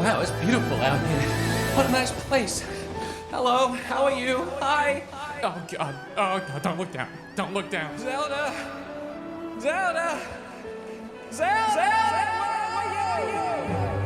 Wow, it's beautiful out here. What a nice place. Hello, how are you? Hi. Oh God, oh God, don't look down. Don't look down. Zelda. Zelda. Zelda. Where are you?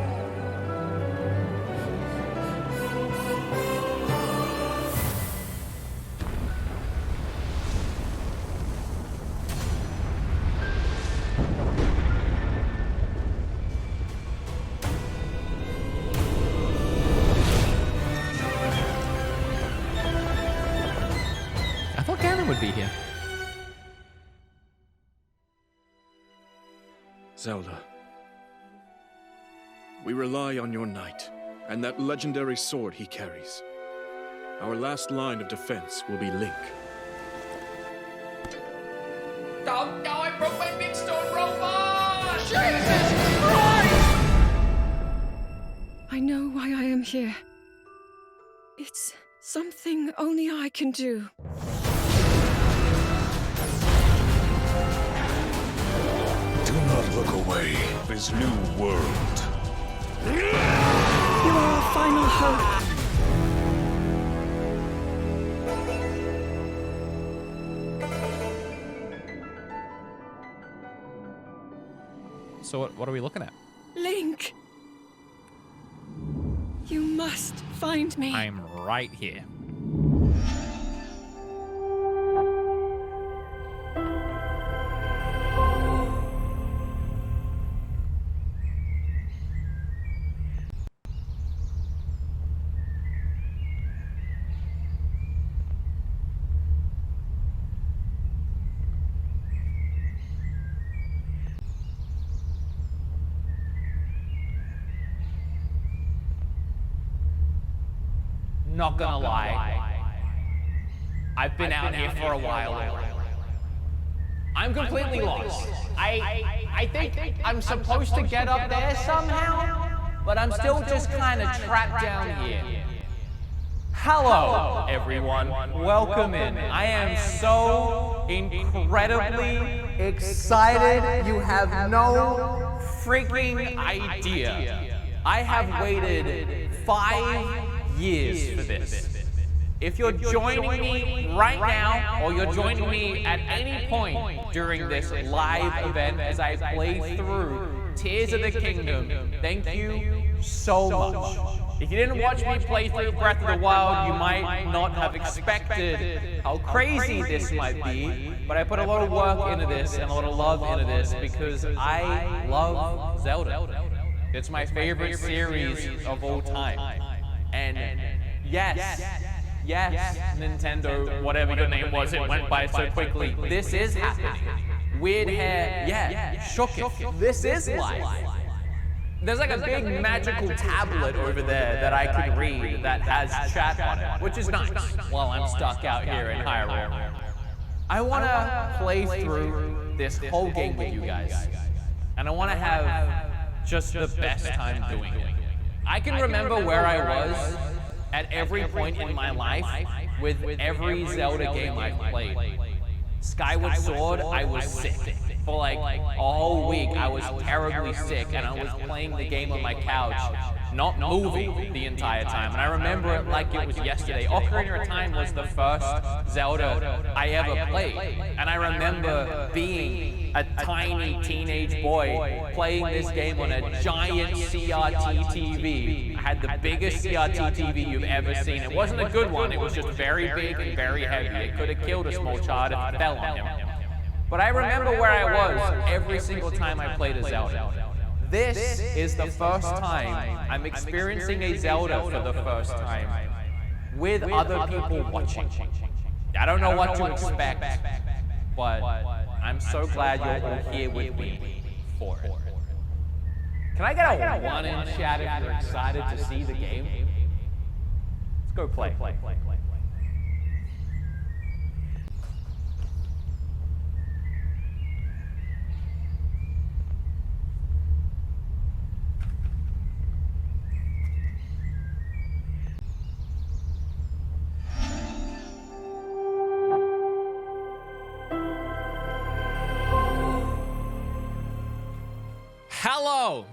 I thought Ganon would be here. Zelda, we rely on your knight and that legendary sword he carries. Our last line of defense will be Link. Oh no, I broke my big stone robot! Jesus Christ! I know why I am here. It's something only I can do. Do not look away. This new world. You are our final hope. So what are we looking at? Link! You must find me. I'm right here. Not gonna lie, I've been out here for a while. I'm completely lost. I think I'm supposed to get up there somehow, but I'm still just kind of trapped down here. Hello, everyone. Welcome in. I am so incredibly excited. You have no freaking idea. I have waited 5 years for this. If you're joining me right now, or you're joining me at any point during this live event as I play through Tears of the Kingdom, thank you so much. If you didn't watch me play through Breath of the Wild, you might not have expected how crazy this might be, but I put a lot of work into this and a lot of love into this because I love Zelda. It's my favorite series of all time. And yes, Nintendo, whatever your name was, it went by so quickly. This is happening. Weird hair, shook it. This is life. There's like a big magical tablet over there that I can read that has chat on it, which is nice while I'm stuck out here in Hyrule. I want to play through this whole game with you guys, and I want to have just the best time doing it. I can remember where I was at every point in my life with every Zelda game I've played. Skyward Sword, I was sick. For like a whole week, I was terribly sick, and I was playing the game on my couch, not moving the entire time. And I remember it like it was yesterday. Ocarina of Time was the first Zelda I ever played. And I remember being a tiny teenage boy playing this game on a giant CRT TV. I had the biggest CRT TV you've ever seen. It wasn't a good one, it was just very big and very heavy. It could have killed a small child if it fell on him. But I remember where I was every single time I played a Zelda. This is the first time I'm experiencing a Zelda for the first time with other people watching. I don't know what to expect, but I'm so glad you're all here with me for it. Can I get a 1 in chat if you're excited to see the game? Let's go play. Hello.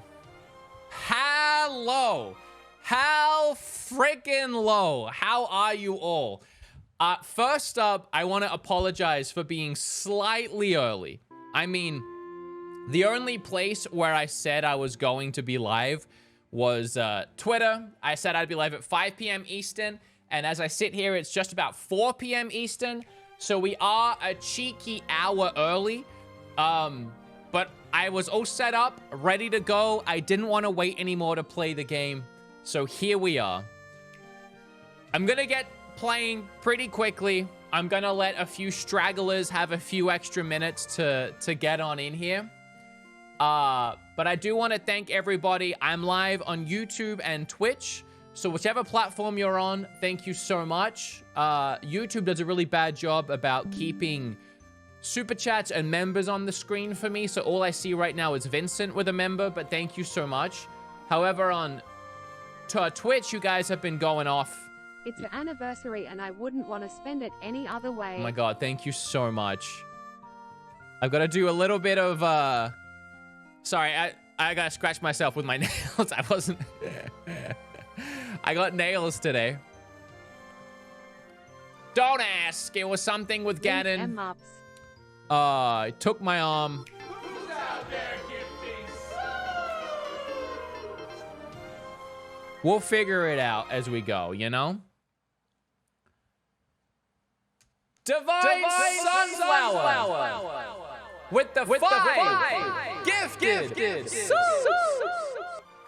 freaking low. How are you all? First up, I want to apologize for being slightly early. I mean, the only place where I said I was going to be live was Twitter. I said I'd be live at 5 p.m. Eastern, and as I sit here, it's just about 4 p.m. Eastern, so we are a cheeky hour early. But I was all set up, ready to go. I didn't want to wait anymore to play the game, so here we are. I'm gonna get playing pretty quickly. I'm gonna let a few stragglers have a few extra minutes to get on in here. But I do want to thank everybody. I'm live on YouTube and Twitch, so whichever platform you're on, thank you so much. YouTube does a really bad job about keeping super chats and members on the screen for me, so all I see right now is Vincent with a member, but thank you so much. However, on Twitch, you guys have been going off. It's an anniversary and I wouldn't want to spend it any other way. Oh my god, thank you so much. I've got to do a little bit of, sorry, I gotta scratch myself with my nails. I wasn't... I got nails today. Don't ask. It was something with Ganon. BeatEmUps. I took my arm. Who's out there gifting? We'll figure it out as we go, you know? Divine Sunflower! With the five gifted!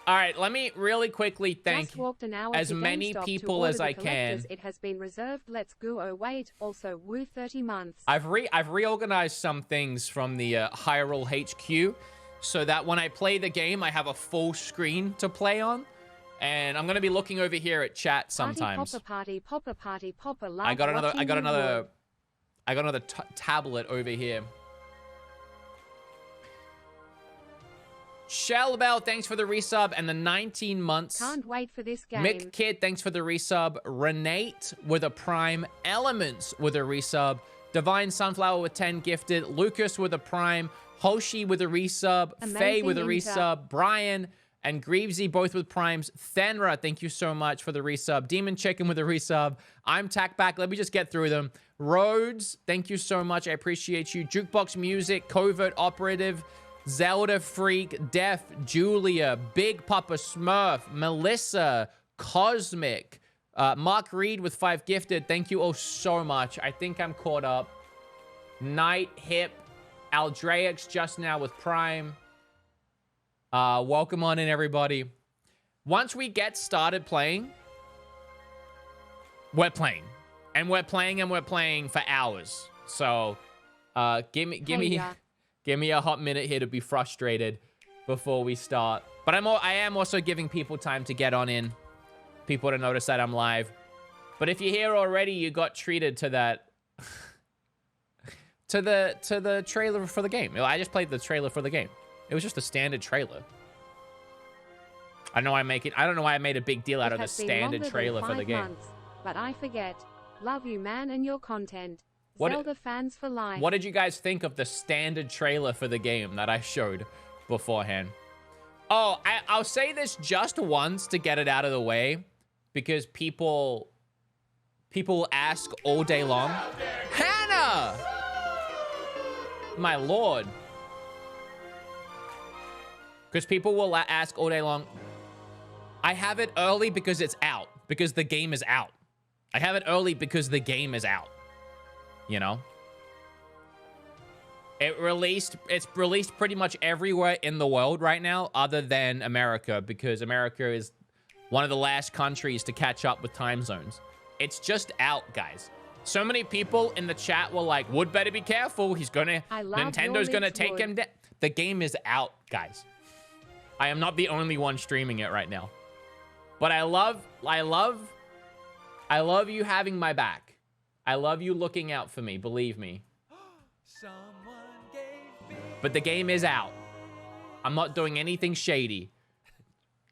All right, let me really quickly thank Just walked an hour as to many GameStop people to order as the I can. collectors. It has been reserved. Let's go. Oh wait, also woo 30 months. I've reorganized some things from the Hyrule HQ so that when I play the game, I have a full screen to play on. And I'm gonna be looking over here at chat sometimes. Party, popper, love I got another watching tablet over here. Shellbell, thanks for the resub and the 19 months. Can't wait for this game. Mick Kid, thanks for the resub. Renate with a prime. Elements with a resub. Divine Sunflower with 10 gifted. Lucas with a prime. Hoshi with a resub. Faye with a resub. Brian and Greavesy both with primes. Thenra, thank you so much for the resub. Demon Chicken with a resub. I'm Tack Back. Let me just get through them. Rhodes, thank you so much. I appreciate you. Jukebox Music, Covert Operative, Zelda Freak, Def, Julia, Big Papa Smurf, Melissa, Cosmic, Mark Reed with 5 gifted. Thank you all so much. I think I'm caught up. Night, Hip, Aldraix just now with Prime. Welcome on in, everybody. Once we get started playing, we're playing. And we're playing for hours. So, give me a hot minute here to be frustrated before we start. But I am also giving people time to get on in. People to notice that I'm live. But if you're here already, you got treated to that... to the trailer for the game. I just played the trailer for the game. It was just a standard trailer. I don't know why I made a big deal out of the standard trailer for the game. Months, but I forget. Love you, man, and your content. What, Zelda fans for life. What did you guys think of the standard trailer for the game that I showed beforehand? Oh, I'll say this just once to get it out of the way, because people ask all day long. Hannah! My lord. Because people will ask all day long. I have it early because it's out. Because the game is out. I have it early because the game is out. You know? It's released pretty much everywhere in the world right now, other than America, because America is one of the last countries to catch up with time zones. It's just out, guys. So many people in the chat were like, Wood better be careful. Nintendo's gonna take him down. The game is out, guys. I am not the only one streaming it right now. But I love you having my back. I love you looking out for me, believe me. But the game is out. I'm not doing anything shady.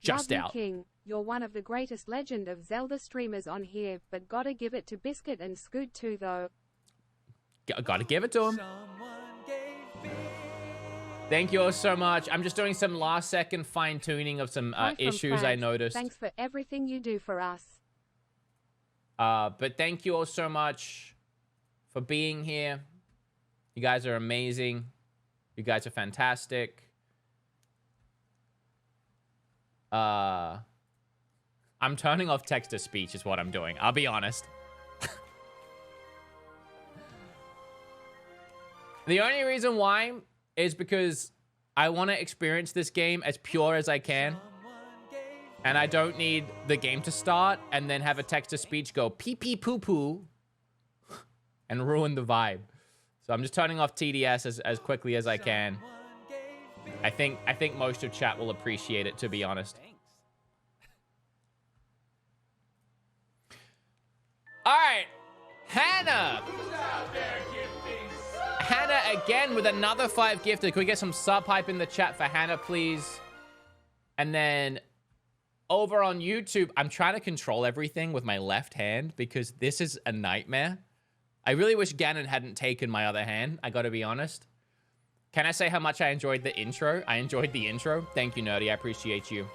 Just Love you, out. King. You're one of the greatest Legend of Zelda streamers on here, but gotta give it to Biscuit and Scoot too, though. Gotta give it to him. Thank you all so much. I'm just doing some last-second fine-tuning of some issues I noticed. Thanks for everything you do for us. But thank you all so much for being here. You guys are amazing. You guys are fantastic. I'm turning off text-to-speech is what I'm doing. I'll be honest. The only reason why is because I want to experience this game as pure as I can. And I don't need the game to start and then have a text-to-speech go pee-pee-poo-poo and ruin the vibe. So I'm just turning off TDS as quickly as I can. I think most of chat will appreciate it, to be honest. All right, Hannah. Hannah again with another 5 gifted. Can we get some sub hype in the chat for Hannah, please? And then over on YouTube, I'm trying to control everything with my left hand because this is a nightmare. I really wish Ganon hadn't taken my other hand. I gotta be honest. Can I say how much I enjoyed the intro? I enjoyed the intro. Thank you, Nerdy. I appreciate you.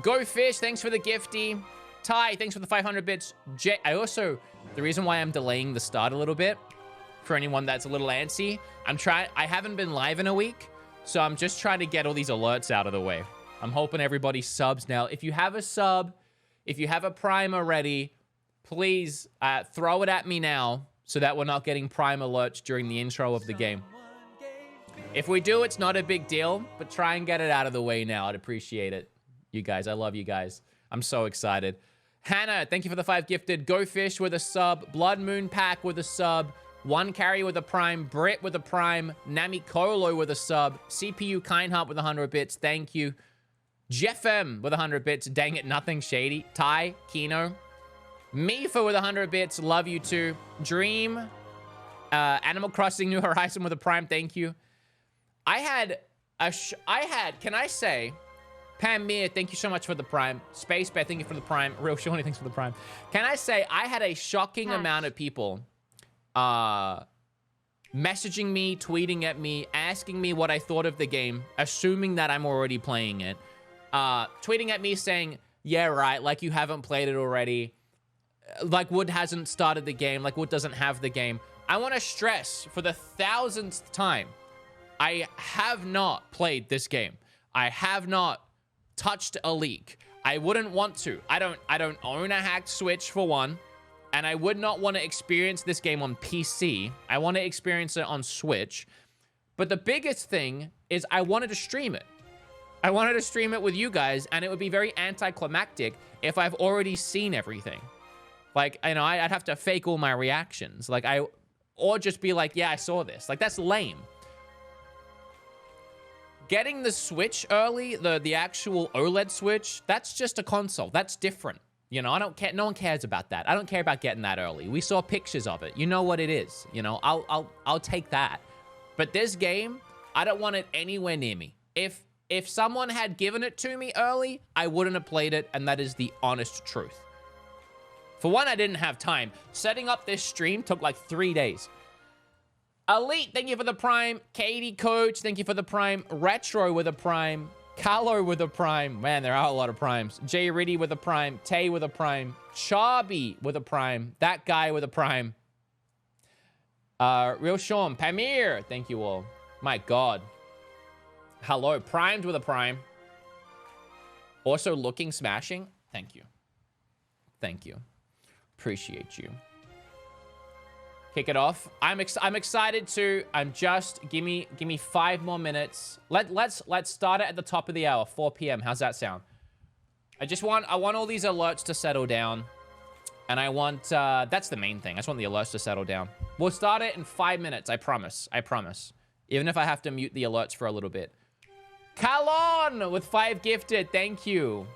Go Fish, thanks for the gifty. Ty, thanks for the 500 bits. The reason why I'm delaying the start a little bit, for anyone that's a little antsy, I haven't been live in a week, so I'm just trying to get all these alerts out of the way. I'm hoping everybody subs now. If you have a sub, if you have a Prime already, please throw it at me now so that we're not getting Prime alerts during the intro of the game. If we do, it's not a big deal, but try and get it out of the way now. I'd appreciate it. You guys, I love you guys. I'm so excited. Hannah, thank you for the 5 gifted. Go Fish with a sub. Blood Moon Pack with a sub. One Carry with a Prime. Brit with a Prime. Nami Kolo with a sub. CPU Kindheart with 100 bits. Thank you. Jeff M with 100 bits. Dang it, nothing shady. Ty, Kino. Mifa with 100 bits. Love you too. Dream. Animal Crossing New Horizon with a Prime. Thank you. Can I say... Pamir, thank you so much for the Prime. Space Bear, thank you for the Prime. Real Shawnee, thanks for the Prime. Can I say, I had a shocking amount of people messaging me, tweeting at me, asking me what I thought of the game, assuming that I'm already playing it. Tweeting at me saying, yeah, right, like you haven't played it already. Like Wood hasn't started the game, like Wood doesn't have the game. I want to stress for the 1000th time, I have not played this game. I have not touched a leak. I wouldn't want to. I don't own a hacked Switch for one, and I would not want to experience this game on PC. I want to experience it on Switch. But the biggest thing is I wanted to stream it. I wanted to stream it with you guys, and it would be very anticlimactic if I've already seen everything. Like, you know, I'd have to fake all my reactions. Like, or just be like, yeah, I saw this. Like, that's lame. Getting the Switch early, the actual OLED Switch, that's just a console. That's different. You know, I don't care. No one cares about that. I don't care about getting that early. We saw pictures of it. You know what it is. You know, I'll take that. But this game, I don't want it anywhere near me. If someone had given it to me early, I wouldn't have played it, and that is the honest truth. For one, I didn't have time. Setting up this stream took like 3 days. Elite, thank you for the Prime. Katie Coach, thank you for the Prime. Retro with a Prime. Carlo with a Prime. Man, there are a lot of Primes. Jay Riddy with a Prime. Tay with a Prime. Charby with a Prime. That guy with a Prime. Real Sean. Pamir, thank you all. My God. Hello. Primed with a Prime. Also looking smashing. Thank you. Thank you. Appreciate you. Kick it off. I'm excited to. Give me 5 more minutes. Let's start it at the top of the hour, 4 p.m. How's that sound? I want all these alerts to settle down, and I want that's the main thing. I just want the alerts to settle down. We'll start it in 5 minutes. I promise. I promise. Even if I have to mute the alerts for a little bit. Kalon with 5 gifted. Thank you.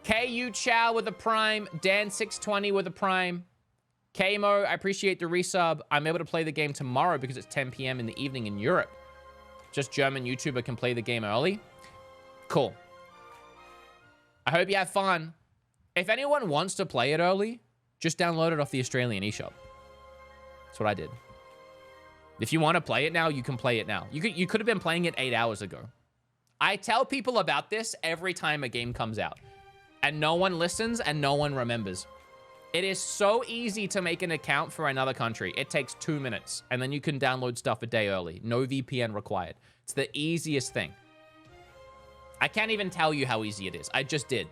KU Chow with a Prime. Dan620 with a Prime. Kmo, I appreciate the resub. I'm able to play the game tomorrow because it's 10 p.m. in the evening in Europe. Just German YouTuber can play the game early. Cool. I hope you have fun. If anyone wants to play it early, just download it off the Australian eShop. That's what I did. If you want to play it now, you can play it now. You could have been playing it 8 hours ago. I tell people about this every time a game comes out. and no one listens and no one remembers. It is so easy to make an account for another country. It takes 2 minutes, and then you can download stuff a day early. No VPN required. It's the easiest thing. I can't even tell you how easy it is. I just did.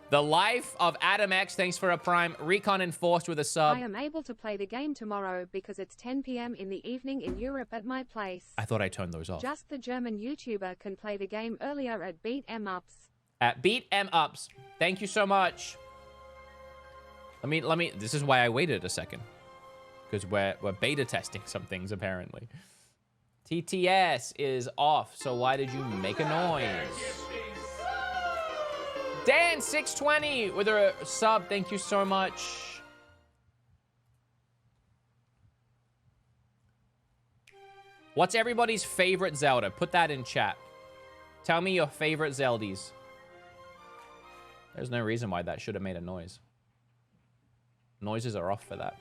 The Life of Adam X, thanks for a Prime. Recon Enforced with a sub. I am able to play the game tomorrow because it's 10 p.m. in the evening in Europe at my place. I thought I turned those off. Just the German YouTuber can play the game earlier at BeatEmUps. At BeatEmUps. Thank you so much. Let me, this is why I waited a second. Because we're beta testing some things, apparently. TTS is off, so why did you make a noise? Dan620 with a sub, thank you so much. What's everybody's favorite Zelda? Put that in chat. Tell me your favorite Zeldies. There's no reason why that should have made a noise. Noises are off for that.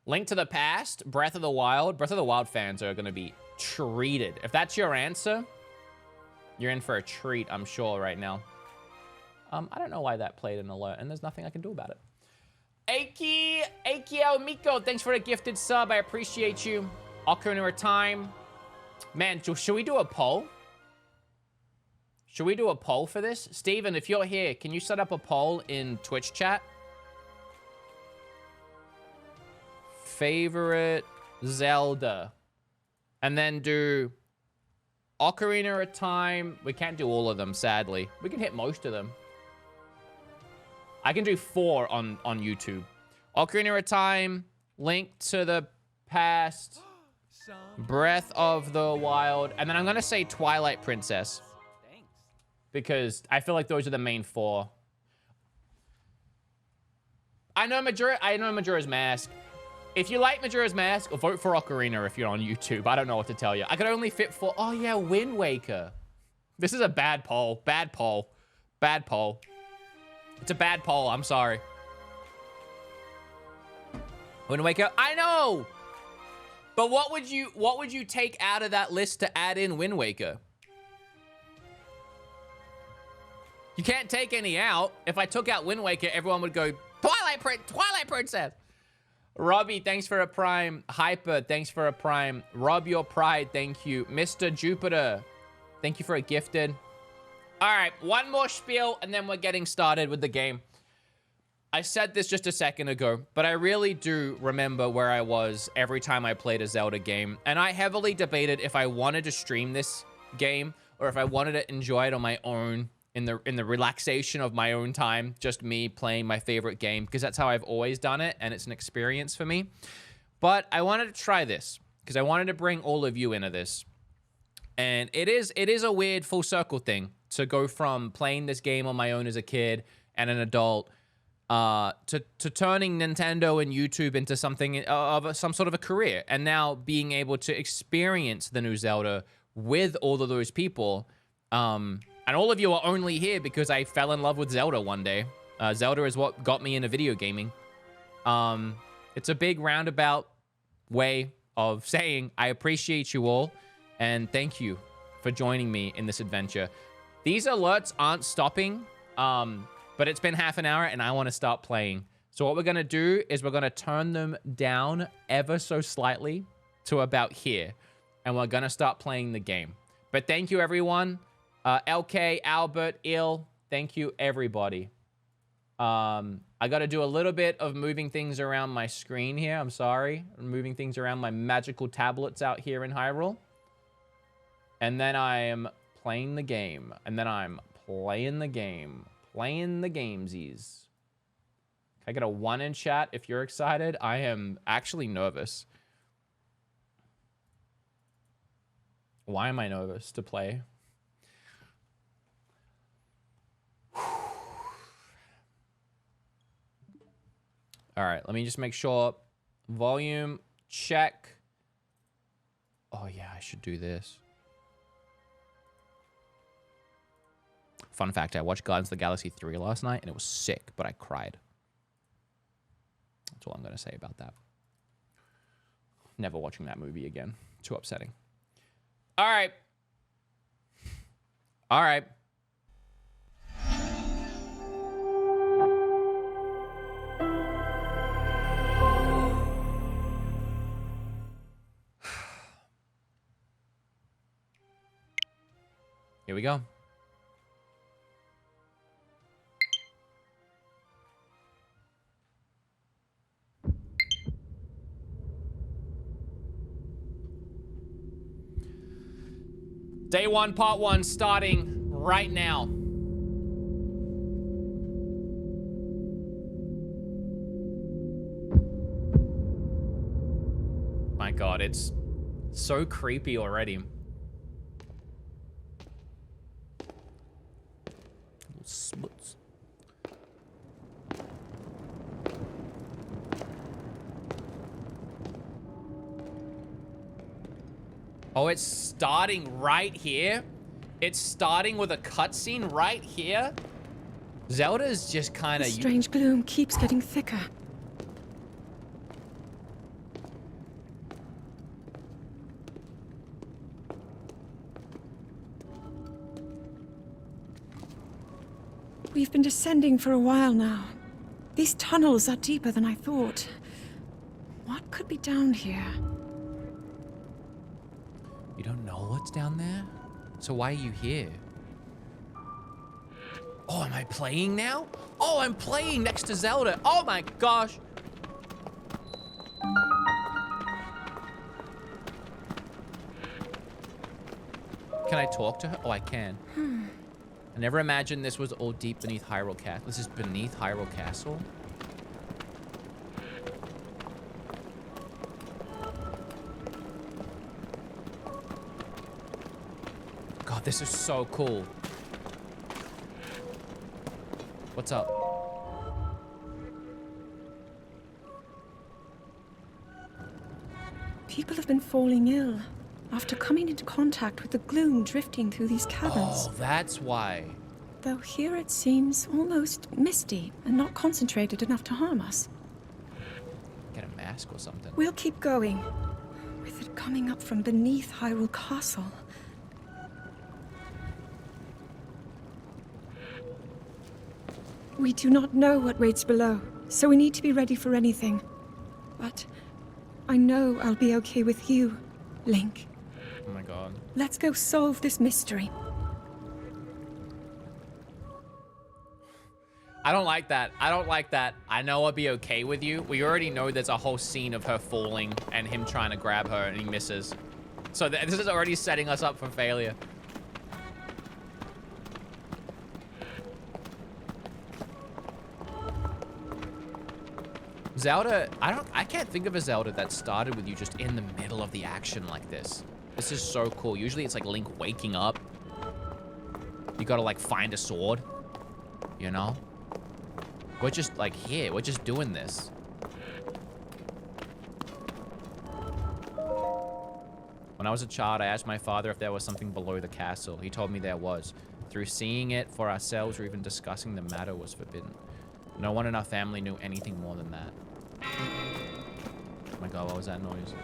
Link to the Past, Breath of the Wild. Breath of the Wild fans are going to be treated. If that's your answer, you're in for a treat, I'm sure, right now. I don't know why that played an alert, and there's nothing I can do about it. Aikio Miko, thanks for the gifted sub. I appreciate you. Ocarina of Time. Man, should we do a poll? Should we do a poll for this? Steven, if you're here, can you set up a poll in Twitch chat? Favorite Zelda. And then do Ocarina of Time. We can't do all of them, sadly. We can hit most of them. I can do 4 on YouTube. Ocarina of Time, Link to the Past, Breath of the Wild, and then I'm gonna say Twilight Princess. Because I feel like those are the main 4. I know Majora's Mask. If you like Majora's Mask, vote for Ocarina if you're on YouTube. I don't know what to tell you. I could only fit 4. Oh yeah, Wind Waker. This is a bad poll. Bad poll. Bad poll. It's a bad poll. I'm sorry. Wind Waker. I know. But what would you take out of that list to add in Wind Waker? You can't take any out. If I took out Wind Waker, everyone would go Twilight Princess. Robbie, thanks for a Prime. Hyper, thanks for a Prime. Rob Your Pride, thank you. Mr. Jupiter, thank you for a gifted. All right, one more spiel, and then we're getting started with the game. I said this just a second ago, but I really do remember where I was every time I played a Zelda game, and I heavily debated if I wanted to stream this game or if I wanted to enjoy it on my own in the relaxation of my own time, just me playing my favorite game, because that's how I've always done it, and it's an experience for me. But I wanted to try this because I wanted to bring all of you into this, and it is a weird full circle thing to go from playing this game on my own as a kid and an adult to turning Nintendo and YouTube into something of some sort of a career, and now being able to experience the new Zelda with all of those people. And all of you are only here because I fell in love with Zelda one day. Zelda is what got me into video gaming. It's a big roundabout way of saying I appreciate you all and thank you for joining me in this adventure. These alerts aren't stopping, but it's been half an hour and I want to start playing. So what we're going to do is we're going to turn them down ever so slightly to about here, and we're going to start playing the game. But thank you, everyone. LK, Albert, Ill, thank you, everybody. I got to do a little bit of moving things around my screen here. I'm sorry. I'm moving things around my magical tablets out here in Hyrule. And then I am playing the game. And then I'm playing the game. Playing the gamesies. Can I get a 1 in chat if you're excited? I am actually nervous. Why am I nervous to play? All right, let me just make sure. Volume, check. Oh yeah, I should do this. Fun fact, I watched Guardians of the Galaxy 3 last night, and it was sick, but I cried. That's all I'm going to say about that. Never watching that movie again. Too upsetting. All right. All right. Here we go. Day 1, part 1, starting right now. My God, it's so creepy already. Smuts. Oh, it's starting right here? It's starting with a cutscene right here? Zelda's just kind The of... strange gloom keeps getting thicker. We've been descending for a while now. These tunnels are deeper than I thought. What could be down here? You don't know what's down there? So why are you here? Oh, am I playing now? Oh, I'm playing next to Zelda. Oh my gosh. Can I talk to her? Oh, I can. I never imagined this was all deep beneath Hyrule Castle. This is beneath Hyrule Castle? God, this is so cool. What's up? People have been falling ill after coming into contact with the gloom drifting through these caverns. Oh, that's why. Though here it seems almost misty and not concentrated enough to harm us. Get a mask or something. We'll keep going, with it coming up from beneath Hyrule Castle. We do not know what waits below, so we need to be ready for anything. But I know I'll be okay with you, Link. Oh my God. Let's go solve this mystery. I don't like that. I don't like that. I know I'll be okay with you. We already know there's a whole scene of her falling and him trying to grab her and he misses. So this is already setting us up for failure. Zelda, I can't think of a Zelda that started with you just in the middle of the action like this. This is so cool. Usually it's like Link waking up. You gotta like find a sword, you know? We're just like here, we're just doing this. When I was a child, I asked my father if there was something below the castle. He told me there was. Through seeing it for ourselves or even discussing the matter was forbidden. No one in our family knew anything more than that. Oh my God, what was that noise?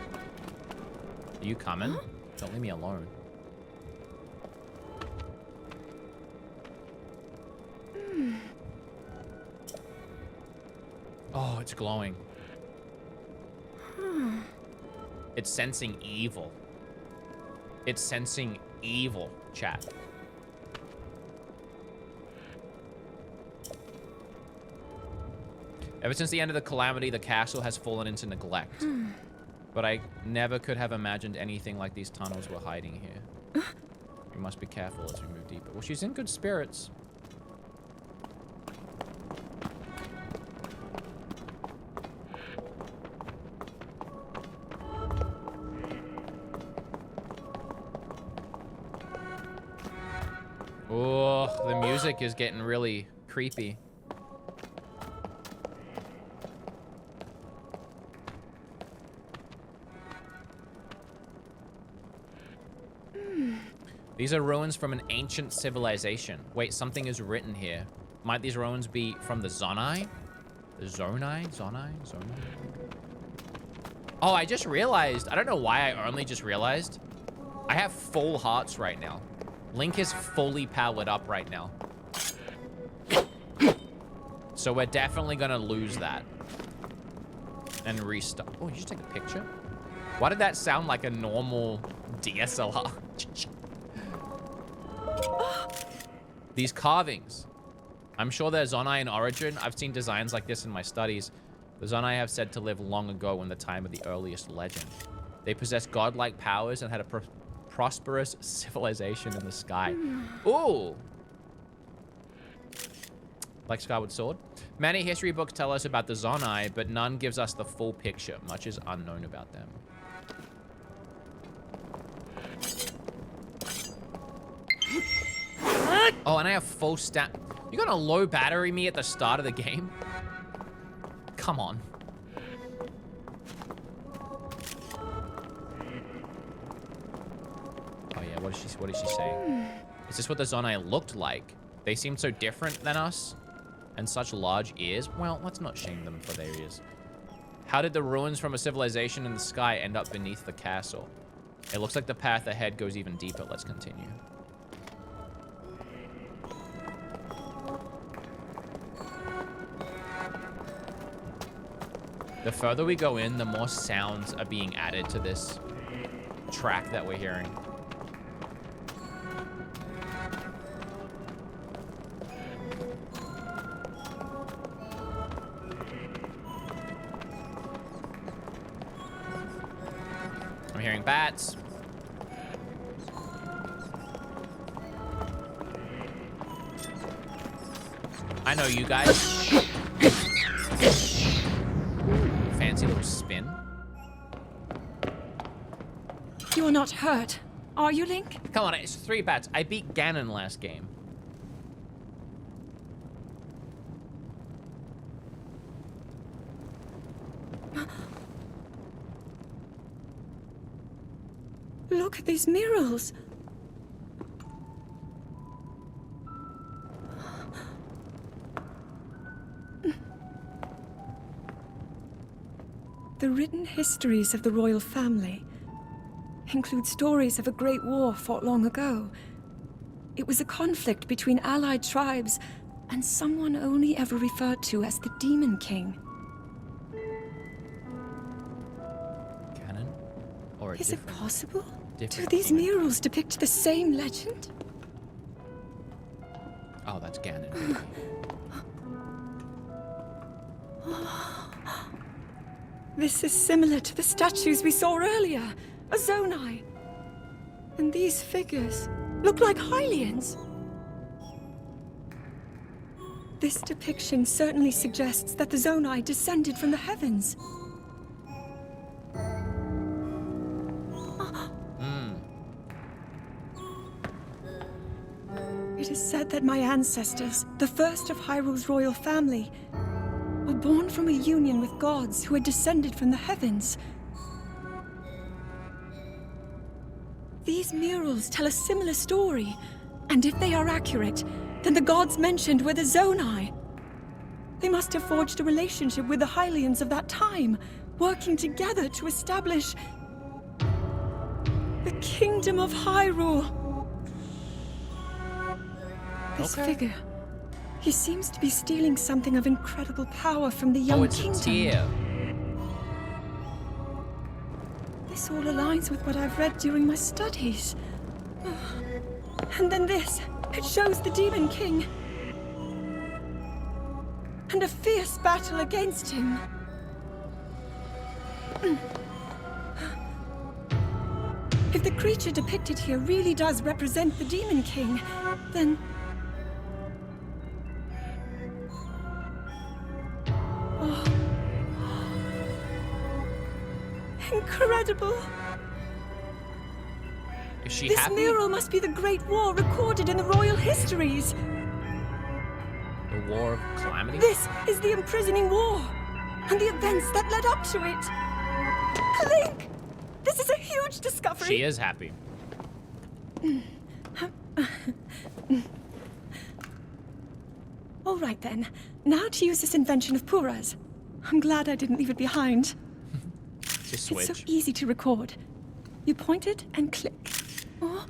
Are you coming? Huh? Don't leave me alone. Oh, it's glowing. It's sensing evil. It's sensing evil, chat. Ever since the end of the calamity, the castle has fallen into neglect. But I never could have imagined anything like these tunnels were hiding here. We must be careful as we move deeper. Well, she's in good spirits. Oh, the music is getting really creepy. These are ruins from an ancient civilization. Wait, something is written here. Might these ruins be from the Zonai? The Zonai? Zonai? Zonai? Oh, I just realized. I don't know why I only just realized. I have full hearts right now. Link is fully powered up right now. So we're definitely gonna lose that. And restart. Oh, you just take a picture? Why did that sound like a normal DSLR? These carvings. I'm sure they're Zonai in origin. I've seen designs like this in my studies. The Zonai have said to live long ago in the time of the earliest legend. They possessed godlike powers and had a prosperous civilization in the sky. Ooh! Like Skyward Sword. Many history books tell us about the Zonai, but none gives us the full picture. Much is unknown about them. Oh, and I have full stat. You gonna low battery me at the start of the game? Come on. Oh yeah, what is she saying? Is this what the Zonai looked like? They seemed so different than us. And such large ears. Well, let's not shame them for their ears. How did the ruins from a civilization in the sky end up beneath the castle? It looks like the path ahead goes even deeper. Let's continue. The further we go in, the more sounds are being added to this track that we're hearing. I'm hearing bats. I know you guys. Fancy little spin. You are not hurt, are you, Link? Come on, it's 3 bats. I beat Ganon last game. Look at these murals. The written histories of the royal family include stories of a great war fought long ago. It was a conflict between allied tribes and someone only ever referred to as the Demon King. Ganon? Or a Is it possible? Do different these demon? murals depict the same legend? Oh, that's Ganon. This is similar to the statues we saw earlier, a Zonai. And these figures look like Hylians. This depiction certainly suggests that the Zonai descended from the heavens. It is said that my ancestors, the first of Hyrule's royal family, were born from a union with gods who had descended from the heavens. These murals tell a similar story, and if they are accurate, then the gods mentioned were the Zonai. They must have forged a relationship with the Hylians of that time, working together to establish the Kingdom of Hyrule. This figure, he seems to be stealing something of incredible power from the young it's kingdom. a tear. This all aligns with what I've read during my studies. And then this, it shows the Demon King. And a fierce battle against him. If the creature depicted here really does represent the Demon King, then... Incredible! Is she This happy? mural must be the Great War recorded in the royal histories. The War of Calamity? This is the imprisoning war, and the events that led up to it. Link! This is a huge discovery! She is happy. All right then, now to use this invention of Pura's. I'm glad I didn't leave it behind. Just It's so switch. easy to record. You point it and click. Oh.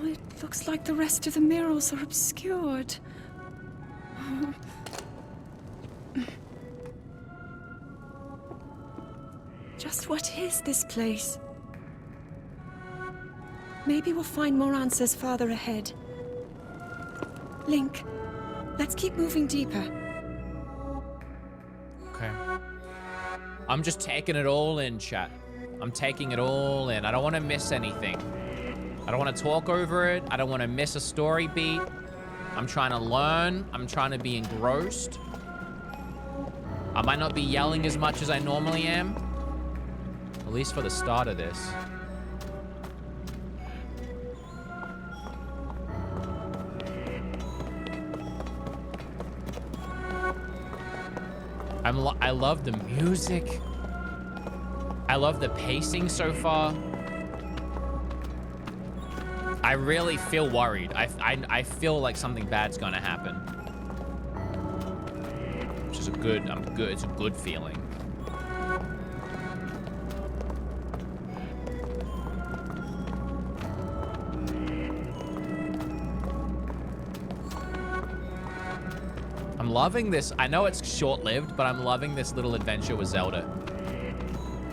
Oh, it looks like the rest of the murals are obscured. Oh. Just what is this place? Maybe we'll find more answers farther ahead. Link, let's keep moving deeper. Okay. I'm just taking it all in, chat. I'm taking it all in. I don't want to miss anything. I don't want to talk over it. I don't want to miss a story beat. I'm trying to learn. I'm trying to be engrossed. I might not be yelling as much as I normally am. At least for the start of this. I love the music. I love the pacing so far. I really feel worried. I feel like something bad's gonna happen. Which is it's a good feeling. I'm loving this. I know it's short-lived, but I'm loving this little adventure with Zelda.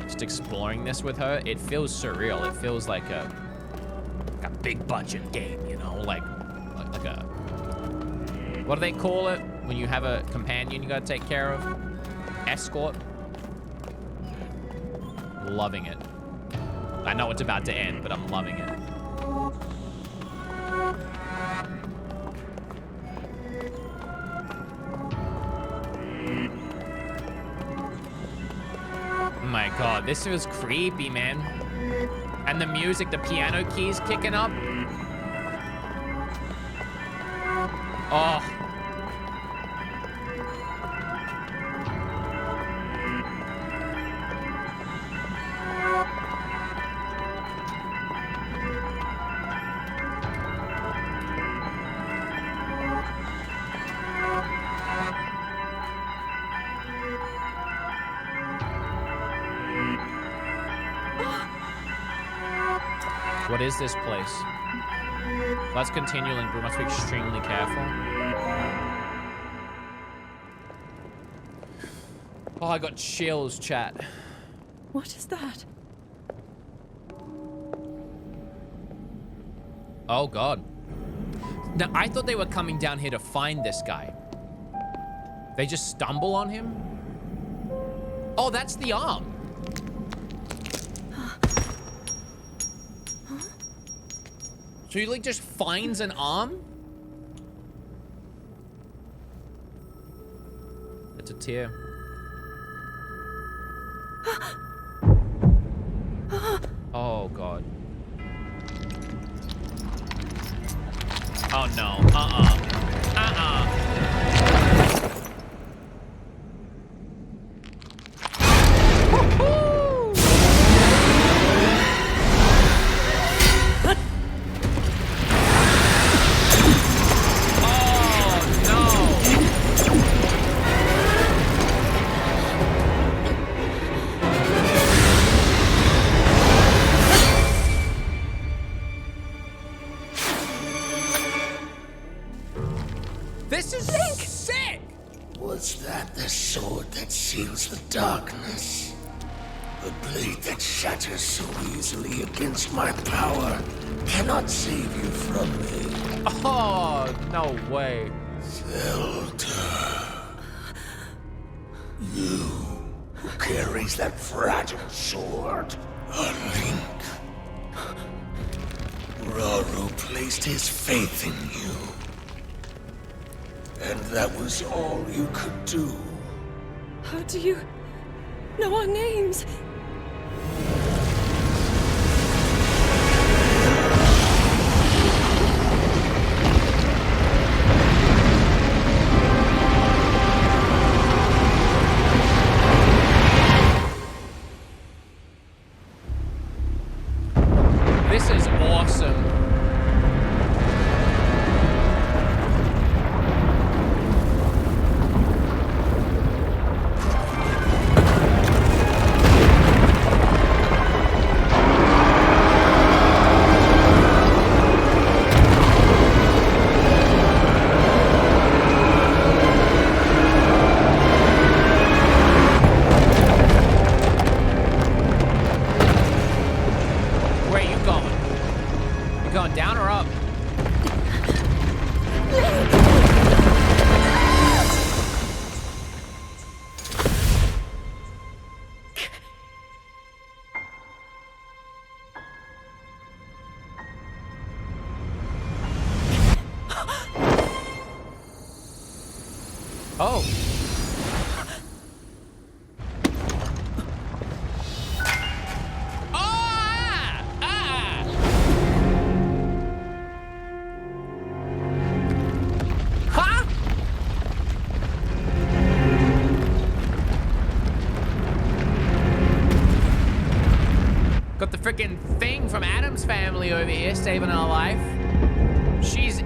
Just exploring this with her. It feels surreal. It feels like a big budget game, you know? Like a... What do they call it when you have a companion you gotta take care of? Escort? Loving it. I know it's about to end, but I'm loving it. Oh my god, this was creepy, man. And the music, the piano keys kicking up. Oh. What is this place? Let's continue, Link. We must be extremely careful. Oh, I got chills, chat. What is that? Oh, God. Now, I thought they were coming down here to find this guy. They just stumble on him? Oh, that's the arm. So he, like, just finds an arm? It's a tear. Oh, God. Oh, no. This is sick! Was that the sword that seals the darkness? The blade that shatters so easily against my power cannot save you from me. Oh, no way. Zelda. You who carries that fragile sword. A Link. Raru placed his faith in you. And that was all you could do. How do you know our names? This is awesome. going down or up? Oh. Got the freaking thing from Adam's family over here saving our life. She's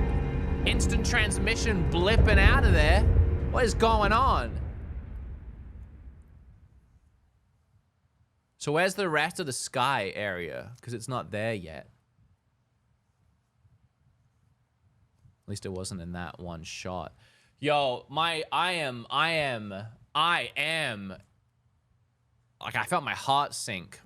instant transmission blipping out of there. What is going on? So where's the rest of the sky area? Because it's not there yet. At least it wasn't in that one shot. Yo, I am, like I felt my heart sink.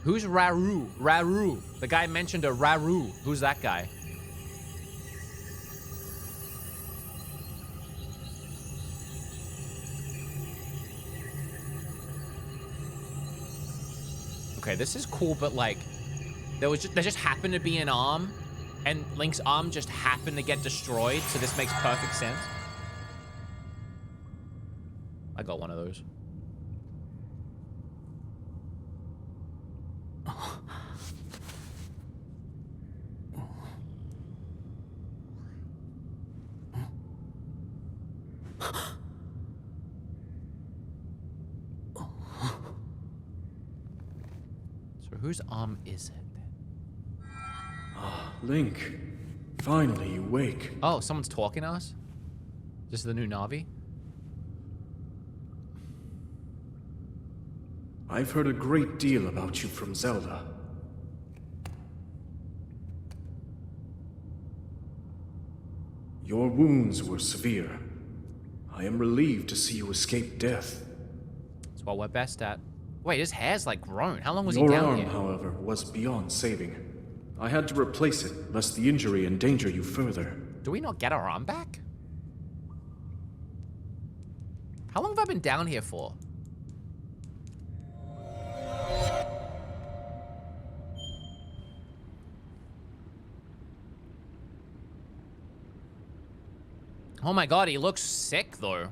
Who's Raru? Raru. The guy mentioned a Raru. Who's that guy? Okay, this is cool, but like, there just happened to be an arm, and Link's arm just happened to get destroyed, so this makes perfect sense. I got one of those. Whose arm is it? Ah, Link. Finally, you wake. Oh, someone's talking to us? This is the new Navi? I've heard a great deal about you from Zelda. Your wounds were severe. I am relieved to see you escape death. That's what we're best at. Wait, his hair's like grown. How long was he Your down arm, here? however, was beyond saving. I had to replace it, lest the injury endanger you further. Do we not get our arm back? How long have I been down here for? Oh my god, he looks sick though.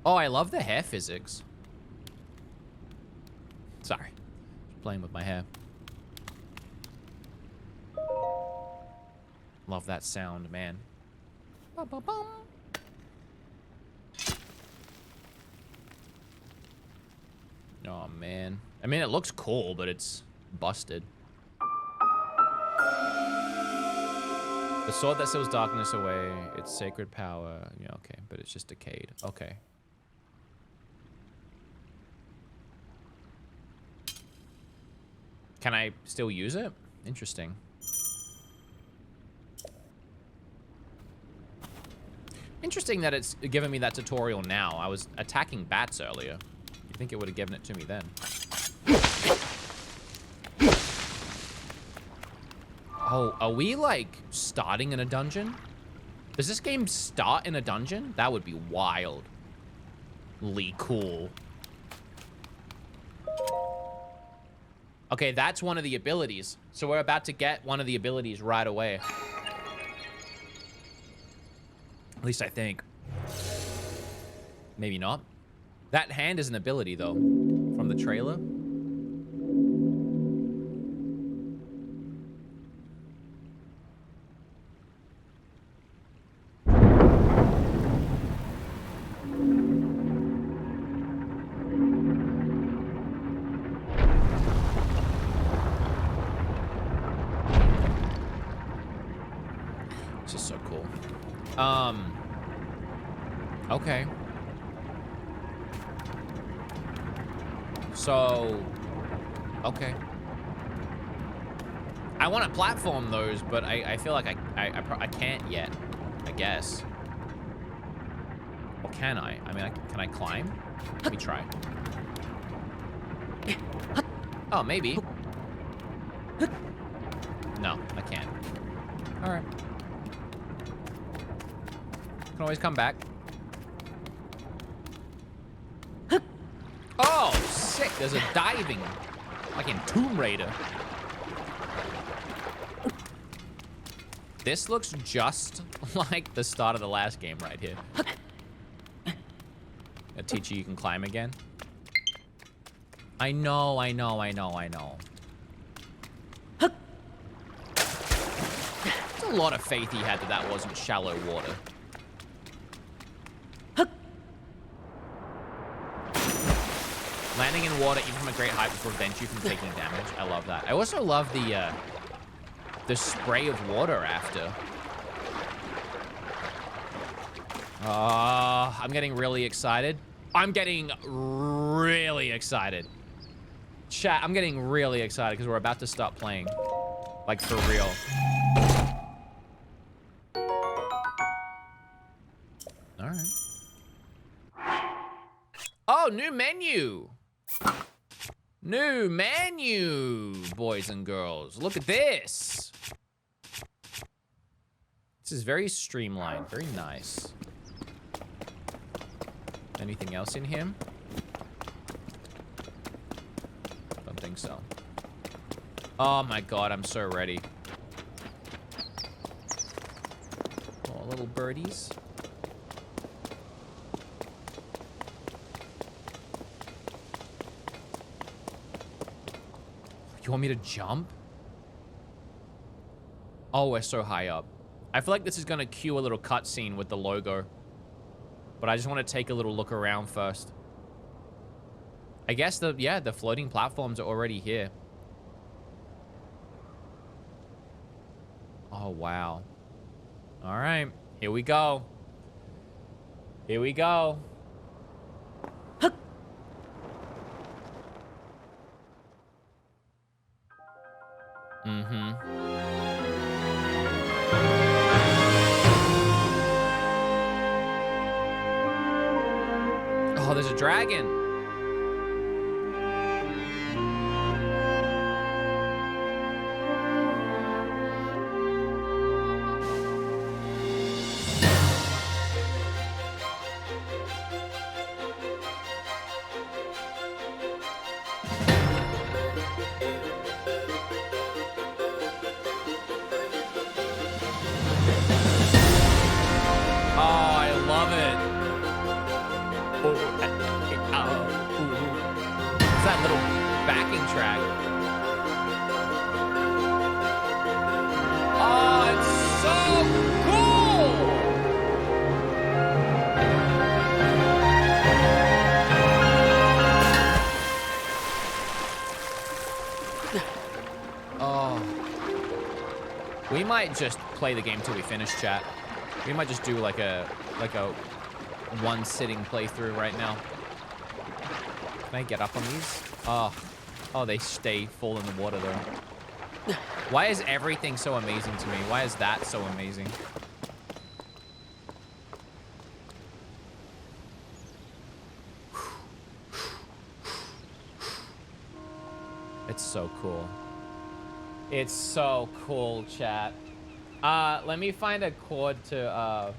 Oh, I love the hair physics. Sorry, just playing with my hair. Love that sound, man. Ba-ba-bum. Oh man, I mean it looks cool, but it's busted. The sword that seals darkness away, its sacred power. Yeah, okay, but it's just decayed. Okay. Can I still use it? Interesting. Interesting that it's giving me that tutorial now. I was attacking bats earlier. You think it would have given it to me then? Oh, are we like starting in a dungeon? Does this game start in a dungeon? That would be wildly cool. Okay, that's one of the abilities. So we're about to get one of the abilities right away. At least I think. Maybe not. That hand is an ability, though, from the trailer. This is so cool. Okay. So, okay. I want to platform those, but I feel like I can't yet, I guess. Or can I? I mean, can I climb? Let me try. Oh, maybe. No, I can't. All right. Can always come back. Oh, sick. There's a diving, like in Tomb Raider. This looks just like the start of the last game right here. I'll teach you can climb again. I know. There's a lot of faith he had that wasn't shallow water. Landing in water, even from a great height, will prevent you from taking damage. I love that. I also love the spray of water after. I'm getting really excited. I'm getting really excited. Chat, I'm getting really excited because we're about to start playing. Like, for real. All right. Oh, new menu. New menu, boys and girls. Look at this. This is very streamlined, very nice. Anything else in here? Don't think so. Oh my god, I'm so ready. Oh, little birdies. You want me to jump? Oh, we're so high up. I feel like this is gonna cue a little cutscene with the logo. But I just want to take a little look around first. I guess the floating platforms are already here. Oh, wow. All right, here we go. Here we go. Oh, there's a dragon. We might just play the game till we finish, chat. We might just do like a one sitting playthrough right now. Can I get up on these? Oh, they stay full in the water though. Why is everything so amazing to me? Why is that so amazing? It's so cool. It's so cool, chat. Let me find a cord to,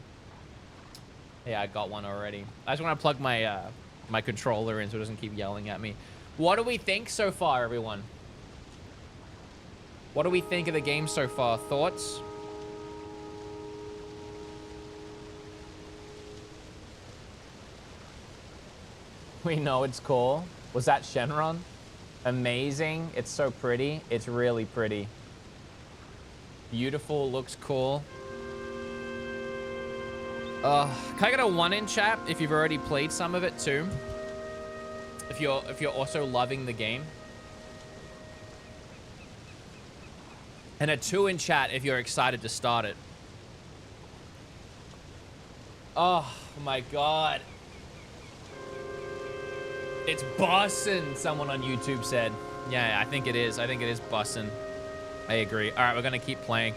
yeah, I got one already. I just want to plug my, my controller in so it doesn't keep yelling at me. What do we think so far, everyone? What do we think of the game so far? Thoughts? We know it's cool. Was that Shenron? Amazing. It's so pretty. It's really pretty. Beautiful. Looks cool. Can I get a 1 in chat if you've already played some of it too? If you're also loving the game. And a 2 in chat if you're excited to start it. Oh my god. It's bussin', someone on YouTube said. Yeah, I think it is. I think it is bussin'. I agree. All right, we're gonna keep playing.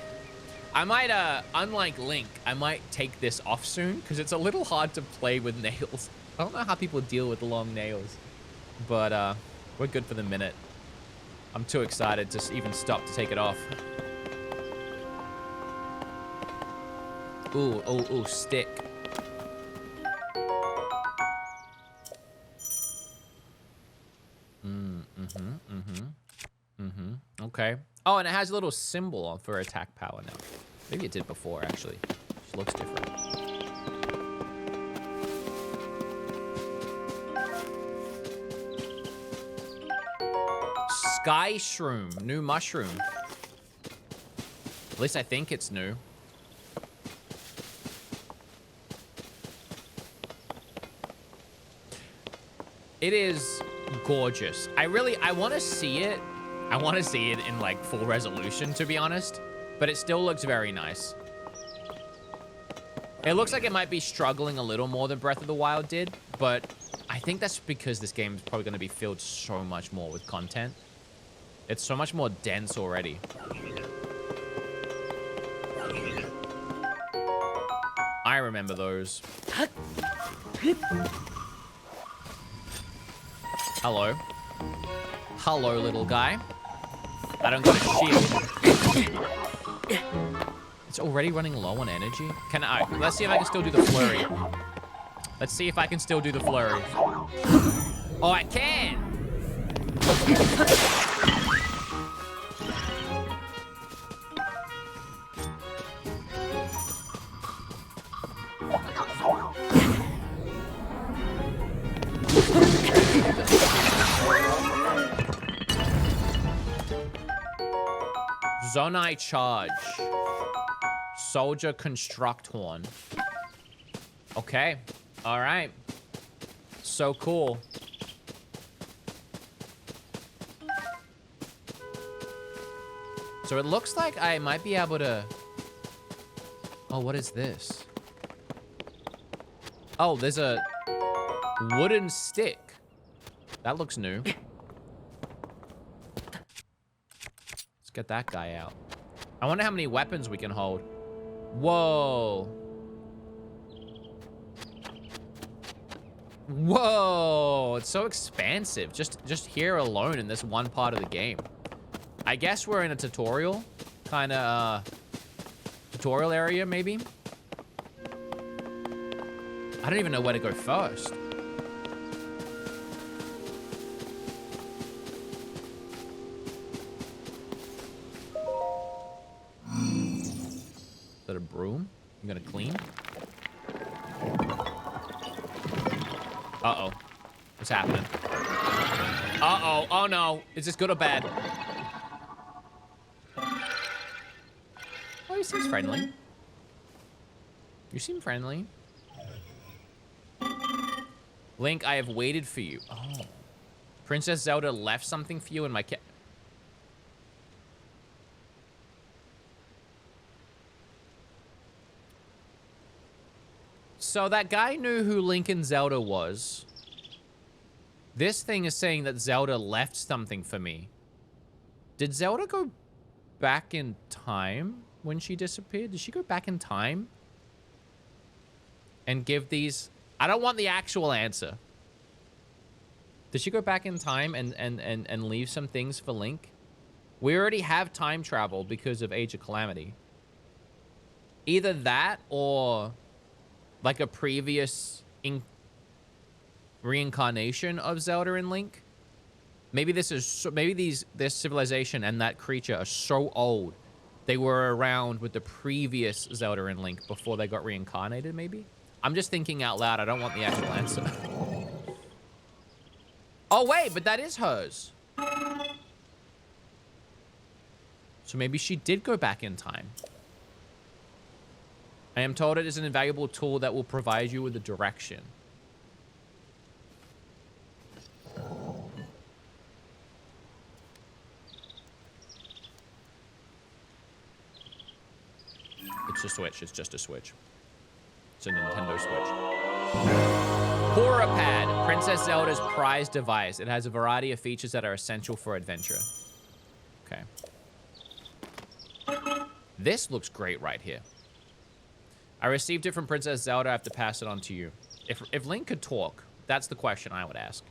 I might, unlike Link, I might take this off soon because it's a little hard to play with nails. I don't know how people deal with long nails, but We're good for the minute. I'm too excited to even stop to take it off. Ooh, ooh, ooh, stick. Okay. Oh, and it has a little symbol on for attack power now. Maybe it did before, actually. It looks different. Sky Shroom. New mushroom. At least I think it's new. It is gorgeous. I want to see it. I want to see it in like full resolution, to be honest, but it still looks very nice. It looks like it might be struggling a little more than Breath of the Wild did, but I think that's because this game is probably going to be filled so much more with content. It's so much more dense already. I remember those. Hello. Hello, little guy. I don't got a shield. It's already running low on energy. Can I? Let's see if I can still do the flurry. Let's see if I can still do the flurry. Oh, I can! Zonai charge. Soldier construct horn. Okay. All right. So cool. So it looks like I might be able to... Oh, what is this? Oh, there's a wooden stick. That looks new. Let's get that guy out. I wonder how many weapons we can hold. Whoa. Whoa, it's so expansive. Just here alone in this one part of the game. I guess we're in a tutorial. Kind of, tutorial area, maybe? I don't even know where to go first. Is that a broom? I'm gonna clean? Uh-oh. What's happening? Uh-oh. Oh, no. Is this good or bad? Oh, he seems friendly. You seem friendly. Link, I have waited for you. Oh. Princess Zelda left something for you in my So that guy knew who Link and Zelda was. This thing is saying that Zelda left something for me. Did Zelda go back in time when she disappeared? Did she go back in time? And give these... I don't want the actual answer. Did she go back in time and leave some things for Link? We already have time travel because of Age of Calamity. Either that or... like a previous reincarnation of Zelda and Link. Maybe this is this civilization and that creature are so old they were around with the previous Zelda and Link before they got reincarnated. Maybe I'm just thinking out loud. I don't want the actual answer. Oh wait, but that is hers. So maybe she did go back in time. I am told it is an invaluable tool that will provide you with a direction. It's a Switch. It's just a Switch. It's a Nintendo Switch. Horror Pad, Princess Zelda's prized device. It has a variety of features that are essential for adventure. Okay. This looks great right here. I received it from Princess Zelda. I have to pass it on to you. If Link could talk, that's the question I would ask.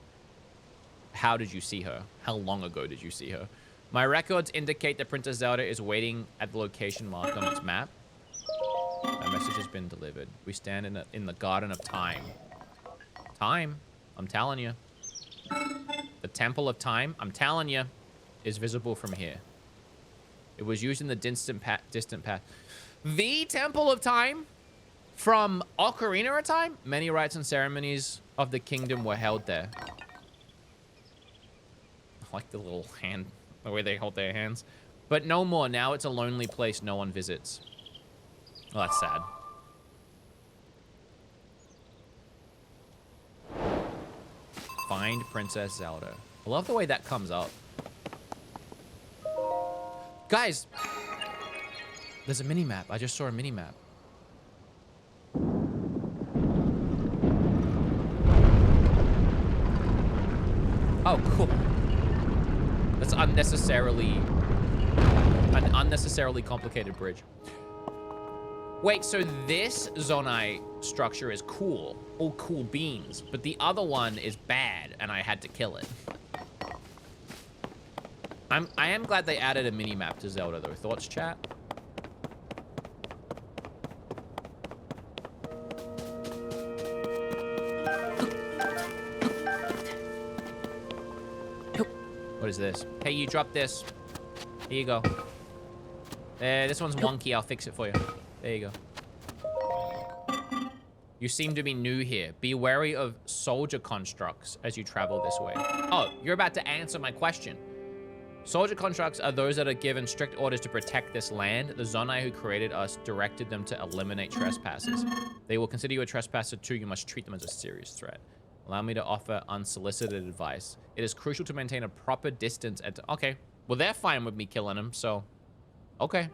How did you see her? How long ago did you see her? My records indicate that Princess Zelda is waiting at the location marked on its map. A message has been delivered. We stand in the Garden of Time. Time, I'm telling you. The Temple of Time, I'm telling you, is visible from here. It was used in the distant past. The Temple of Time? From Ocarina of Time? Many rites and ceremonies of the kingdom were held there. I like the little hand, the way they hold their hands. But no more. Now it's a lonely place no one visits. Oh, that's sad. Find Princess Zelda. I love the way that comes up. Guys, there's a mini-map. I just saw a mini-map. Oh, cool. That's an unnecessarily complicated bridge. Wait, so this Zonai structure is cool. All cool beans. But the other one is bad, and I had to kill it. I am glad they added a mini-map to Zelda, though. Thoughts, chat? What is this? Hey, you dropped this. Here you go. This one's wonky. I'll fix it for you. There you go. You seem to be new here. Be wary of soldier constructs as you travel this way. Oh, you're about to answer my question. Soldier constructs are those that are given strict orders to protect this land. The Zonai who created us directed them to eliminate trespassers. They will consider you a trespasser too. You must treat them as a serious threat. Allow me to offer unsolicited advice. It is crucial to maintain a proper distance and okay. Well, they're fine with me killing them, so okay.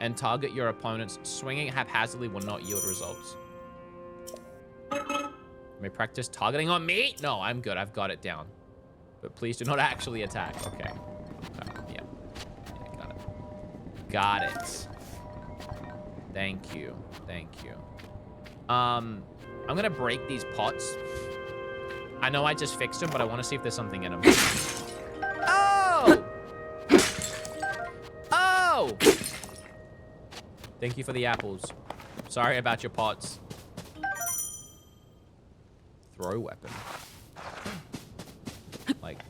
And target your opponents. Swinging haphazardly will not yield results. You may practice targeting on me? No, I'm good. I've got it down. But please do not actually attack. Okay. Yeah, got it. Got it. Thank you. Thank you. I'm gonna break these pots. I know I just fixed them, but I want to see if there's something in them. Oh! Oh! Thank you for the apples. Sorry about your pots. Throw weapon. Like,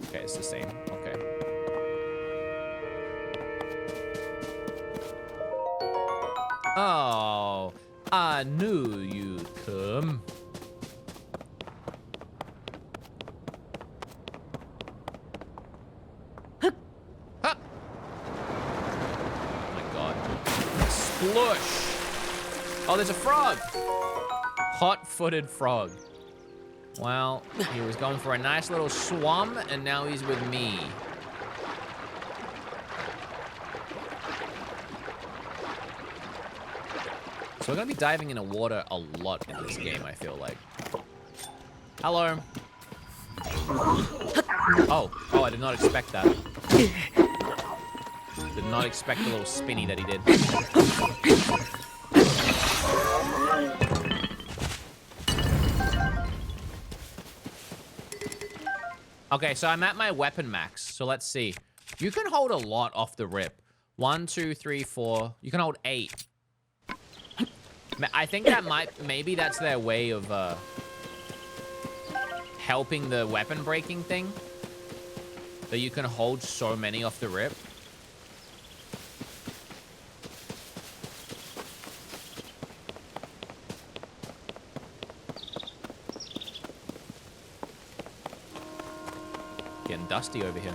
okay, it's the same. Okay. Oh, I knew you'd come. Huh. Oh my god. Splush. Oh, there's a frog. Hot-footed frog. Well, he was going for a nice little swum, and now he's with me. So we're gonna be diving into water a lot in this game, I feel like. Hello. Oh, I did not expect that. Did not expect the little spinny that he did. Okay, so I'm at my weapon max, so let's see. You can hold a lot off the rip. 1, 2, 3, 4. You can hold 8. I think that maybe that's their way of helping the weapon breaking thing. That you can hold so many off the rip. Getting dusty over here.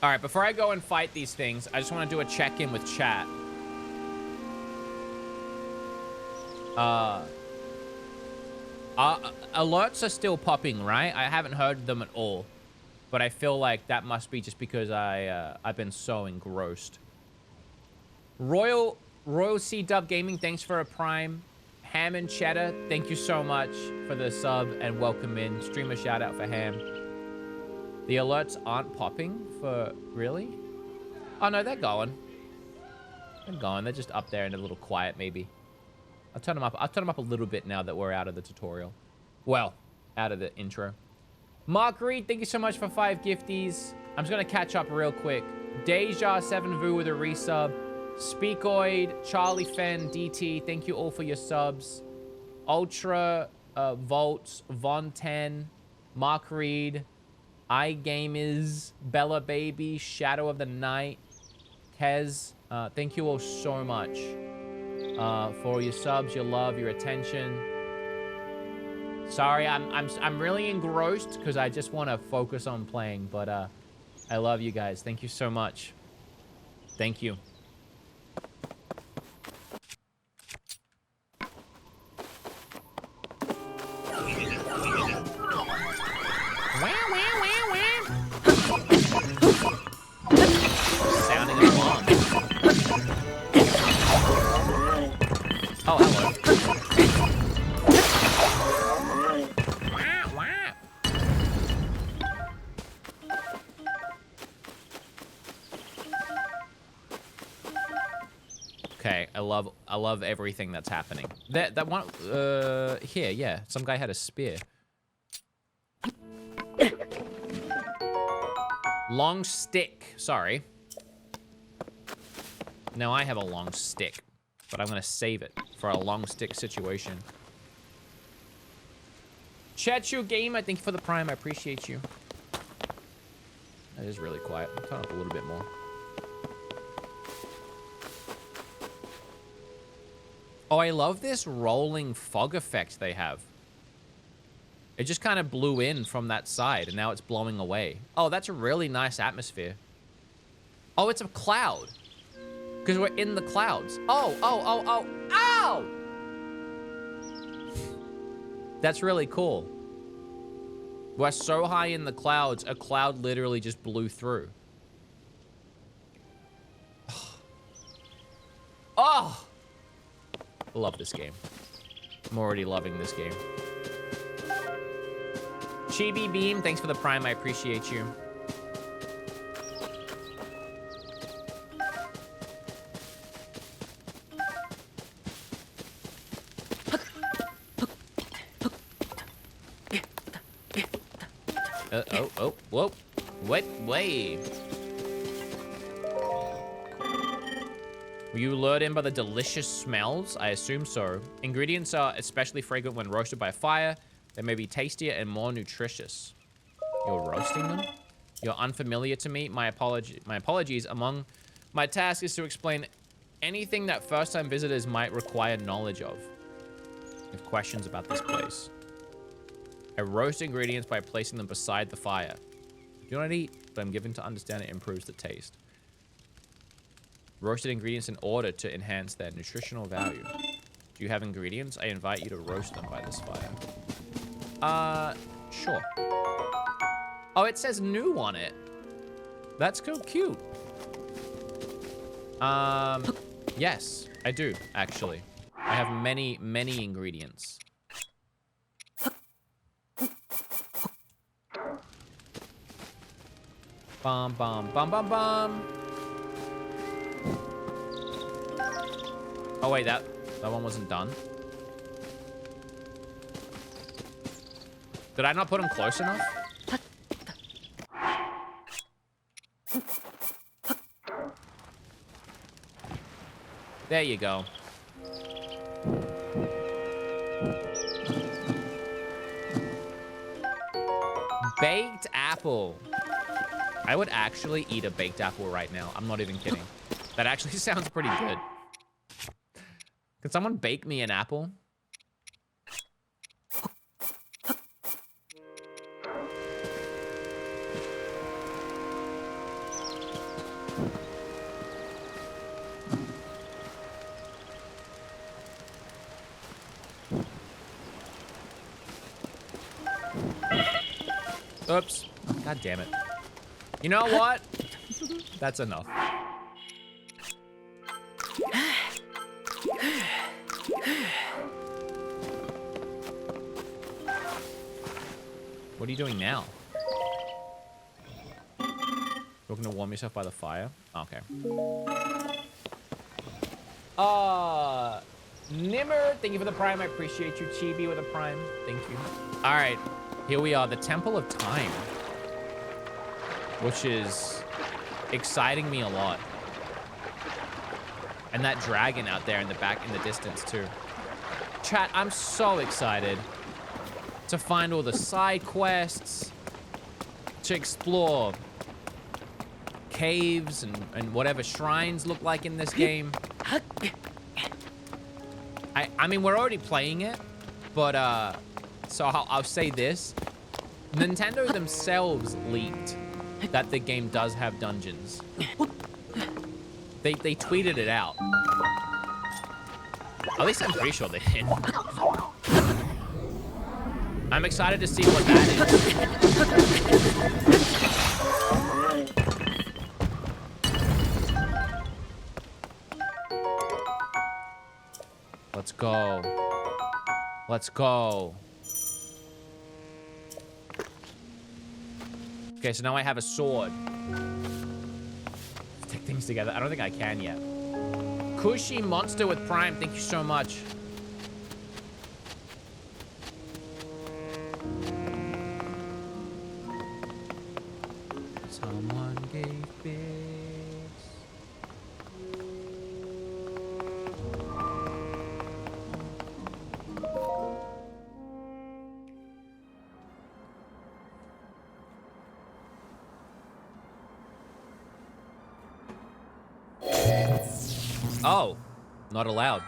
All right, before I go and fight these things, I just want to do a check-in with chat. Alerts are still popping, right? I haven't heard them at all. But I feel like that must be just because I've been so engrossed. Royal C-Dub Gaming, thanks for a prime. Ham and Cheddar, thank you so much for the sub and welcome in. Streamer shout out for Ham. The alerts aren't popping for... Really? Oh, no, they're going. They're going. They're just up there and a little quiet, maybe. I'll turn them up. I'll turn them up a little bit now that we're out of the tutorial. Well, out of the intro. Mark Reed, thank you so much for 5 gifties. I'm just going to catch up real quick. Deja 7 Vu with a resub. Speakoid, Charlie Fen, DT, thank you all for your subs. Ultra, Volts, Von 10, Mark Reed, iGamers, Bella Baby, Shadow of the Night, Kez. Thank you all so much for your subs, your love, your attention. Sorry, I'm really engrossed because I just want to focus on playing, but I love you guys. Thank you so much. Thank you. Sounding alarm. Oh, hello. Okay, I love everything that's happening. That one here, yeah. Some guy had a spear. Long stick. Sorry. Now I have a long stick, but I'm gonna save it for a long stick situation. Chachu Game, I thank you for the prime. I appreciate you. That is really quiet. I'll turn up a little bit more. Oh, I love this rolling fog effect they have. It just kind of blew in from that side, and now it's blowing away. Oh, that's a really nice atmosphere. Oh, it's a cloud. Because we're in the clouds. Oh, oh, oh, oh, ow! That's really cool. We're so high in the clouds, a cloud literally just blew through. Oh! I love this game. I'm already loving this game. Chibi Beam, thanks for the prime. I appreciate you. Oh, whoa. Wait. Were you lured in by the delicious smells? I assume so. Ingredients are especially fragrant when roasted by fire. They may be tastier and more nutritious. You're roasting them? You're unfamiliar to me. My apologies. Among my task is to explain anything that first-time visitors might require knowledge of. I have questions about this place. I roast ingredients by placing them beside the fire. I do not eat, but I'm given to understand it improves the taste. Roasted ingredients in order to enhance their nutritional value. Do you have ingredients? I invite you to roast them by this fire. Sure. Oh, it says new on it. That's so cute. Yes, I do, actually. I have many, many ingredients. Bum, bum, bum, bum, bum. Oh, wait, that one wasn't done. Did I not put him close enough? There you go. Baked apple. I would actually eat a baked apple right now. I'm not even kidding. That actually sounds pretty good. Can someone bake me an apple? Oops. God damn it. You know what? That's enough. What are you doing now? Looking to warm yourself by the fire? Okay. Nimmer, thank you for the prime. I appreciate you. Chibi with a prime. Thank you. All right, here we are. The Temple of Time. Which is exciting me a lot. And that dragon out there in the back, in the distance too. Chat, I'm so excited to find all the side quests, to explore caves and whatever shrines look like in this game. I mean, we're already playing it, but so I'll say this. Nintendo themselves leaked that the game does have dungeons. They tweeted it out. At least I'm pretty sure they did. I'm excited to see what that is. Let's go. Let's go. Okay, so now I have a sword. Stick things together. I don't think I can yet. Cushy Monster with Prime, thank you so much. Someone gave bits. Oh, not allowed.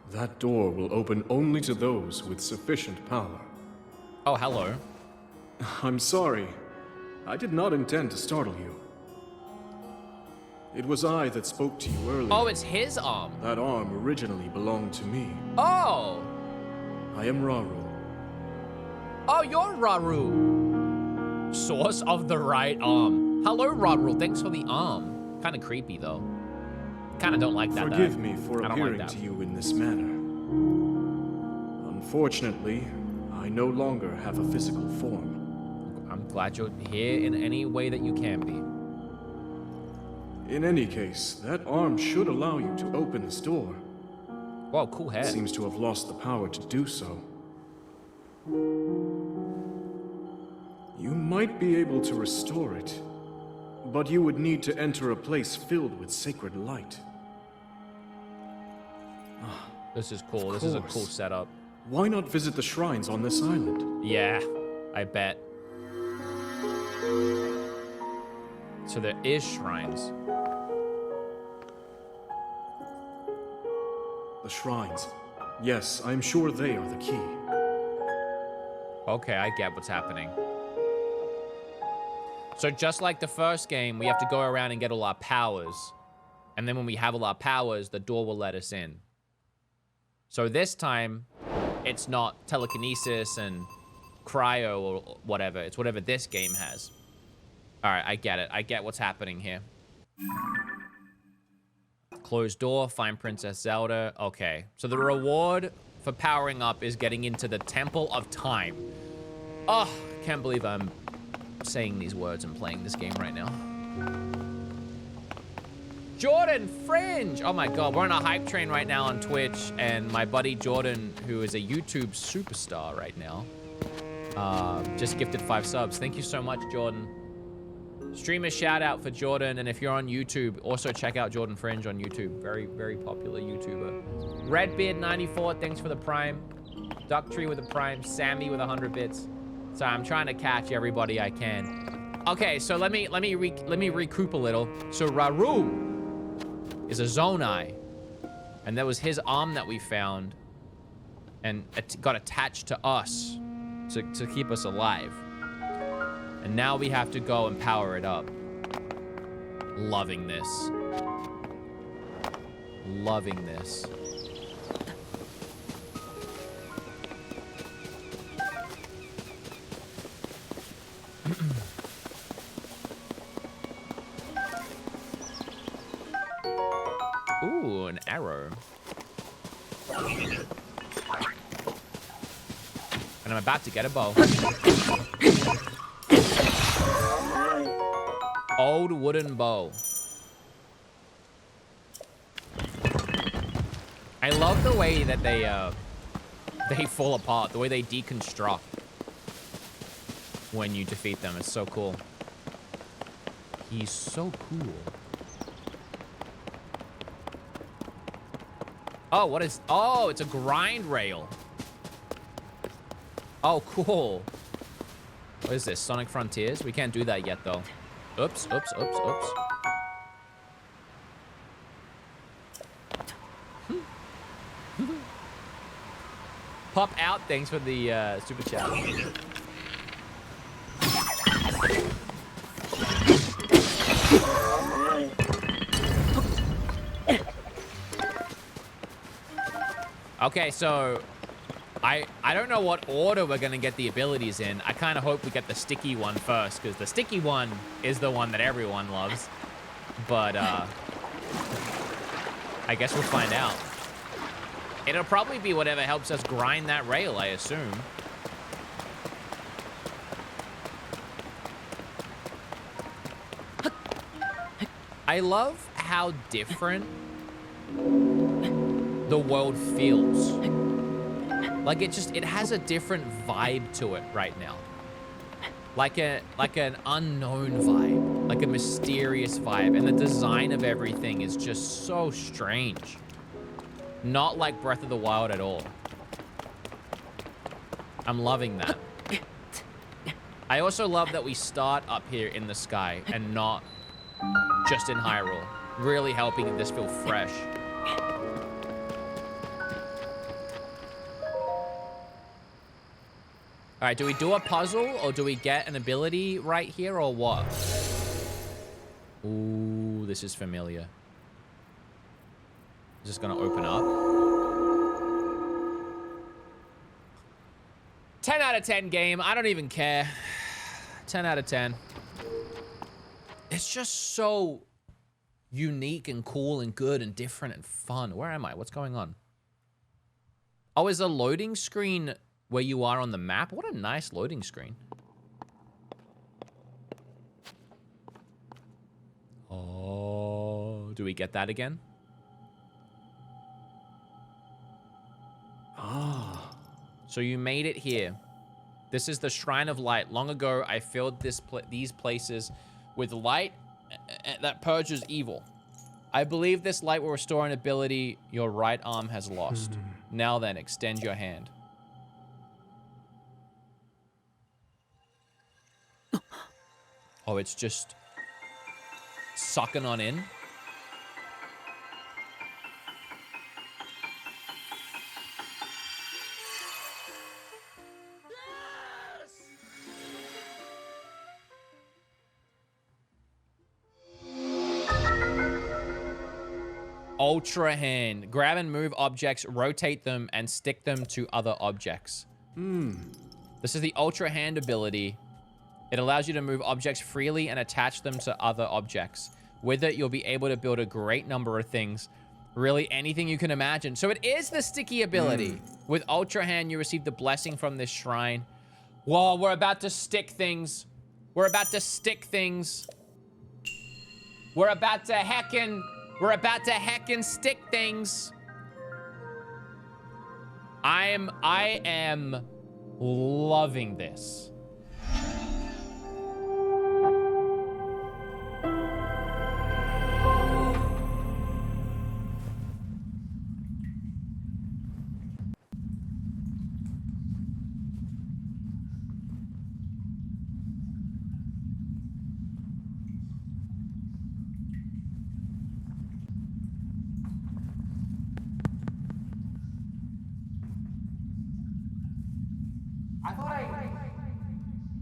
That door will open only to those with sufficient power. Oh, hello. I'm sorry. I did not intend to startle you. It was I that spoke to you earlier. Oh, it's his arm. That arm originally belonged to me. Oh. I am Raru. Oh, you're Raru. Source of the right arm. Hello, Raru. Thanks for the arm. Kind of creepy, though. Kind of don't like that. Forgive me for appearing like to you in this manner. Unfortunately, I no longer have a physical form. I'm glad you're here in any way that you can be. In any case, that arm should allow you to open this door. Whoa, cool hair. It seems to have lost the power to do so. You might be able to restore it, but you would need to enter a place filled with sacred light. This is cool. This is a cool setup. Why not visit the shrines on this island? Yeah, I bet. So there is shrines. The shrines. Yes, I'm sure they are the key. Okay, I get what's happening. So just like the first game, we have to go around and get all our powers. And then when we have all our powers, the door will let us in. So this time, it's not telekinesis and cryo or whatever. It's whatever this game has. All right, I get it. I get what's happening here. Closed door, find Princess Zelda. Okay, so the reward for powering up is getting into the Temple of Time. Oh, can't believe I'm saying these words and playing this game right now. Jordan Fringe! Oh my god, we're on a hype train right now on Twitch, and my buddy Jordan, who is a YouTube superstar right now, just gifted 5 subs. Thank you so much, Jordan. Streamer shout out for Jordan, and if you're on YouTube, also check out Jordan Fringe on YouTube. Very, very popular YouTuber. Redbeard94, thanks for the prime. Ducktree with a prime. Sammy with 100 bits. So I'm trying to catch everybody I can. Okay, so let me recoup a little. So Raru is a Zonai, and that was his arm that we found, and it got attached to us to keep us alive. And now we have to go and power it up. Loving this. Loving this. Ooh, an arrow. And I'm about to get a bow. Old wooden bow. I love the way that they fall apart, the way they deconstruct when you defeat them. It's so cool. He's so cool. Oh, what is... Oh, it's a grind rail. Oh, cool. What is this? Sonic Frontiers? We can't do that yet, though. Oops, oops, oops, oops. Pop out, thanks for the super chat. Okay, so I don't know what order we're gonna get the abilities in. I kind of hope we get the sticky one first, because the sticky one is the one that everyone loves. But I guess we'll find out. It'll probably be whatever helps us grind that rail, I assume. I love how different the world feels. Like it has a different vibe to it right now. Like an unknown vibe, like a mysterious vibe. And the design of everything is just so strange. Not like Breath of the Wild at all. I'm loving that. I also love that we start up here in the sky and not just in Hyrule. Really helping this feel fresh. All right, do we do a puzzle or do we get an ability right here or what? Ooh, this is familiar. Is this gonna open up? 10 out of 10 game. I don't even care. 10 out of 10. It's just so unique and cool and good and different and fun. Where am I? What's going on? Oh, is a loading screen where you are on the map? What a nice loading screen. Oh, do we get that again? Ah. So you made it here. This is the Shrine of Light. Long ago, I filled these places with light that purges evil. I believe this light will restore an ability your right arm has lost. Now then, extend your hand. Oh, it's just sucking on in. Ultra hand. Grab and move objects, rotate them, and stick them to other objects. This is the Ultra Hand ability. It allows you to move objects freely and attach them to other objects. With it, you'll be able to build a great number of things. Really, anything you can imagine. So it is the sticky ability. With Ultra Hand, you receive the blessing from this shrine. Whoa, we're about to stick things. We're about to stick things. We're about to heckin' stick things. I am loving this.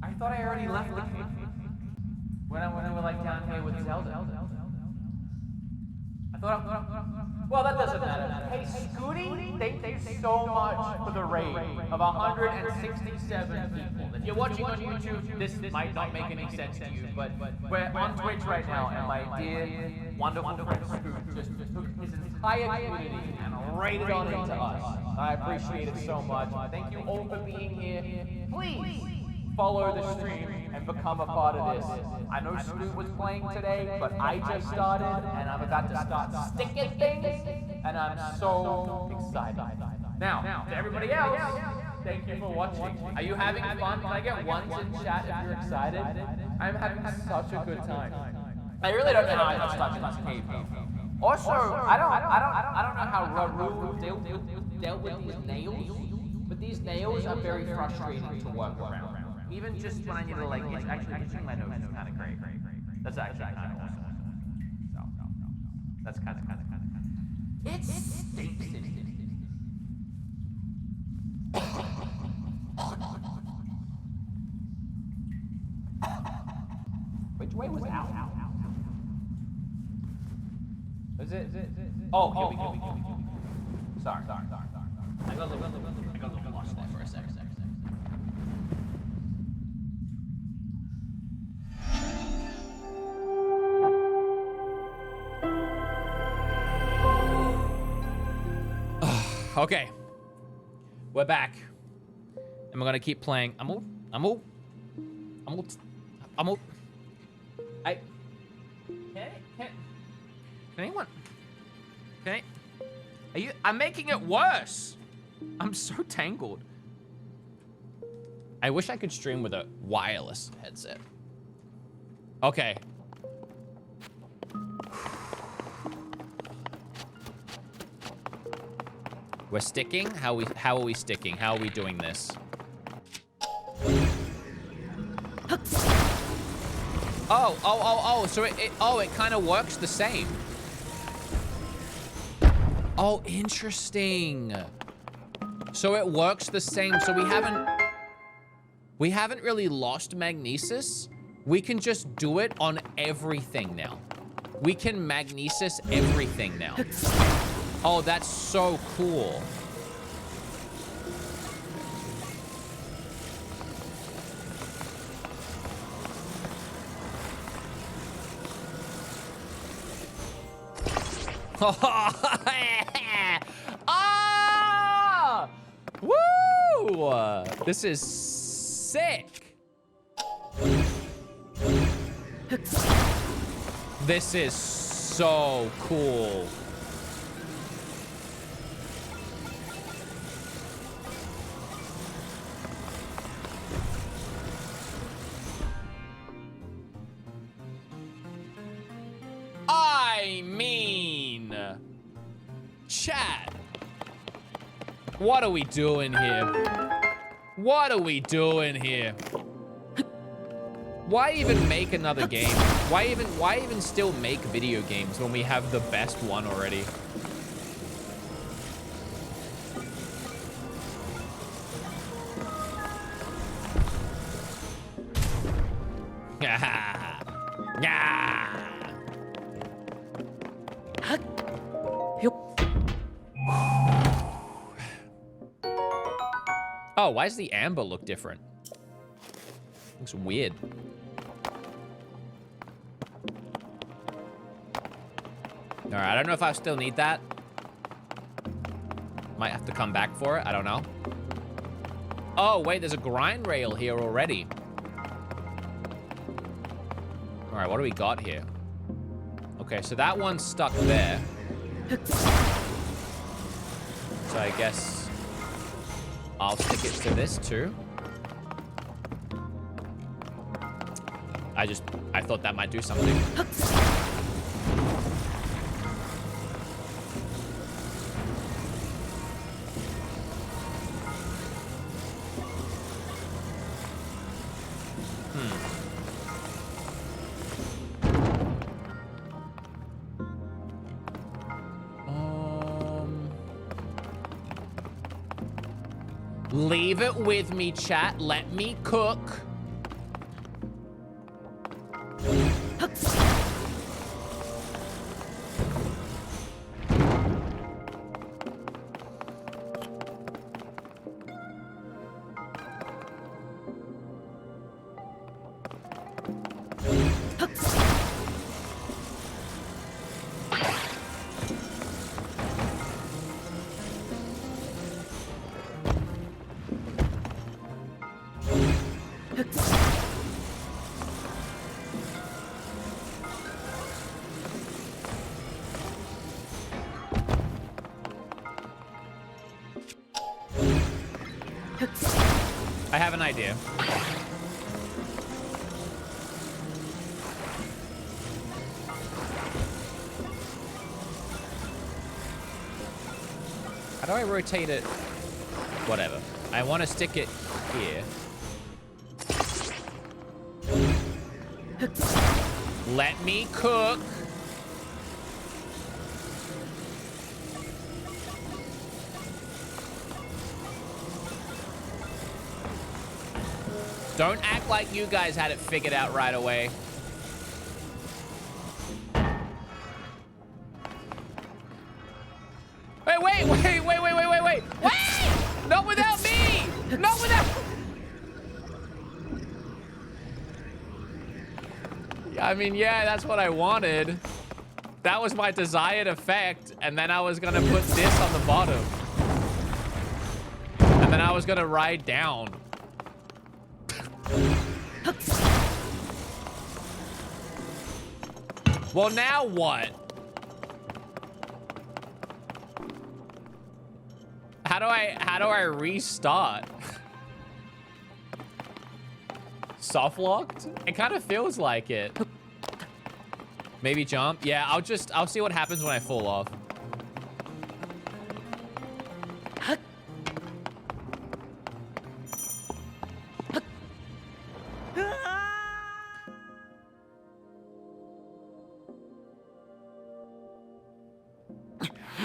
I thought I already left the cave when I were like down here with Zelda. Well, that doesn't matter. Hey, Scooty, thank you so much for the raid of 167 people. If you're watching on YouTube, this might not make any sense to you, but we're on Twitch right now, and my dear, wonderful friend Scoot just took his entire community and raided on into us. I appreciate it so much. Thank you all for being here. follow the stream and become a part of this. I know Scoot was playing today, but I just started and I'm about to start sticking things, and I'm so excited. Now, to everybody else, thank you for watching. Are you having fun? Can I get ones in chat if you're excited? I'm having such a good time. I really don't know how I got stuck in this cave. Also, I don't know how Raru dealt with these nails, but these nails are very frustrating to work around. Even just when I need to like itch, actually itching my nose is kind of great. That's actually kind of awesome. So, that's kind of. It stinks in here. Which way was out? Is it? Oh, here we go. Sorry. I got a little lost there for a second. Okay, we're back, and we're gonna keep playing. Can anyone? I'm making it worse. I'm so tangled. I wish I could stream with a wireless headset. Okay. We're sticking? How are we sticking? How are we doing this? Oh, so it kind of works the same. Oh, interesting. So it works the same. So we haven't really lost magnesis. We can just do it on everything now. We can magnesis everything now. Oh, that's so cool. Ah! Woo! This is sick. This is so cool. I mean, chat, what are we doing here? What are we doing here? Why even make another game? Why even still make video games when we have the best one already? Oh, why does the amber look different? Looks weird. All right, I don't know if I still need that. Might have to come back for it. I don't know. Oh, wait, there's a grind rail here already. All right, what do we got here? Okay, so that one's stuck there. So I guess I'll stick it to this too. I thought that might do something. Leave it with me, chat. Let me cook. I have an idea. How do I rotate it? Whatever. I want to stick it here. Let me cook. Don't act like you guys had it figured out right away. Wait. Not without me! Not without... I mean, yeah, that's what I wanted. That was my desired effect. And then I was gonna put this on the bottom. And then I was gonna ride down. Well, now what? How do I restart? Soft locked? It kind of feels like it. Maybe jump? Yeah, I'll see what happens when I fall off.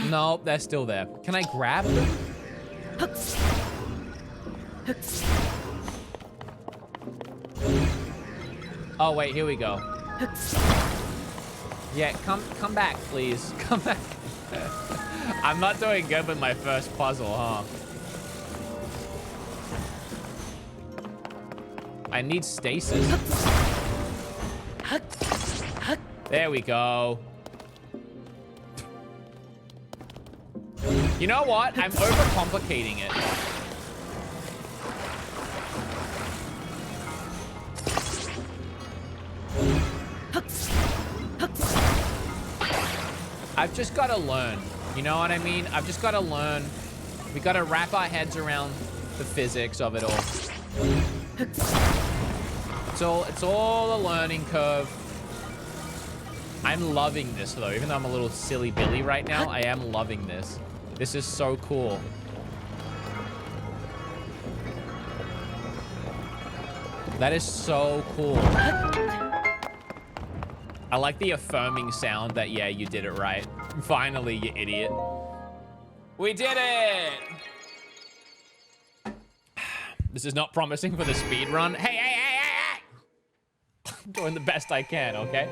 No, they're still there. Can I grab them? Oh, wait, here we go. Yeah, come back, please. Come back. I'm not doing good with my first puzzle, huh? I need stasis. There we go. You know what? I'm overcomplicating it. I've just got to learn. You know what I mean? I've just got to learn. We got to wrap our heads around the physics of it all. It's all a learning curve. I'm loving this though. Even though I'm a little silly Billy right now, I am loving this. This is so cool. That is so cool. I like the affirming sound that, yeah, you did it right. Finally, you idiot. We did it! This is not promising for the speed run. Hey! I'm doing the best I can, okay?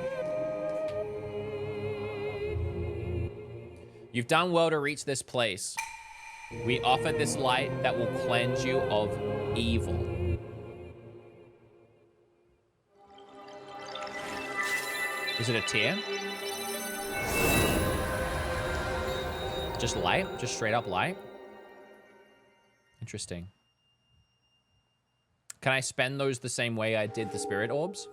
You've done well to reach this place. We offer this light that will cleanse you of evil. Is it a tear? Just light? Just straight up light? Interesting. Can I spend those the same way I did the spirit orbs?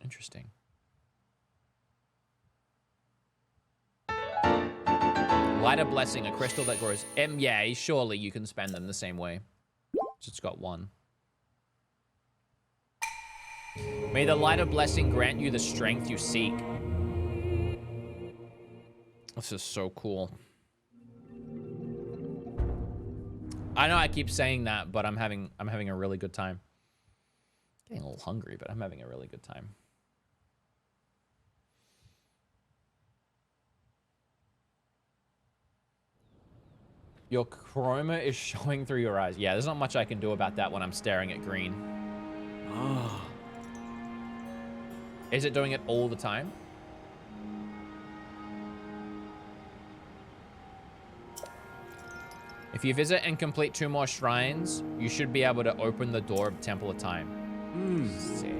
Interesting. Light of blessing, a crystal that grows. Yeah, surely you can spend them the same way. So it's got one. May the light of blessing grant you the strength you seek. This is so cool. I know I keep saying that, but I'm having a really good time. Getting a little hungry, but I'm having a really good time. Your chroma is showing through your eyes. Yeah, there's not much I can do about that when I'm staring at green. Ah. Is it doing it all the time? If you visit and complete 2 more shrines, you should be able to open the door of Temple of Time. Sick.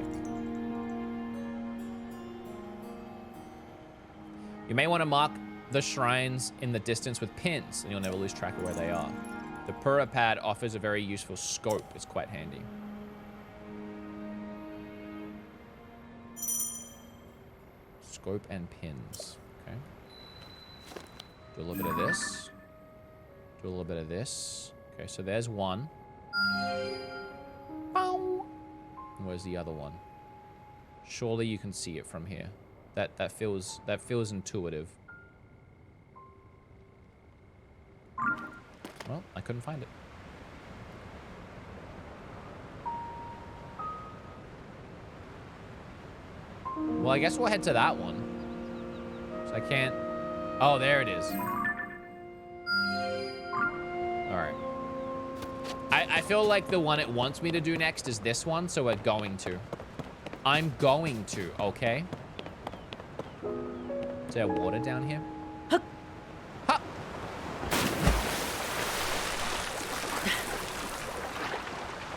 You may want to mark the shrines in the distance with pins, and you'll never lose track of where they are. The Pura pad offers a very useful scope. It's quite handy. Scope and pins. Okay. Do a little bit of this. Do a little bit of this. Okay, so there's one. Bow. Where's the other one? Surely you can see it from here. That feels intuitive. Well, I couldn't find it. Well, I guess we'll head to that one. So I can't... Oh, there it is. Alright. I feel like the one it wants me to do next is this one, so we're going to. I'm going to, okay? Is there water down here? Huh. Huh.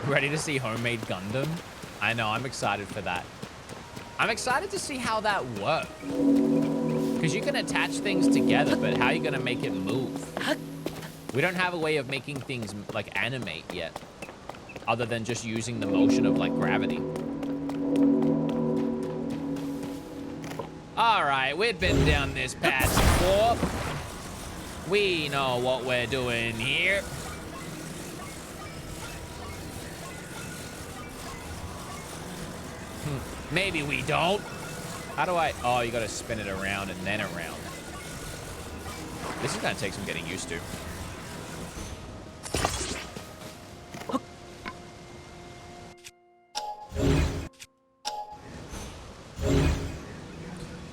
Ready to see Homemade Gundam? I know, I'm excited for that. I'm excited to see how that works. Because you can attach things together, but how are you going to make it move? We don't have a way of making things, like, animate yet. Other than just using the motion of, like, gravity. Alright, we've been down this path before. We know what we're doing here. Maybe we don't. How do I... Oh, you gotta spin it around and then around. This is gonna take some getting used to.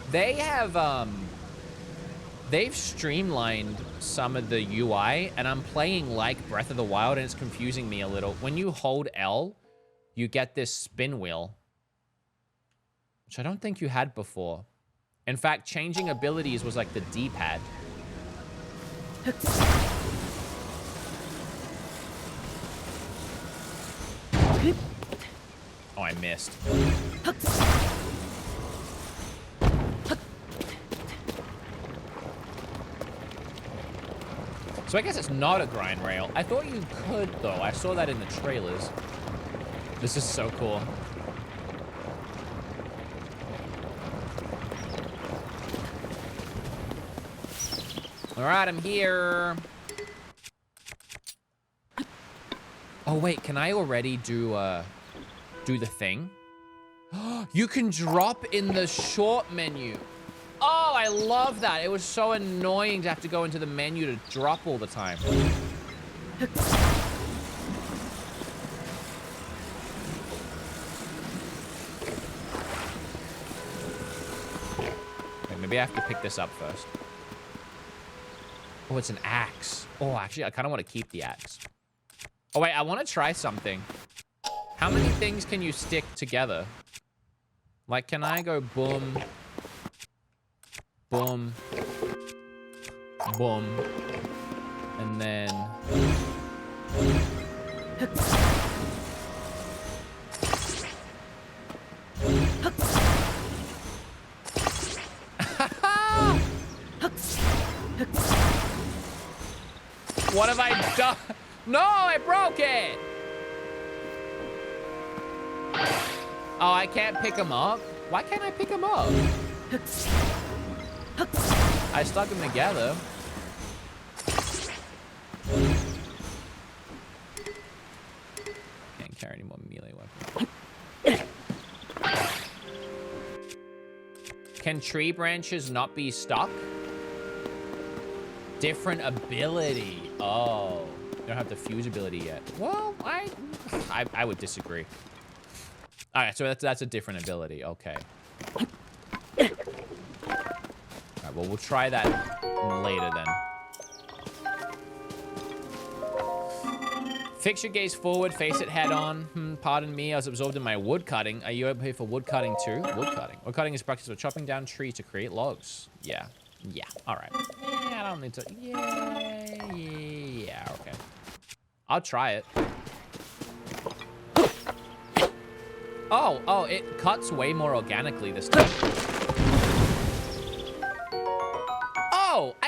They have, they've streamlined some of the UI, and I'm playing like Breath of the Wild, and it's confusing me a little. When you hold L, you get this spin wheel, which I don't think you had before. In fact, changing abilities was like the D-pad. Oh, I missed. So I guess it's not a grind rail. I thought you could, though. I saw that in the trailers. This is so cool. All right, I'm here. Oh, wait, can I already do the thing? You can drop in the short menu. Oh, I love that. It was so annoying to have to go into the menu to drop all the time. Okay, maybe I have to pick this up first. Oh, it's an axe. Oh, actually, I kind of want to keep the axe. Oh, wait, I want to try something. How many things can you stick together? Like, can I go boom... boom, boom, and then what have I done? No, I broke it. Oh, I can't pick him up. Why can't I pick him up? I stuck them together. Can't carry any more melee weapons. Can tree branches not be stuck? Different ability. Oh, you don't have the fuse ability yet. Well, I would disagree. All right, so that's a different ability. Okay. Well, we'll try that later then. Fix your gaze forward, face it head on. Pardon me, I was absorbed in my wood cutting. Are you over here for wood cutting too? Wood cutting. Wood cutting is practice of chopping down trees to create logs. Yeah. Yeah. All right. Yeah, I don't need to. Yeah. Yeah. Okay. I'll try it. Oh, it cuts way more organically this time.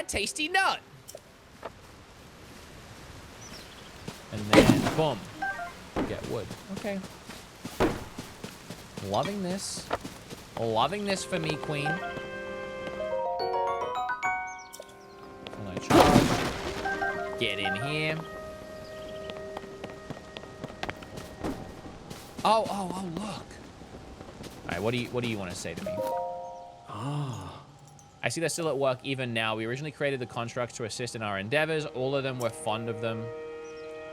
tasty nut. And then, boom. Get wood. Okay. Loving this. Loving this for me, queen. And I charge. Get in here. Oh, look. All right, what do you want to say to me? I see they're still at work even now. We originally created the constructs to assist in our endeavors. All of them were fond of them.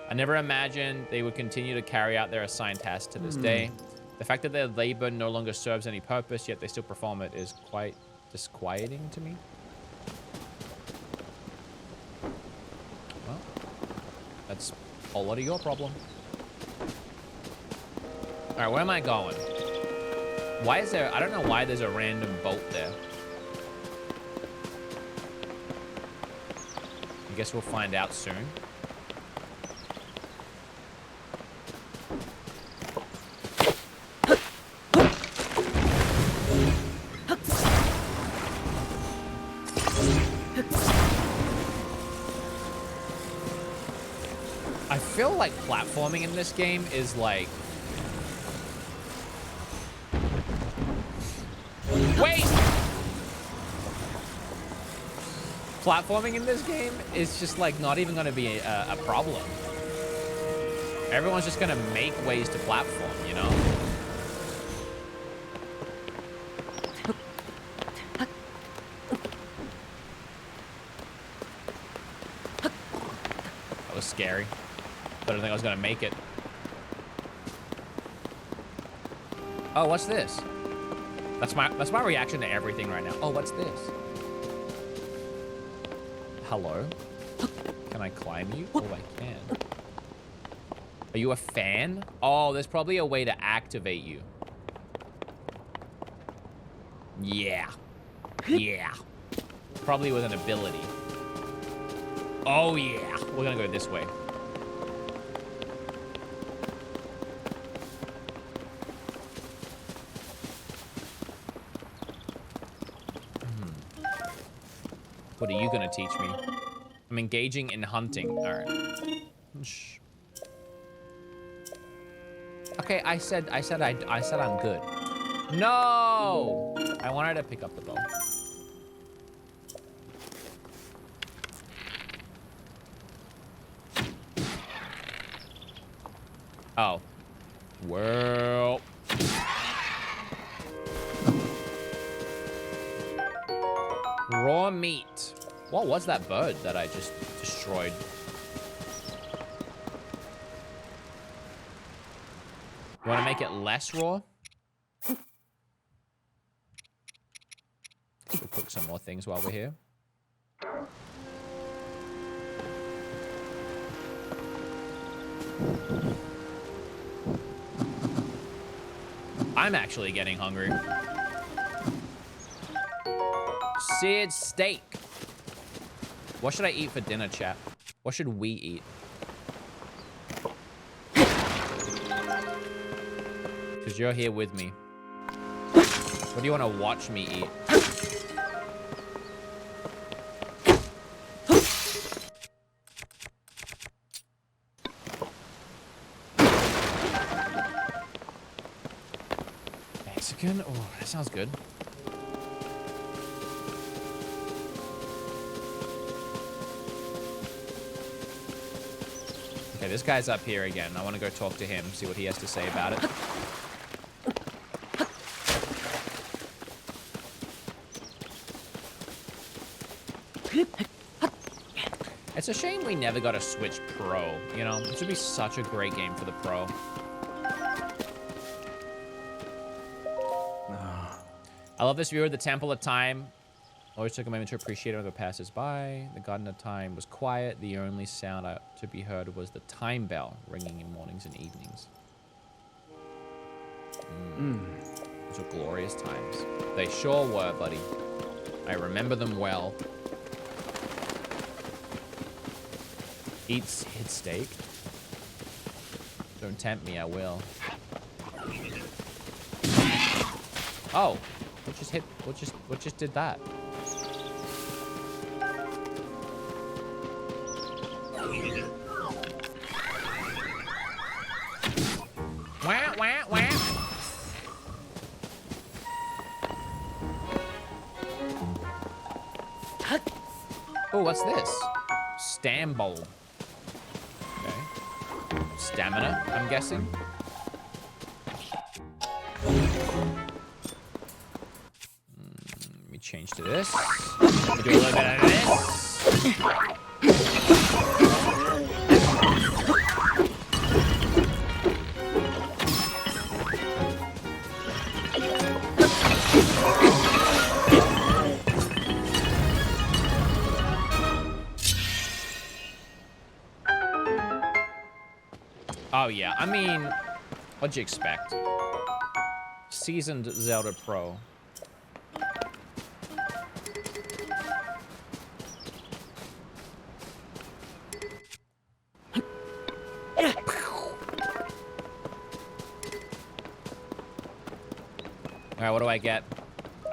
I never imagined they would continue to carry out their assigned tasks to this day. The fact that their labor no longer serves any purpose, yet they still perform it, is quite disquieting to me. Well, that's a lot of your problem. All right, where am I going? Why is there, I don't know why there's a random boat there. I guess we'll find out soon. I feel like platforming in this game is like... Wait! Platforming in this game is just like not even going to be a problem. Everyone's just going to make ways to platform, you know? That was scary. I don't think I was going to make it. Oh, what's this? That's my reaction to everything right now. Oh, what's this? Hello? Can I climb you? Oh, I can. Are you a fan? Oh, there's probably a way to activate you. Yeah. Yeah. Probably with an ability. Oh, yeah. We're gonna go this way. What are you gonna teach me? I'm engaging in hunting. All right. Shh. Okay, I said I'm good. No! I wanted to pick up the bow. Oh. Well. Raw meat. What was that bird that I just destroyed? You want to make it less raw? We'll cook some more things while we're here. I'm actually getting hungry. Seared steak. What should I eat for dinner, chat? What should we eat? Because you're here with me. What do you want to watch me eat? Mexican? Oh, that sounds good. Okay, this guy's up here again. I want to go talk to him, see what he has to say about it. It's a shame we never got a Switch Pro, you know? This would be such a great game for the Pro. I love this view of the Temple of Time. Always took a moment to appreciate it when it passes by. The Garden of Time was quiet. The only sound to be heard was the time bell ringing in mornings and evenings. Those were glorious times. They sure were, buddy. I remember them well. Eat steak? Don't tempt me, I will. Oh, what just did that? Oh, what's this? Stambol. Okay. Stamina, I'm guessing. Let me change to this. Let me do a little bit of this. Oh yeah, I mean, what'd you expect? Seasoned Zelda Pro. Alright, what do I get?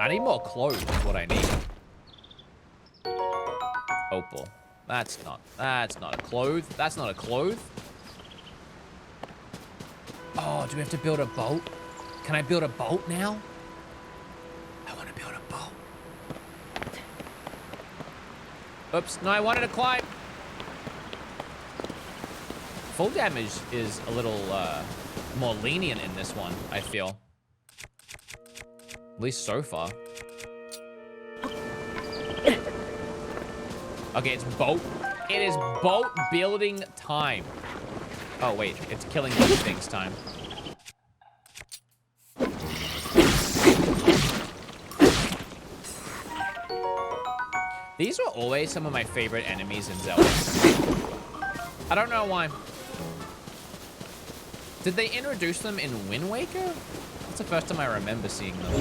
I need more clothes is what I need. Opal. That's not a cloth. That's not a cloth. Oh, do we have to build a boat? Can I build a boat now? I want to build a boat. Oops, no, I wanted to climb. Full damage is a little more lenient in this one, I feel. At least so far. Okay, it's boat. It is boat building time. Oh, wait, it's killing these things time. These were always some of my favorite enemies in Zelda. I don't know why. Did they introduce them in Wind Waker? That's the first time I remember seeing them.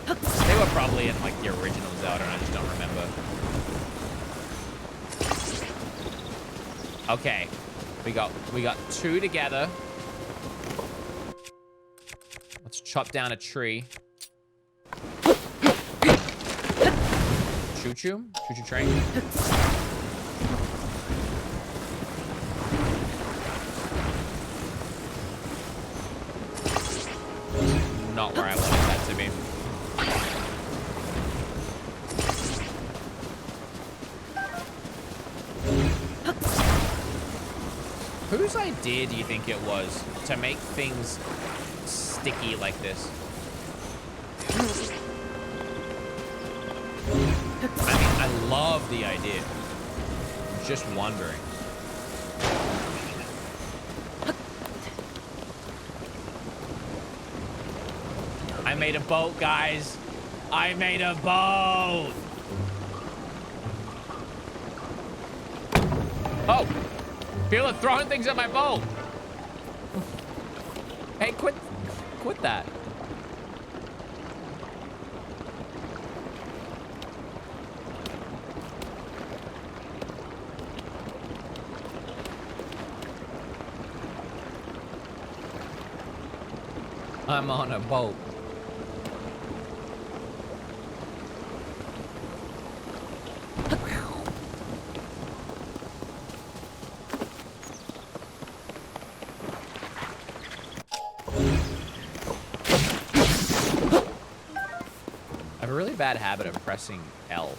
They were probably in like the original Zelda and I just don't remember. Okay. We got two together. Let's chop down a tree. Choo-choo? Choo-choo train? Not where I wanted that to be. Whose idea do you think it was to make things sticky like this? I mean, I love the idea. I'm just wondering. I made a boat, guys. I made a boat. Oh, people are throwing things at my boat. Hey, quit that. I'm on a boat. I have a really bad habit of pressing L.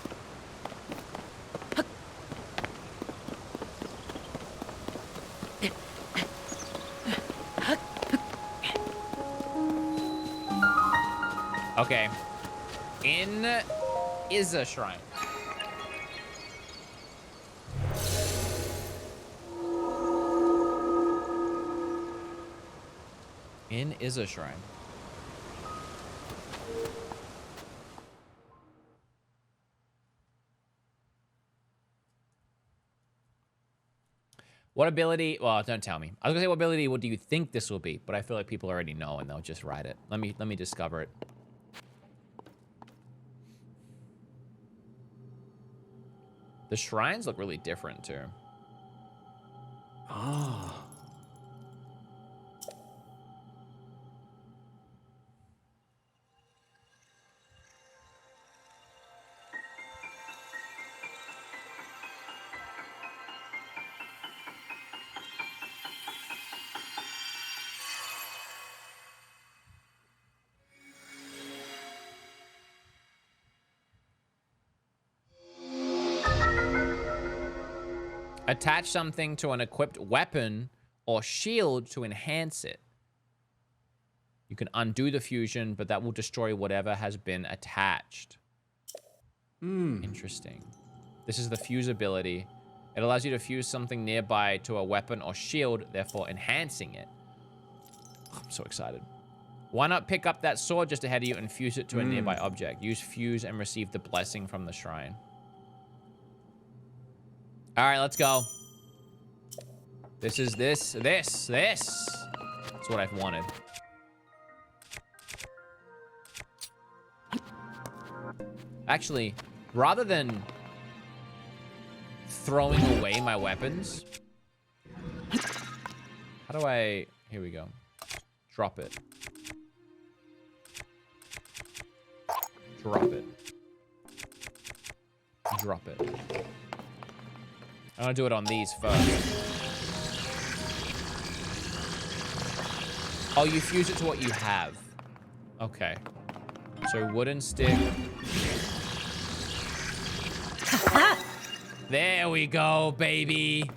Okay. In is a shrine. In is a shrine. What ability? Well, don't tell me. I was gonna say what ability. What do you think this will be? But I feel like people already know and they'll just write it. Let me discover it. The shrines look really different too. Ah. Attach something to an equipped weapon or shield to enhance it. You can undo the fusion, but that will destroy whatever has been attached. Interesting. This is the fuse ability. It allows you to fuse something nearby to a weapon or shield, therefore enhancing it. I'm so excited. Why not pick up that sword just ahead of you and fuse it to a nearby object? Use fuse and receive the blessing from the shrine. All right, let's go. This is this. That's what I've wanted. Actually, rather than throwing away my weapons, how do I... Here we go. Drop it. Drop it. Drop it. I'm gonna do it on these first. Oh, you fuse it to what you have. Okay. So wooden stick. There we go, baby.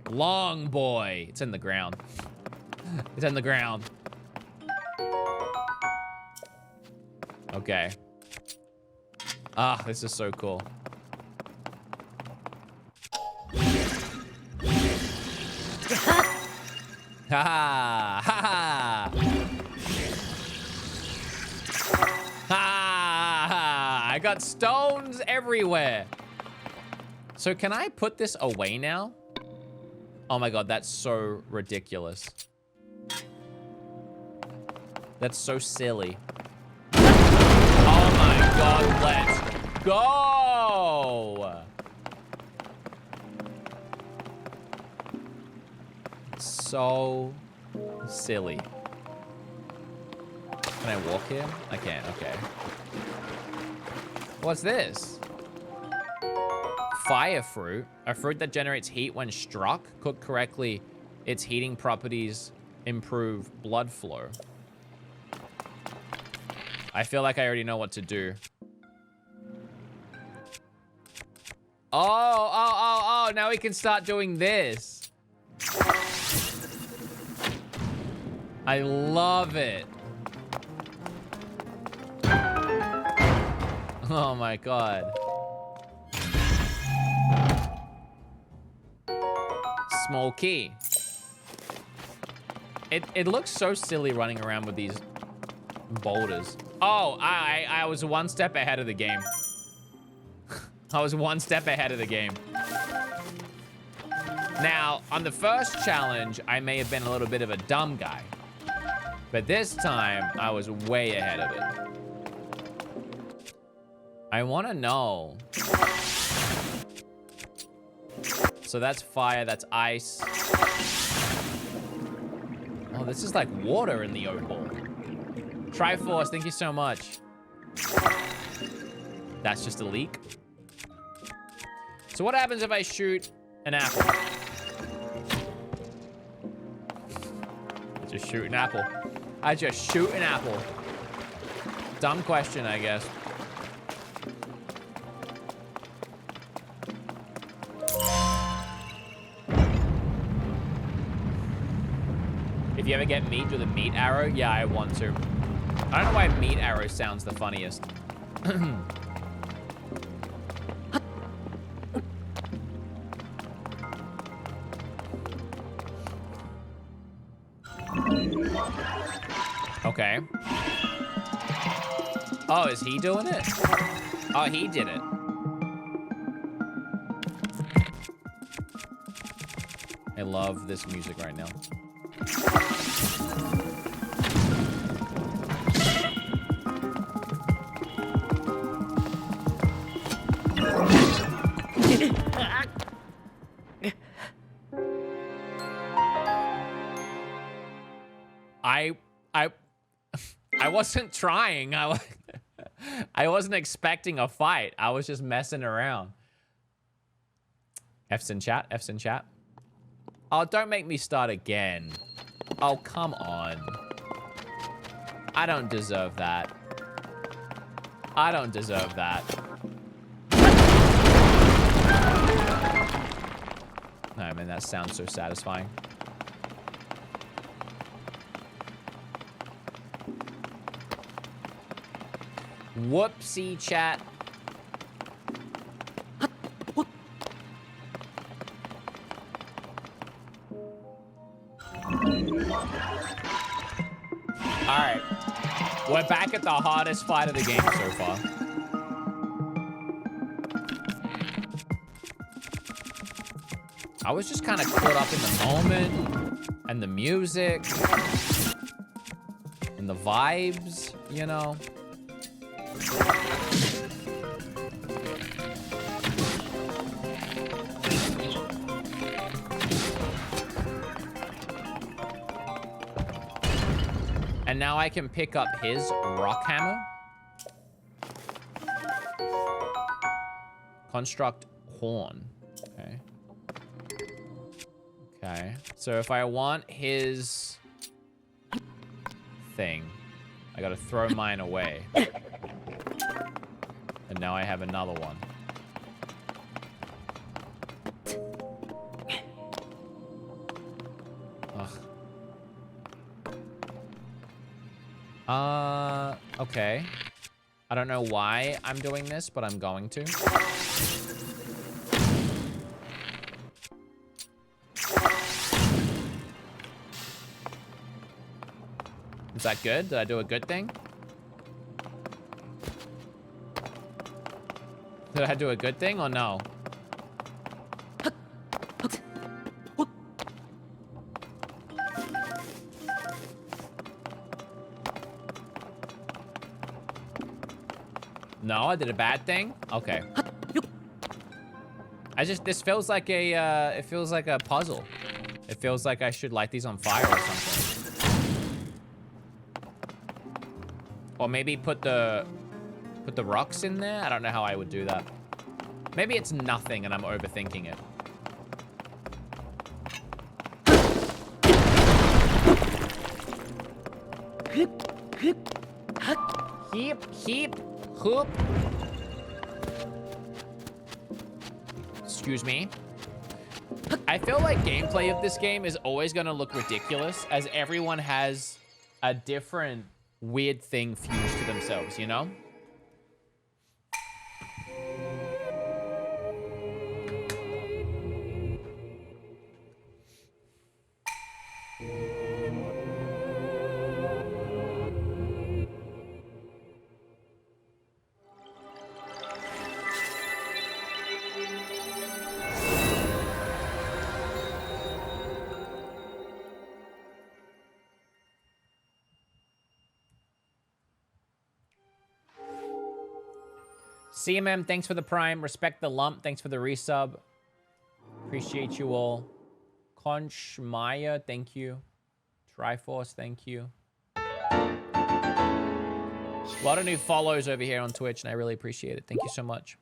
Long boy. It's in the ground. It's in the ground. Okay. Ah, this is so cool. Ha ha ha ha! I got stones everywhere. So can I put this away now? Oh my god, that's so ridiculous. That's so silly. Oh my god, let's go! So silly. Can I walk here? I can't, okay. What's this? Fire fruit, a fruit that generates heat when struck. Cooked correctly, its heating properties improve blood flow. I feel like I already know what to do. Oh, now we can start doing this. I love it. Oh my god. Small key. It looks so silly running around with these boulders. Oh, I was one step ahead of the game. I was one step ahead of the game. Now, on the first challenge, I may have been a little bit of a dumb guy. But this time, I was way ahead of it. I want to know. So that's fire, that's ice. Oh, this is like water in the opal. Triforce, thank you so much. That's just a leak. So what happens if I shoot an apple? I just shoot an apple. I just shoot an apple. Dumb question, I guess. If you ever get meat with a meat arrow, yeah, I want to. I don't know why meat arrow sounds the funniest. Okay. Oh, is he doing it? Oh, he did it. I love this music right now. I wasn't trying. I wasn't expecting a fight. I was just messing around. F's in chat. F's in chat. Oh, don't make me start again. Oh, come on. I don't deserve that. I don't deserve that. That sounds so satisfying. Whoopsie, chat. Alright. We're back at the hardest fight of the game so far. I was just kind of caught up in the moment and the music and the vibes, you know? And now I can pick up his rock hammer. Construct horn. Okay. Okay. So if I want his thing, I gotta throw mine away. And now I have another one. Okay. I don't know why I'm doing this, but I'm going to. Is that good? Did I do a good thing? Did I do a good thing or no? No, I did a bad thing? Okay. This feels like a, it feels like a puzzle. It feels like I should light these on fire or something. Or maybe put the rocks in there? I don't know how I would do that. Maybe it's nothing and I'm overthinking it. Heap. Hoop. Excuse me. I feel like gameplay of this game is always going to look ridiculous as everyone has a different weird thing fused to themselves, you know? CMM, thanks for the prime. Respect the lump. Thanks for the resub. Appreciate you all. Conch Maya, thank you. Triforce, thank you. A lot of new follows over here on Twitch, and I really appreciate it. Thank you so much.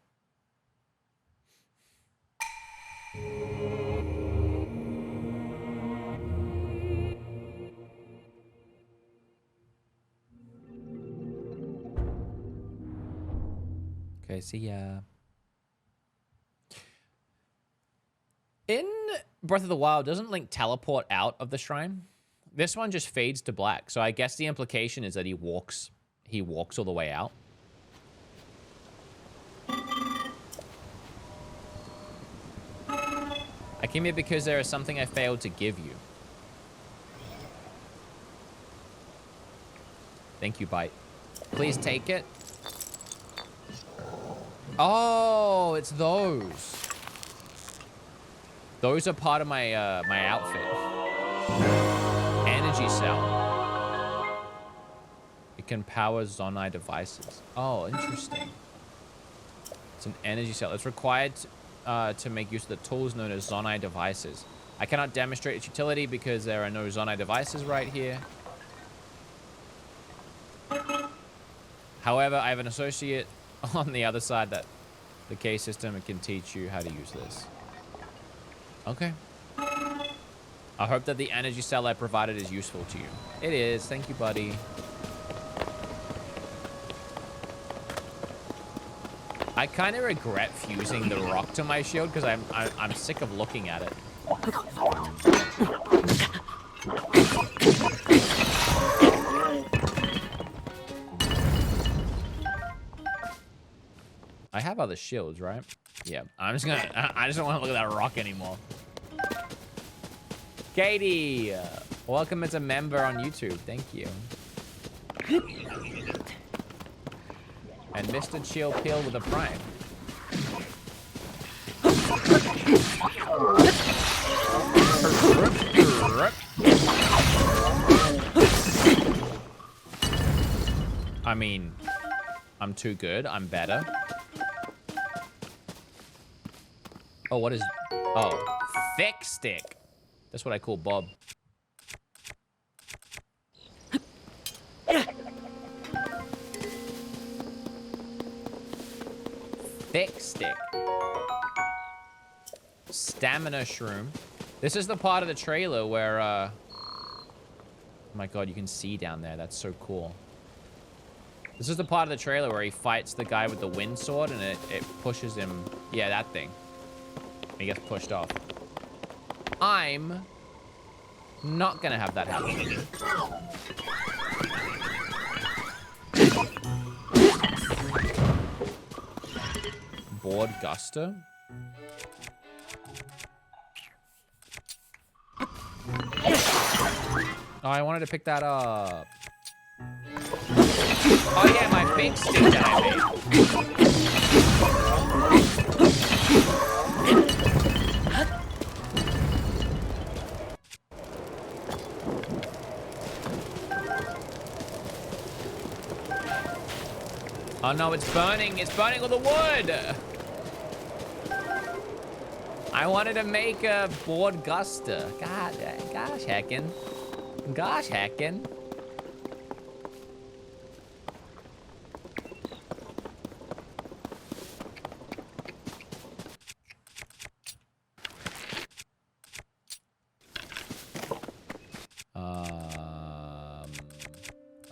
Okay, see ya. In Breath of the Wild, doesn't Link teleport out of the shrine? This one just fades to black. So I guess the implication is that he walks all the way out. I came here because there is something I failed to give you. Thank you, Bite. Please take it. Oh, it's those. Those are part of my my outfit. Energy cell. It can power Zonai devices. Oh, interesting. It's an energy cell. It's required to make use of the tools known as Zonai devices. I cannot demonstrate its utility because there are no Zonai devices right here. However, I have an associate on the other side that the case system can teach you how to use this. Okay. I hope that the energy cell I provided is useful to you. It is. Thank you, buddy. I kind of regret fusing the rock to my shield because I'm sick of looking at it. I have other shields, right? Yeah. I just don't want to look at that rock anymore. Katie, welcome as a member on YouTube. Thank you. And Mr. Chill Pill with a prime. I mean, I'm too good. I'm better. Oh, what is... Oh, thick stick. That's what I call Bob. Thick stick. Stamina shroom. This is the part of the trailer where, oh my god, you can see down there. That's so cool. This is the part of the trailer where he fights the guy with the wind sword and it pushes him. Yeah, that thing. He gets pushed off. I'm not gonna have that happen. Board Guster? Oh, I wanted to pick that up. Oh yeah, my big stick that I made. Oh no, it's burning. It's burning all the wood. I wanted to make a board guster. God, gosh, heckin'. Gosh, heckin'.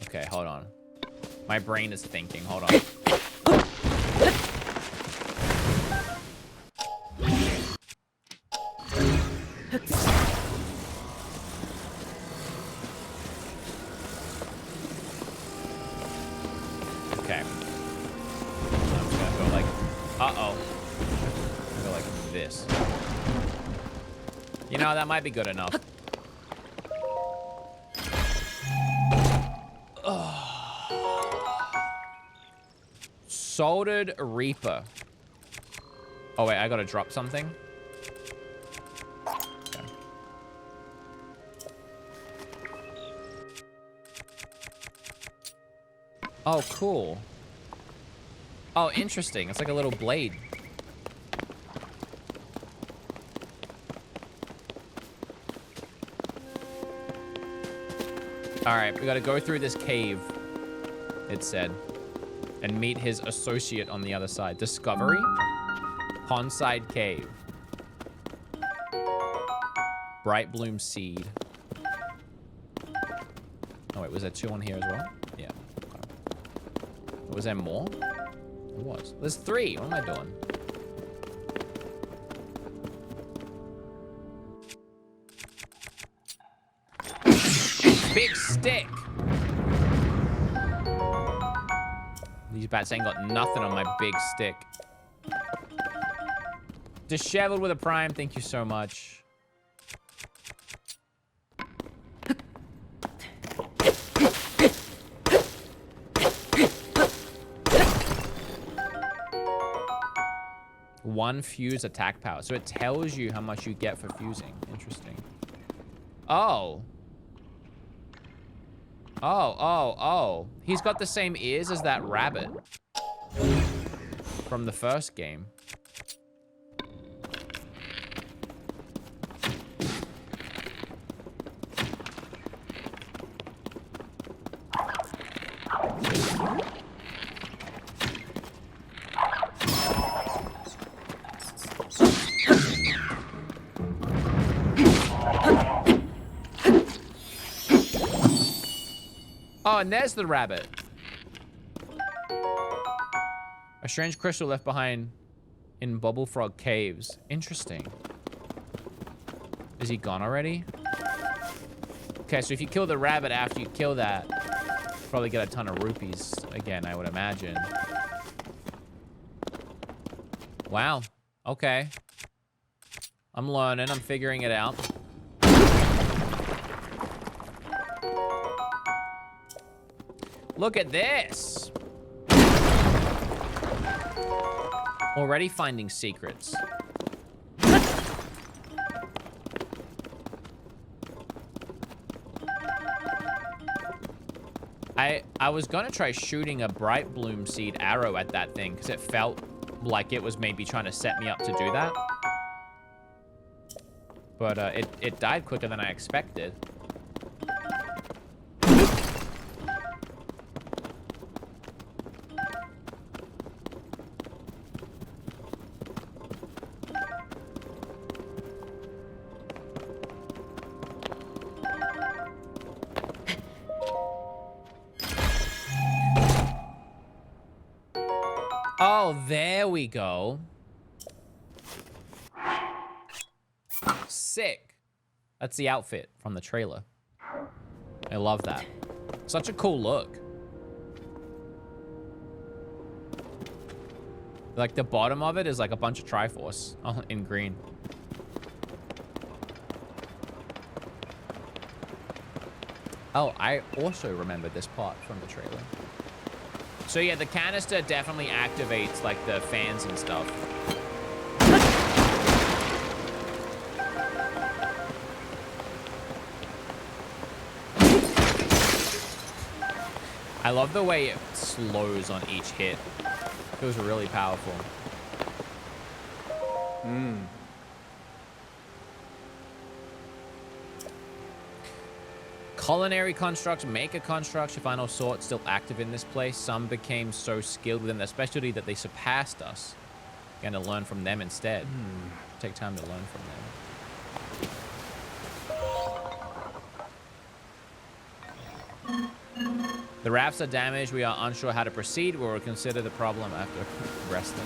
Okay, hold on. My brain is thinking. Hold on. Okay. I'm just gonna go like, uh-oh. I'm gonna go like this. You know, that might be good enough. Soldered Reaper. Oh wait, I gotta drop something. Okay. Oh, cool. Oh, interesting. It's like a little blade. All right, we gotta go through this cave, it said, and meet his associate on the other side. Discovery? Pondside Cave. Bright Bloom Seed. Oh wait, was there 2 on here as well? Yeah. Okay. Was there more? There was. There's 3. What am I doing? Big stick. These bats ain't got nothing on my big stick. Disheveled with a prime. Thank you so much. One fuse attack power. So it tells you how much you get for fusing. Interesting. Oh. Oh. He's got the same ears as that rabbit from the first game. Oh, and there's the rabbit. A strange crystal left behind in Bubble Frog Caves. Interesting. Is he gone already? Okay, so if you kill the rabbit after you kill that, probably get a ton of rupees again, I would imagine. Wow. Okay. I'm learning. I'm figuring it out. Look at this. Already finding secrets. I was gonna try shooting a bright bloom seed arrow at that thing because it felt like it was maybe trying to set me up to do that. But it died quicker than I expected. Oh, there we go. Sick. That's the outfit from the trailer. I love that. Such a cool look. Like the bottom of it is like a bunch of Triforce in green. Oh, I also remembered this part from the trailer. So yeah, the canister definitely activates like the fans and stuff. I love the way it slows on each hit. It feels really powerful. Culinary constructs, maker constructs, your final sort still active in this place. Some became so skilled within their specialty that they surpassed us. Going to learn from them instead. Take time to learn from them. The rafts are damaged. We are unsure how to proceed. We will consider the problem after resting.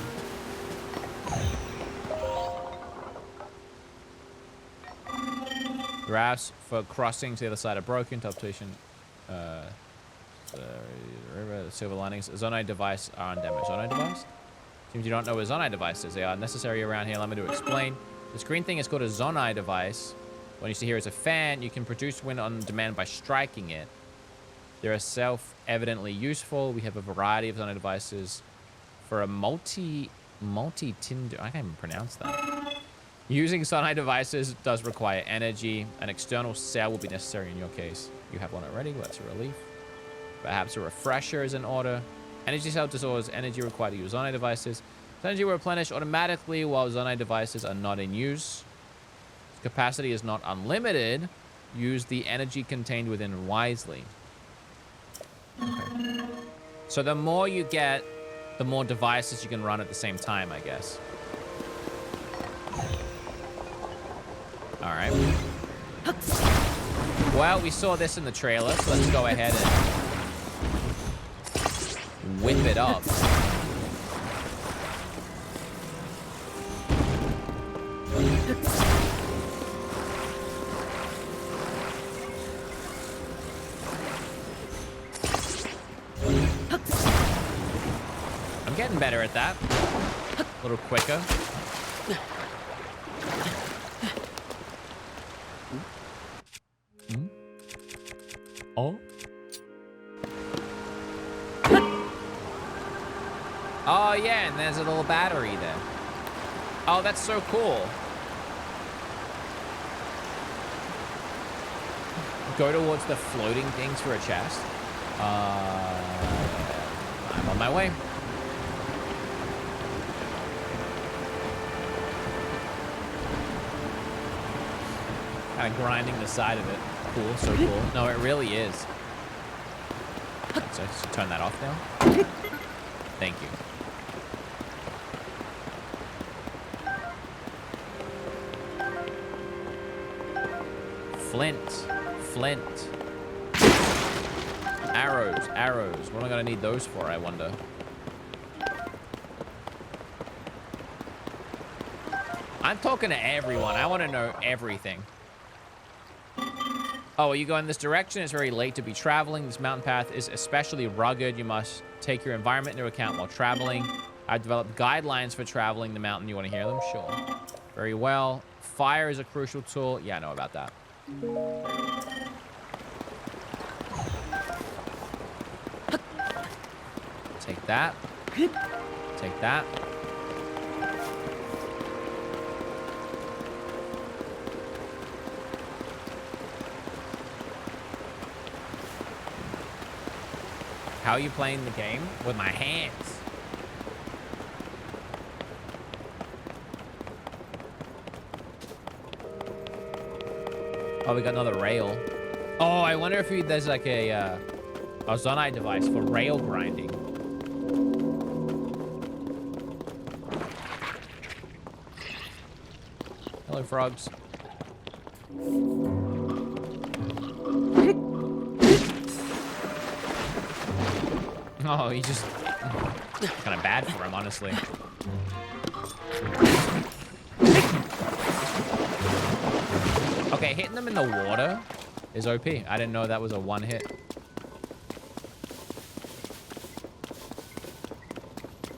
Rafts for crossing to the other side are broken. Teleportation. The river, the silver linings. Zonai device are undamaged. Zonai device? Seems you don't know what Zonai device is. They are necessary around here. Allow me to explain. This green thing is called a Zonai device. What you see here is a fan. You can produce wind on demand by striking it. They are self-evidently useful. We have a variety of Zonai devices for a multi-tinder. I can't even pronounce that. Using Zonai devices does require energy. An external cell will be necessary in your case. You have one already. Well, that's a relief. Perhaps a refresher is in order. Energy cell disorders energy required to use Zonai devices. Energy will replenish automatically while Zonai devices are not in use. Capacity is not unlimited. Use the energy contained within wisely. Okay. So the more you get, the more devices you can run at the same time, I guess. All right. Well, we saw this in the trailer, so let's go ahead and whip it up. I'm getting better at that. A little quicker. Oh. Oh, yeah, and there's a little battery there. Oh, that's so cool. Go towards the floating things for a chest. I'm on my way. Kind of grinding the side of it. Cool, so cool. No, it really is. So just turn that off now. Thank you. Flint. Arrows. What am I gonna need those for, I wonder? I'm talking to everyone. I want to know everything. Oh, you go in this direction? It's very late to be traveling. This mountain path is especially rugged. You must take your environment into account while traveling. I've developed guidelines for traveling the mountain. You want to hear them? Sure. Very well. Fire is a crucial tool. Yeah, I know about that. Take that. Take that. How are you playing the game? With my hands. Oh, we got another rail. Oh, I wonder if there's like a Zonai device for rail grinding. Hello, frogs. Oh, he just kind of bad for him, honestly. Okay, hitting them in the water is OP. I didn't know that was a one hit.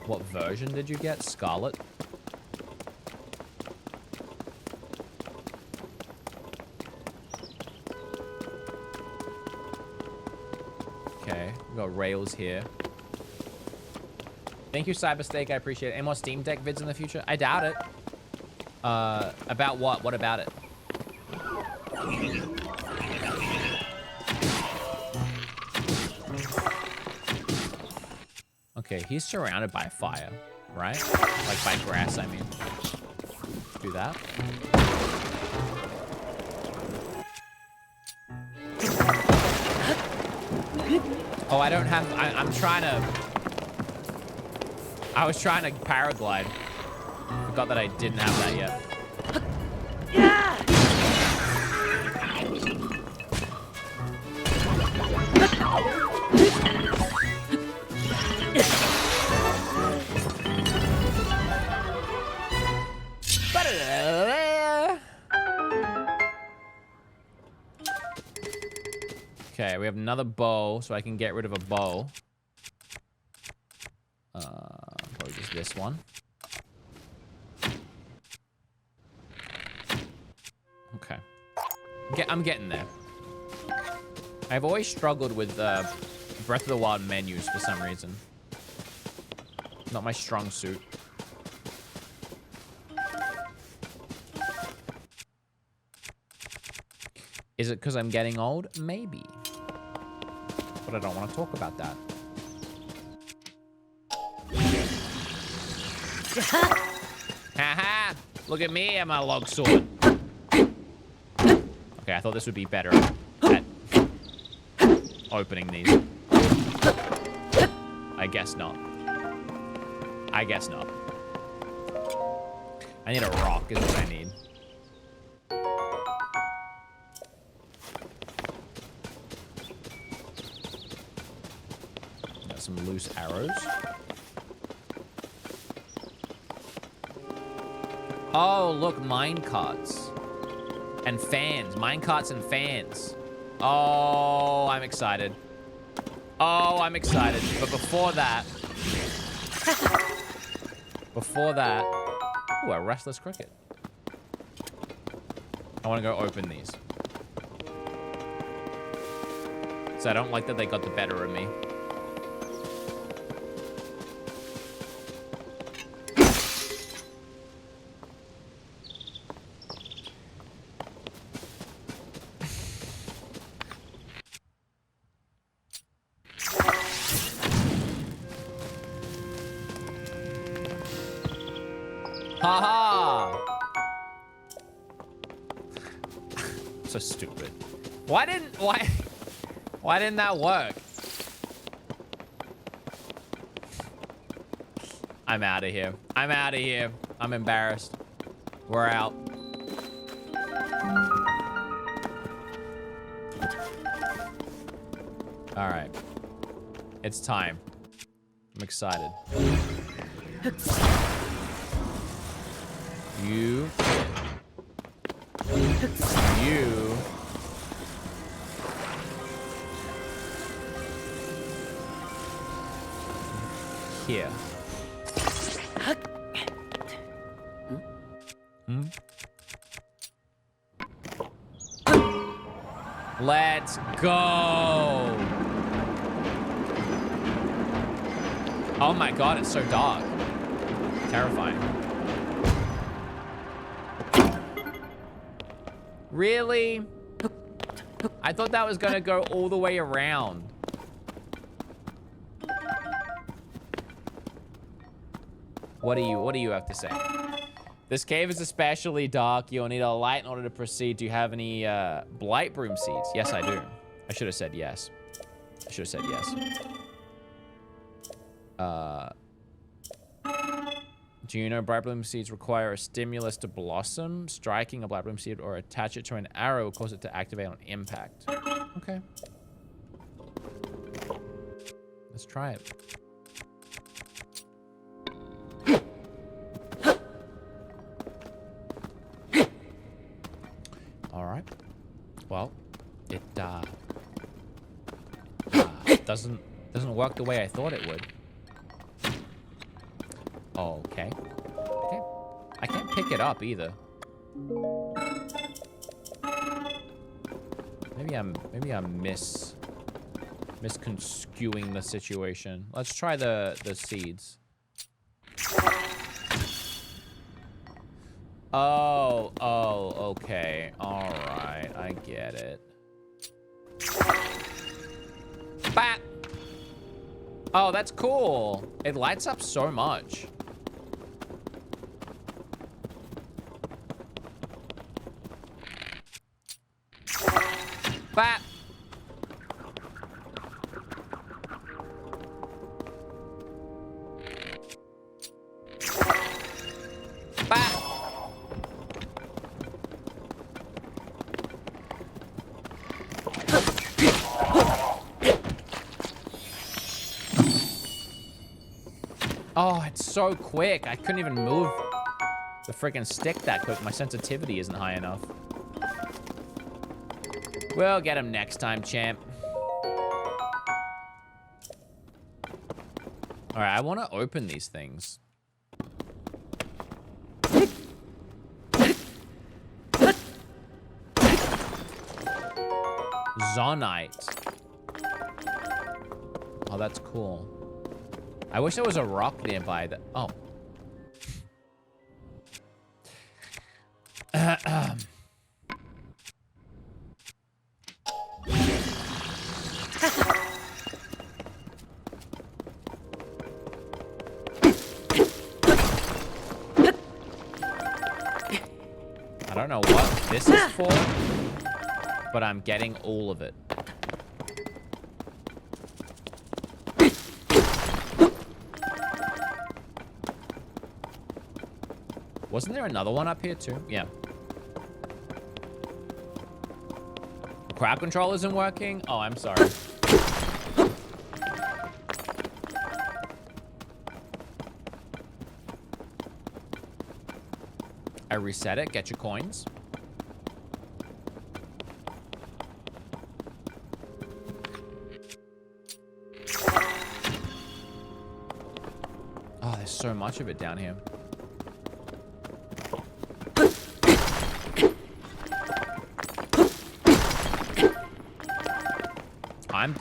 What version did you get? Scarlet? Okay, we got rails here. Thank you, Cybersteak. I appreciate it. Any more Steam Deck vids in the future? I doubt it. About what? What about it? Okay, he's surrounded by fire, right? Like by grass, I mean. Do that. Oh, I don't have... I'm trying to... I was trying to paraglide. Forgot that I didn't have that yet. Okay, we have another bow, so I can get rid of a bow. Probably just this one. Okay. I'm getting there. I've always struggled with Breath of the Wild menus for some reason. Not my strong suit. Is it because I'm getting old? Maybe. But I don't want to talk about that. Haha! Look at me and my log sword. Okay, I thought this would be better at opening these. I guess not. I guess not. I need a rock is what I need. Got some loose arrows. Oh, look, mine carts. And fans. Mine carts and fans. Oh, I'm excited. Oh, I'm excited. But before that... Ooh, a restless cricket. I want to go open these. So I don't like that they got the better of me. Haha! So stupid. Why didn't that work? I'm out of here. I'm out of here. I'm embarrassed. We're out. All right. It's time. I'm excited. You here. Let's go. Oh my god, it's so dark. Terrifying. Really? I thought that was gonna go all the way around. What do you have to say? This cave is especially dark. You'll need a light in order to proceed. Do you have any blight broom seeds? Yes, I do. I should have said yes. I should have said yes. Do you know blight bloom seeds require a stimulus to blossom? Striking a blight bloom seed or attach it to an arrow will cause it to activate on impact. Okay. Let's try it. All right. Well, it doesn't work the way I thought it would. Okay. Okay. I can't pick it up either. Maybe I'm misconstruing the situation. Let's try the seeds. Oh, okay. All right, I get it. Bat. Oh, that's cool. It lights up so much. Bat. Bat. Oh, it's so quick. I couldn't even move the freaking stick that quick. My sensitivity isn't high enough. We'll get him next time, champ. All right, I want to open these things. Zonite. Oh, that's cool. I wish there was a rock nearby that... Oh. I don't know what this is for, but I'm getting all of it. Wasn't there another one up here too? Yeah. Crowd control isn't working? Oh, I'm sorry. I reset it, get your coins. Oh, there's so much of it down here.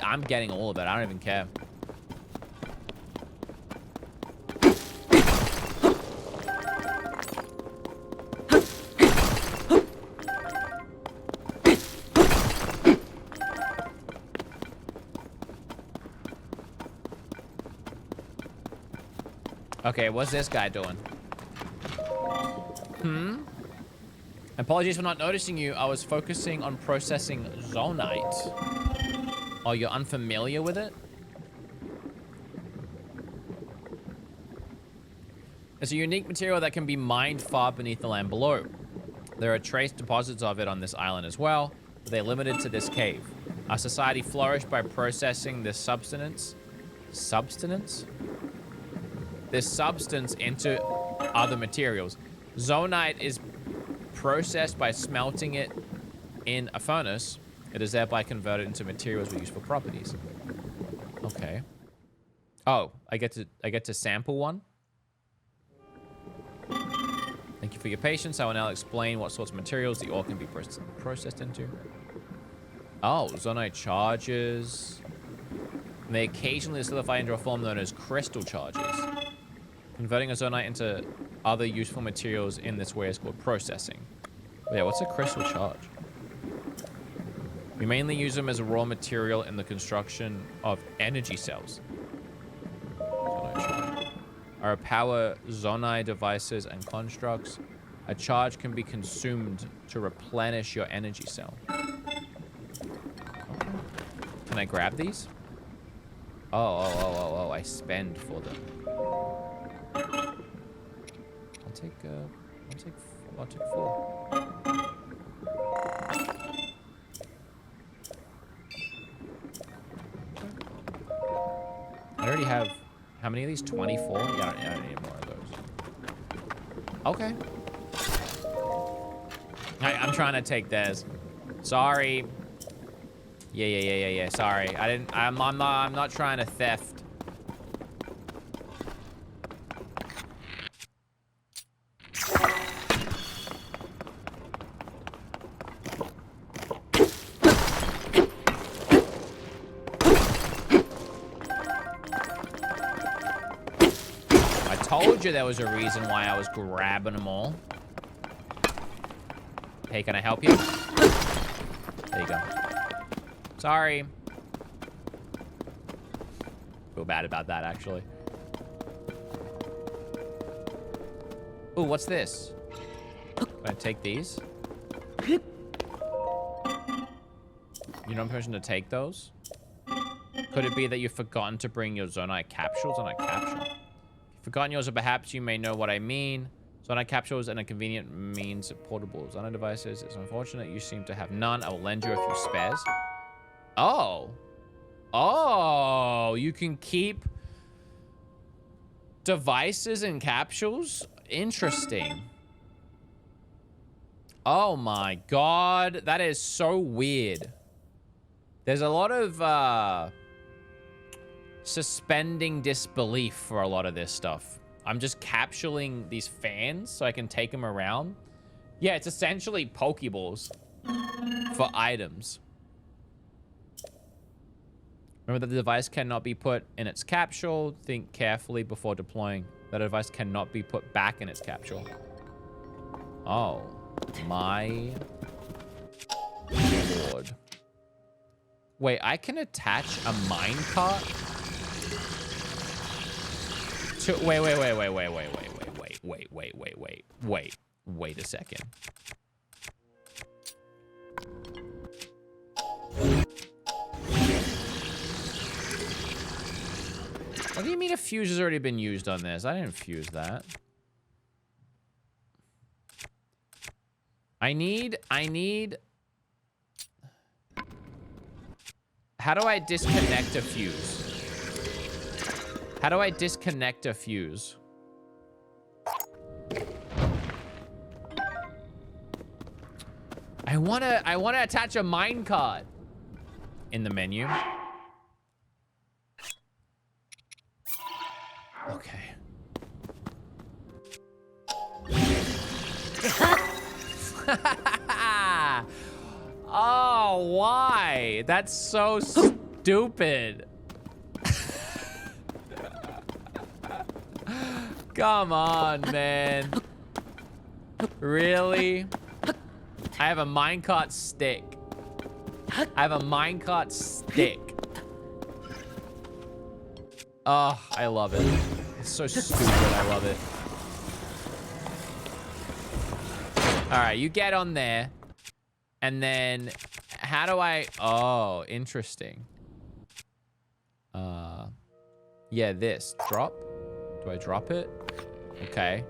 I'm getting all of it. I don't even care. Okay, what's this guy doing? Apologies for not noticing you. I was focusing on processing zonite. Oh, you're unfamiliar with it? It's a unique material that can be mined far beneath the land below. There are trace deposits of it on this island as well, but they're limited to this cave. Our society flourished by processing this substance into other materials. Zonite is processed by smelting it in a furnace. It is thereby converted into materials with useful properties. Okay. Oh, I get to sample one. Thank you for your patience. I will now explain what sorts of materials the ore can be processed into. Oh, zonite charges. And they occasionally solidify into a form known as crystal charges. Converting a zonite into other useful materials in this way is called processing. But yeah, what's a crystal charge? We mainly use them as a raw material in the construction of energy cells. Are power zonai devices and constructs. A charge can be consumed to replenish your energy cell. Okay. Can I grab these? Oh, I spend for them. I'll take 4. I already have, how many of these? 24? Yeah, I don't need more of those. Okay. I'm trying to take theirs. Sorry. Yeah. Sorry. I'm not trying to theft. I told you there was a reason why I was grabbing them all. Hey, can I help you? There you go. Sorry. Feel bad about that, actually. Ooh, what's this? Can I take these? You're not permission to take those? Could it be that you've forgotten to bring your zonite capsules on a capsule? If you've forgotten yours, or perhaps you may know what I mean. Zonite capsules and a convenient means of portable zonite devices. It's unfortunate you seem to have none. I will lend you a few spares. Oh. Oh, you can keep devices and capsules? Interesting. Oh my god. That is so weird. There's a lot of suspending disbelief for a lot of this stuff. I'm just capsuling these fans so I can take them around. Yeah, it's essentially Pokeballs for items. Remember that the device cannot be put in its capsule. Think carefully before deploying. That device cannot be put back in its capsule. Oh, my lord. Wait, I can attach a minecart to... Wait a second. What do you mean a fuse has already been used on this? I didn't fuse that. I need... How do I disconnect a fuse? How do I disconnect a fuse? I wanna attach a minecart in the menu. Okay. Oh, why? That's so stupid. Come on, man. Really? I have a minecart stick. Oh, I love it. It's so stupid. I love it. All right, you get on there. And then, how do I... Oh, interesting. Yeah, this. Drop. Do I drop it? Okay.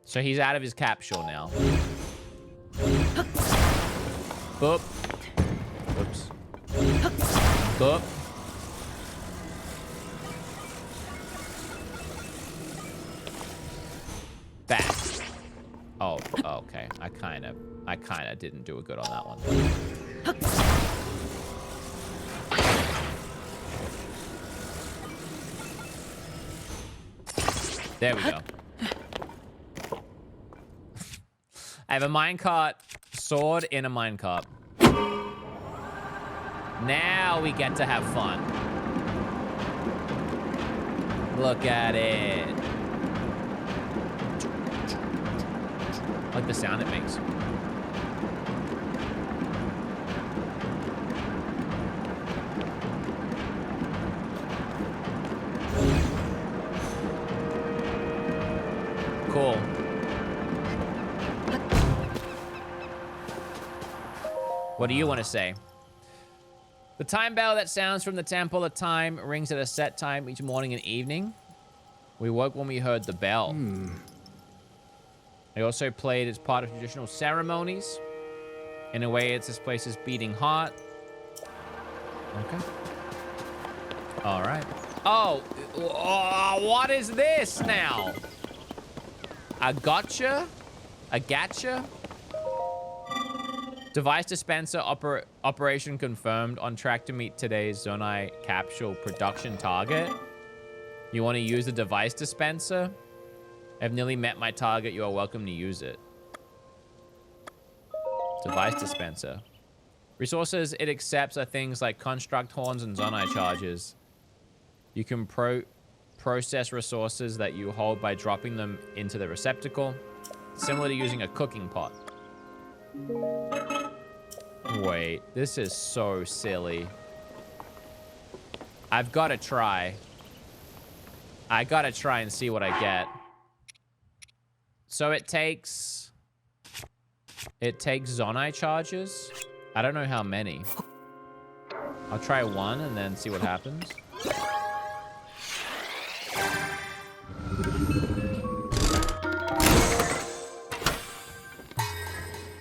So he's out of his capsule now. Boop. Oops. Boop. Back. Oh, okay. I kind of didn't do it good on that one. There we go. I have a minecart sword in a minecart. Now we get to have fun. Look at it. I like the sound it makes. Cool. What do you want to say? The time bell that sounds from the temple of time rings at a set time each morning and evening. We woke when we heard the bell. They also played as part of traditional ceremonies. In a way, it's this place's beating heart. Okay. All right. Oh, what is this now? A gotcha? A gotcha? Device dispenser operation confirmed. On track to meet today's Zonai capsule production target. You want to use the device dispenser? I've nearly met my target. You are welcome to use it. Device dispenser. Resources it accepts are things like construct horns and Zonai charges. You can process resources that you hold by dropping them into the receptacle, similar to using a cooking pot. Wait, this is so silly. I've got to try. I got to try and see what I get. So it takes Zonai charges. I don't know how many. I'll try one and then see what happens.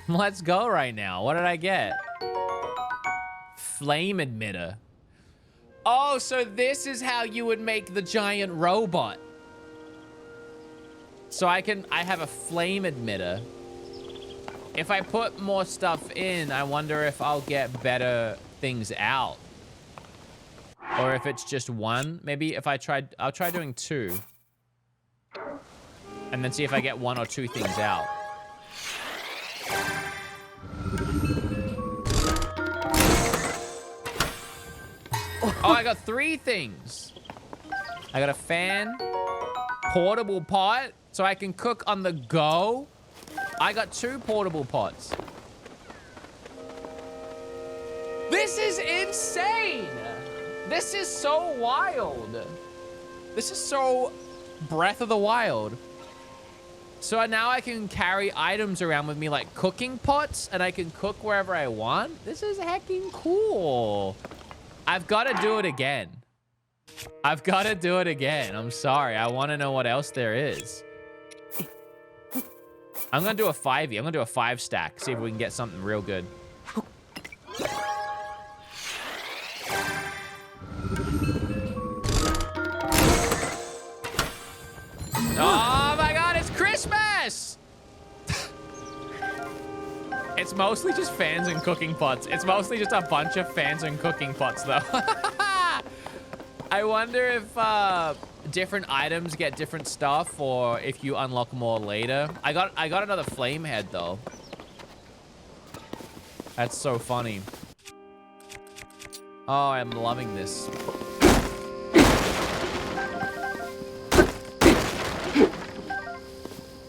Let's go right now. What did I get? Flame emitter. Oh, so this is how you would make the giant robot. So I have a flame emitter. If I put more stuff in, I wonder if I'll get better things out. Or if it's just one. Maybe if I'll try doing two. And then see if I get one or two things out. Oh, I got 3 things. I got a fan, portable pot, so I can cook on the go. I got 2 portable pots. This is insane. This is so wild. This is so Breath of the Wild. So now I can carry items around with me like cooking pots, and I can cook wherever I want. This is hecking cool. I've got to do it again. I've got to do it again. I'm sorry. I want to know what else there is. I'm going to do a 5e. I'm going to do a 5 stack. See if we can get something real good. Oh my God, it's Christmas! It's mostly just fans and cooking pots. It's mostly just a bunch of fans and cooking pots, though. I wonder if different items get different stuff, or if you unlock more later. I got another flame head, though. That's so funny. Oh, I'm loving this.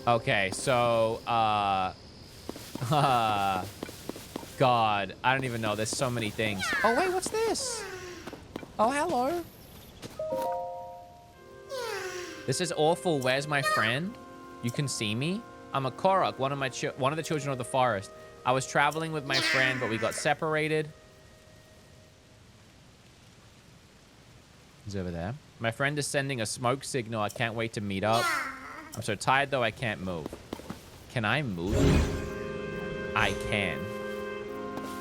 Okay, so, God, I don't even know. There's so many things. Oh, wait, what's this? Oh, hello. This is awful. Where's my friend? You can see me. I'm a Korok, one of the children of the forest. I was traveling with my friend, but we got separated. He's over there. My friend is sending a smoke signal. I can't wait to meet up. I'm so tired, though, I can't move. Can I move? I can.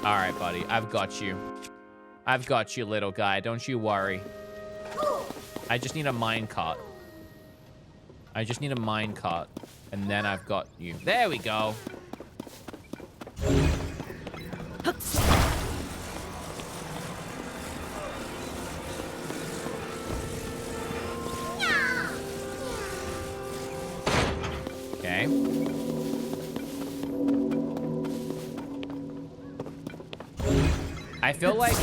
All right, buddy. I've got you. I've got you, little guy. Don't you worry. I just need a minecart. I just need a minecart. And then I've got you. There we go. I feel like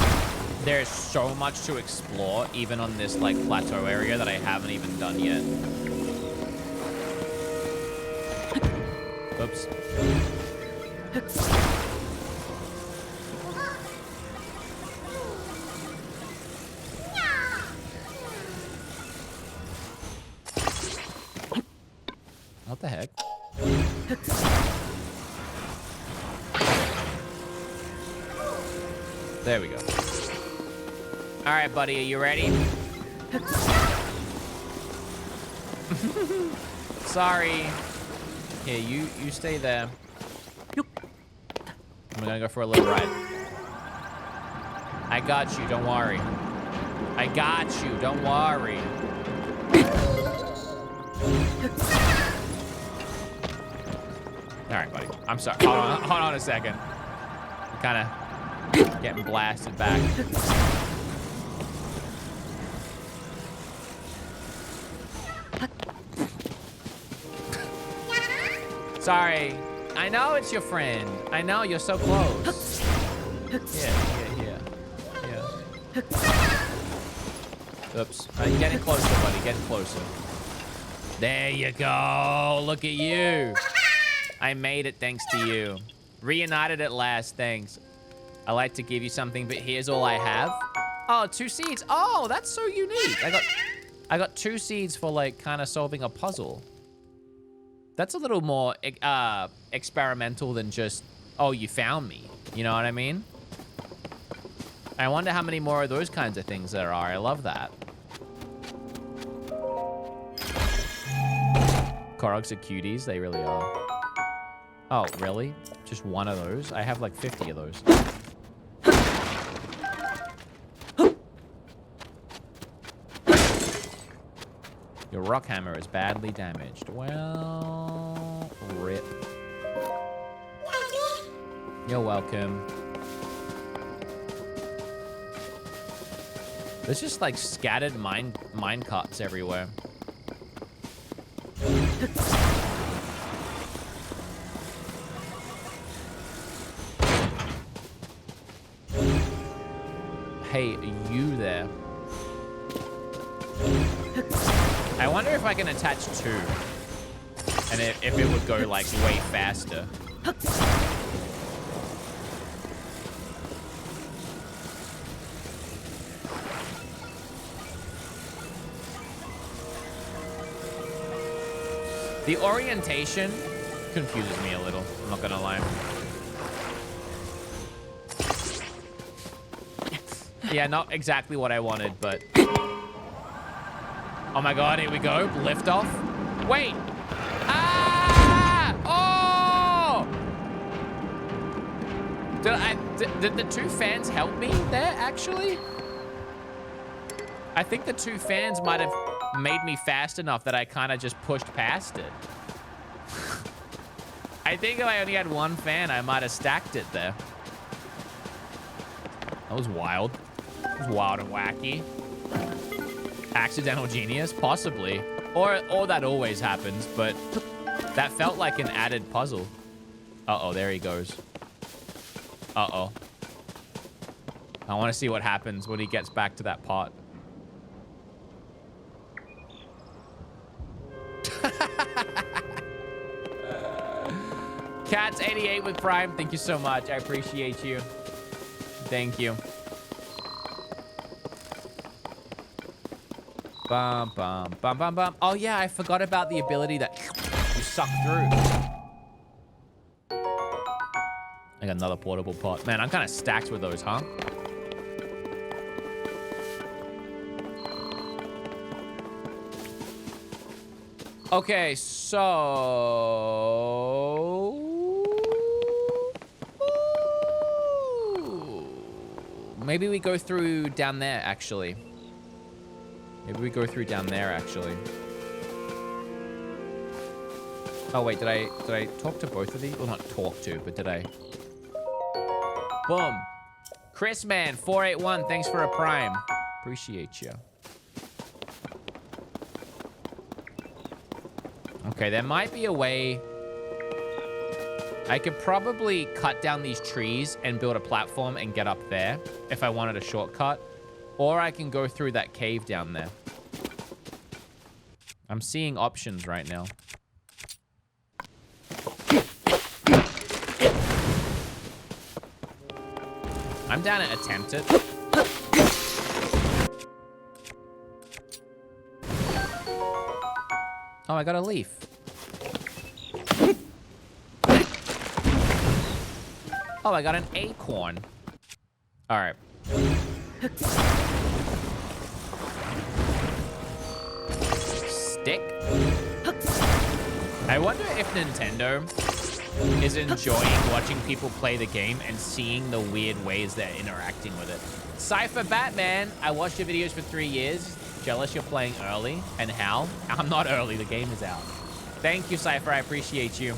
there's so much to explore, even on this like plateau area that I haven't even done yet. Oops. What the heck? There we go. All right, buddy, are you ready? Sorry. Here, you stay there. I'm gonna go for a little ride. I got you, don't worry. I got you, don't worry. All right, buddy. I'm sorry. Hold on a second. I'm kind of getting blasted back. Sorry. I know it's your friend. I know you're so close. Yeah. Oops. Getting closer, buddy. Getting closer. There you go. Look at you. I made it thanks to you. Reunited at last, thanks. I like to give you something, but here's all I have. Oh, 2 seeds. Oh, that's so unique. I got 2 seeds for like kind of solving a puzzle. That's a little more experimental than just, oh, you found me. You know what I mean? I wonder how many more of those kinds of things there are. I love that. Koroks are cuties. They really are. Oh, really? Just one of those? I have like 50 of those. Your rock hammer is badly damaged. Well, rip. You're welcome. There's just like scattered mine carts everywhere. Hey, you there. I wonder if I can attach 2. And if it would go like way faster. The orientation confuses me a little, I'm not gonna lie. Yeah, not exactly what I wanted, but... Oh my god, here we go. Lift off. Wait. Ah! Oh! Did the 2 fans help me there, actually? I think the 2 fans might have made me fast enough that I kind of just pushed past it. I think if I only had 1 fan, I might have stacked it there. That was wild. It was wild and wacky. Accidental genius? Possibly. Or that always happens, but that felt like an added puzzle. Uh-oh, there he goes. Uh-oh. I want to see what happens when he gets back to that pot. Cats88 with Prime, thank you so much. I appreciate you. Thank you. Bum, bum, bum, bum, bum. Oh, yeah, I forgot about the ability that you suck through. I got another portable pot. Man, I'm kind of stacked with those, huh? Okay, so... Maybe we go through down there, actually. Maybe we go through down there, actually. Oh, wait, did I talk to both of these? Well, not talk to, but did I? Boom. Chris, man, 481, thanks for a Prime. Appreciate you. Okay, there might be a way I could probably cut down these trees and build a platform and get up there if I wanted a shortcut. Or I can go through that cave down there. I'm seeing options right now. I'm down to attempt it. Oh, I got a leaf. Oh, I got an acorn. All right. Stick. I wonder if Nintendo is enjoying watching people play the game and seeing the weird ways they're interacting with it. Cypher Batman, I watched your videos for 3 years. Jealous you're playing early. And how? I'm not early, the game is out. Thank you, Cypher, I appreciate you.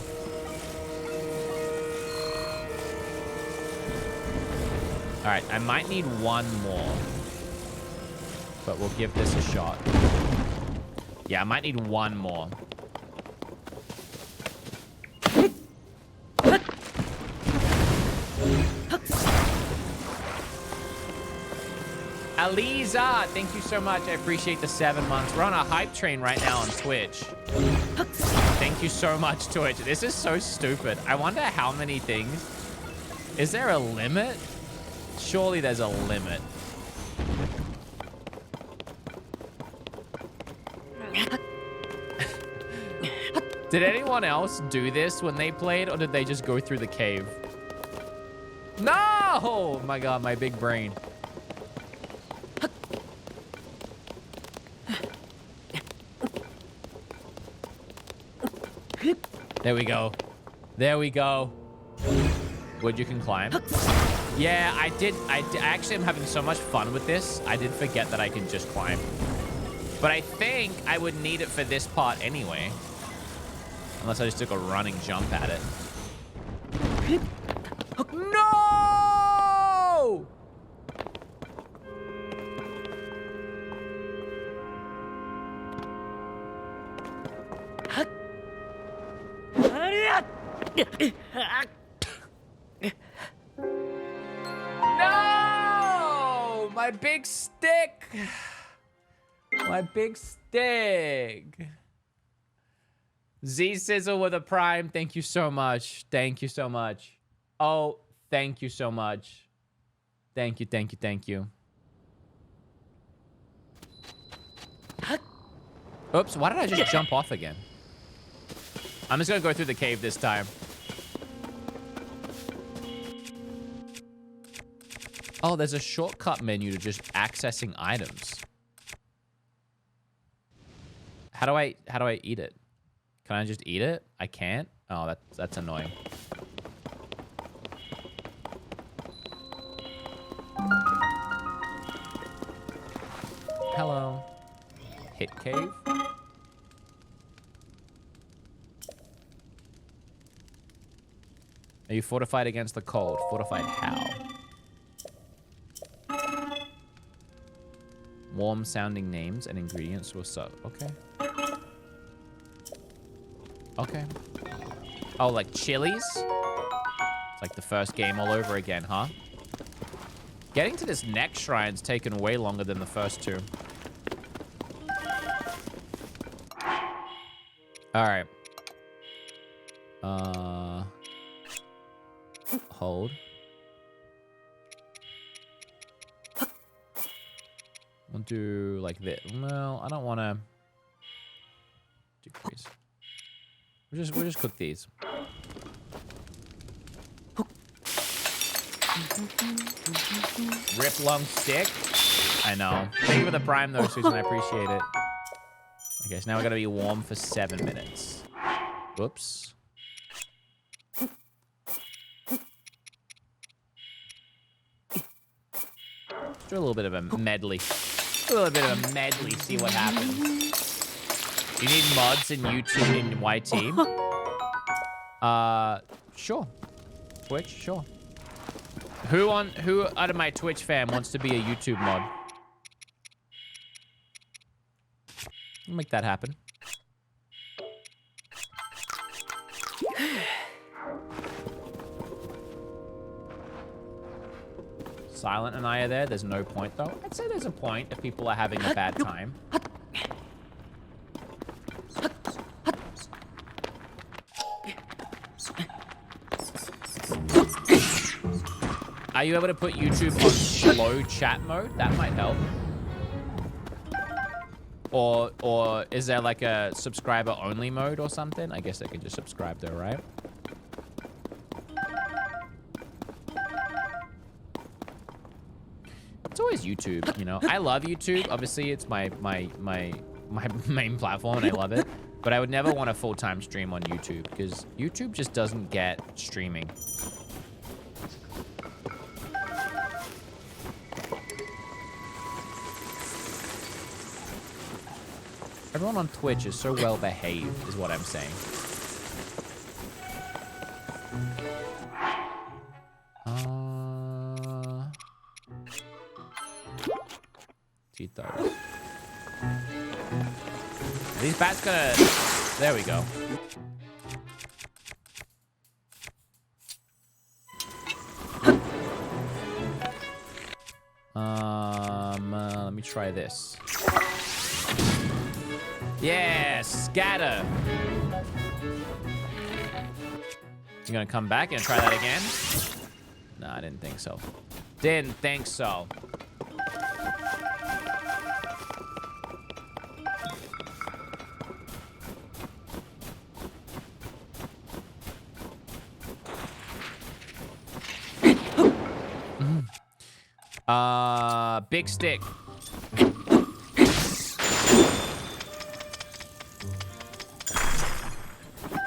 All right, I might need one more, but we'll give this a shot. Yeah, I might need one more. Aliza, thank you so much. I appreciate the 7 months. We're on a hype train right now on Twitch. Thank you so much, Twitch. This is so stupid. I wonder how many things. Is there a limit? Surely there's a limit. Did anyone else do this when they played, or did they just go through the cave? No! Oh my god, my big brain. There we go. There we go. Wood you can climb. Yeah, I actually am having so much fun with this. I did forget that I can just climb. But I think I would need it for this part anyway. Unless I just took a running jump at it. No! No! My big stick! My big stick! Z Sizzle with a prime. Thank you so much. Thank you so much. Oh, thank you so much. Thank you, thank you, thank you. Oops, why did I just jump off again? I'm just gonna go through the cave this time. Oh, there's a shortcut menu to just accessing items. How do I eat it? Can I just eat it? I can't? Oh, that's annoying. Hello. Hit cave? Are you fortified against the cold? Fortified how? Warm sounding names and ingredients will suck. Okay. Okay. Oh, like chilies? It's like the first game all over again, huh? Getting to this next shrine's taken way longer than the first two. Alright. Hold. We'll do like this. No, I don't want to decrease. We'll just cook these. Rip long stick. I know. Thank you for the prime though, Susan. I appreciate it. Okay, so now we gotta be warm for 7 minutes. Whoops. Let's do a little bit of a medley. A little bit of a medley, see what happens. You need mods in YouTube in YT? Sure. Twitch, sure. Who out of my Twitch fam wants to be a YouTube mod? I'll make that happen. Silent and I are there. There's no point, though. I'd say there's a point if people are having a bad time. Are you able to put YouTube on slow chat mode? That might help. Or is there like a subscriber only mode or something? I guess I could just subscribe though, right? It's always YouTube, you know. I love YouTube. Obviously, it's my main platform and I love it. But I would never want a full-time stream on YouTube because YouTube just doesn't get streaming. Everyone on Twitch is so well behaved, is what I'm saying. Tito. These bats gonna. There we go. Let me try this. Yeah, scatter. You gonna come back and try that again? No, I didn't think so. Didn't think so. Big stick.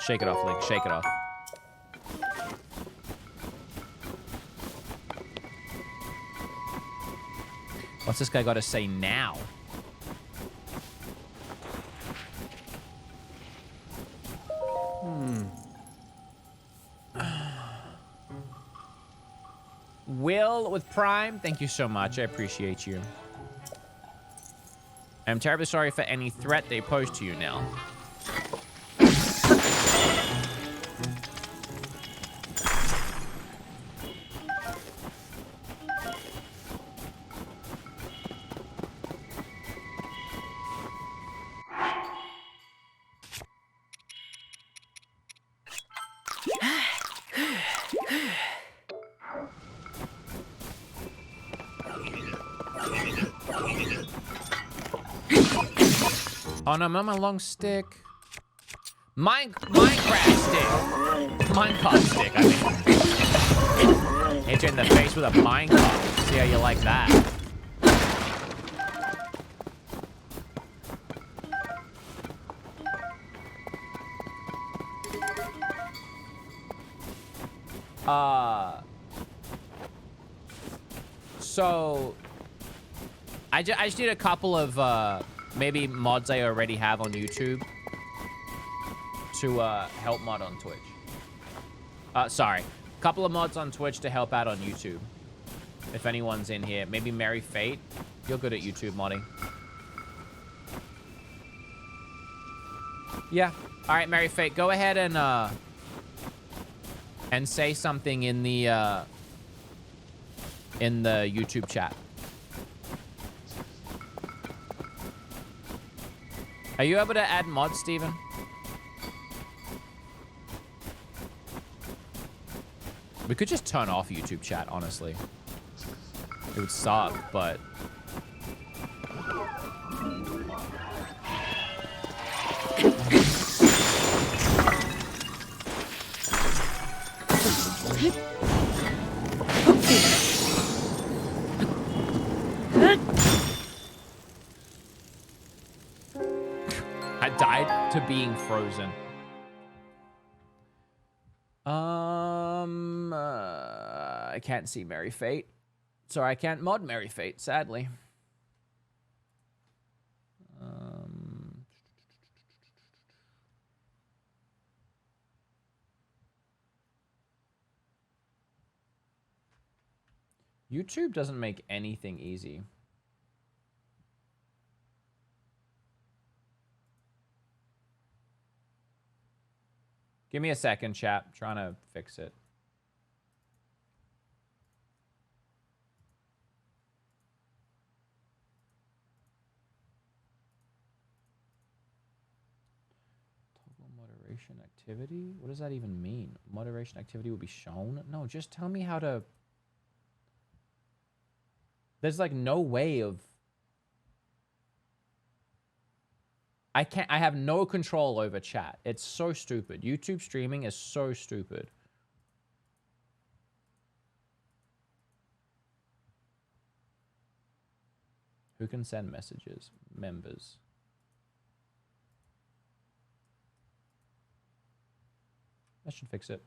Shake it off, Link. Shake it off. What's this guy got to say now? Will with Prime, thank you so much. I appreciate you. I'm terribly sorry for any threat they pose to you now. Oh no, I'm on my long stick. Minecraft stick. Minecart stick, I mean. Hit you in the face with a minecart. See how you like that. So I just need a couple of maybe mods I already have on YouTube to help mod on Twitch. Sorry, a couple of mods on Twitch to help out on YouTube. If anyone's in here, maybe Mary Fate. You're good at YouTube modding. Yeah. All right, Mary Fate, go ahead and say something in the YouTube chat. Are you able to add mods, Steven? We could just turn off YouTube chat, honestly. It would suck, but... I died to being frozen. I can't see Mary Fate. Sorry, I can't mod Mary Fate, sadly. YouTube doesn't make anything easy. Give me a second, chat. I'm trying to fix it. Moderation activity? What does that even mean? Moderation activity will be shown? No, just tell me how to... There's like no way of... I have no control over chat. It's so stupid. YouTube streaming is so stupid. Who can send messages? Members. That should fix it.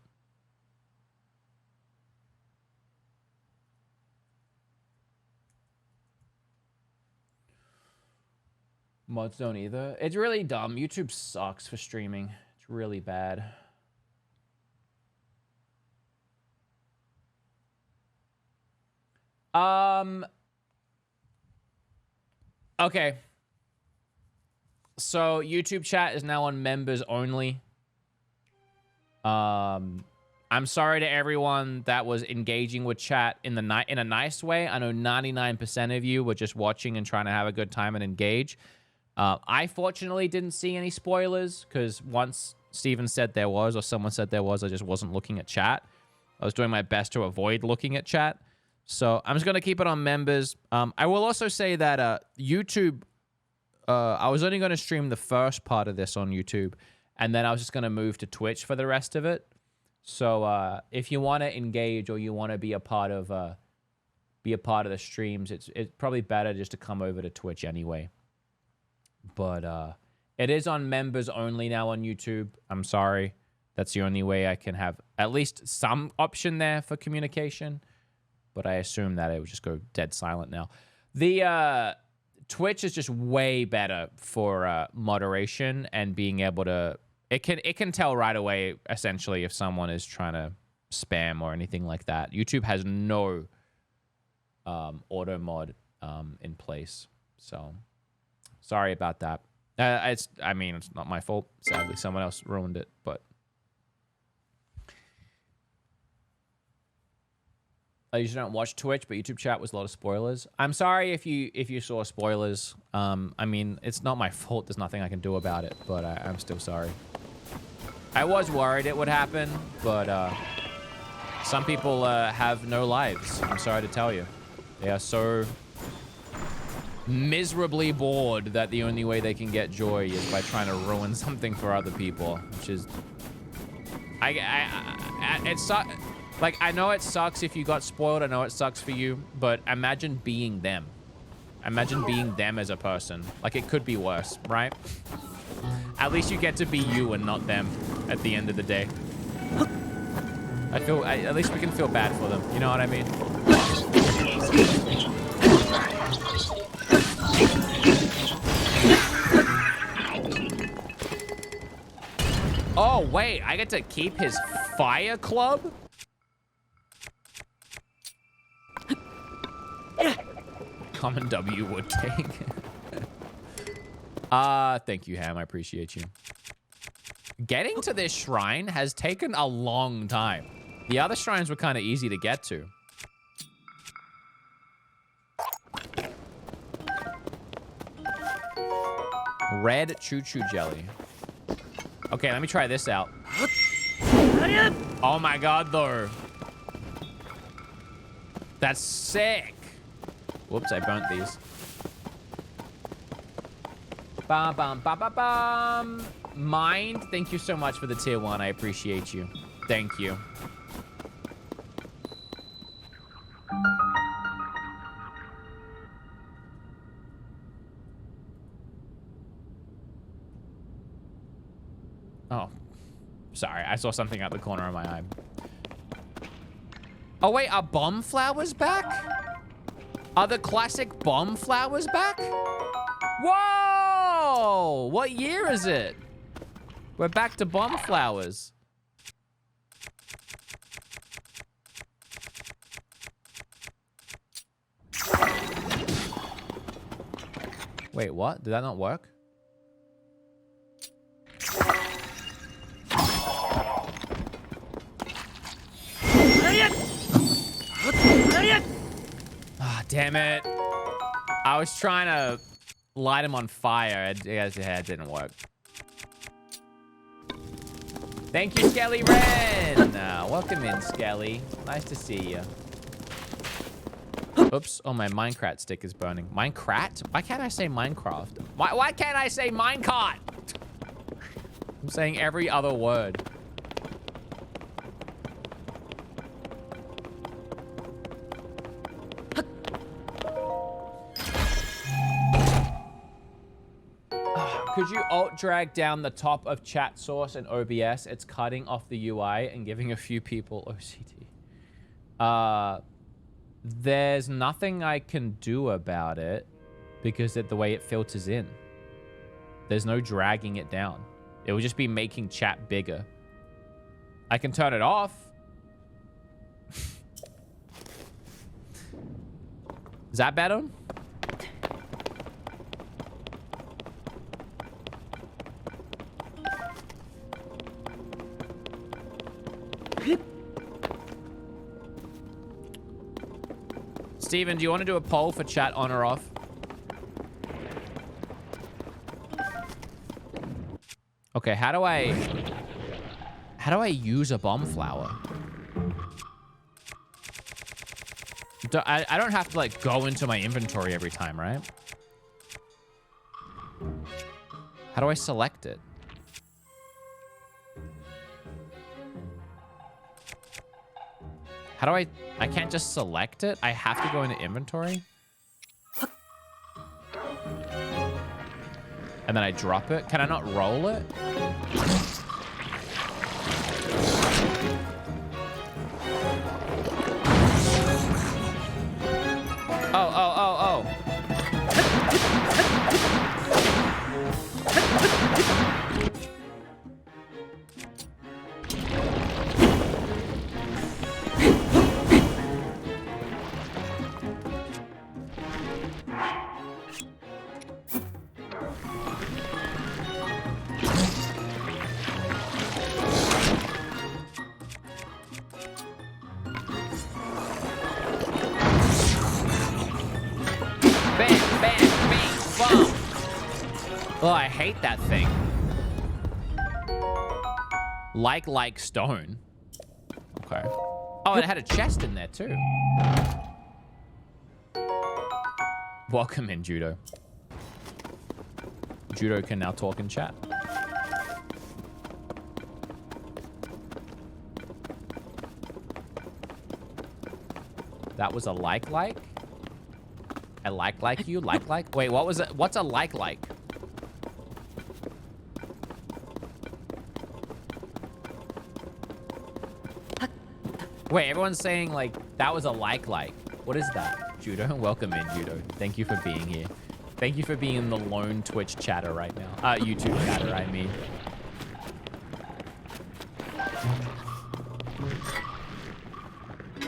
Mods don't either. It's really dumb. YouTube sucks for streaming. It's really bad. Okay. So YouTube chat is now on members only. I'm sorry to everyone that was engaging with chat in a nice way. I know 99% of you were just watching and trying to have a good time and engage. I fortunately didn't see any spoilers because once Steven said there was, or someone said there was, I just wasn't looking at chat. I was doing my best to avoid looking at chat. So I'm just going to keep it on members. I will also say that YouTube, I was only going to stream the first part of this on YouTube, and then I was just going to move to Twitch for the rest of it. So if you want to engage or you want to be a part of the streams, it's probably better just to come over to Twitch anyway. But it is on members only now on YouTube. I'm sorry. That's the only way I can have at least some option there for communication. But I assume that it would just go dead silent now. The Twitch is just way better for moderation and being able to... It can tell right away, essentially, if someone is trying to spam or anything like that. YouTube has no auto mod in place. So, sorry about that. It's not my fault. Sadly, someone else ruined it, but... I usually don't watch Twitch, but YouTube chat was a lot of spoilers. I'm sorry if you saw spoilers. I mean, it's not my fault. There's nothing I can do about it, but I'm still sorry. I was worried it would happen, but some people have no lives. I'm sorry to tell you. They are so miserably bored that the only way they can get joy is by trying to ruin something for other people, which is... Like, I know it sucks if you got spoiled. I know it sucks for you, but imagine being them. Imagine being them as a person. Like, it could be worse, right? At least you get to be you and not them at the end of the day. At least we can feel bad for them. You know what I mean? Oh, wait. I get to keep his fire club? Common W would take. Thank you, Ham. I appreciate you. Getting to this shrine has taken a long time. The other shrines were kind of easy to get to. Red choo-choo jelly. Okay, let me try this out. Oh my god, though. That's sick. Whoops, I burnt these. Bam, bam, bam, bam, bam. Mind, thank you so much for the tier 1. I appreciate you. Thank you. Oh, sorry. I saw something out the corner of my eye. Oh, wait, are bomb flowers back? Are the classic bomb flowers back? Whoa! What year is it? We're back to bomb flowers. Wait, what? Did that not work? Ah, damn it. I was trying to light him on fire. It didn't work. Thank you, Skelly Ren. Welcome in, Skelly. Nice to see you. Oops. Oh, my Minecraft stick is burning. Minecraft? Why can't I say Minecraft? Why can't I say minecart? I'm saying every other word. Could you alt drag down the top of chat source in OBS? It's cutting off the UI and giving a few people OCD. There's nothing I can do about it because of the way it filters in. There's no dragging it down. It will just be making chat bigger. I can turn it off. Is that better? Steven, do you want to do a poll for chat on or off? Okay, how do I use a bomb flower? I don't have to like go into my inventory every time, right? How do I select it? How do I can't just select it? I have to go into inventory? And then I drop it? Can I not roll it? Oh. Oh, I hate that thing. Like stone. Okay. Oh, and it had a chest in there too. Welcome in, Judo. Judo can now talk in chat. That was a like? I like you? Like? Wait, what was it? What's a like? Wait, everyone's saying like that was a like. What is that? Judo, welcome in, Judo. Thank you for being here. Thank you for being the lone Twitch chatter right now. YouTube chatter, I mean.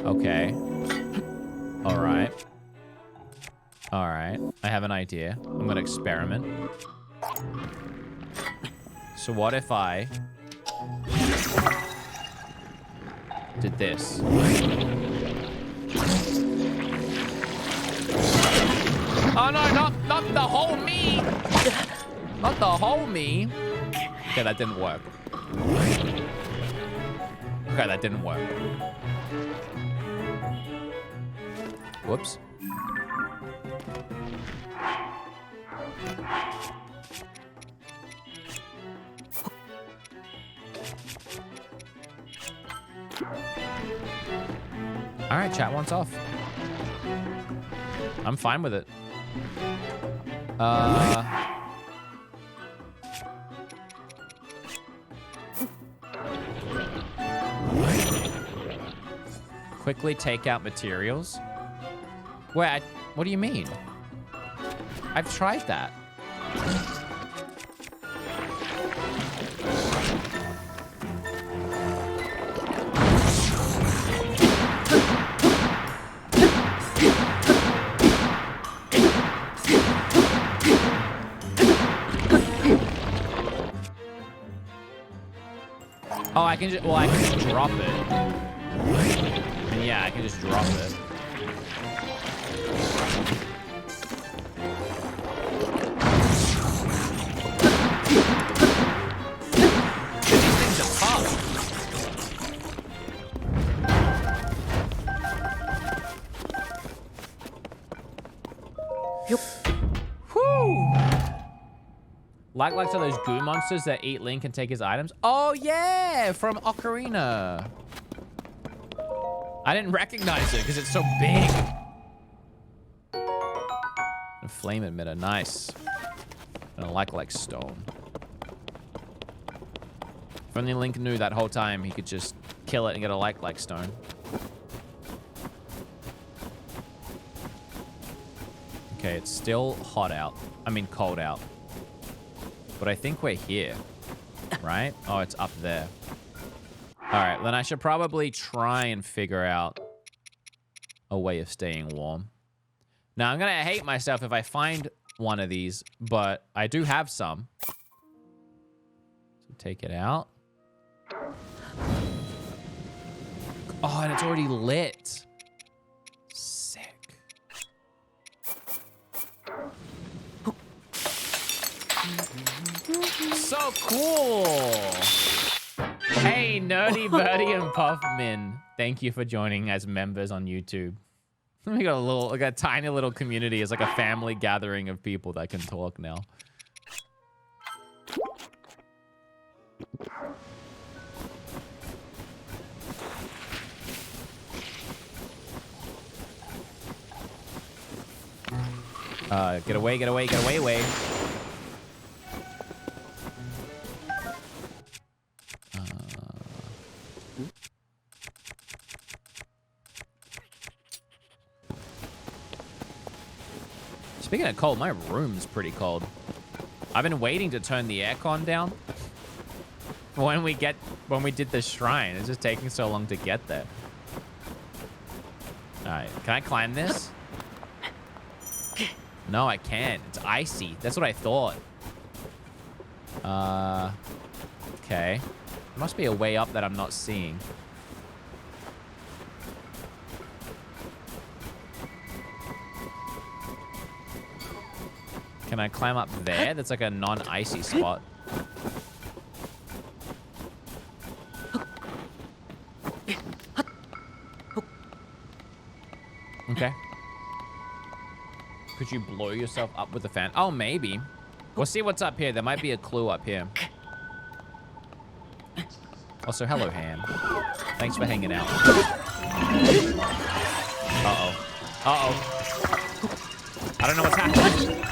Okay. All right. I have an idea. I'm gonna experiment. So what if I did this? Oh no, not the whole me! Not the whole me! Okay, that didn't work. Okay, that didn't work. Whoops. All right, chat wants off. I'm fine with it. Quickly take out materials. Wait, what do you mean? I've tried that. Oh, I can just drop it. And yeah, I can just drop it. These things are tough. Whew. Like are those goo monsters that eat Link and take his items? Oh yeah, from Ocarina. I didn't recognize it because it's so big. A flame emitter, nice. And a like stone. If only Link knew that whole time he could just kill it and get a like stone. Okay, it's still hot out. I mean cold out. But I think we're here, right? Oh, it's up there. All right, then I should probably try and figure out a way of staying warm. Now, I'm gonna hate myself if I find one of these, but I do have some. So take it out. Oh, and it's already lit. Sick. So cool. Hey, Nerdy Birdie and Puffmin. Thank you for joining as members on YouTube. We got a tiny little community. It's like a family gathering of people that can talk now. Get away, get away, get away, away. Speaking of cold, my room's pretty cold. I've been waiting to turn the aircon down. When we did the shrine, it's just taking so long to get there. All right, can I climb this? No, I can't. It's icy. That's what I thought. Okay. There must be a way up that I'm not seeing. Can I climb up there? That's like a non-icy spot. Okay. Could you blow yourself up with a fan? Oh, maybe. We'll see what's up here. There might be a clue up here. Also, hello, Ham. Thanks for hanging out. Uh-oh. Uh-oh. I don't know what's happening.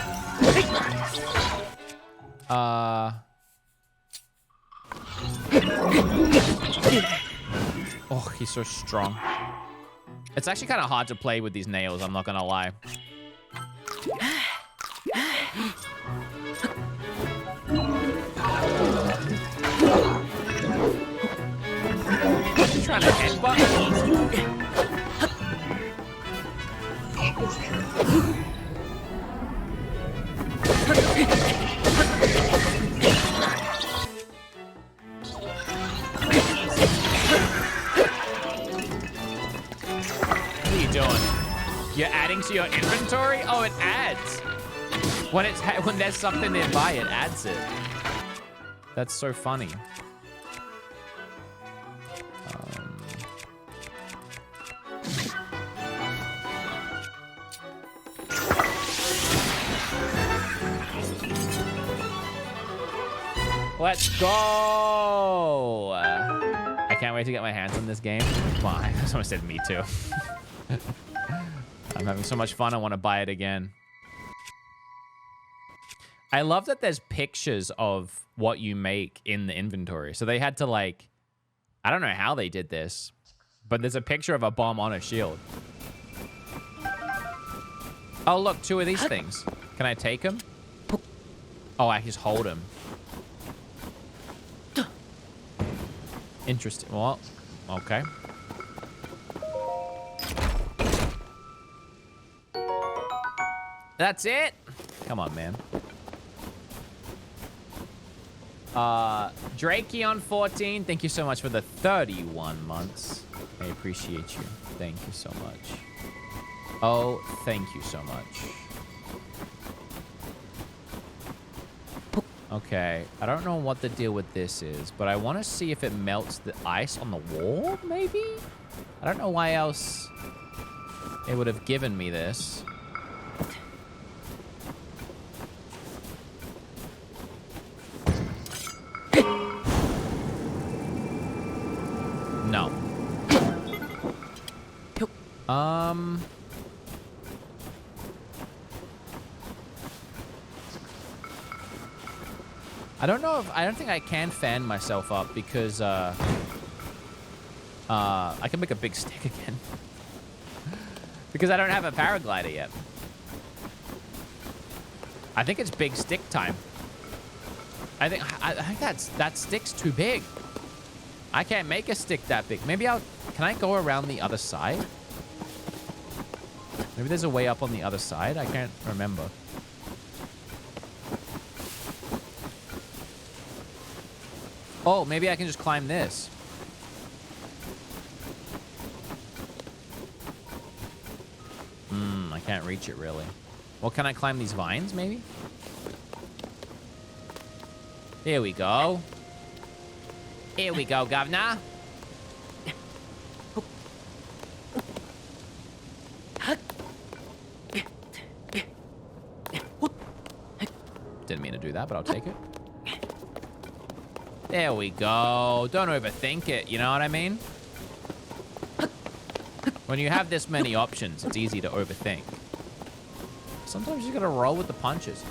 Oh, he's so strong. It's actually kind of hard to play with these nails, I'm not gonna lie. You trying to headbutt? What are you doing? You're adding to your inventory? Oh, it adds. When there's something nearby, it adds it. That's so funny. Let's go! I can't wait to get my hands on this game. Come on, someone said me too. I'm having so much fun, I want to buy it again. I love that there's pictures of what you make in the inventory. So they had to like, I don't know how they did this, but there's a picture of a bomb on a shield. Oh, look, 2 of these things. Can I take them? Oh, I just hold them. Interesting. Well, okay. That's it. Come on, man. Drakeon14, thank you so much for the 31 months. I appreciate you. Thank you so much. Oh, thank you so much. Okay, I don't know what the deal with this is, but I want to see if it melts the ice on the wall, maybe? I don't know why else it would have given me this. I don't know if I don't think I can fan myself up because I can make a big stick again because I don't have a paraglider yet. I think it's big stick time. I think that stick's too big. I can't make a stick that big. Maybe can I go around the other side? Maybe there's a way up on the other side. I can't remember. Oh, maybe I can just climb this. I can't reach it really. Well, can I climb these vines maybe? Here we go. Here we go, governor. Didn't mean to do that, but I'll take it. There we go. Don't overthink it, you know what I mean? When you have this many options, it's easy to overthink. Sometimes you gotta roll with the punches.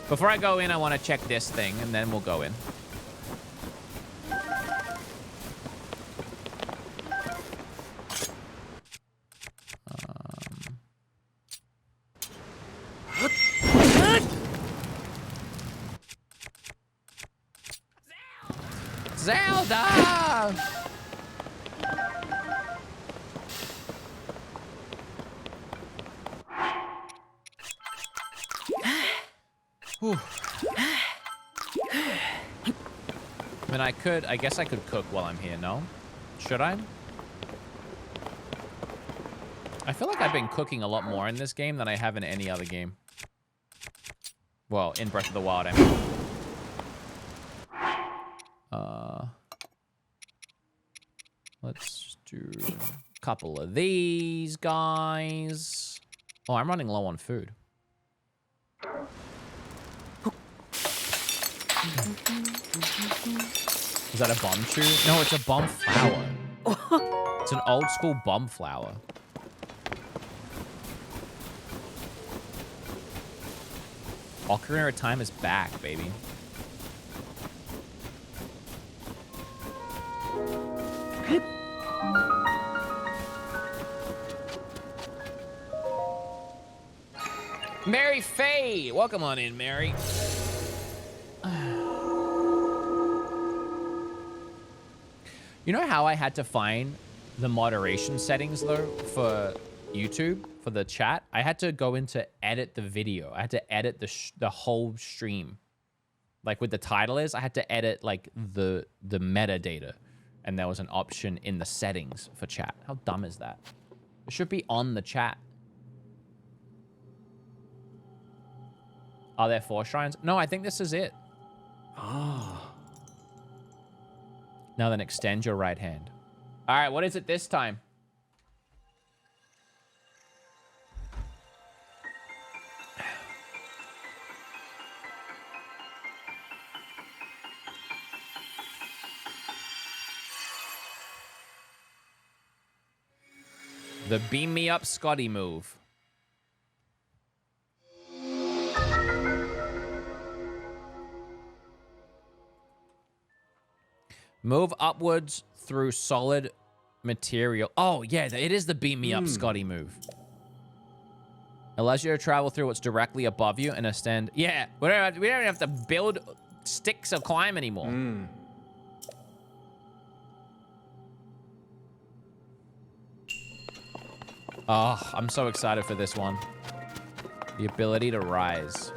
Before I go in, I want to check this thing, and then we'll go in. Zelda! Whew. I mean, I guess I could cook while I'm here, no? Should I? I feel like I've been cooking a lot more in this game than I have in any other game. Well, in Breath of the Wild, I mean. Let's do a couple of these guys. Oh, I'm running low on food. Is that a bomb tree? No, it's a bomb flower. It's an old school bomb flower. Ocarina of Time is back, baby. Mary Faye! Welcome on in, Mary. You know how I had to find the moderation settings, though, for YouTube, for the chat? I had to go into edit the video. I had to edit the whole stream. Like, with the title is, I had to edit, like, the metadata. And there was an option in the settings for chat. How dumb is that? It should be on the chat. Are there 4 shrines? No, I think this is it. Ah. Now then, extend your right hand. All right, what is it this time? The beam me up Scotty move. Move upwards through solid material. Oh, yeah, it is the beam me up Scotty move. Allows you to travel through what's directly above you and extend. Yeah, we don't have to build sticks of climb anymore. Oh, I'm so excited for this one. The ability to rise.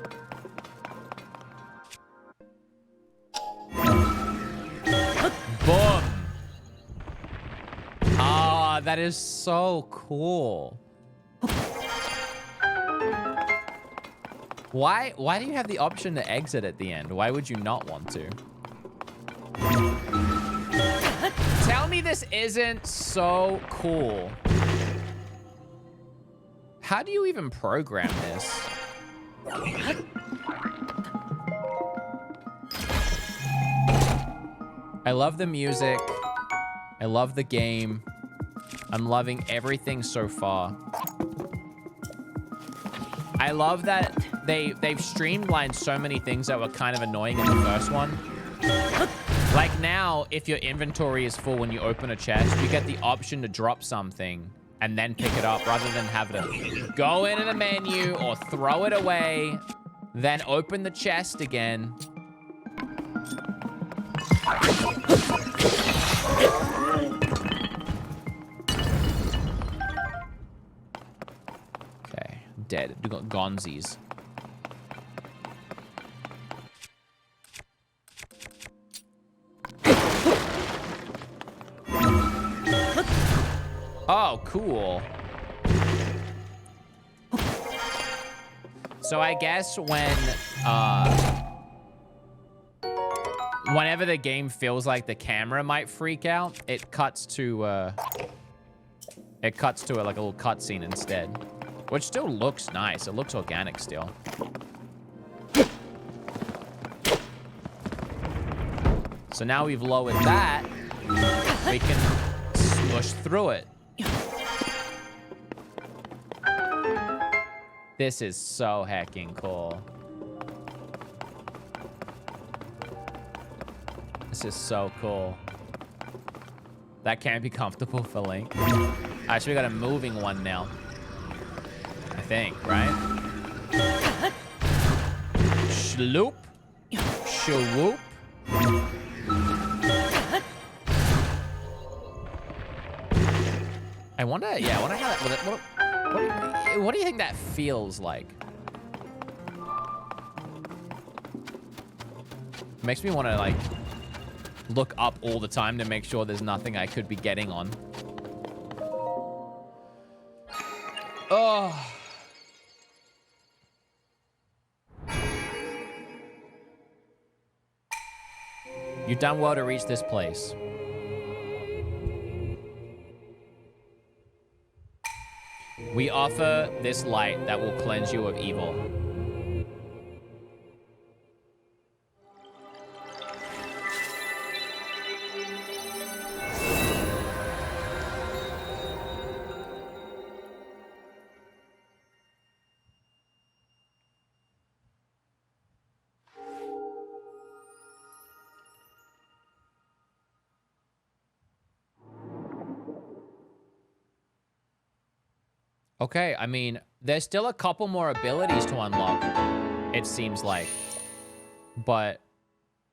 Boom. Ah, that is so cool. Why do you have the option to exit at the end? Why would you not want to? Tell me this isn't so cool. How do you even program this? I love the music. I love the game. I'm loving everything so far. I love that they've streamlined so many things that were kind of annoying in the first one. Like now, if your inventory is full when you open a chest, you get the option to drop something and then pick it up rather than have to go into the menu or throw it away, then open the chest again. Okay, dead. We got Gonzies. Oh, cool. So I guess whenever the game feels like the camera might freak out, it cuts to like a little cutscene instead, which still looks nice. It looks organic still. So now we've lowered that, we can smush through it. This is so hecking cool. This is so cool. That can't be comfortable for Link. Actually, we got a moving one now. I think, right? Shloop. Shwoop. I wonder how that... What do you think that feels like? It makes me want to, like, look up all the time to make sure there's nothing I could be getting on. Oh. You've done well to reach this place. We offer this light that will cleanse you of evil. Okay, I mean, there's still a couple more abilities to unlock, it seems like. But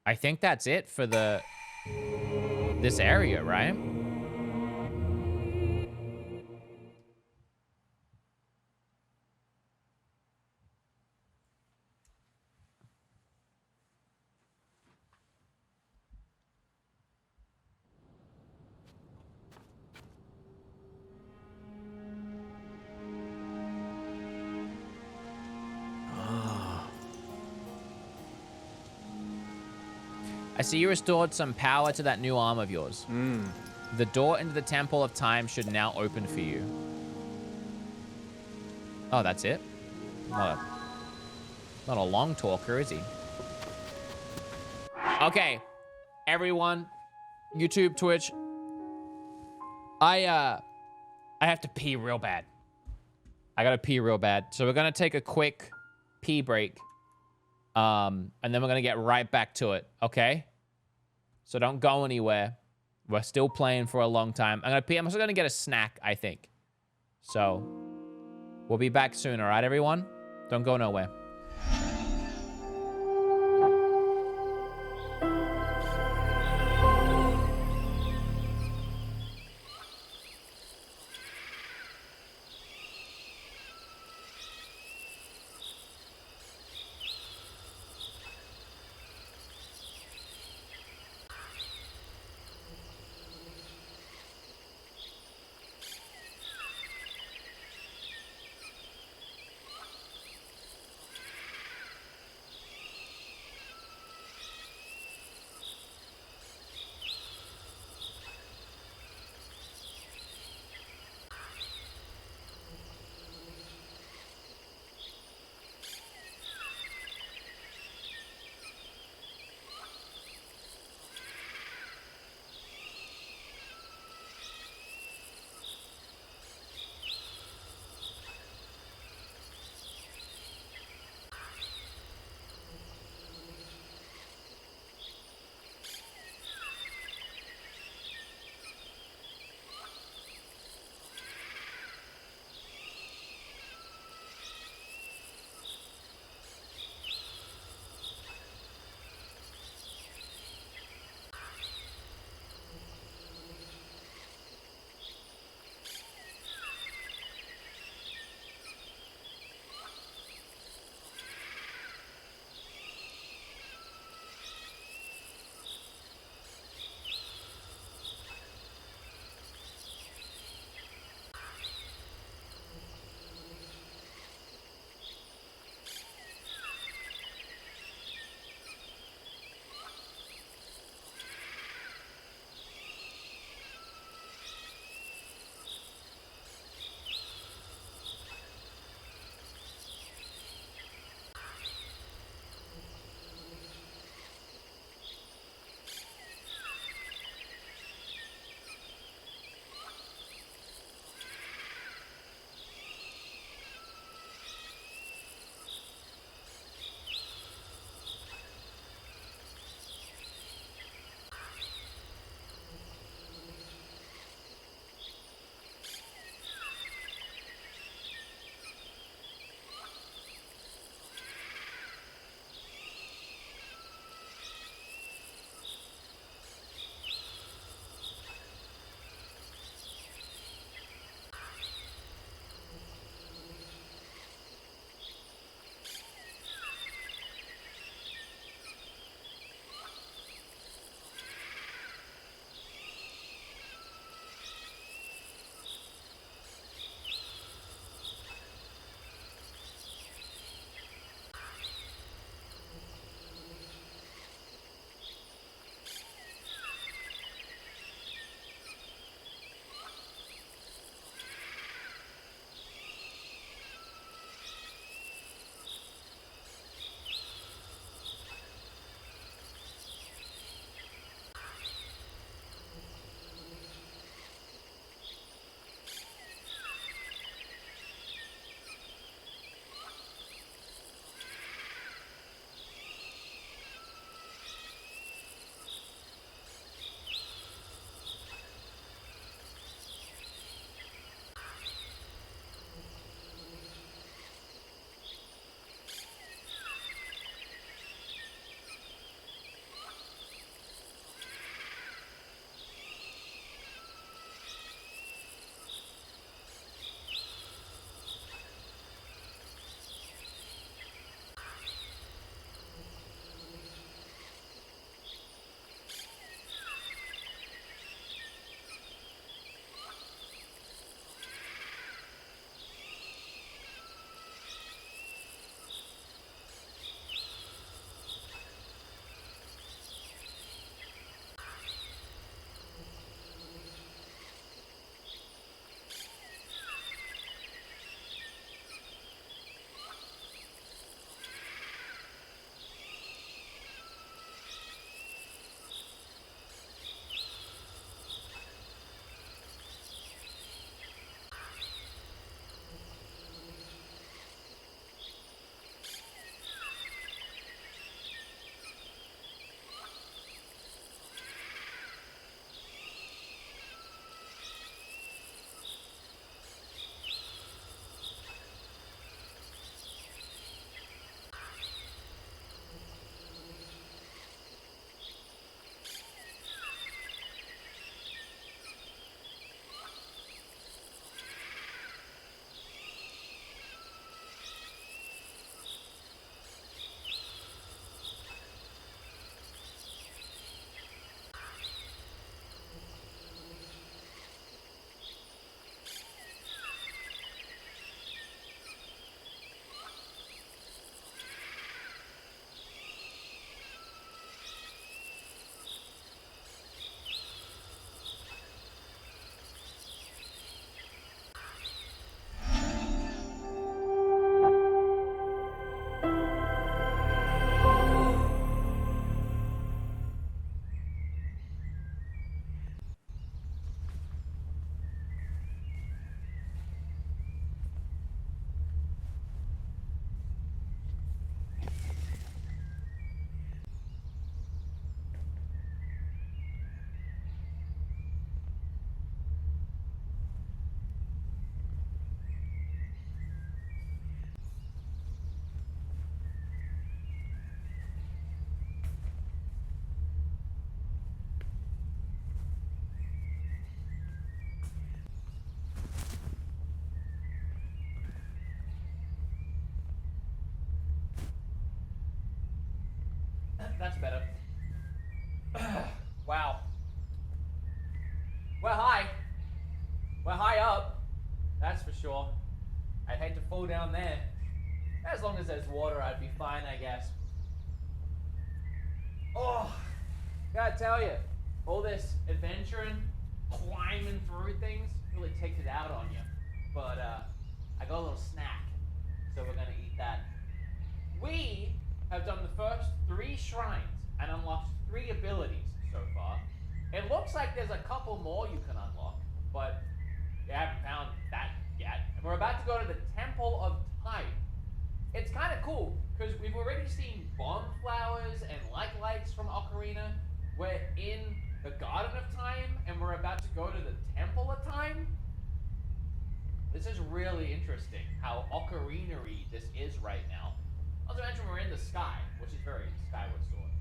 I think that's it for this area, right? I see you restored some power to that new arm of yours. The door into the Temple of Time should now open for you. Oh, that's it? Not a long talker, is he? Okay, everyone, YouTube, Twitch. I have to pee real bad. I gotta pee real bad. So we're gonna take a quick pee break. And then we're gonna get right back to it, okay? So don't go anywhere. We're still playing for a long time. I'm also gonna get a snack, I think. So we'll be back soon, all right, everyone? Don't go nowhere. I'd hate to fall down there. As long as there's water, I'd be fine, I guess. Oh, gotta tell you, all this adventuring, climbing through things, really takes it out on you. But I got a little snack, so we're gonna eat that. We have done the first 3 shrines and unlocked 3 abilities so far. It looks like there's a couple more you can unlock, but you haven't found that yet. And we're about to go to the Temple of Time. It's kind of cool, because we've already seen bomb flowers and lights from Ocarina. We're in the Garden of Time, and we're about to go to the Temple of Time. This is really interesting, how Ocarina-y this is right now. Not to mention we're in the sky, which is very Skyward Sword.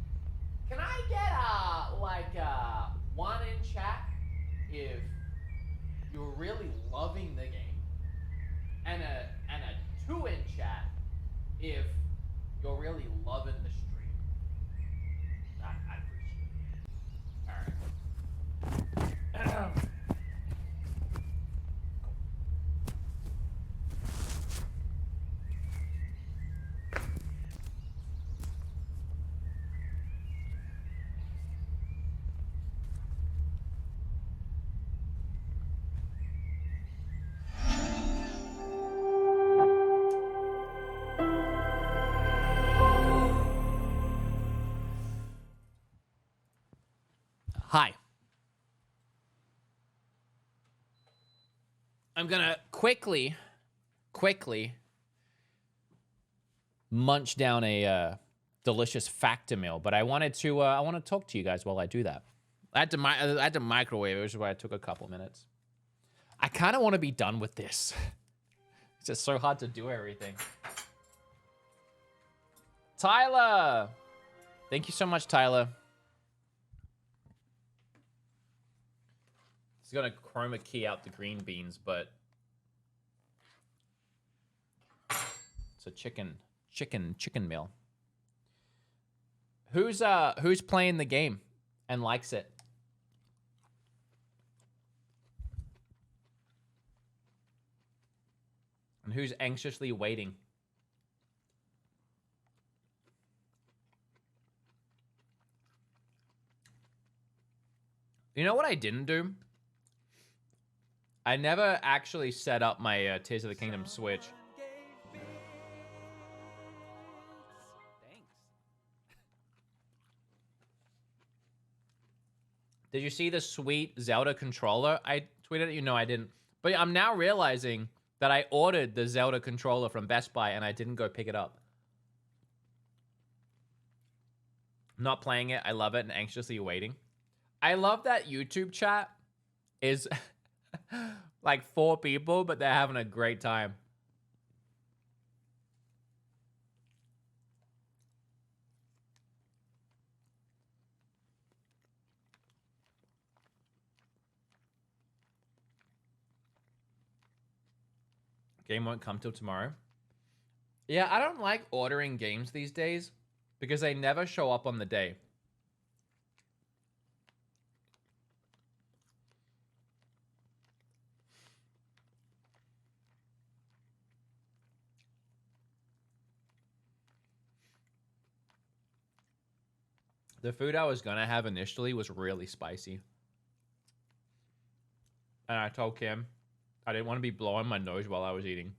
Can I get one in chat if you're really loving the game, and a 2 in chat if you're really loving the stream? I appreciate it. All right. Hi. I'm gonna quickly munch down a delicious Factor meal, but I want to talk to you guys while I do that. I had to microwave it, which is why it took a couple minutes. I kind of want to be done with this. It's just so hard to do everything. Tyler, thank you so much, Tyler. Gonna chroma key out the green beans, but it's a chicken meal. Who's playing the game and likes it? And who's anxiously waiting? You know what I didn't do? I never actually set up my Tears of the Kingdom Switch. Thanks. Did you see the sweet Zelda controller? I tweeted at you. No, I didn't. But I'm now realizing that I ordered the Zelda controller from Best Buy and I didn't go pick it up. I'm not playing it. I love it and anxiously waiting. I love that YouTube chat is... like 4 people, but they're having a great time. Game won't come till tomorrow. Yeah, I don't like ordering games these days because they never show up on the day. The food I was gonna have initially was really spicy. And I told Kim I didn't want to be blowing my nose while I was eating.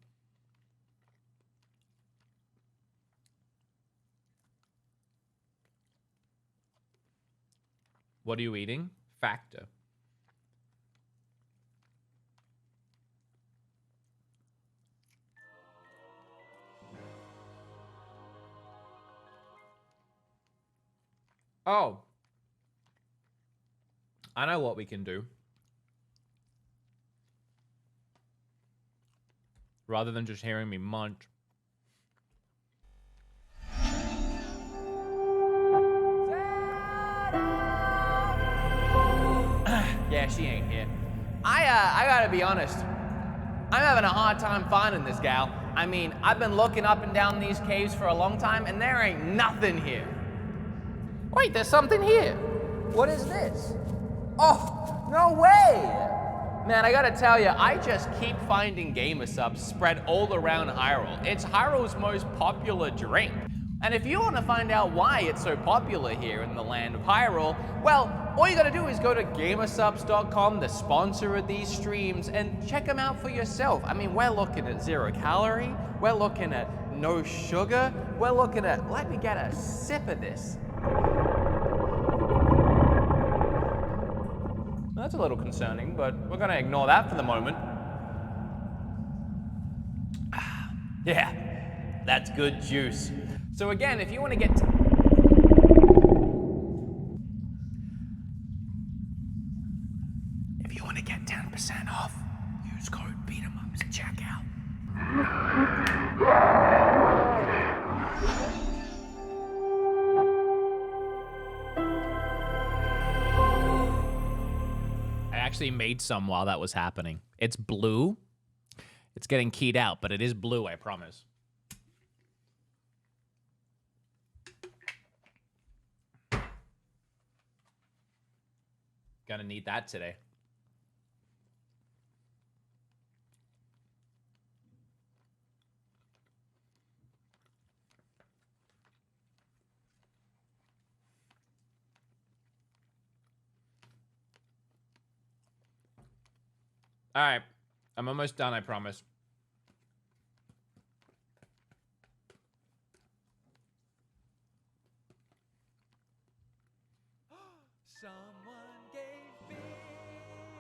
What are you eating? Factor. Oh. I know what we can do. Rather than just hearing me munch. Yeah, she ain't here. I gotta be honest. I'm having a hard time finding this gal. I mean, I've been looking up and down these caves for a long time, and there ain't nothing here. Wait, there's something here. What is this? Oh, no way! Man, I gotta tell you, I just keep finding BeatEmUps spread all around Hyrule. It's Hyrule's most popular drink. And if you want to find out why it's so popular here in the land of Hyrule, well, all you gotta do is go to GamerSups.com, the sponsor of these streams, and check them out for yourself. I mean, we're looking at 0 calorie, we're looking at no sugar, we're looking at, let me get a sip of this. That's a little concerning, but we're gonna ignore that for the moment. Yeah, that's good juice. So again, if you want to get if you want to get 10% off, use code BeatEmUps at checkout. I actually made some while that was happening. It's blue. It's getting keyed out, but it is blue, I promise. Gonna need that today. All right, I'm almost done, I promise.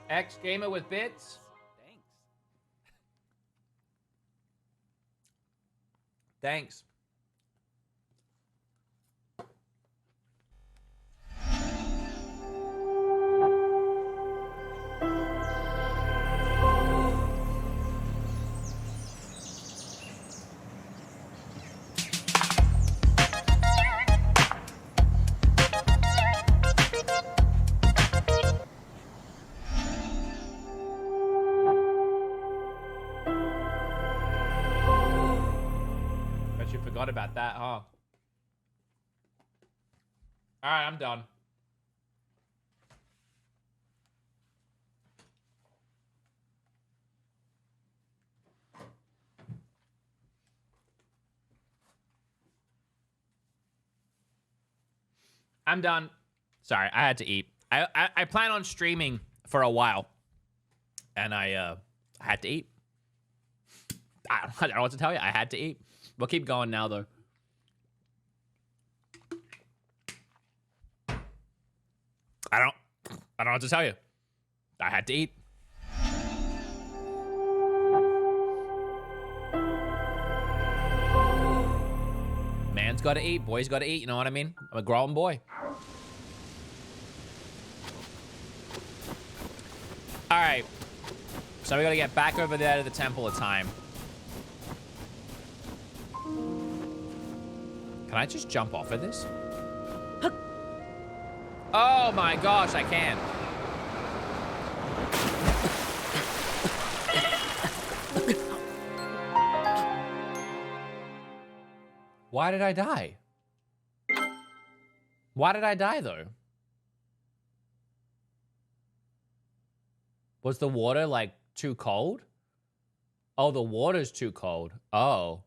X Gamer with bits. Thanks. Forgot about that, huh? All right, I'm done. I'm done. Sorry, I had to eat. I plan on streaming for a while, and I had to eat. I don't know what to tell you. I had to eat. We'll keep going now, though. I don't know what to tell you. I had to eat. Man's gotta eat, boy's gotta eat, you know what I mean? I'm a grown boy. Alright. So we gotta get back over there to the Temple of Time. Can I just jump off of this? Oh my gosh, I can. Why did I die? Why did I die, though? Was the water, like, too cold? Oh, the water's too cold. Oh.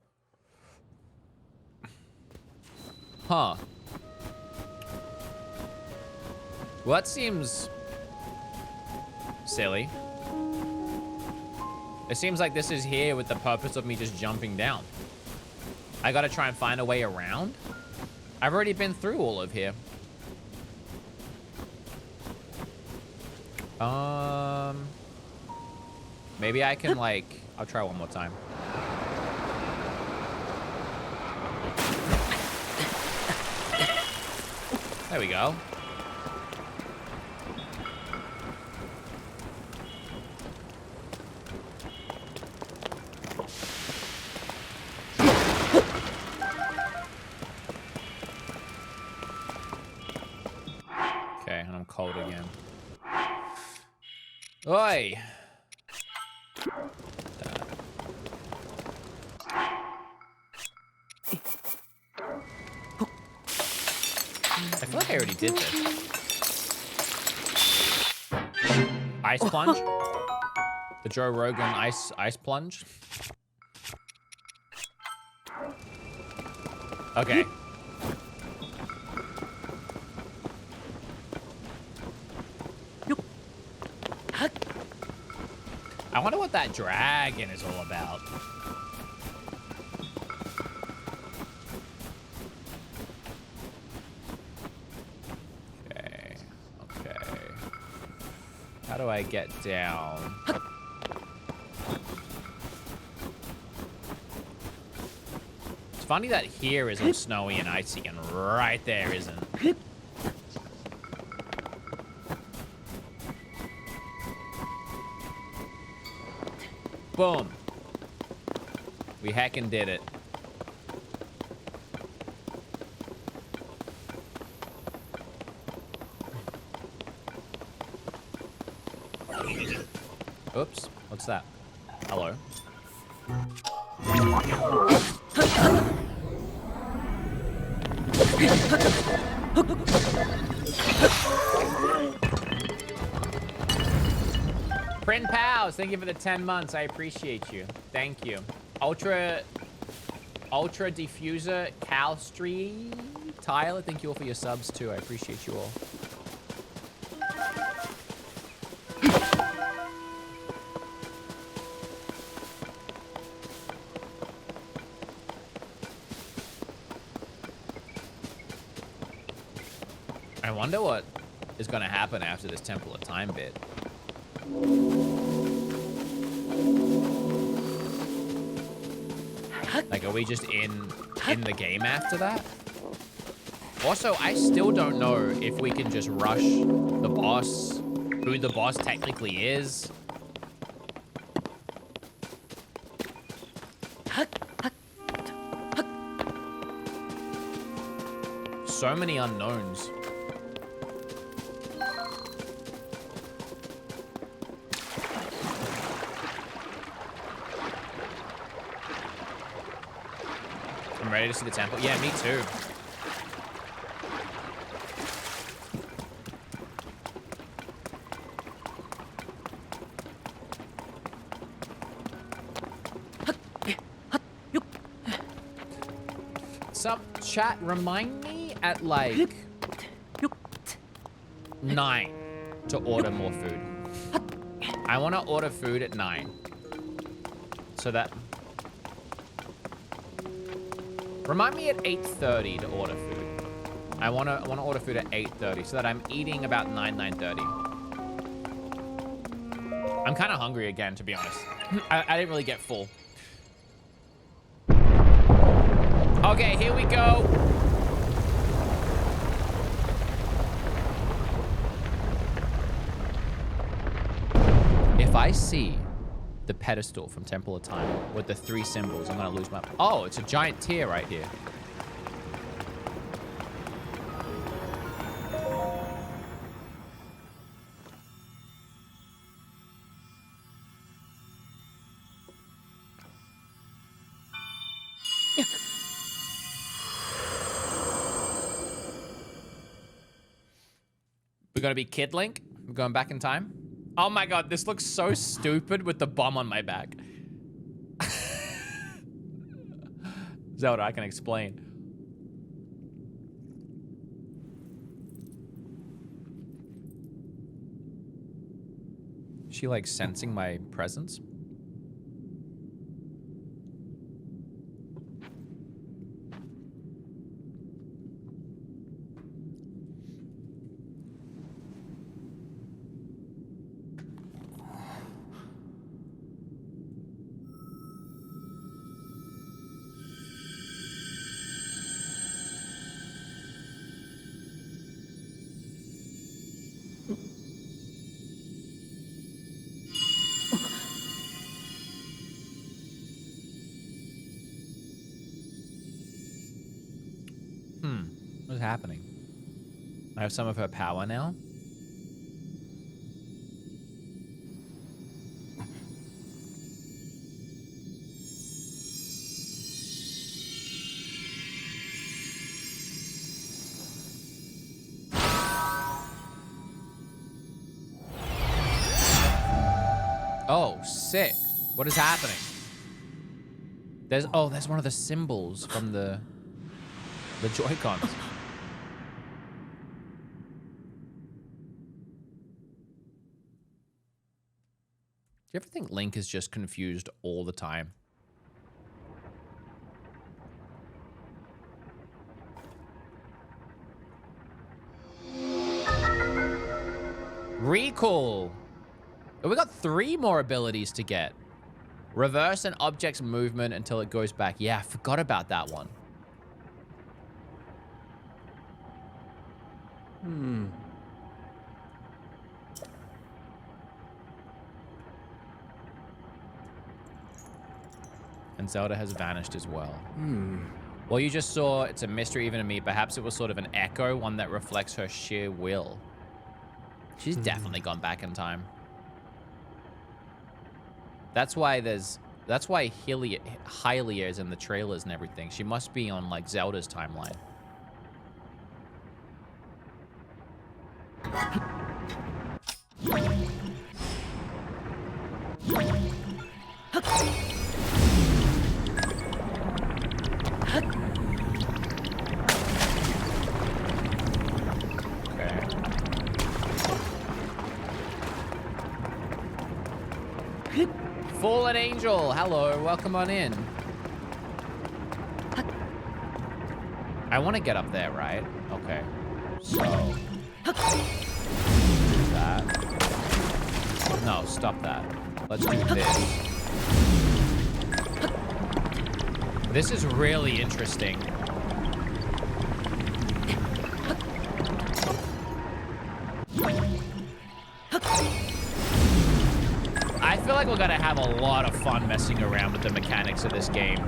Huh. Well, that seems silly. It seems like this is here with the purpose of me just jumping down. I gotta try and find a way around. I've already been through all of here. Maybe I can, like, I'll try one more time. There we go. Okay, and I'm cold again. Oi! I feel like I already did this. Ice plunge? The Joe Rogan ice plunge. Okay. I wonder what that dragon is all about. Okay. Okay. How do I get down? It's funny that here is all snowy and icy and right there isn't. Boom. We heckin' did it. Oops. What's that? Hello. Prin Pals, thank you for the 10 months. I appreciate you. Thank you. Ultra Diffuser, Calstri, Tyler, thank you all for your subs too. I appreciate you all. I wonder what is going to happen after this Temple of Time bit. Like, are we just in the game after that? Also, I still don't know if we can just rush the boss, who the boss technically is. So many unknowns. I'm ready to see the temple. Yeah, me too. Sup, chat, remind me at like 9 to order more food. I want to order food at 9. So that... Remind me at 8:30 to order food. I wanna order food at 8:30 so that I'm eating about 9:30. I'm kind of hungry again, to be honest. I didn't really get full. Okay, here we go. If I see the pedestal from Temple of Time with the 3 symbols, I'm gonna lose my... Oh, it's a giant tear right here. We're gonna be Kid Link. We're going back in time. Oh my god, this looks so stupid with the bomb on my back. Zelda, I can explain. Is she like sensing my presence? What's happening? I have some of her power now? Oh, sick. What is happening? There's one of the symbols from the Joy-Cons. Do you ever think Link is just confused all the time? Recall. We got 3 more abilities to get. Reverse an object's movement until it goes back. Yeah, I forgot about that one. And Zelda has vanished as well. Well, you just saw, it's a mystery even to me. Perhaps it was sort of an echo, one that reflects her sheer will. She's definitely gone back in time. That's why Hylia is in the trailers and everything. She must be on, like, Zelda's timeline. Fallen Angel, hello, welcome on in. I want to get up there, right? Okay. So. Do that. No, stop that. Let's do this. This is really interesting. I feel like we're gonna have a lot of fun messing around with the mechanics of this game.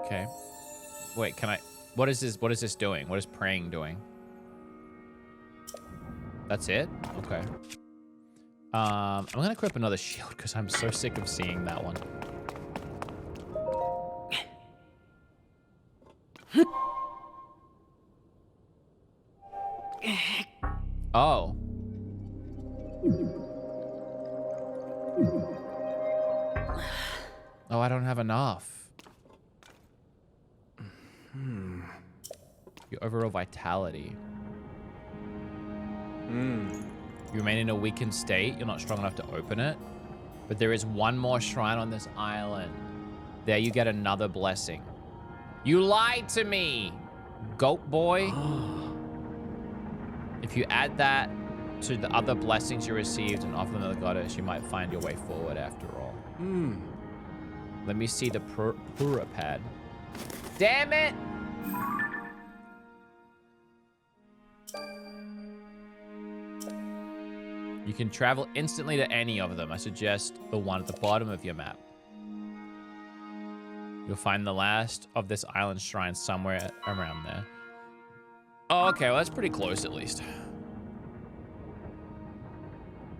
Okay. Wait, can I... What is this doing? What is praying doing? That's it? Okay. I'm gonna equip another shield because I'm so sick of seeing that one. Oh. Oh, I don't have enough. Your overall vitality. You remain in a weakened state. You're not strong enough to open it. But there is one more shrine on this island. There you get another blessing. You lied to me, goat boy. If you add that to the other blessings you received and offer them to the goddess, you might find your way forward after all. Let me see the Pura pad. Damn it! You can travel instantly to any of them. I suggest the one at the bottom of your map. You'll find the last of this island shrine somewhere around there. Oh, okay, well, that's pretty close at least.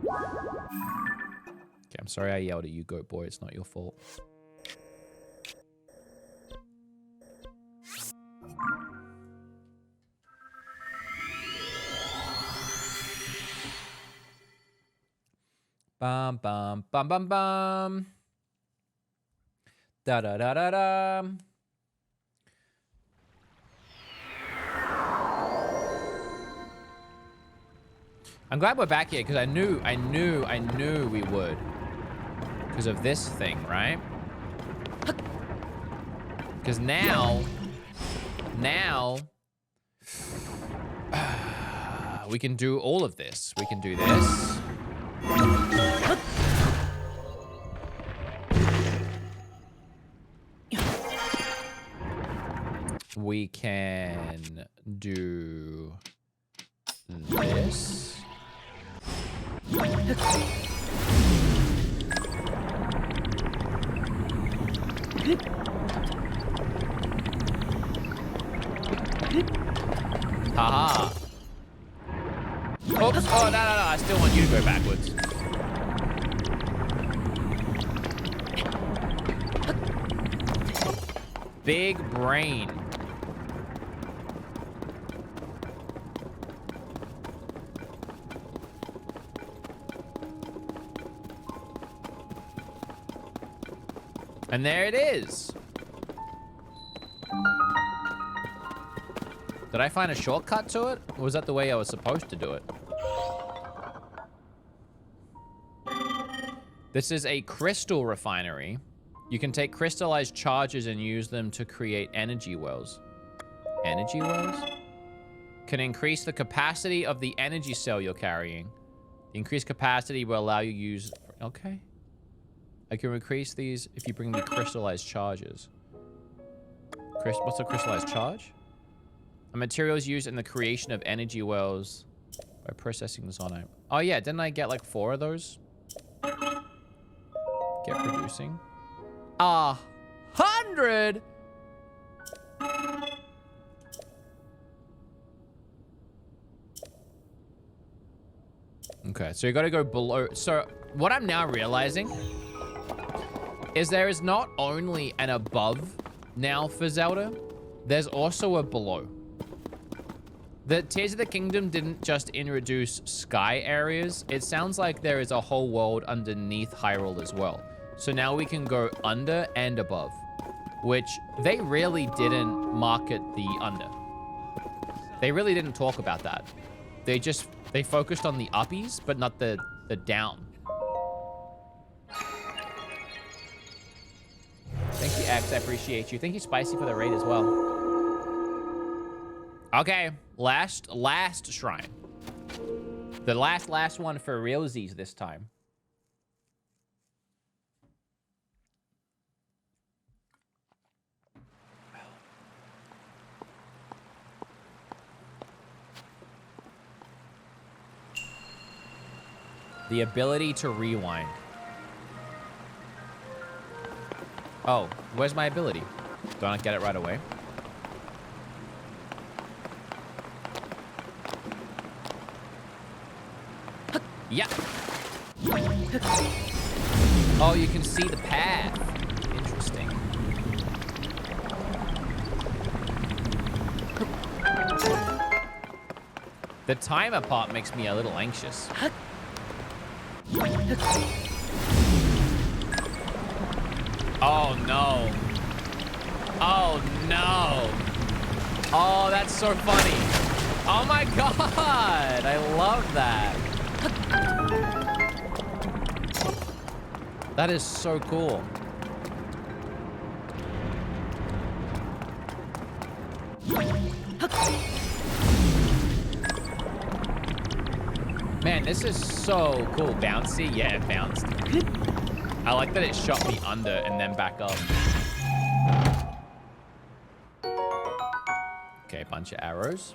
Okay, I'm sorry I yelled at you, goat boy. It's not your fault. Bum, bum, bum, bum, bum. Da, da, da, da, da. I'm glad we're back here because I knew we would. Because of this thing, right? Because now, we can do all of this. We can do this. We can do this. Haha. Oops. Oh, no, no, no. I still want you to go backwards. Big brain. And there it is. Did I find a shortcut to it? Or was that the way I was supposed to do it? This is a crystal refinery. You can take crystallized charges and use them to create energy wells. Energy wells? Can increase the capacity of the energy cell you're carrying. The increased capacity will allow you to use... Okay. I can increase these if you bring me crystallized charges. What's a crystallized charge? A material is used in the creation of energy wells by processing the zonite. Oh yeah, didn't I get like 4 of those? Get producing. 100! Okay, so you gotta go below. So what I'm now realizing is there is not only an above now for Zelda, there's also a below. The Tears of the Kingdom didn't just introduce sky areas. It sounds like there is a whole world underneath Hyrule as well. So now we can go under and above, which they really didn't market the under. They really didn't talk about that. They focused on the uppies, but not the down. Thank you, X. I appreciate you. Thank you, Spicy, for the raid as well. Okay, last shrine. The last one for realsies this time. The ability to rewind. Oh, where's my ability? Don't I get it right away? Yeah. Oh, you can see the path. Interesting. The timer part makes me a little anxious. Oh no. Oh no. Oh, that's so funny. Oh my god. I love that. That is so cool. Man, this is so cool. Bouncy? Yeah, it bounced. I like that it shot me under and then back up. Okay, bunch of arrows.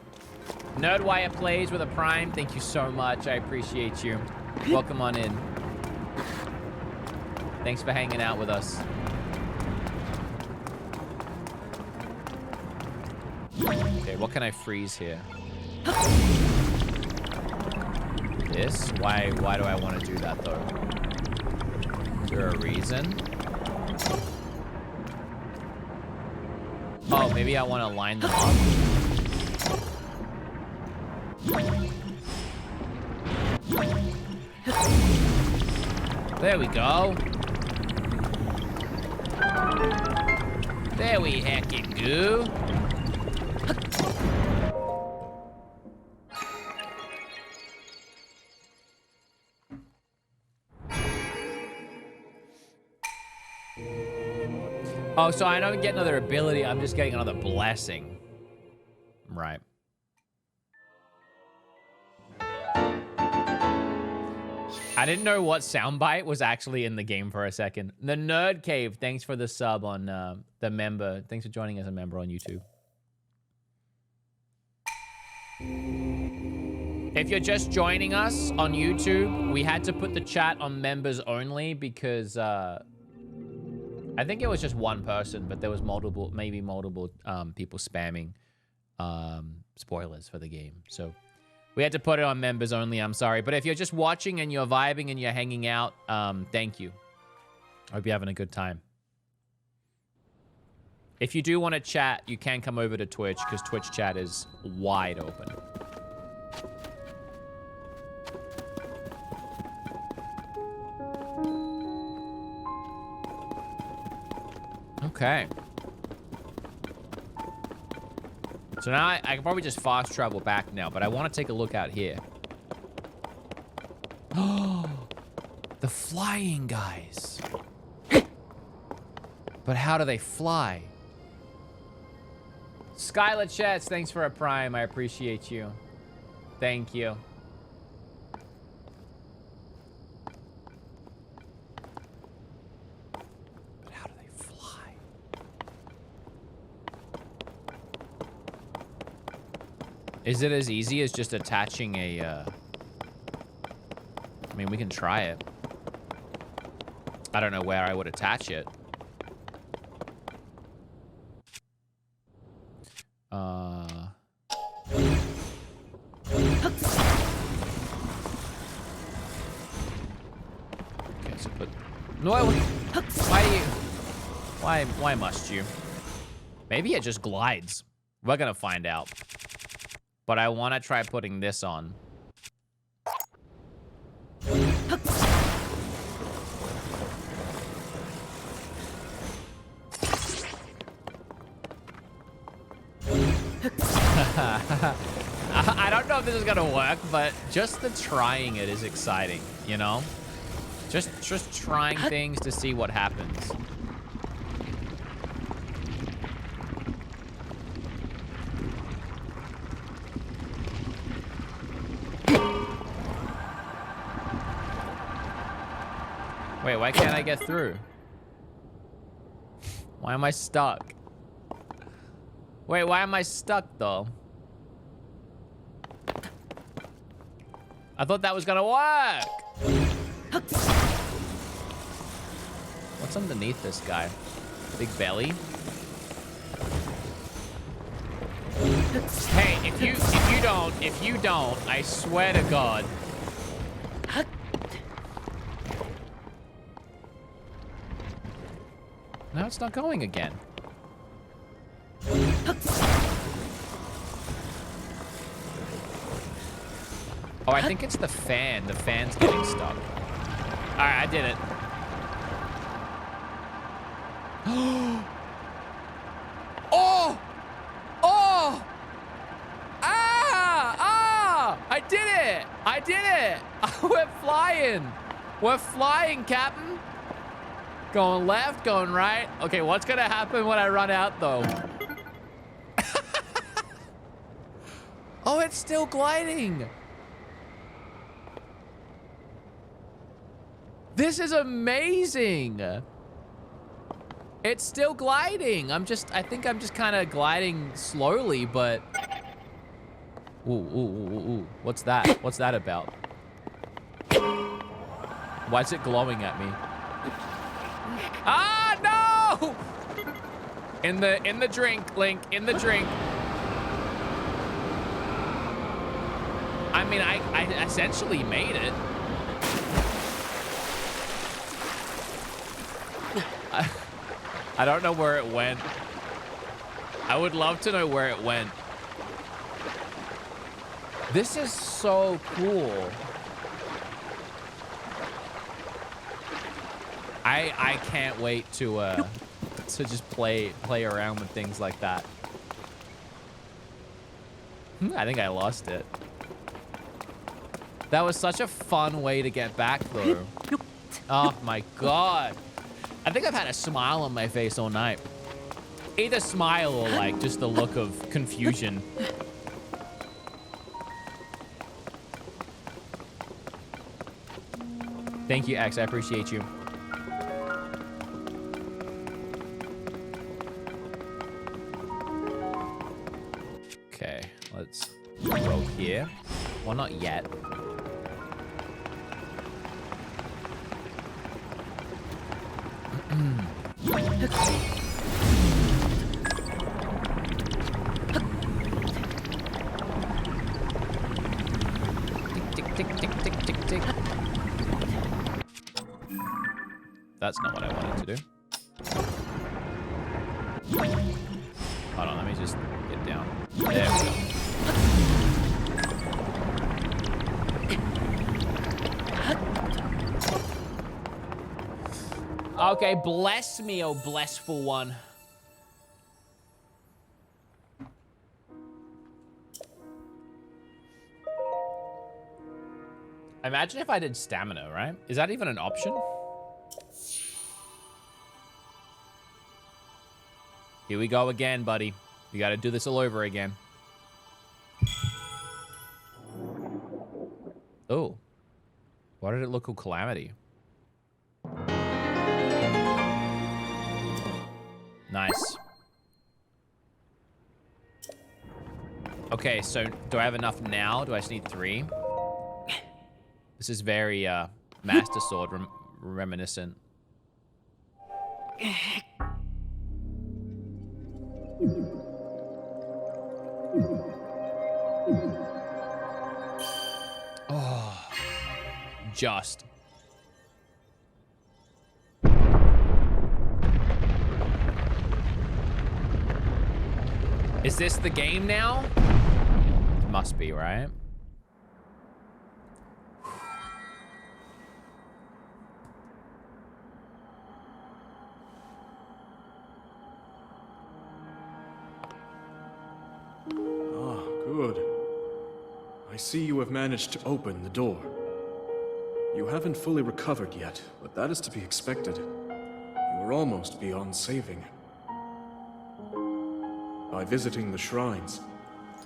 Nerdwire plays with a prime. Thank you so much. I appreciate you. Welcome on in. Thanks for hanging out with us. Okay, what can I freeze here? This? Why do I want to do that though? Is there a reason? Oh, maybe I want to line them up. There we go. There we heckin' go. Oh, so I don't get another ability, I'm just getting another blessing. Right. I didn't know what soundbite was actually in the game for a second. The Nerd Cave, thanks for the sub on the member. Thanks for joining as a member on YouTube. If you're just joining us on YouTube, we had to put the chat on members only because I think it was just one person, but there was multiple people spamming spoilers for the game. So We had to put it on members only, I'm sorry. But if you're just watching and you're vibing and you're hanging out, thank you. I hope you're having a good time. If you do want to chat, you can come over to Twitch because Twitch chat is wide open. Okay. So now I can probably just fast travel back now, but I want to take a look out here. Oh, the flying guys. But how do they fly? Skylar Chats, thanks for a prime. I appreciate you. Thank you. But how do they fly? Is it as easy as just attaching a, I mean, we can try it. I don't know where I would attach it. Okay, so put... No, why do you... Why must you? Maybe it just glides. We're gonna find out. But I want to try putting this on. I don't know if this is gonna work, but just the trying it is exciting, you know? Just trying things to see what happens. Wait, why can't I get through? Why am I stuck? Wait, why am I stuck though? I thought that was gonna work. What's underneath this guy? Big belly? Hey, if you don't, I swear to God. Now it's not going again. Oh, I think it's the fan. The fan's getting stuck. All right, I did it. Oh! Oh! Ah! Ah! I did it! I did it! We're flying! We're flying, Captain! Going left, going right. Okay, what's gonna happen when I run out, though? Oh, it's still gliding! This is amazing! It's still gliding. I think I'm just kind of gliding slowly, but... Ooh, ooh, ooh, ooh. What's that? What's that about? Why is it glowing at me? Ah, no! In the drink, Link, in the drink. I mean, I essentially made it. I don't know where it went. I would love to know where it went. This is so cool. I can't wait to just play around with things like that. I think I lost it. That was such a fun way to get back though. Oh my God. I think I've had a smile on my face all night. Either smile or like just the look of confusion. Thank you, X. I appreciate you. Okay, let's go here. Well, not yet. That's not what I wanted to do. Hold on, let me just get down. There we go. Okay, bless me, oh blessful one. Imagine if I did stamina, right? Is that even an option? Here we go again, buddy. You gotta do this all over again. Oh. Why did it look all calamity? Nice. Okay, so do I have enough now? Do I just need 3? This is very Master Sword reminiscent. Oh, just. Is this the game now? It must be, right? Good. I see you have managed to open the door. You haven't fully recovered yet, but that is to be expected. You are almost beyond saving. By visiting the shrines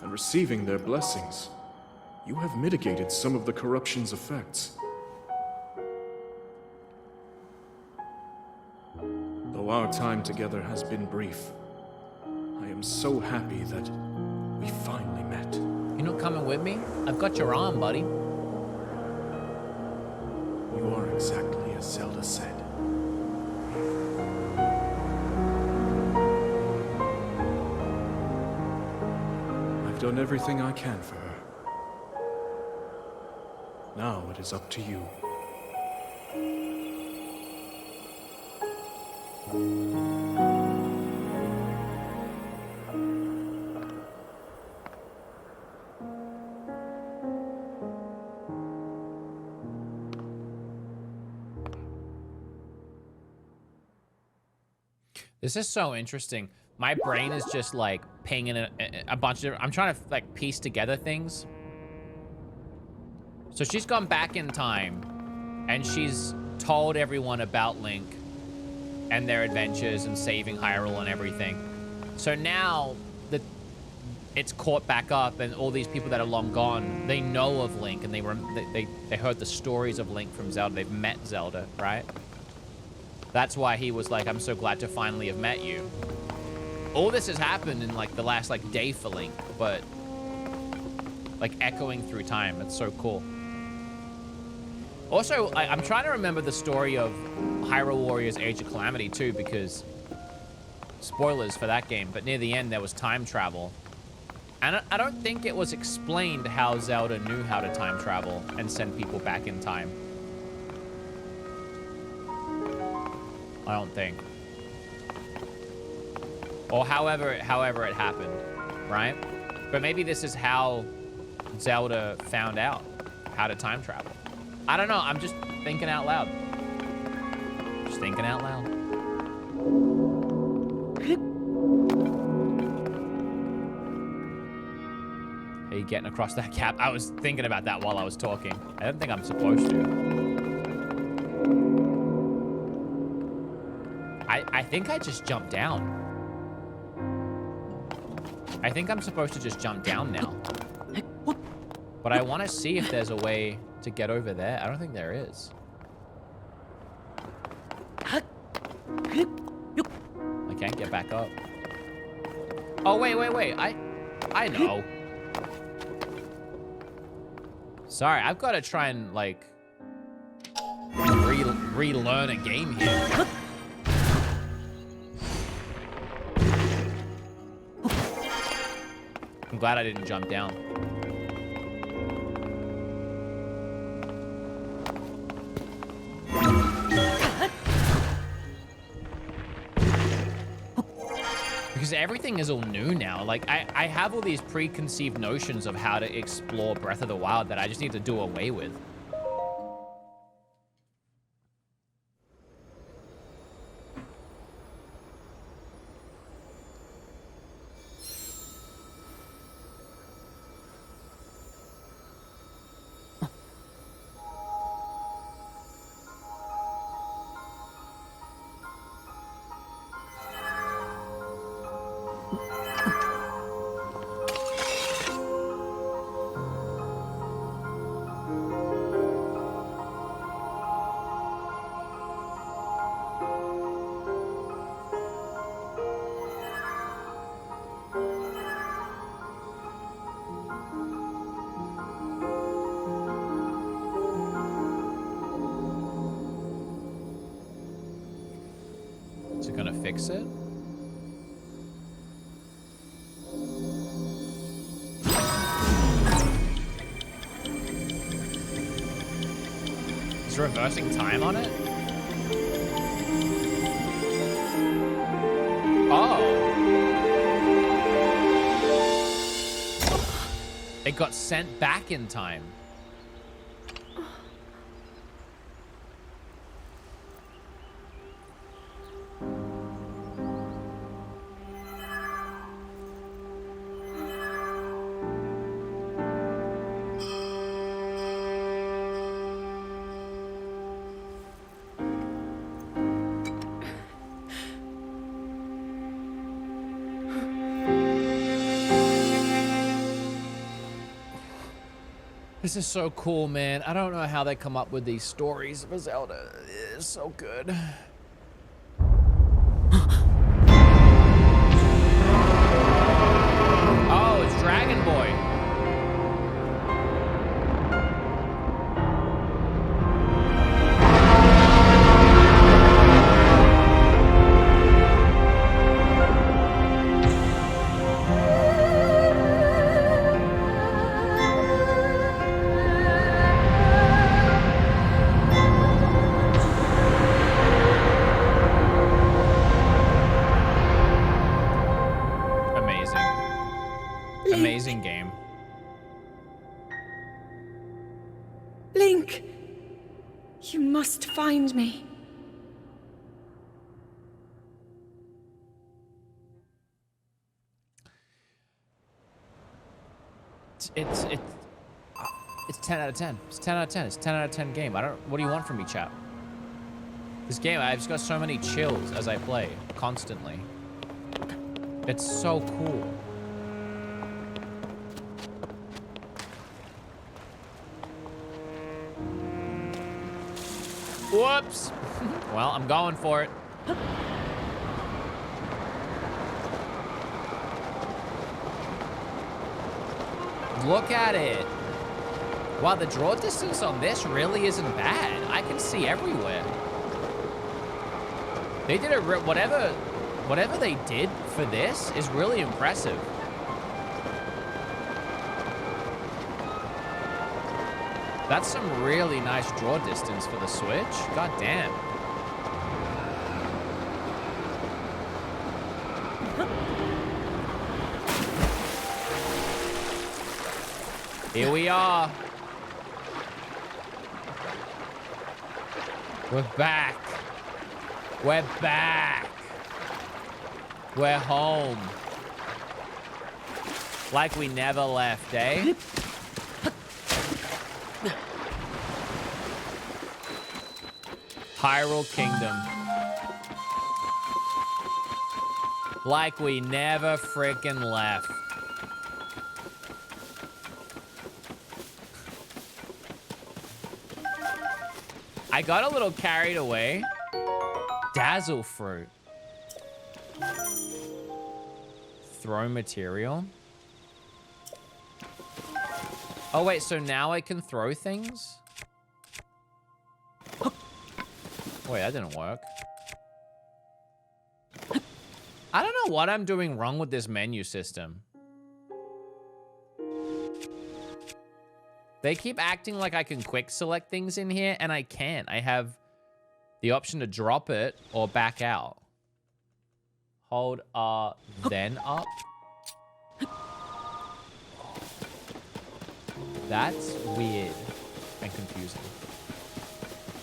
and receiving their blessings, you have mitigated some of the corruption's effects. Though our time together has been brief, I am so happy that we finally met. You not coming with me? I've got your arm, buddy. You are exactly as Zelda said. I've done everything I can for her. Now it is up to you. This is so interesting. My brain is just like pinging a bunch of, I'm trying to like piece together things. So she's gone back in time and she's told everyone about Link and their adventures and saving Hyrule and everything. So now that it's caught back up and all these people that are long gone, they know of Link and they heard the stories of Link from Zelda. They've met Zelda, right? That's why he was like, I'm so glad to finally have met you. All this has happened in like the last like day for Link, but like echoing through time. It's so cool. Also, I'm trying to remember the story of Hyrule Warriors Age of Calamity too, because spoilers for that game, but near the end there was time travel. And I don't think it was explained how Zelda knew how to time travel and send people back in time. I don't think. Or however it happened, right? But maybe this is how Zelda found out how to time travel. I don't know, I'm just thinking out loud. Just thinking out loud. Are you getting across that gap? I was thinking about that while I was talking. I don't think I'm supposed to. I think I just jumped down. I think I'm supposed to just jump down now. But I want to see if there's a way to get over there. I don't think there is. I can't get back up. Oh, wait. I know. Sorry, I've got to try and, like, relearn a game here. I'm glad I didn't jump down. Because everything is all new now. Like, I have all these preconceived notions of how to explore Breath of the Wild that I just need to do away with. Is it gonna fix it? Is it reversing time on it? Oh. It got sent back in time. This is so cool, man. I don't know how they come up with these stories for Zelda. It's so good. Oh, it's Dragon Boy. Amazing game. Link! You must find me. It's 10 out of 10. It's 10 out of 10. It's 10 out of 10 game. What do you want from me, chat? This game, I've just got so many chills as I play, constantly. It's so cool. Whoops. Well, I'm going for it. Look at it. Wow, the draw distance on this really isn't bad. I can see everywhere. They did it, whatever they did for this is really impressive. That's some really nice draw distance for the Switch. God damn. Here we are. We're back. We're back. We're home. Like we never left, eh? Hyrule Kingdom. Like we never frickin' left. I got a little carried away. Dazzle fruit. Throw material. Oh wait, so now I can throw things? Wait, that didn't work. I don't know what I'm doing wrong with this menu system. They keep acting like I can quick select things in here, and I can't. I have the option to drop it or back out. Hold R, then up. That's weird and confusing.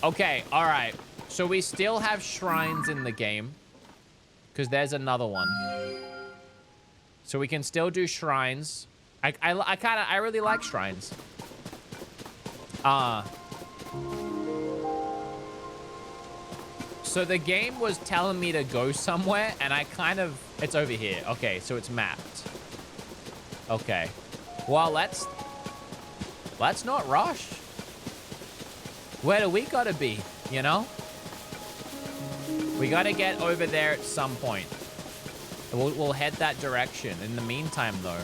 Okay, all right. So we still have shrines in the game. Because there's another one. So we can still do shrines. I really like shrines. So the game was telling me to go somewhere, and it's over here. Okay, so it's mapped. Okay. Well, let's not rush. Where do we gotta be, you know? We gotta get over there at some point. We'll head that direction. In the meantime, though.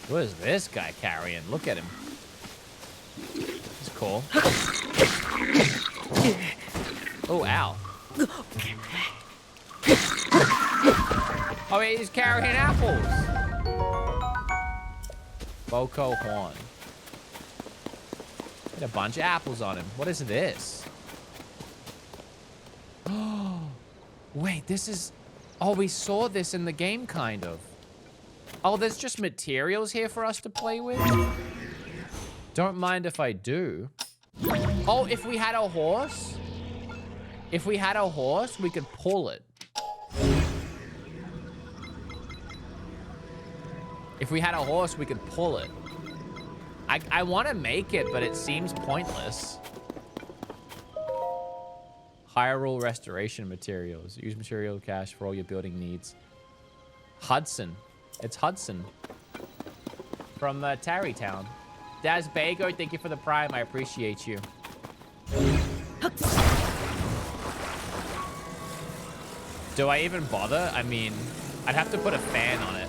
What is this guy carrying? Look at him. He's cool. Oh, ow. Oh, he's carrying apples. Boko Horn. Got a bunch of apples on him. What is this? Oh, wait, this is... Oh, we saw this in the game, kind of. Oh, there's just materials here for us to play with? Don't mind if I do. Oh, if we had a horse? If we had a horse, we could pull it. If we had a horse, we could pull it. I want to make it, but it seems pointless. Hyrule restoration materials. Use material cache for all your building needs. Hudson. It's Hudson. From Tarrytown. Daz Bago, thank you for the prime. I appreciate you. Do I even bother? I mean, I'd have to put a fan on it.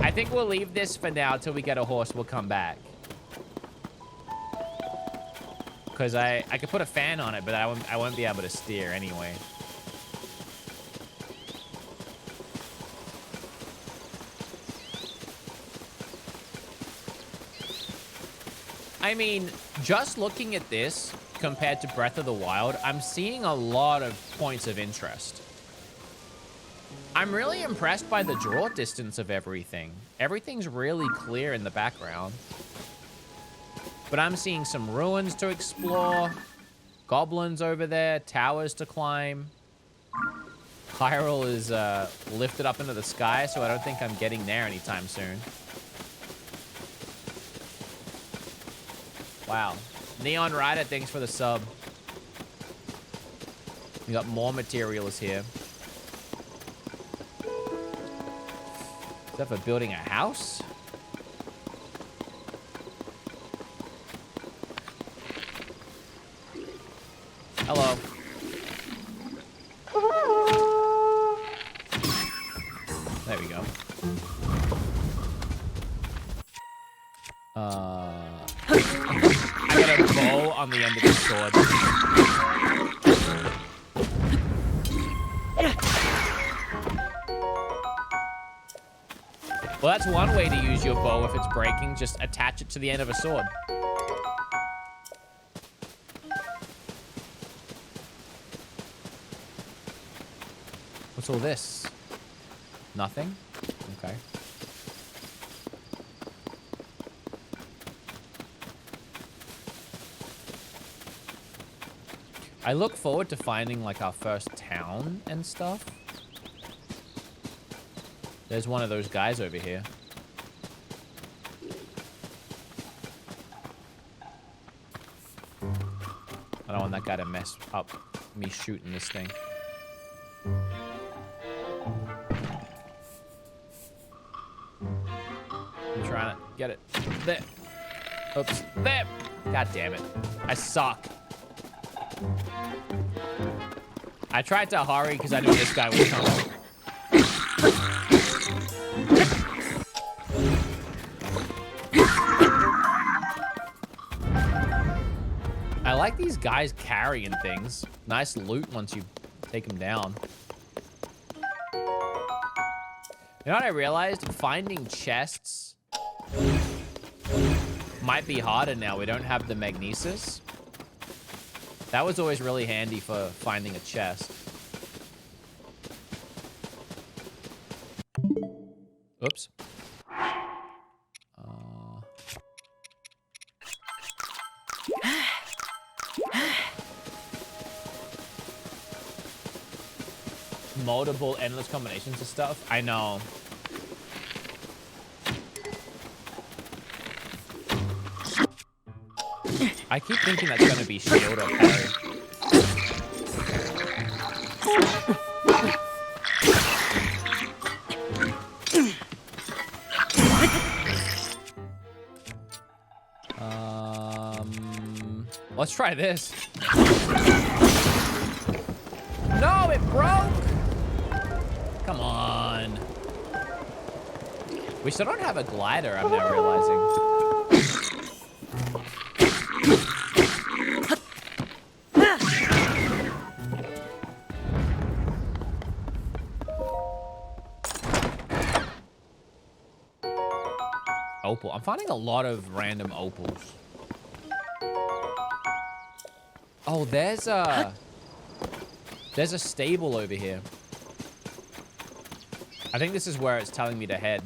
I think we'll leave this for now till we get a horse. We'll come back. Because I could put a fan on it, but I won't be able to steer anyway. I mean, just looking at this compared to Breath of the Wild, I'm seeing a lot of points of interest. I'm really impressed by the draw distance of everything. Everything's really clear in the background. But I'm seeing some ruins to explore, goblins over there, towers to climb. Hyrule is lifted up into the sky, so I don't think I'm getting there anytime soon. Wow. Neon Rider, thanks for the sub. We got more materials here. Is that for building a house? Hello. There we go. I got a bow on the end of the sword. Well, that's one way to use your bow if it's breaking. Just attach it to the end of a sword. What's all this? Nothing? Okay. I look forward to finding, like, our first town and stuff. There's one of those guys over here. I don't want that guy to mess up me shooting this thing. I'm trying to get it. There. Oops. There. God damn it. I suck. I tried to hurry because I knew this guy was coming. I like these guys carrying things. Nice loot once you take them down. You know what I realized? Finding chests Might be harder now. We don't have the magnesis. That was always really handy for finding a chest. Oops. Multiple endless combinations of stuff. I know. I keep thinking that's gonna be shield or parry. Let's try this. No, it broke! Come on. We still don't have a glider, I'm now realizing. Opal. I'm finding a lot of random opals. Oh, there's a stable over here. I think this is where it's telling me to head.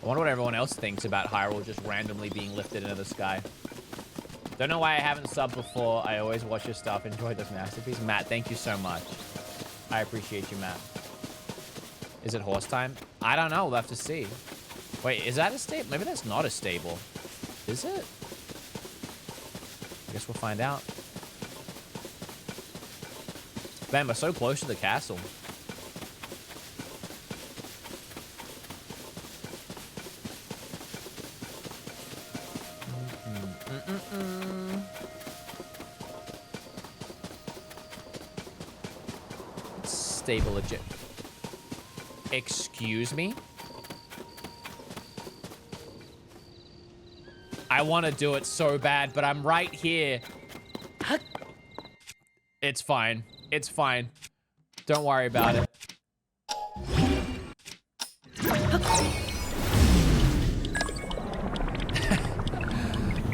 I wonder what everyone else thinks about Hyrule just randomly being lifted into the sky. Don't know why I haven't subbed before. I always watch your stuff. Enjoy this masterpiece. Matt, thank you so much. I appreciate you, Matt. Is it horse time? I don't know. We'll have to see. Wait, is that a stable? Maybe that's not a stable. Is it? I guess we'll find out. Man, we're so close to the castle. Stable legit. Excuse me? I want to do it so bad, but I'm right here. It's fine. It's fine. Don't worry about it.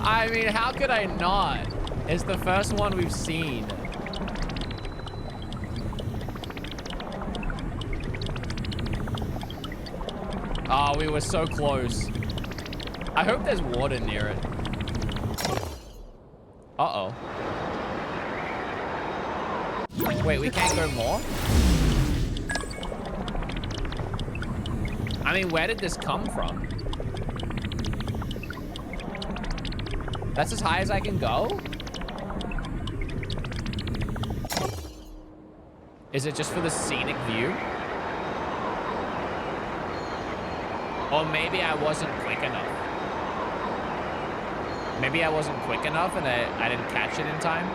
I mean, how could I not? It's the first one we've seen. Oh, we were so close. I hope there's water near it. Uh-oh. Wait, we can't go more? I mean, where did this come from? That's as high as I can go? Is it just for the scenic view? Or maybe I wasn't quick enough. Maybe I wasn't quick enough and I didn't catch it in time.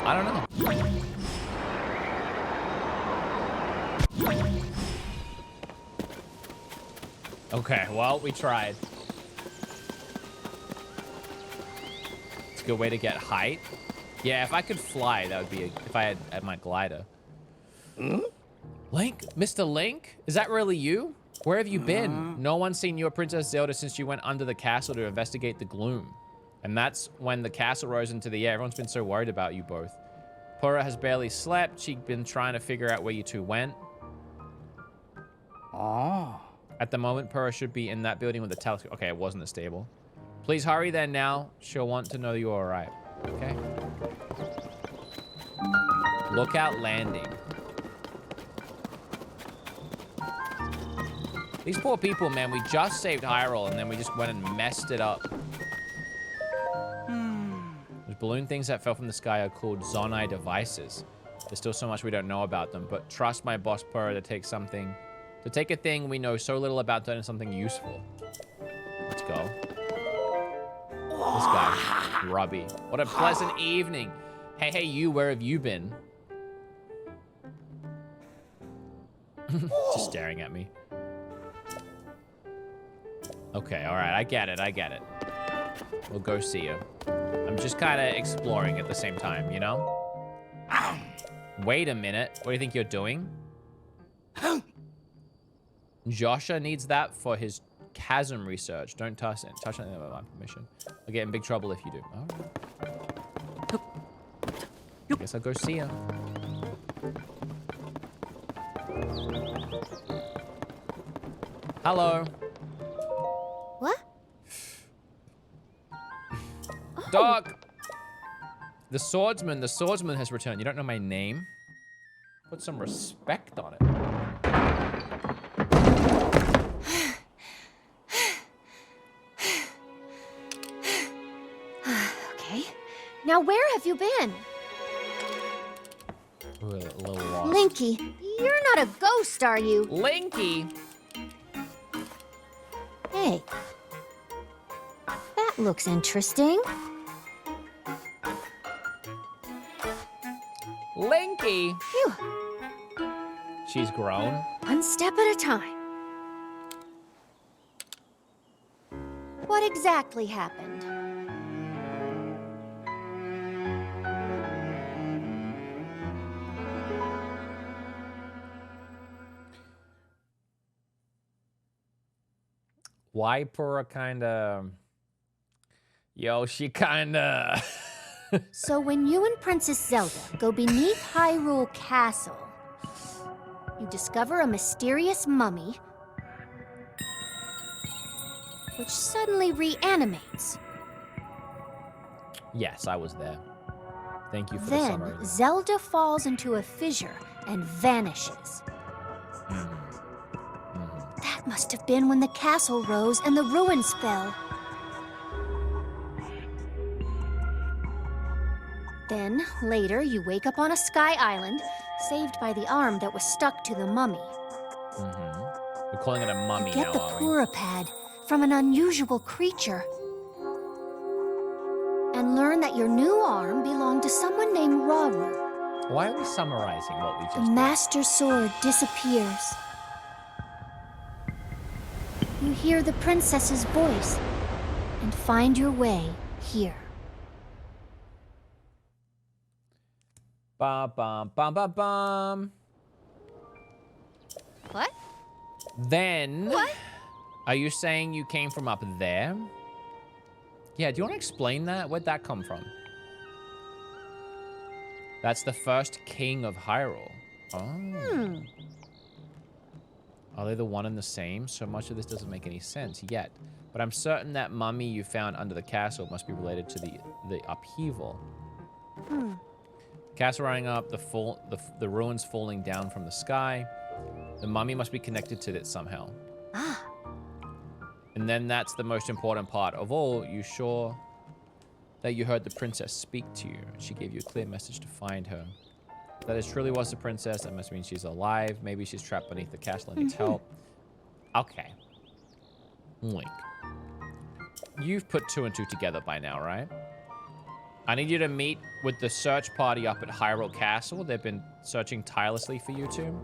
I don't know. Okay, well, we tried. It's a good way to get height. Yeah, if I could fly, that would be if I had my glider. Link? Mr. Link? Is that really you? Where have you been? No one's seen your Princess Zelda since you went under the castle to investigate the gloom. And that's when the castle rose into the air. Everyone's been so worried about you both. Purah has barely slept. She's been trying to figure out where you two went. Oh. At the moment, Purah should be in that building with the telescope. Okay, it wasn't a stable. Please hurry then now. She'll want to know you're all right. Okay. Lookout landing. These poor people, man, we just saved Hyrule and then we just went and messed it up. Those balloon things that fell from the sky are called Zonai devices. There's still so much we don't know about them, but trust my boss Purah to take a thing we know so little about to turn into something useful. Let's go. This guy, grubby. What a pleasant evening. Hey, you, where have you been? Just staring at me. Okay, alright, I get it. We'll go see you. I'm just kind of exploring at the same time, you know? Wait a minute. What do you think you're doing? Joshua needs that for his chasm research. Don't touch it. Touch anything without my permission. I'll get in big trouble if you do. Alright. I guess I'll go see her. Hello. What? Dog! The swordsman has returned. You don't know my name? Put some respect on it. Okay. Now where have you been? Ooh, a little lost. Linky, you're not a ghost, are you? Linky? Hey. That looks interesting. Linky? Phew. She's grown. One step at a time. What exactly happened? Waipura kinda... Yo, she kinda... So when you and Princess Zelda go beneath Hyrule Castle, you discover a mysterious mummy which suddenly reanimates. Yes, I was there. Thank you for the Then summary. Zelda falls into a fissure and vanishes. That must have been when the castle rose and the ruins fell. Then, later, you wake up on a sky island, saved by the arm that was stuck to the mummy. We're calling it a mummy Get now, the are we? Purapad from an unusual creature. And learn that your new arm belonged to someone named Rauru. Why are we summarizing what we The just did? Master Sword disappears. You hear the princess's voice and find your way here. Bum, bum, bum, bum, bum. What? Then... What? Are you saying you came from up there? Yeah, do you want to explain that? Where'd that come from? That's the first king of Hyrule. Oh. Are they the one and the same? So much of this doesn't make any sense yet. But I'm certain that mummy you found under the castle must be related to the upheaval. Castle running up, the ruins falling down from the sky. The mummy must be connected to it somehow. Ah. And then that's the most important part of all. You sure that you heard the princess speak to you? She gave you a clear message to find her. That it truly was the princess. That must mean she's alive. Maybe she's trapped beneath the castle and needs help. Okay. Link. You've put 2 and 2 together by now, right? I need you to meet with the search party up at Hyrule Castle. They've been searching tirelessly for you two.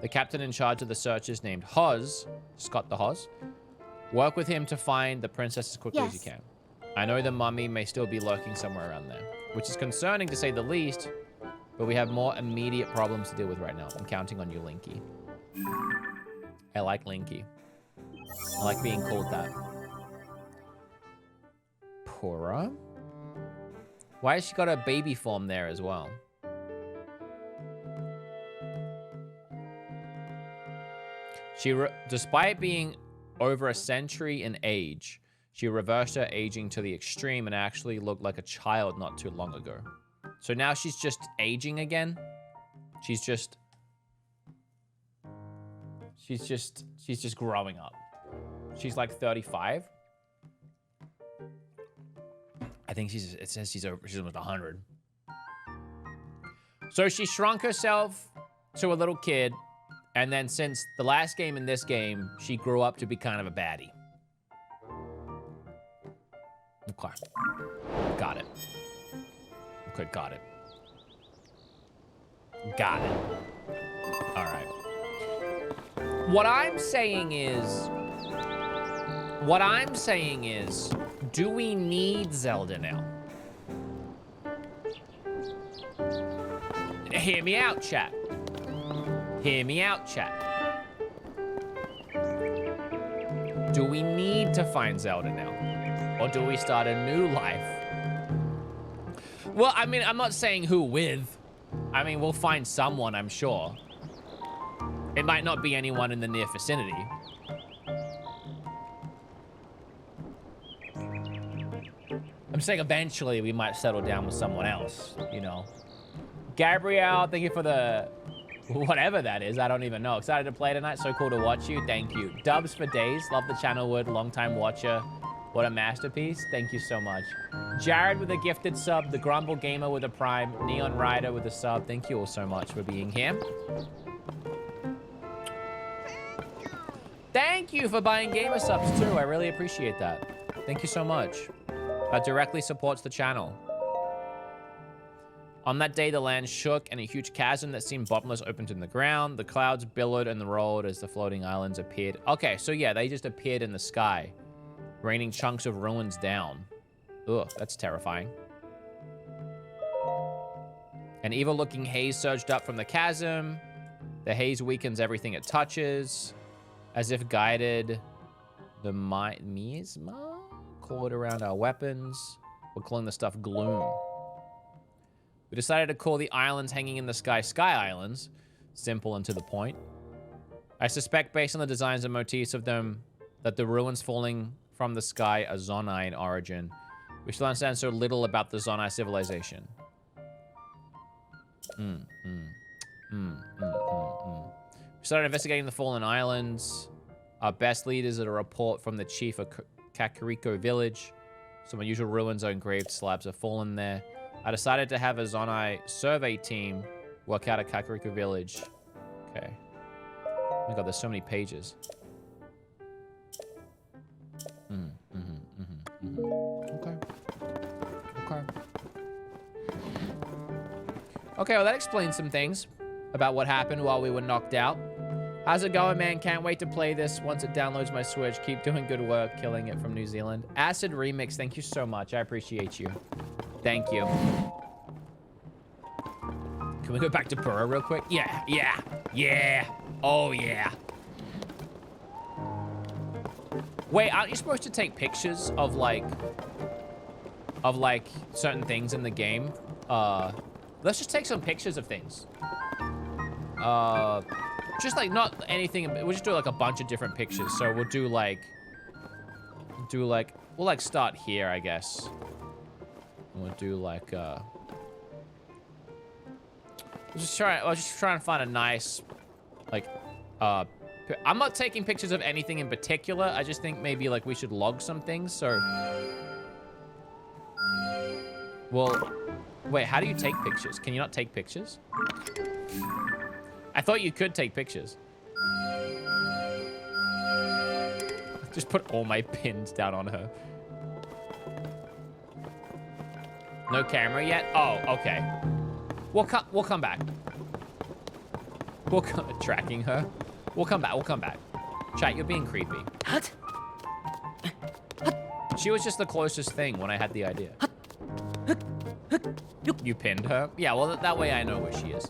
The captain in charge of the search is named Hoz, Scott the Hoz. Work with him to find the princess as quickly as you can. I know the mummy may still be lurking somewhere around there, which is concerning to say the least, but we have more immediate problems to deal with right now. I'm counting on you, Linky. I like Linky. I like being called that. Pura? Why has she got a baby form there as well? Despite being over a century in age, she reversed her aging to the extreme and actually looked like a child not too long ago. So now she's just aging again? She's just growing up. She's like 35. I think it says she's almost 100. So she shrunk herself to a little kid, and then since the last game and this game, she grew up to be kind of a baddie. Okay. Got it. Okay, got it. Got it. All right. What I'm saying is, What I'm saying is, do we need Zelda now? Hear me out, chat. Hear me out, chat. Do we need to find Zelda now? Or do we start a new life? Well, I mean, I'm not saying who with. I mean, we'll find someone, I'm sure. It might not be anyone in the near vicinity. I'm saying eventually we might settle down with someone else, you know. Gabrielle, thank you for the... whatever that is, I don't even know. Excited to play tonight, so cool to watch you. Thank you. Dubs for days, love the channel wood, long time watcher. What a masterpiece, thank you so much. Jared with a gifted sub, the Grumble Gamer with a prime, Neon Rider with a sub. Thank you all so much for being here. Thank you for buying gamer subs too, I really appreciate that. Thank you so much. That directly supports the channel. On that day, the land shook and a huge chasm that seemed bottomless opened in the ground. The clouds billowed and rolled as the floating islands appeared. Okay, so yeah, they just appeared in the sky, raining chunks of ruins down. Ugh, that's terrifying. An evil-looking haze surged up from the chasm. The haze weakens everything it touches, as if guided. The miasma coiled around our weapons. We're calling the stuff gloom. We decided to call the islands hanging in the sky Sky Islands. Simple and to the point. I suspect, based on the designs and motifs of them, that the ruins falling from the sky are Zonai in origin. We still understand so little about the Zonai civilization. We started investigating the fallen islands. Our best lead is a report from the chief of Kakariko village. Some unusual ruins or engraved slabs have fallen there. I decided to have a Zonai survey team work out a Kakariko village. Okay. Oh my god, there's so many pages. Okay. Okay. Okay, well that explains some things about what happened while we were knocked out. How's it going, man? Can't wait to play this once it downloads my Switch. Keep doing good work, killing it from New Zealand. Acid Remix, thank you so much. I appreciate you. Thank you. Can we go back to Burrow real quick? Yeah, yeah, yeah. Oh, yeah. Wait, aren't you supposed to take pictures of like certain things in the game? Let's just take some pictures of things. Just like not anything. We'll just do like a bunch of different pictures. So we'll do like, we'll like start here, I guess. And we'll do like, we'll just try and find a nice, like, I'm not taking pictures of anything in particular. I just think maybe like we should log some things. So, well, wait, how do you take pictures? Can you not take pictures? I thought you could take pictures. Just put all my pins down on her. No camera yet? Oh, okay. We'll come back. We'll come tracking her. We'll come back. Chat, you're being creepy. She was just the closest thing when I had the idea. You pinned her? Yeah, well, that way I know where she is.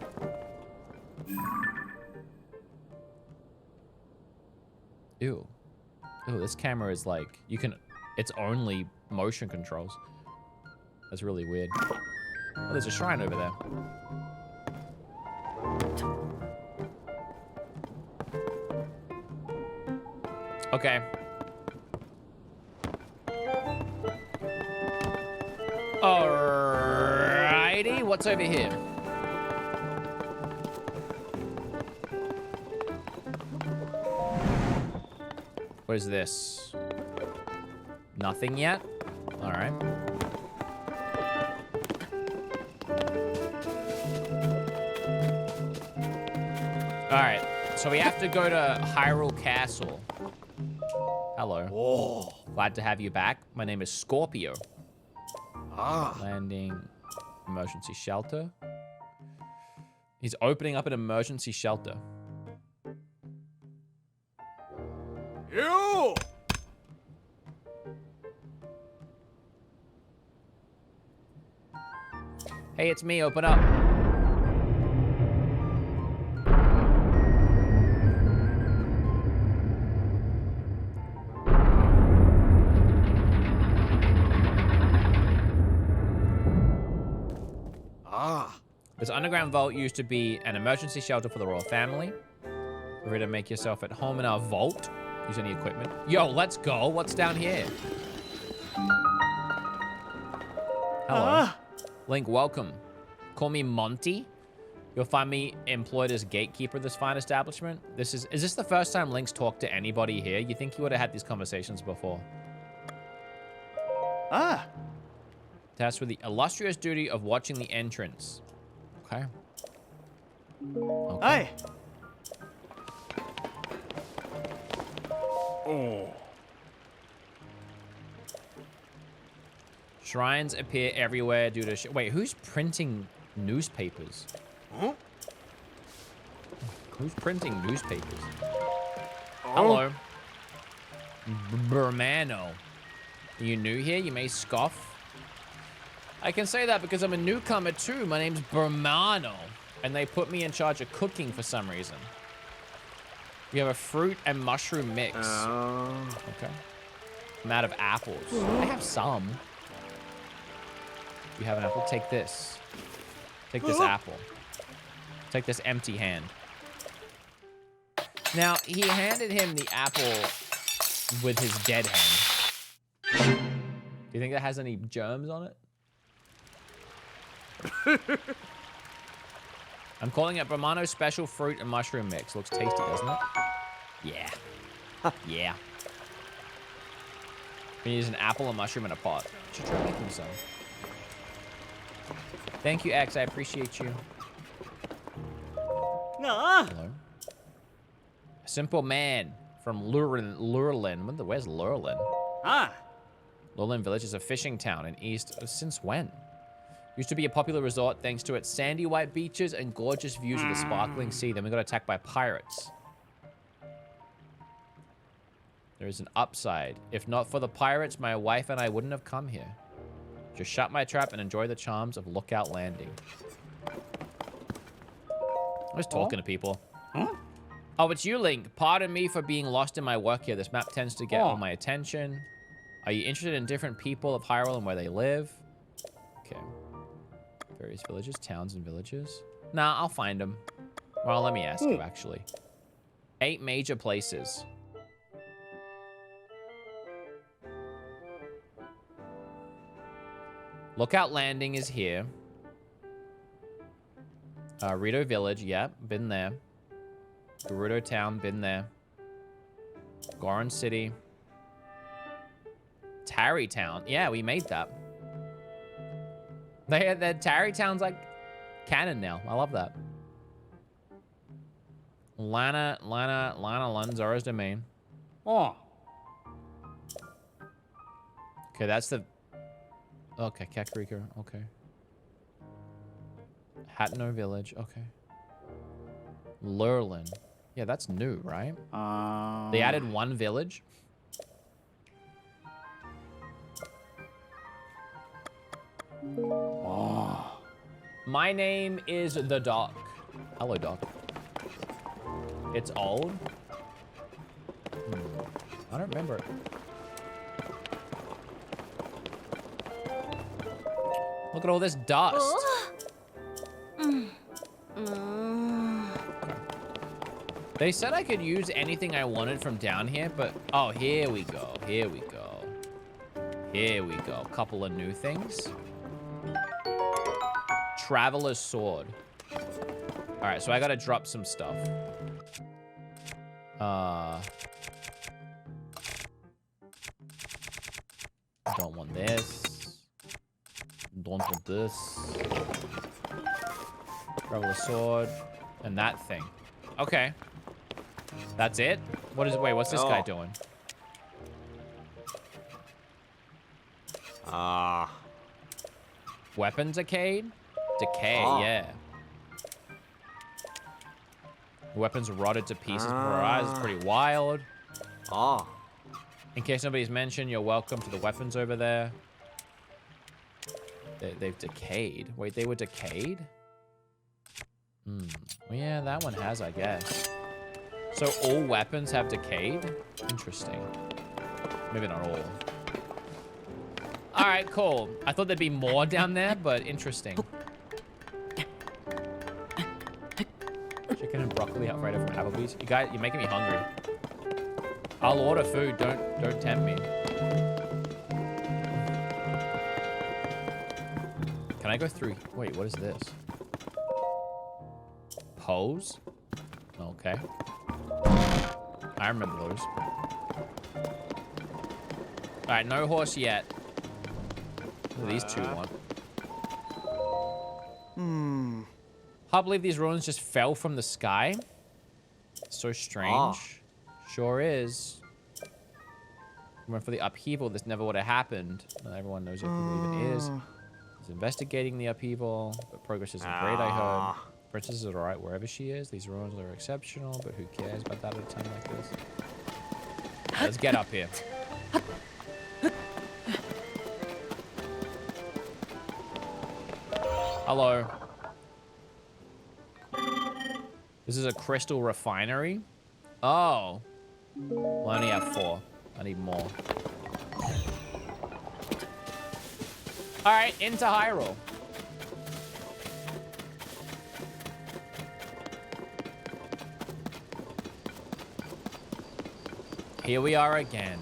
Ew. Ew, this camera is like, it's only motion controls. That's really weird. Oh, there's a shrine over there. Okay. Alrighty, what's over here? What is this? Nothing yet? All right. All right, so we have to go to Hyrule Castle. Hello. Oh. Glad to have you back. My name is Scorpio. Ah. Landing emergency shelter. He's opening up an emergency shelter. You! Hey, it's me. Open up. This underground vault used to be an emergency shelter for the royal family. Feel free to make yourself at home in our vault. Use any equipment. Yo, let's go. What's down here? Hello. Link, welcome. Call me Monty. You'll find me employed as gatekeeper of this fine establishment. Is this the first time Link's talked to anybody here? You think he would have had these conversations before? Tasked with the illustrious duty of watching the entrance. Okay. Okay. Shrines appear everywhere due to... Wait, who's printing newspapers? Huh? Who's printing newspapers? Hello. Bermano. Are you new here? You may scoff. I can say that because I'm a newcomer too. My name's Bermano. And they put me in charge of cooking for some reason. We have a fruit and mushroom mix. Okay. I'm out of apples. I have some. You have an apple? Take this. Take this apple. Take this empty hand. Now, he handed him the apple with his dead hand. Do you think that has any germs on it? I'm calling it Bermano's Special Fruit and Mushroom Mix. Looks tasty, doesn't it? Yeah. Yeah. We use an apple, a mushroom, and a pot. Should try making some. Thank you, X. I appreciate you. Hello. A simple man from Lurlin. Where's Lurlin? Lurlin Village is a fishing town in East. Since when? Used to be a popular resort thanks to its sandy white beaches and gorgeous views of the sparkling sea. Then we got attacked by pirates. There is an upside. If not for the pirates, my wife and I wouldn't have come here. Just shut my trap and enjoy the charms of Lookout Landing. I was talking to people. Oh, it's you, Link. Pardon me for being lost in my work here. This map tends to get all my attention. Are you interested in different people of Hyrule and where they live? Okay. Various villages, towns, and villages. Nah, I'll find them. Well, let me ask you, actually. 8 major places. Lookout Landing is here. Rito Village, yep, been there. Gerudo Town, been there. Goron City. Tarry Town. Yeah, we made that. Their Tarry Town's like canon now. I love that. Lana, Zora's Domain. Okay, that's the... Okay, Kakariko, okay. Hatno Village, okay. Lurlin. Yeah, that's new, right? They added 1 village. My name is the Doc. Hello, Doc. It's old. I don't remember it. Look at all this dust. They said I could use anything I wanted from down here, but... Oh, here we go. Here we go. Here we go. Couple of new things. Traveler's Sword. Alright, so I gotta drop some stuff. Don't want this. Don't want this. Traveler's Sword. And that thing. Okay. That's it? What is it? Wait, what's this guy doing? Weapons Decay? Decay, yeah. Weapons rotted to pieces before our eyes. It's pretty wild. In case nobody's mentioned, you're welcome to the weapons over there. They've decayed. Wait, they were decayed? Hmm. Well, yeah, that one has, I guess. So all weapons have decayed? Interesting. Maybe not all. All right, cool. I thought there'd be more down there, but interesting. Chicken and broccoli outright from Applebee's. You guys, you're making me hungry. I'll order food. Don't tempt me. Can I go through? Wait, what is this? Pose? Okay. I remember those. All right, no horse yet. What do these two want? Hard to believe these ruins just fell from the sky. So strange. Sure is. Went for the upheaval. This never would have happened. Not everyone knows if it even is. He's investigating the upheaval, but progress isn't great, I heard. Princess is alright wherever she is. These ruins are exceptional, but who cares about that at a time like this? Let's get up here. Hello. This is a crystal refinery? Oh. Well, I only have 4. I need more. Alright, into Hyrule. Here we are again.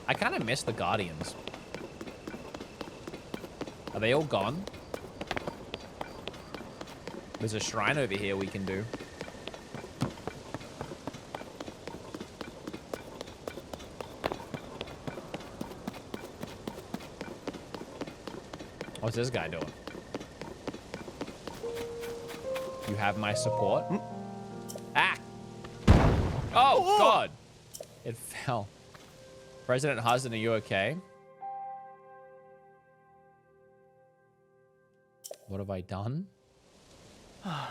I kind of miss the Guardians. Are they all gone? There's a shrine over here we can do. What's this guy doing? You have my support? Ah! Oh, God! It fell. President Hudson, are you okay? What have I done? I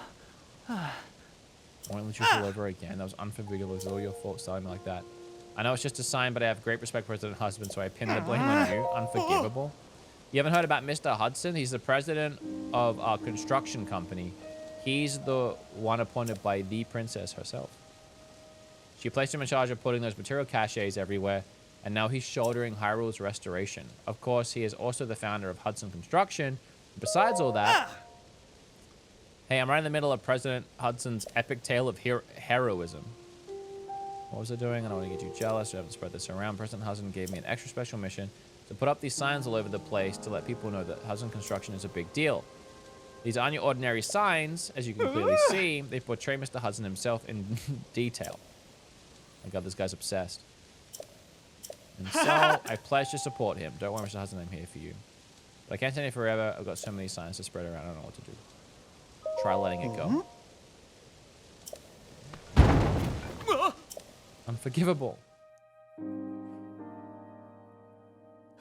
won't let you fall over again. That was unforgivable. It was all your fault, starting like that. I know it's just a sign, but I have great respect for President Hudson, so I pin the blame on you. Unforgivable? You haven't heard about Mr. Hudson? He's the president of our construction company. He's the one appointed by the princess herself. She placed him in charge of putting those material caches everywhere, and now he's shouldering Hyrule's restoration. Of course, he is also the founder of Hudson Construction. Besides all that... Hey, I'm right in the middle of President Hudson's epic tale of heroism. What was I doing? I don't want to get you jealous. I haven't spread this around. President Hudson gave me an extra special mission to put up these signs all over the place to let people know that Hudson Construction is a big deal. These aren't your ordinary signs, as you can clearly see. They portray Mr. Hudson himself in detail. My God, this guy's obsessed. And so, I pledge to support him. Don't worry, Mr. Hudson, I'm here for you. But I can't stand here forever. I've got so many signs to spread around. I don't know what to do. Try letting it go. Unforgivable.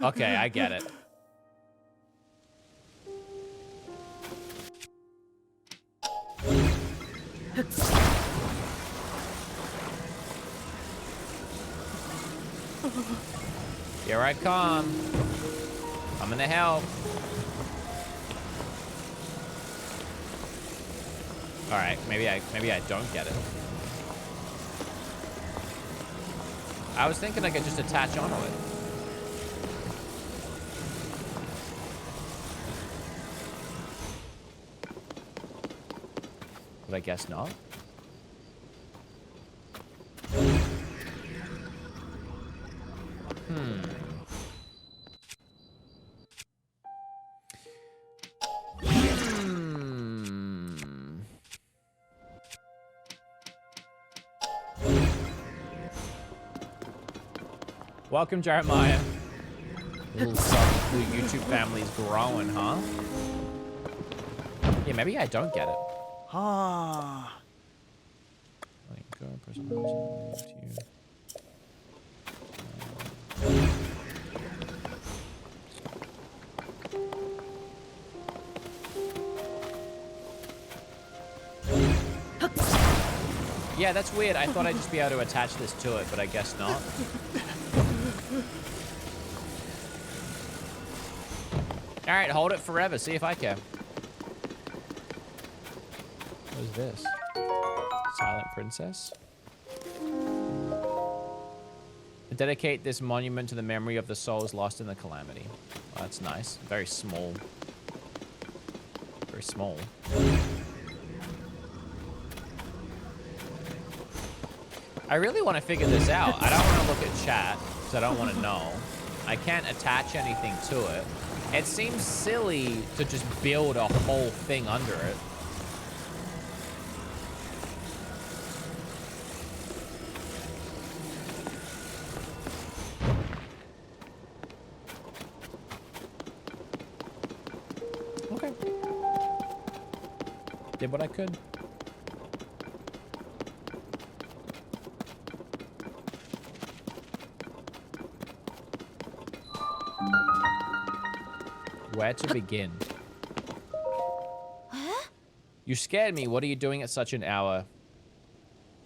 Okay, I get it. Here I come. I'm gonna help. All right, maybe I don't get it. I was thinking I could just attach onto it. But I guess not. Welcome, Jeremiah. Little YouTube family's growing, huh? Yeah, maybe I don't get it. Ah. Go, person, to you. Yeah, that's weird. I thought I'd just be able to attach this to it, but I guess not. All right, hold it forever. See if I care. What is this? Silent Princess. Dedicate this monument to the memory of the souls lost in the calamity. Oh, that's nice. Very small. Very small. I really want to figure this out. I don't want to look at chat, because I don't want to know. I can't attach anything to it. It seems silly to just build a whole thing under it. Okay. Did what I could. Where to begin? Huh? You scared me. What are you doing at such an hour?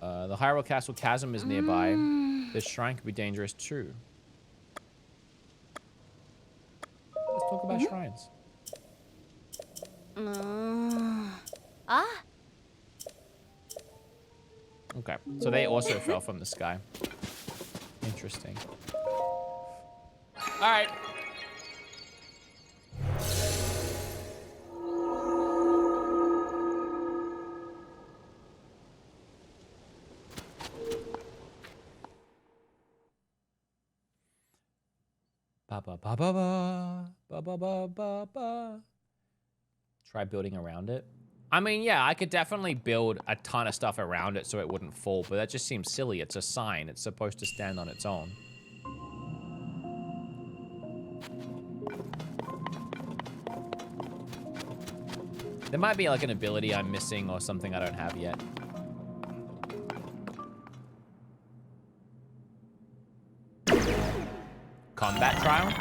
The Hyrule Castle chasm is nearby. This shrine could be dangerous too. Let's talk about shrines. Okay, so they also fell from the sky. Interesting. All right. Ba ba ba ba ba ba ba ba ba ba. Try building around it. I mean, yeah, I could definitely build a ton of stuff around it so it wouldn't fall, but that just seems silly. It's a sign. It's supposed to stand on its own. There might be like an ability I'm missing or something I don't have yet. Combat trial?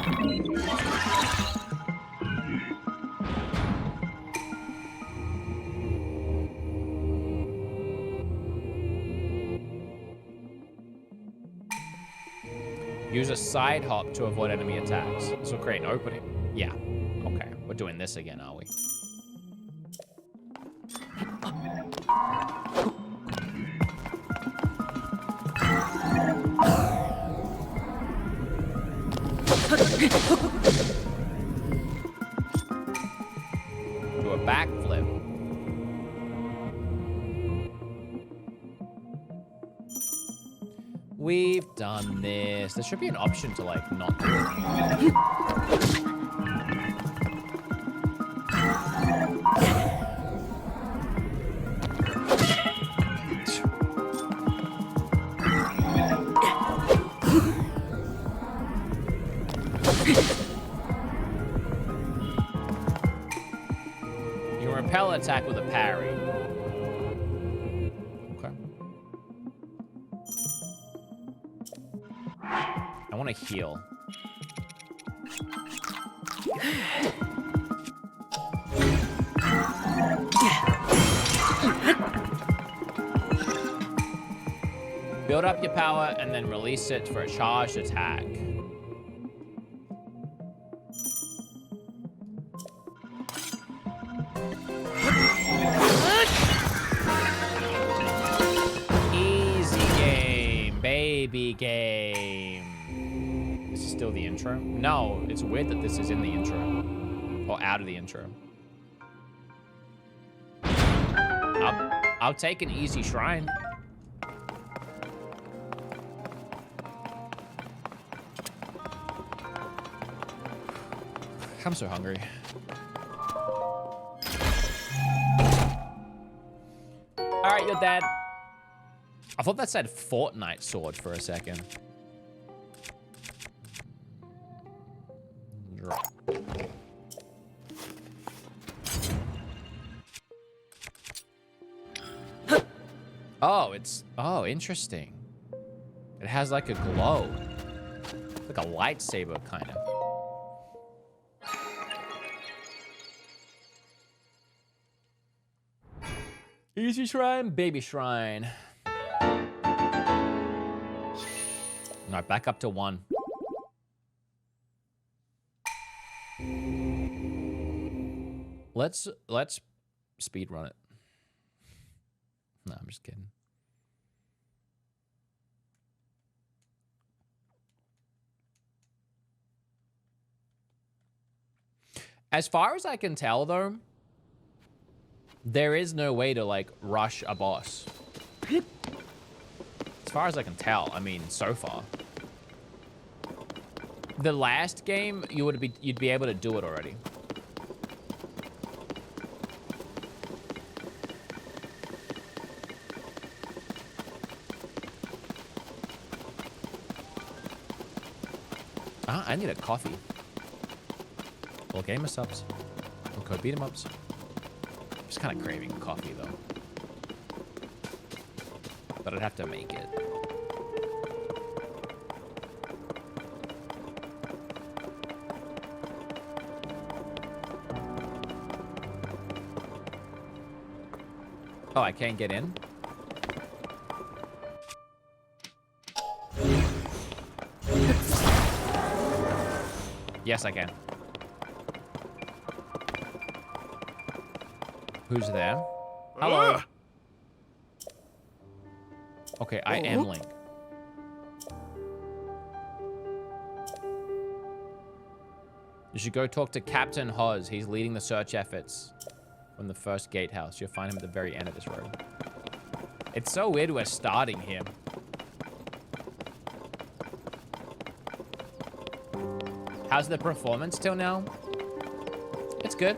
Use a side hop to avoid enemy attacks. This will create an opening. Yeah. Okay. We're doing this again, are we? Do a backflip. We've done this. There should be an option to like not do it. You can repel an attack with a parry. Okay. I want to heal. Build up your power and then release it for a charged attack. Easy game, baby game. This is still the intro? No, it's weird that this is in the intro. Or out of the intro. I'll take an easy shrine. I'm so hungry. All right, you're dead. I thought that said Fortnite sword for a second. Drop. Oh, interesting. It has like a glow. Like a lightsaber, kind of. Easy shrine, baby shrine. All right, back up to 1. Let's speed run it. No, I'm just kidding. As far as I can tell, though, there is no way to, like, rush a boss. As far as I can tell, I mean, so far. The last game, you'd be able to do it already. Ah, I need a coffee. Well, BeatEmUps. We'll code BeatEmUps. Just kind of craving coffee, though. But I'd have to make it. Oh, I can't get in? Yes, I can. Who's there? Hello. Okay, I am Link. You should go talk to Captain Hoz. He's leading the search efforts from the first gatehouse. You'll find him at the very end of this road. It's so weird we're starting here. How's the performance till now? It's good.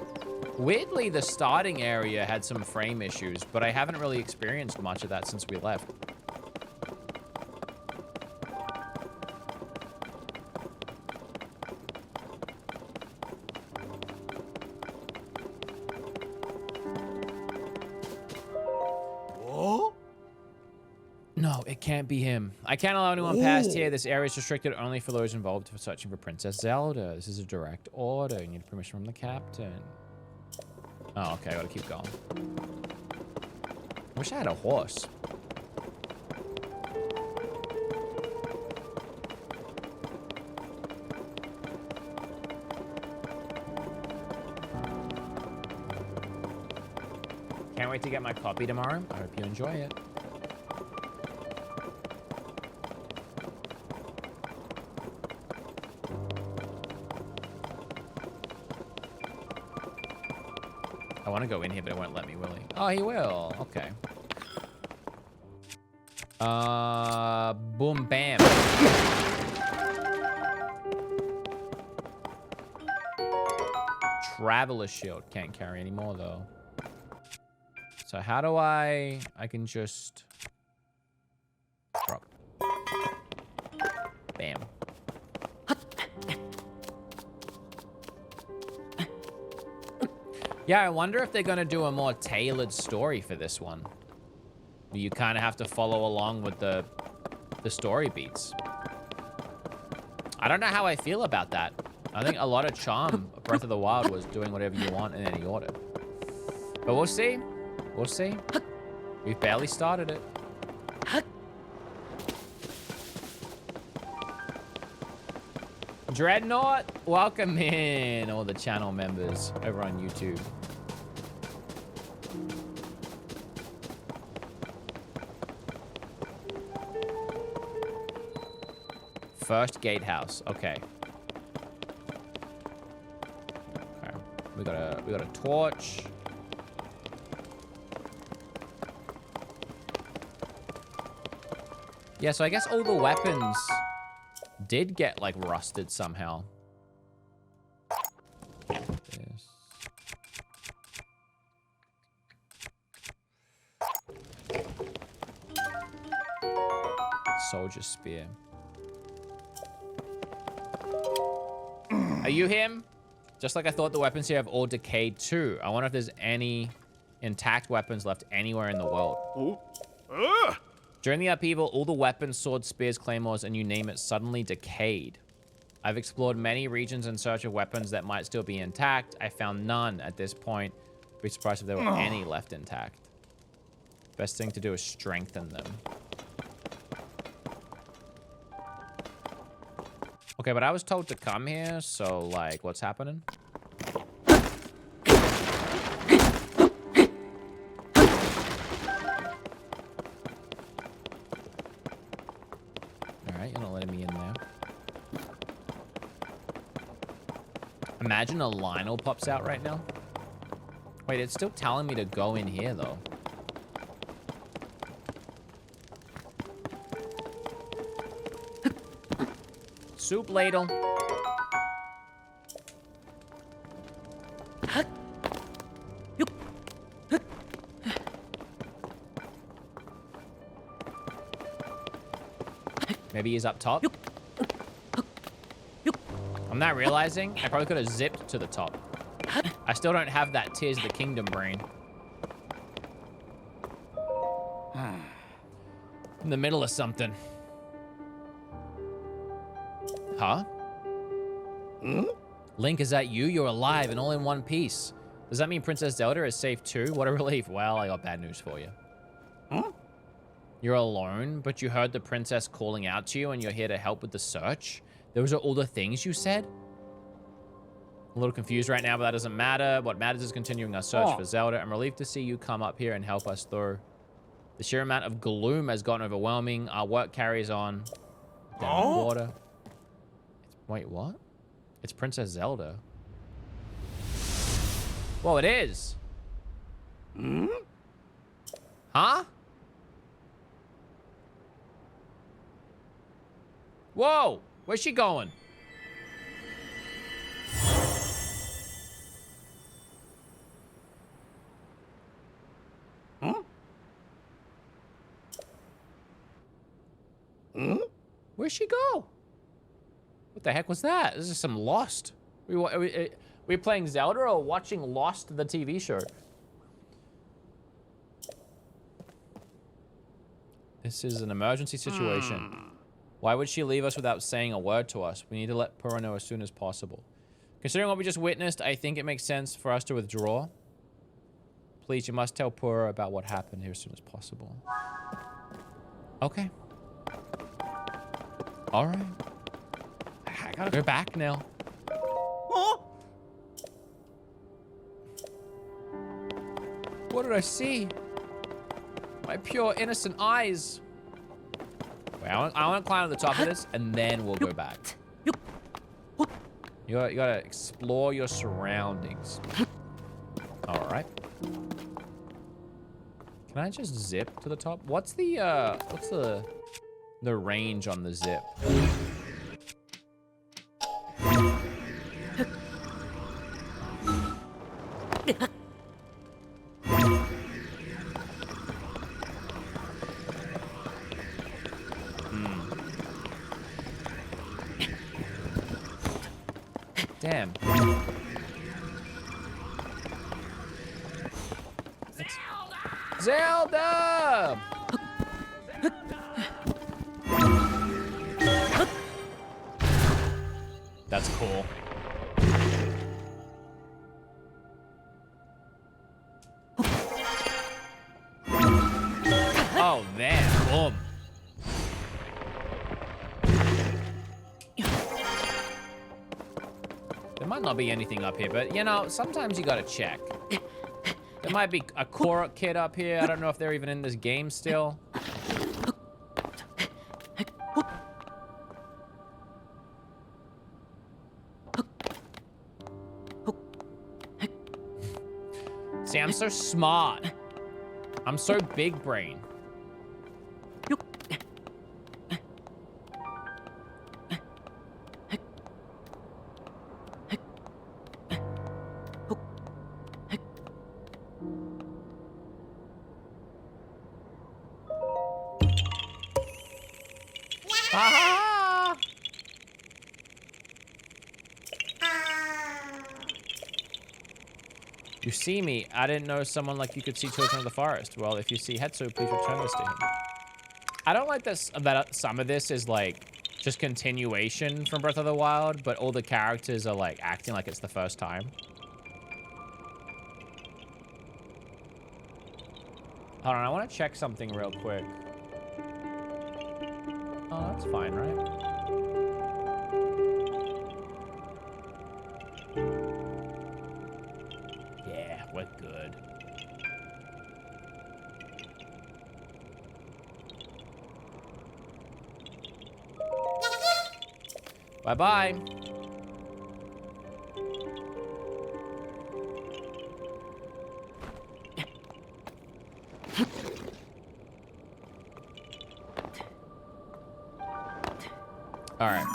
Weirdly, the starting area had some frame issues, but I haven't really experienced much of that since we left. No, it can't be him. I can't allow anyone past here. This area is restricted only for those involved for searching for Princess Zelda. This is a direct order. You need permission from the captain. Oh, okay. I gotta keep going. Wish I had a horse. Can't wait to get my copy tomorrow. I hope you enjoy it. I want to go in here, but it won't let me, will he? Oh, he will. Okay. Boom, bam. Traveler shield. Can't carry anymore, though. So how do I can just drop. Bam. Yeah, I wonder if they're going to do a more tailored story for this one. You kind of have to follow along with the story beats. I don't know how I feel about that. I think a lot of charm of Breath of the Wild was doing whatever you want in any order. But we'll see. We'll see. We've barely started it. Dreadnought, welcome in all the channel members over on YouTube. First gatehouse. Okay. Okay. We got a torch. Yeah, so I guess all the weapons did get like rusted somehow. This. Soldier spear. Are you him? Just like I thought, the weapons here have all decayed too. I wonder if there's any intact weapons left anywhere in the world. During the upheaval, all the weapons, swords, spears, claymores, and you name it suddenly decayed. I've explored many regions in search of weapons that might still be intact. I found none at this point. I'd be surprised if there were any left intact. Best thing to do is strengthen them. Okay, but I was told to come here, so, like, what's happening? Imagine a Lionel pops out right now. Wait, it's still telling me to go in here, though. Soup ladle. Maybe he's up top. I'm not realizing I probably could have zipped to the top. I still don't have that Tears of the Kingdom brain. In the middle of something. Huh? Link, is that you? You're alive and all in one piece. Does that mean Princess Zelda is safe too? What a relief. Well, I got bad news for you. You're alone, but you heard the princess calling out to you and you're here to help with the search? Those are all the things you said? A little confused right now, but that doesn't matter. What matters is continuing our search for Zelda. I'm relieved to see you come up here and help us through. The sheer amount of gloom has gotten overwhelming. Our work carries on. Down the water. Wait, what? It's Princess Zelda. Whoa, it is. Huh? Whoa, where's she going? Where'd she go? What the heck was that? This is some Lost. We playing Zelda or watching Lost, the TV show? This is an emergency situation. Why would she leave us without saying a word to us? We need to let Purah know as soon as possible. Considering what we just witnessed, I think it makes sense for us to withdraw. Please, you must tell Purah about what happened here as soon as possible. Okay. All right. I gotta go back now. What did I see? My pure innocent eyes. Wait, I want to climb to the top of this, and then we'll go back. You gotta explore your surroundings. All right. Can I just zip to the top? What's the range on the zip? Damn. Zelda! That's cool. Oh, man. Boom. There might not be anything up here, but, you know, sometimes you gotta check. There might be a Korok kid up here. I don't know if they're even in this game still. See, I'm so smart. I'm so big brain. Ah! You see me. I didn't know someone like you could see children of the forest. Well, if you see Hetsu, please return this to him. I don't like this, that some of this is like just continuation from Breath of the Wild, but all the characters are like acting like it's the first time. Hold on, I want to check something real quick. Oh, that's fine, right? Yeah, we're good. Bye-bye. All right.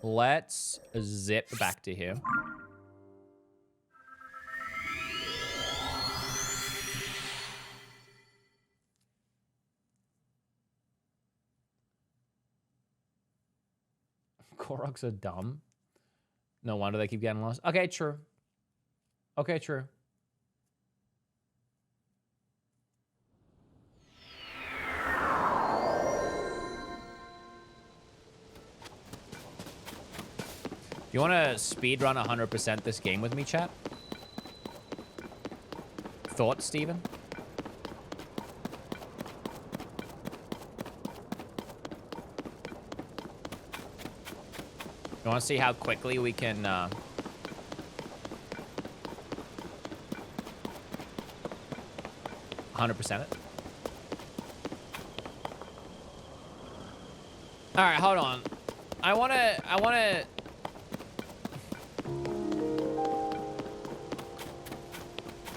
Let's zip back to here. Koroks are dumb. No wonder they keep getting lost. Okay, true. Okay, true. You want to speedrun 100% this game with me, chat? Thoughts, Steven? You want to see how quickly we can... 100% it? Alright, hold on. I wanna...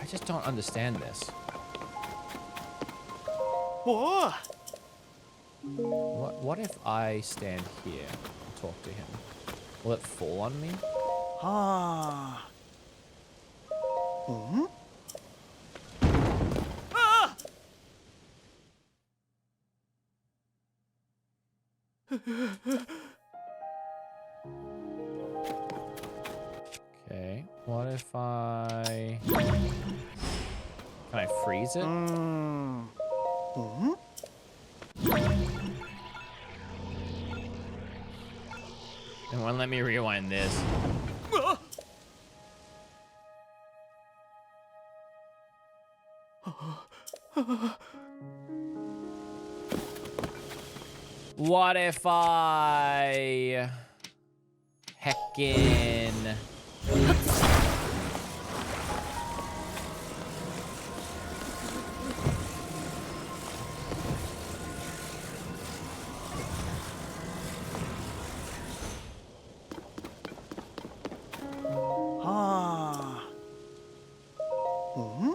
I just don't understand this. Whoa! What if I stand here and talk to him? Will it fall on me? Ah. Hmm? Okay. What if I... Can I freeze it? Hmm? It won't let me rewind this. What if I... Heckin... Ah. Hmm?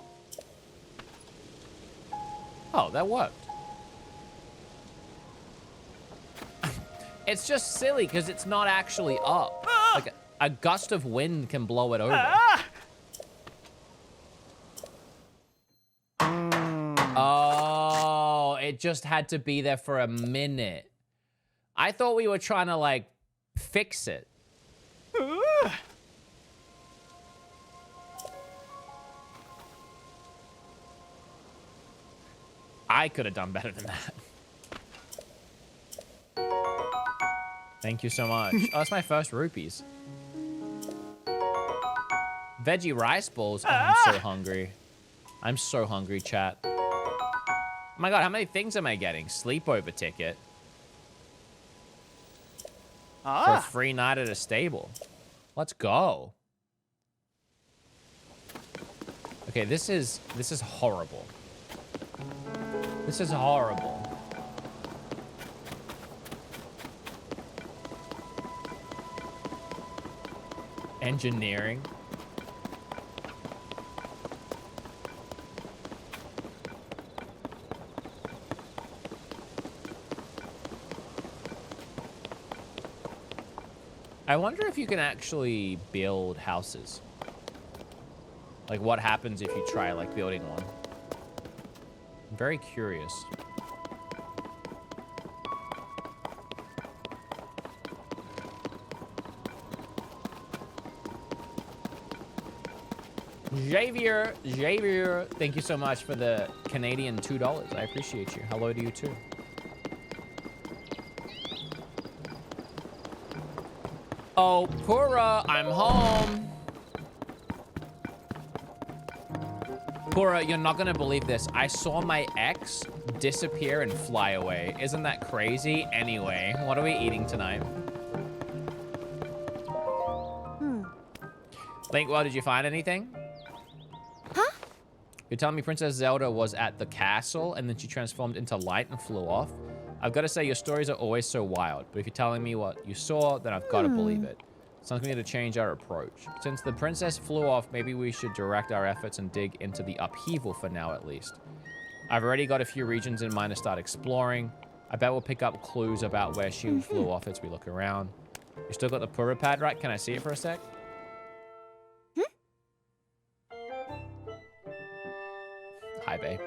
Oh, that worked. It's just silly because it's not actually up. Like a gust of wind can blow it over. Oh, it just had to be there for a minute. I thought we were trying to like fix it. I could have done better than that. Thank you so much. Oh, that's my first rupees. Veggie rice balls. Oh, I'm so hungry. I'm so hungry, chat. Oh my god, how many things am I getting? Sleepover ticket. For a free night at a stable. Let's go. Okay, this is horrible. This is horrible. Engineering. I wonder if you can actually build houses. Like what happens if you try like building one? I'm very curious. Javier, thank you so much for the Canadian $2. I appreciate you. Hello to you too. Oh, Pura, I'm home. Pura, you're not gonna believe this. I saw my ex disappear and fly away. Isn't that crazy? Anyway, what are we eating tonight? Link, well, did you find anything? Huh? You're telling me Princess Zelda was at the castle and then she transformed into light and flew off? I've got to say, your stories are always so wild, but if you're telling me what you saw, then I've got to believe it. Something we need to change our approach. Since the princess flew off, maybe we should direct our efforts and dig into the upheaval for now, at least. I've already got a few regions in mind to start exploring. I bet we'll pick up clues about where she flew off as we look around. You still got the Pura pad, right? Can I see it for a sec? Hi, babe.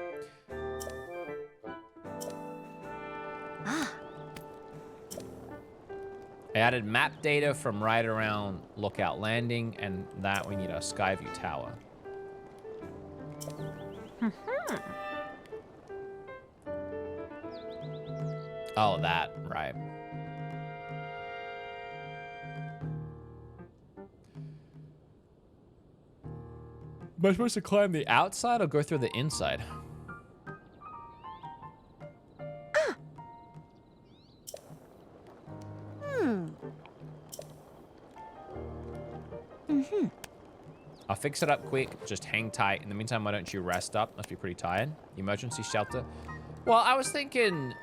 I added map data from right around Lookout Landing, and that we need a Skyview Tower. Oh, that, right. Am I supposed to climb the outside or go through the inside? I'll fix it up quick. Just hang tight. In the meantime, why don't you rest up? Must be pretty tired. Emergency shelter. Well, I was thinking,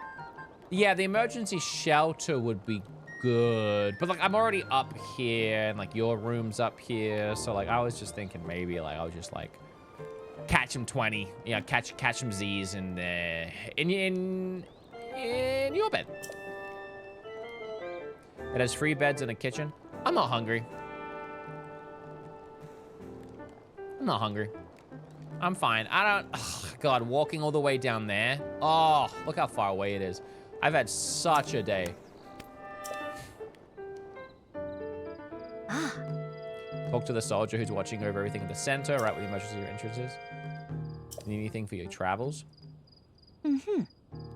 yeah, the emergency shelter would be good. But like, I'm already up here, and like your room's up here. So like, I was just thinking maybe like I'll just like catch him 20. You know, catch him Z's in your bed. It has 3 beds and a kitchen. I'm not hungry. I'm not hungry. I'm fine. I don't... Oh, God, walking all the way down there. Oh, look how far away it is. I've had such a day. Talk to the soldier who's watching over everything in the center, right where the emergency entrance is. Need anything for your travels? Should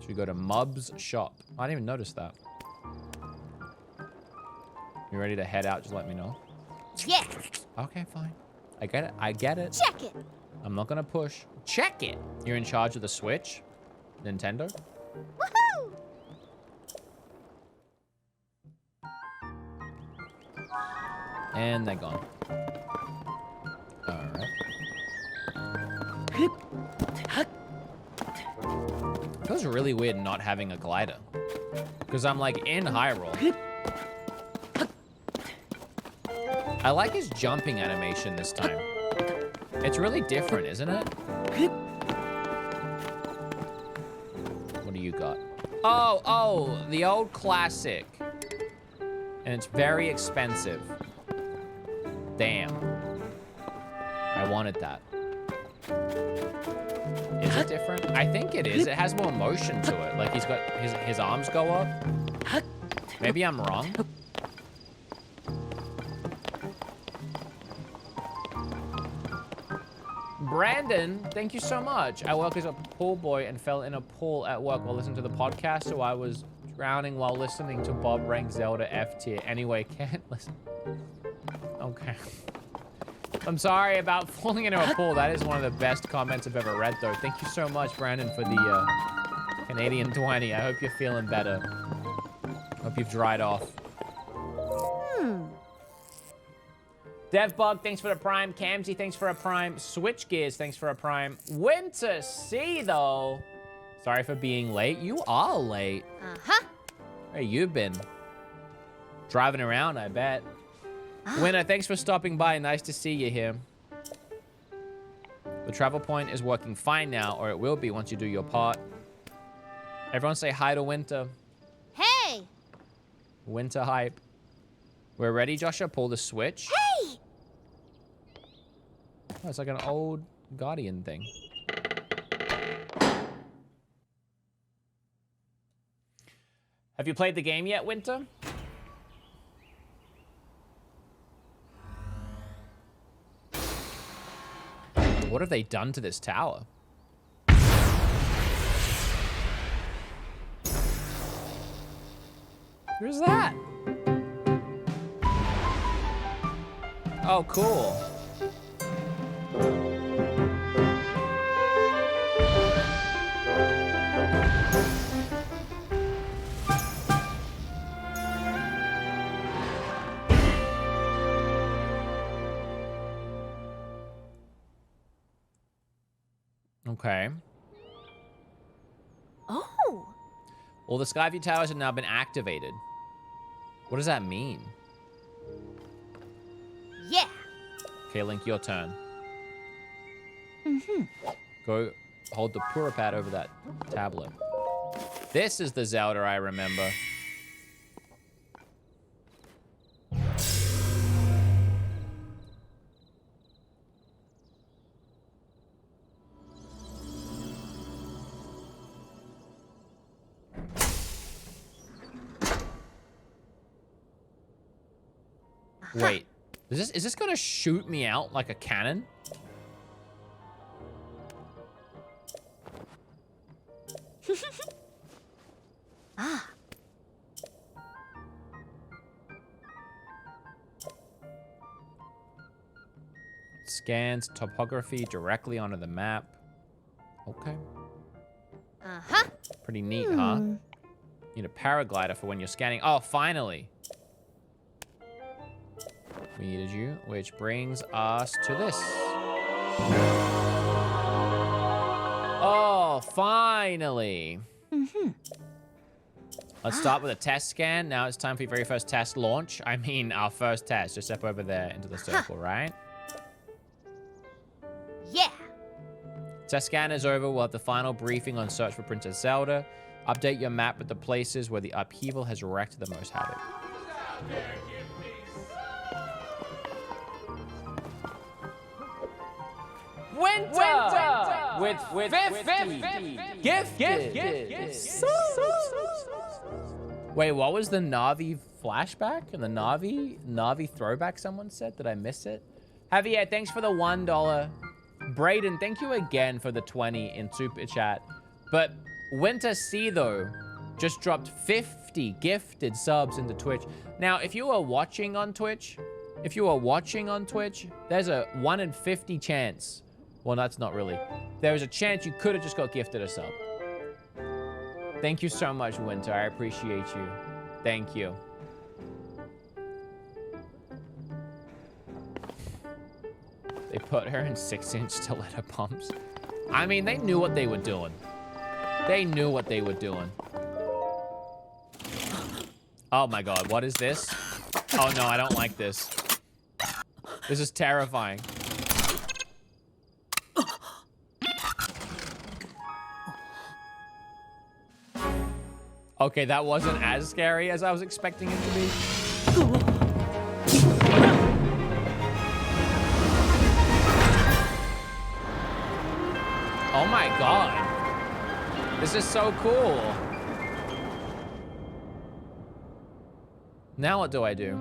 we go to Mub's shop? I didn't even notice that. You ready to head out? Just let me know. Yeah. Okay, fine. I get it. I get it. Check it. I'm not gonna push. Check it. You're in charge of the Switch? Nintendo? Woohoo! And they're gone. Alright. Feels really weird not having a glider. Because I'm like in Hyrule. I like his jumping animation this time. It's really different, isn't it? What do you got? Oh, the old classic. And it's very expensive. Damn. I wanted that. Is it different? I think it is. It has more motion to it. Like he's got his arms go up. Maybe I'm wrong. Brandon, thank you so much. I work as a pool boy and fell in a pool at work while listening to the podcast, so I was drowning while listening to Bob rank Zelda F tier. Anyway, can't listen. Okay. I'm sorry about falling into a pool. That is one of the best comments I've ever read, though. Thank you so much, Brandon, for the Canadian 20. I hope you're feeling better. Hope you've dried off. Devbug, thanks for the prime. Camsy, thanks for a prime. Switch Gears, thanks for a prime. Winter C, though. Sorry for being late. You are late. Where you been? Driving around, I bet. Winter, thanks for stopping by. Nice to see you here. The travel point is working fine now, or it will be once you do your part. Everyone say hi to Winter. Hey! Winter hype. We're ready, Joshua? Pull the switch. Hey! Oh, it's like an old Guardian thing. Have you played the game yet, Winter? What have they done to this tower? Where's that? Oh, cool. Okay. Oh. All the Skyview towers have now been activated. What does that mean? Yeah. Okay, Link, your turn. Go hold the Pura pad over that tablet. This is the Zelda I remember. Wait, is this gonna shoot me out like a cannon? Ah. Scans topography directly onto the map. Okay. Uh-huh. Pretty neat, huh? Need a paraglider for when you're scanning. Oh, finally. We needed you, which brings us to this. Oh, finally. Let's start with a test scan. Now it's time for your very first test launch. I mean, our first test. Just step over there into the circle, right? Yeah. Test scan is over. We'll have the final briefing on search for Princess Zelda. Update your map with the places where the upheaval has wreaked the most havoc. Winter! With 50 gifted. Wait, what was the Navi flashback and the Navi throwback someone said? Did I miss it? Javier, thanks for the $1. Brayden, thank you again for the 20 in super chat. But Winter C though just dropped 50 gifted subs into Twitch. Now, if you are watching on Twitch, there's a 1 in 50 chance. Well, that's not really. There was a chance you could have just got gifted a sub. Thank you so much, Winter. I appreciate you. Thank you. They put her in 6-inch stiletto pumps. I mean, they knew what they were doing. They knew what they were doing. Oh my God, what is this? Oh no, I don't like this. This is terrifying. Okay, that wasn't as scary as I was expecting it to be. Oh my God. This is so cool. Now what do I do?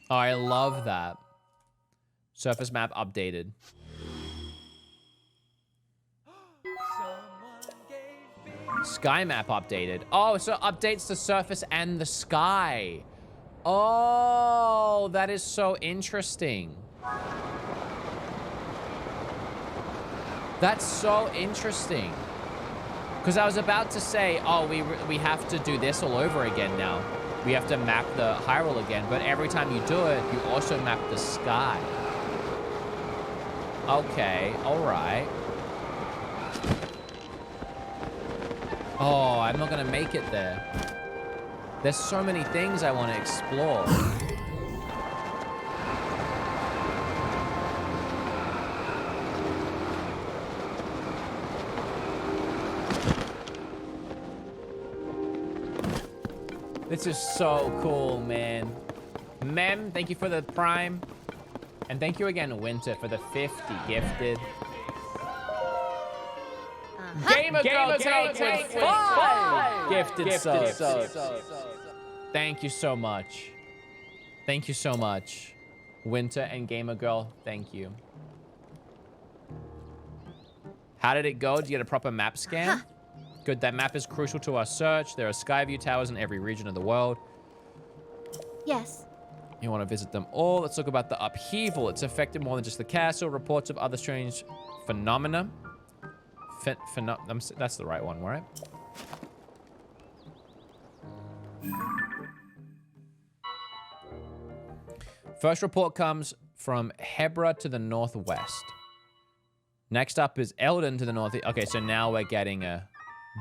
Oh, I love that. Surface map updated. Sky map updated. Oh, so updates the surface and the sky. Oh, that is so interesting. That's so interesting. Because I was about to say, oh, we have to do this all over again now. We have to map the Hyrule again, but every time you do it, you also map the sky. Okay, all right. Oh, I'm not gonna make it there. There's so many things I want to explore. This is so cool, man. Mem, thank you for the Prime. And thank you again, Winter, for the 50 gifted. Gamer Girl Tank with 5 gifted subs. Thank you so much. Thank you so much. Winter and Gamer Girl, thank you. How did it go? Did you get a proper map scan? Good, that map is crucial to our search. There are Skyview towers in every region of the world. Yes. You want to visit them all. Let's talk about the upheaval. It's affected more than just the castle. Reports of other strange phenomena. That's the right one, right? First report comes from Hebra to the northwest. Next up is Eldon to the northeast. Okay, so now we're getting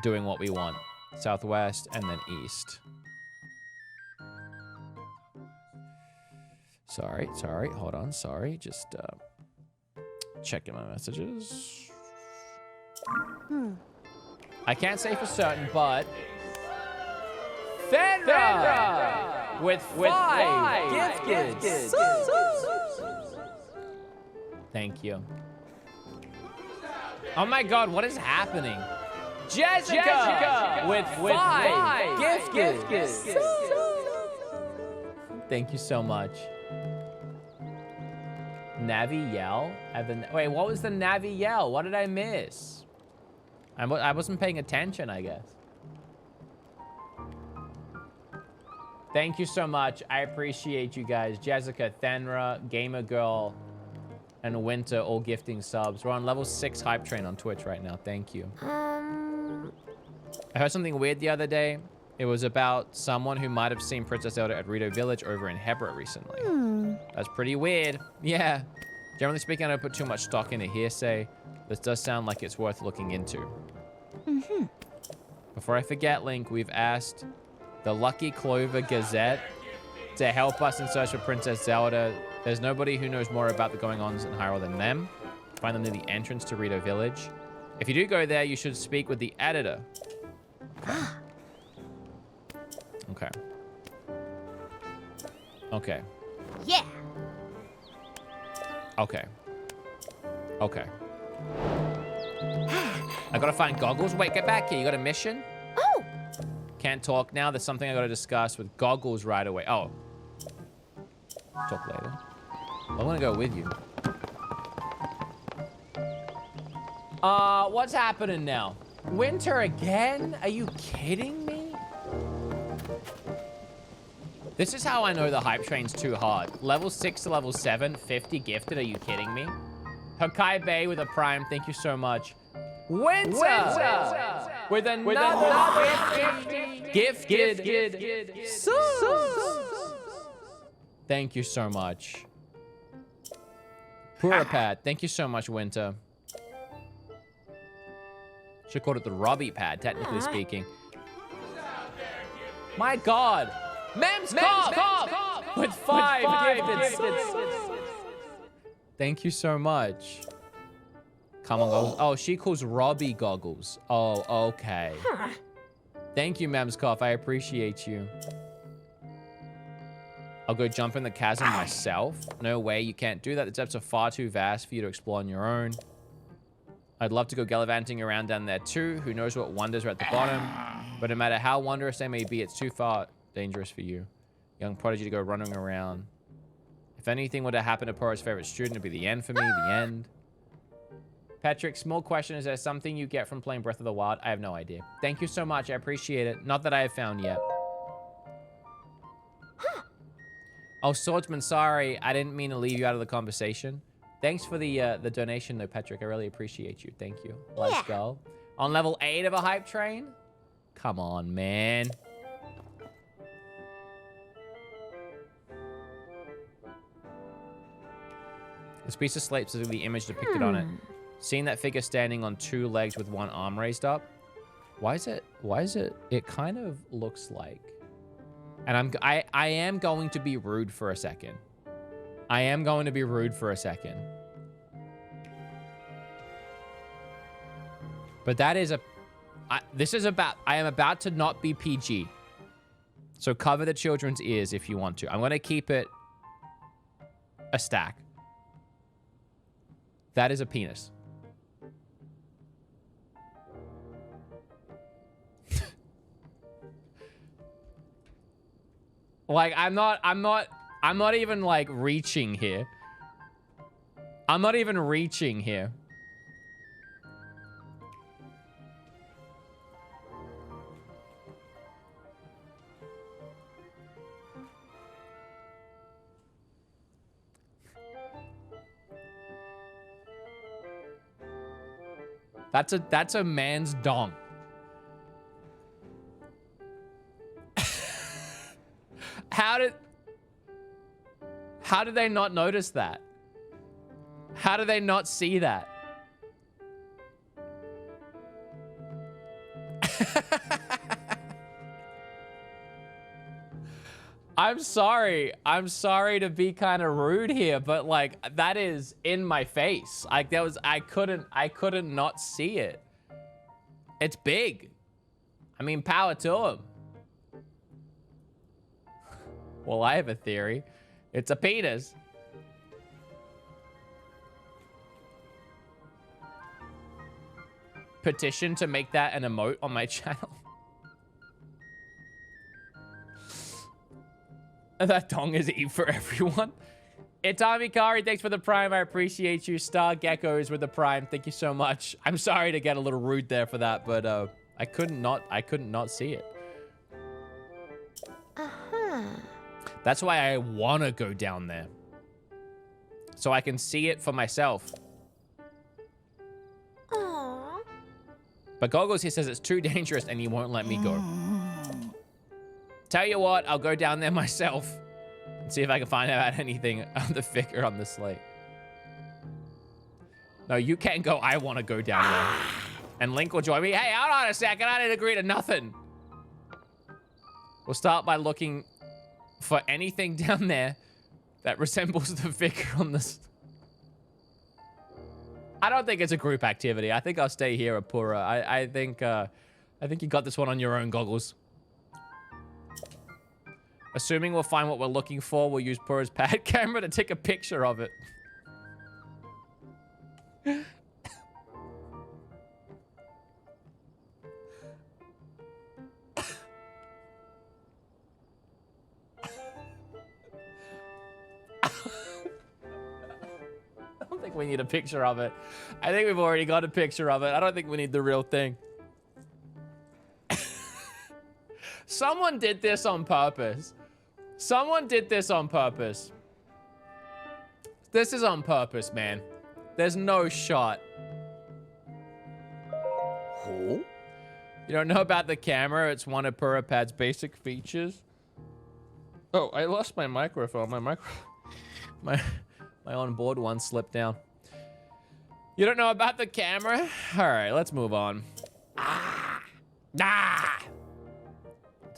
doing what we want. Southwest and then east. Sorry, hold on, sorry. Just checking my messages. I can't say for certain, but Fenra with 5 gifted. Thank you. Oh my god, what is happening? Jessica with 5 gifted. Thank you so much. Navi yell? Wait, what was the Navi yell? What did I miss? I wasn't paying attention, I guess. Thank you so much. I appreciate you guys. Jessica, Thenra, Gamer Girl, and Winter all gifting subs. We're on level 6 hype train on Twitch right now. Thank you. I heard something weird the other day. It was about someone who might have seen Princess Zelda at Rito Village over in Hebra recently. That's pretty weird. Yeah. Generally speaking, I don't put too much stock into hearsay. This does sound like it's worth looking into. Before I forget, Link, we've asked the Lucky Clover Gazette to help us in search for Princess Zelda. There's nobody who knows more about the going-ons in Hyrule than them. Find them near the entrance to Rito Village. If you do go there, you should speak with the editor. Okay. Okay. Yeah. Okay. Okay. I gotta find Goggles. Wait, get back here. You got a mission? Oh. Can't talk now. There's something I gotta discuss with Goggles right away. Oh. Talk later. I wanna go with you. What's happening now? Winter again? Are you kidding me? This is how I know the hype train's too hard. Level 6 to level 7, 50 gifted. Are you kidding me? Hakai Bay with a prime. Thank you so much. Winter! With another 50 gifted. Thank you so much. Purapad. Thank you so much, Winter. Should call it the Robbie pad, technically speaking. My God. Mems Cop with 5 gifted. Thank you so much. Come on, Goggles. Oh, she calls Robbie Goggles. Oh, okay. Thank you, Memskoff. I appreciate you. I'll go jump in the chasm myself. No way, you can't do that. The depths are far too vast for you to explore on your own. I'd love to go gallivanting around down there too. Who knows what wonders are at the bottom. But no matter how wondrous they may be, it's too far dangerous for you, young prodigy, to go running around. If anything were to happen to Poro's favorite student, it'd be the end for me, the end. Patrick, small question. Is there something you get from playing Breath of the Wild? I have no idea. Thank you so much. I appreciate it. Not that I have found yet. Oh, Swordsman, sorry. I didn't mean to leave you out of the conversation. Thanks for the donation, though, Patrick. I really appreciate you. Thank you. Let's go. On level 8 of a hype train? Come on, man. This piece of slate is the image depicted on it. Seeing that figure standing on 2 legs with 1 arm raised up. Why is it? It kind of looks like. And I am going to be rude for a second. I am going to be rude for a second. But that is I am about to not be PG. So cover the children's ears if you want to. I'm going to keep it a stack. That is a penis. Like, I'm not even like reaching here. I'm not even reaching here. That's a man's dong. How did they not notice that? How do they not see that? I'm sorry. I'm sorry to be kind of rude here, but like that is in my face. Like that was I couldn't not see it. It's big. I mean, power to him. Well, I have a theory. It's a penis. Petition to make that an emote on my channel. That dong is E for everyone. Itami Kari, thanks for the prime. I appreciate you. Star Geckos with the prime. Thank you so much. I'm sorry to get a little rude there for that, but I couldn't not see it. That's why I want to go down there. So I can see it for myself. Aww. But Goggles here says it's too dangerous and he won't let me go. Tell you what, I'll go down there myself and see if I can find out anything on the figure on the slate. No, you can't go. I want to go down there. And Link will join me. Hey, hold on a second. I didn't agree to nothing. We'll start by looking for anything down there that resembles the figure on this. I don't think it's a group activity. I think I'll stay here, Apura. I think you got this one on your own, Goggles. Assuming we'll find what we're looking for, we'll use Pura's pad camera to take a picture of it. I don't think we need a picture of it. I think we've already got a picture of it. I don't think we need the real thing. Someone did this on purpose. Someone did this on purpose. This is on purpose, man. There's no shot. Who? You don't know about the camera? It's one of PuraPad's basic features. Oh, I lost my microphone. My onboard one slipped down. You don't know about the camera? All right, let's move on. So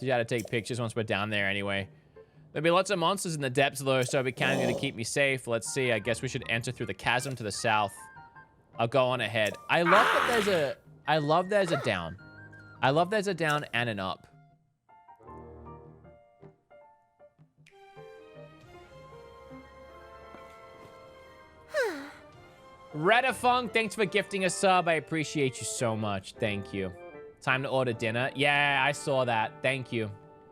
you gotta take pictures once we're down there anyway. There'll be lots of monsters in the depths though, so I'll be counting to keep me safe. Let's see, I guess we should enter through the chasm to the south. I'll go on ahead. I love that there's a down. I love there's a down and an up. Redafung, thanks for gifting a sub. I appreciate you so much. Thank you. Time to order dinner. Yeah, I saw that. Thank you.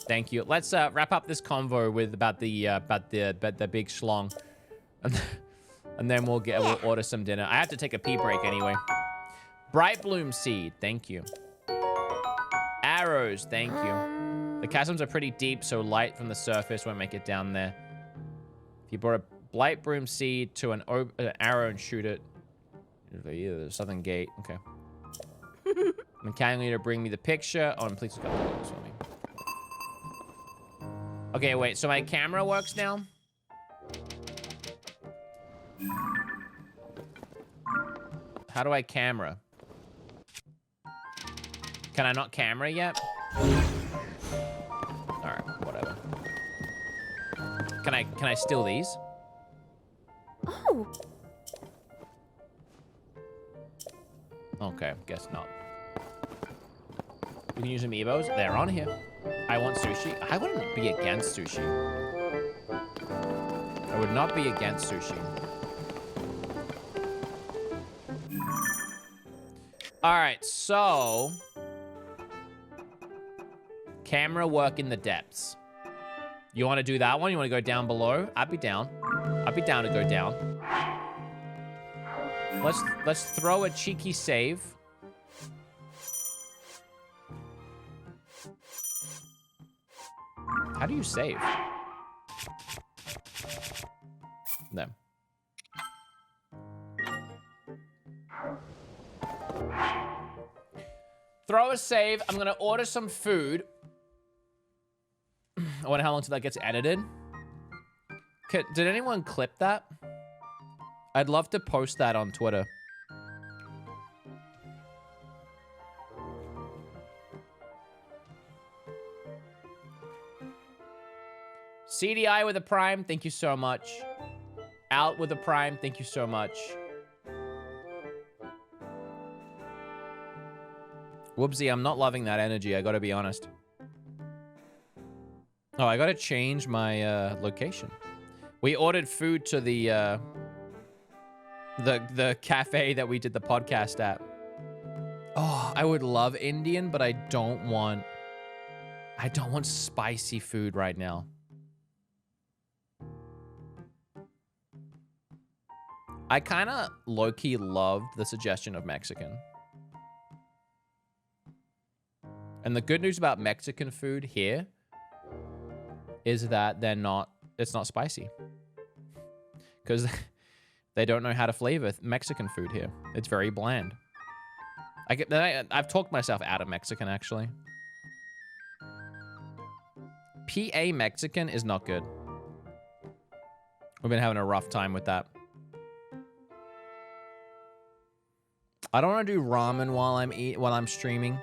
Thank you. Let's wrap up this convo with about the big schlong. And then we'll order some dinner. I have to take a pee break anyway. Bright Bloom Seed, thank you. Arrows, thank you. The chasms are pretty deep, so light from the surface won't make it down there. If you brought a Blight Broom Seed to an arrow and shoot it. The southern gate, okay. I'm counting you to bring me the picture. Oh, and please look up the photos for me. Okay, wait, so my camera works now? How do I camera? Can I not camera yet? Alright, whatever. Can I steal these? Oh. Okay, guess not. We can use amiibos. They're on here. I want sushi. I wouldn't be against sushi. I would not be against sushi. All right, so camera work in the depths. You want to do that one? You want to go down below? I'd be down. I'd be down to go down. Let's throw a cheeky save. How do you save? No. Throw a save. I'm gonna order some food. I wonder how long till that gets edited. Did anyone clip that? I'd love to post that on Twitter. CDI with a prime, thank you so much. Out with a prime, thank you so much. Whoopsie, I'm not loving that energy, I gotta be honest. Oh, I gotta change my location. We ordered food to the cafe that we did the podcast at. Oh, I would love Indian, but I don't want spicy food right now. I kind of low-key loved the suggestion of Mexican. And the good news about Mexican food here is that it's not spicy. Because they don't know how to flavor Mexican food here. It's very bland. I've talked myself out of Mexican, actually. PA Mexican is not good. We've been having a rough time with that. I don't want to do ramen while I'm streaming,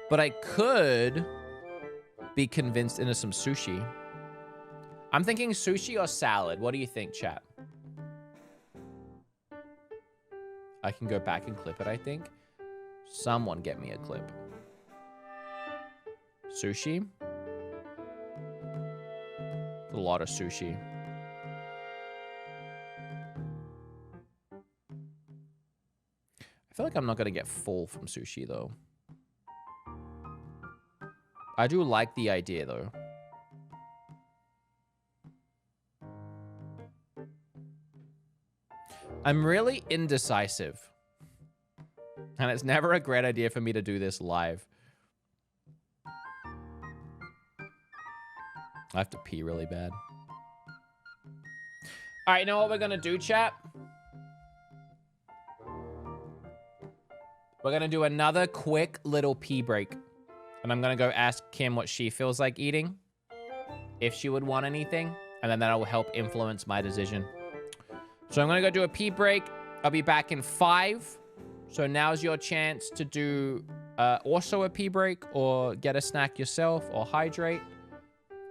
but I could be convinced into some sushi. I'm thinking sushi or salad. What do you think, chat? I can go back and clip it, I think. Someone get me a clip. Sushi? A lot of sushi. I feel like I'm not going to get full from sushi, though. I do like the idea, though. I'm really indecisive. And it's never a great idea for me to do this live. I have to pee really bad. All right, you know what we're going to do, chat? We're going to do another quick little pee break. And I'm going to go ask Kim what she feels like eating. If she would want anything. And then that'll help influence my decision. So I'm going to go do a pee break. I'll be back in 5. So now's your chance to do also a pee break. Or get a snack yourself. Or hydrate.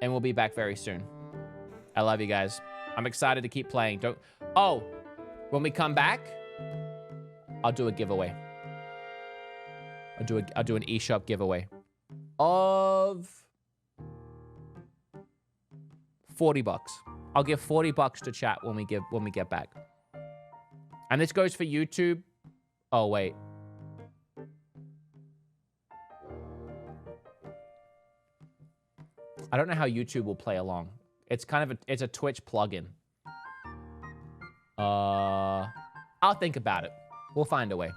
And we'll be back very soon. I love you guys. I'm excited to keep playing. Oh, when we come back, I'll do a giveaway. I'll do an eShop giveaway of $40. I'll give $40 to chat when we get back. And this goes for YouTube. Oh wait. I don't know how YouTube will play along. It's kind of it's a Twitch plugin. I'll think about it. We'll find a way.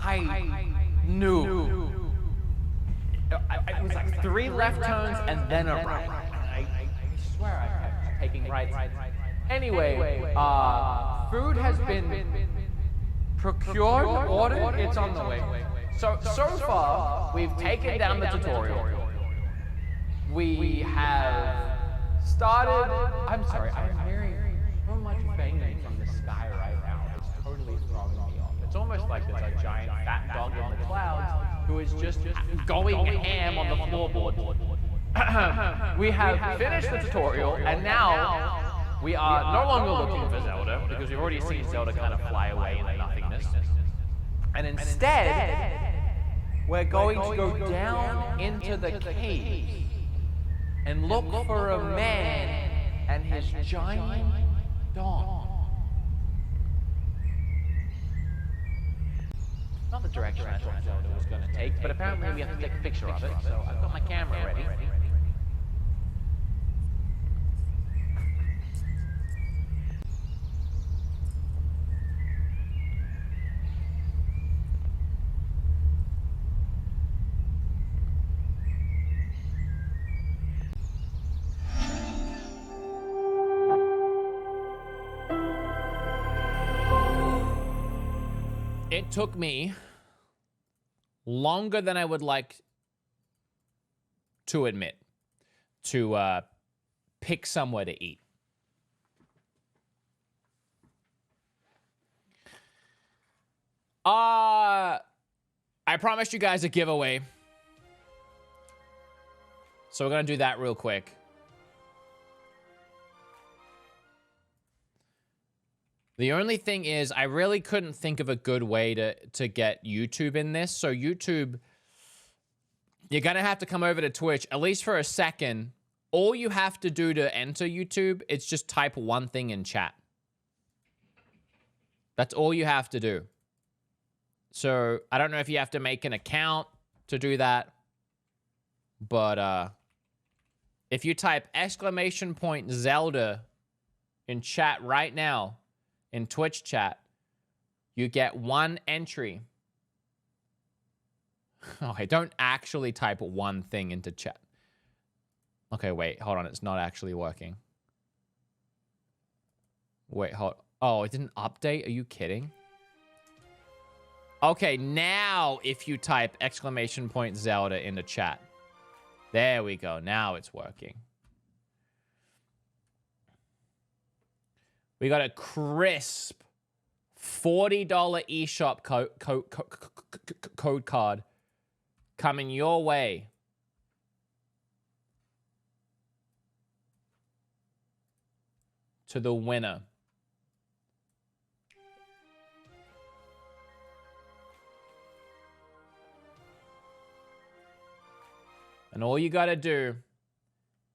I knew. It was like 3 left turns and then a right. I swear I kept taking rights. Anyway, food has been procured, ordered, it's on the way. So far, we've taken down the tutorial. We have started. I'm sorry, I'm hearing so much banging from the sky right now. It's totally throwing me off. It's almost like there's a giant fat dog in the clouds who is just going ham on the floorboard. We have finished the tutorial, and now we are no longer looking for Zelda, because we've already seen Zelda kind of fly away into nothingness. And instead, we're going to go down into the cave and look for a man and his giant dog. Not the direction I thought Zelda was going to take, but apparently we have to take a picture of it, so I've got my camera ready. It took me longer than I would like to admit to pick somewhere to eat. I promised you guys a giveaway, so we're gonna do that real quick. The only thing is, I really couldn't think of a good way to get YouTube in this. So YouTube, you're going to have to come over to Twitch, at least for a second. All you have to do to enter YouTube is just type one thing in chat. That's all you have to do. So I don't know if you have to make an account to do that. But if you type !Zelda in chat right now, in Twitch chat, you get 1 entry. Okay, don't actually type one thing into chat. Okay, wait, hold on, it's not actually working. Wait, hold. Oh, it didn't update? Are you kidding? Okay, now if you type !Zelda in the chat. There we go, now it's working. We got a crisp $40 eShop code card coming your way. To the winner. And all you gotta do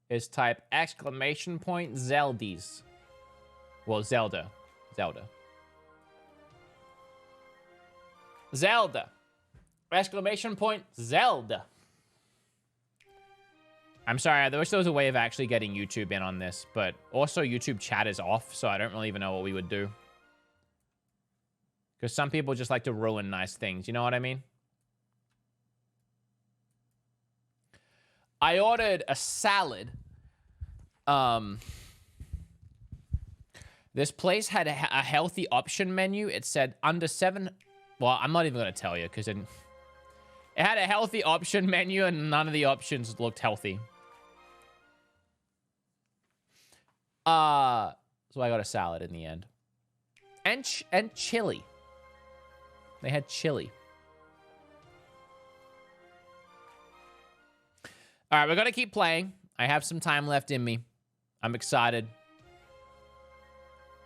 is type !Zeldies. Well, Zelda. Zelda. Zelda. Zelda. I'm sorry, I wish there was a way of actually getting YouTube in on this, but also YouTube chat is off, so I don't really even know what we would do. Because some people just like to ruin nice things, you know what I mean? I ordered a salad. This place had a healthy option menu. It said under 7... Well, I'm not even going to tell you because it had a healthy option menu and none of the options looked healthy. So I got a salad in the end. And chili. They had chili. All right, we're going to keep playing. I have some time left in me. I'm excited.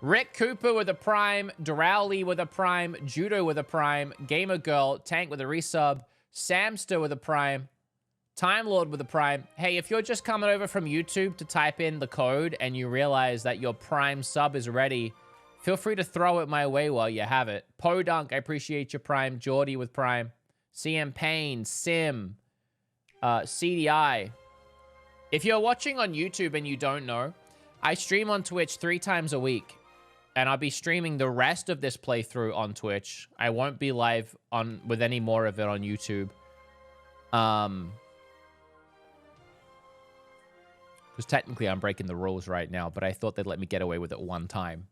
Rick Cooper with a prime, Durowly with a prime, Judo with a prime, Gamer Girl, Tank with a resub, Samster with a prime, Time Lord with a prime. Hey, if you're just coming over from YouTube to type in the code and you realize that your prime sub is ready, feel free to throw it my way while you have it. Podunk, I appreciate your prime. Geordie with prime. CM Payne, Sim, CDI. If you're watching on YouTube and you don't know, I stream on Twitch 3 times a week. and I'll be streaming the rest of this playthrough on Twitch. I won't be live with any more of it on YouTube. Because technically I'm breaking the rules right now, but I thought they'd let me get away with it one time.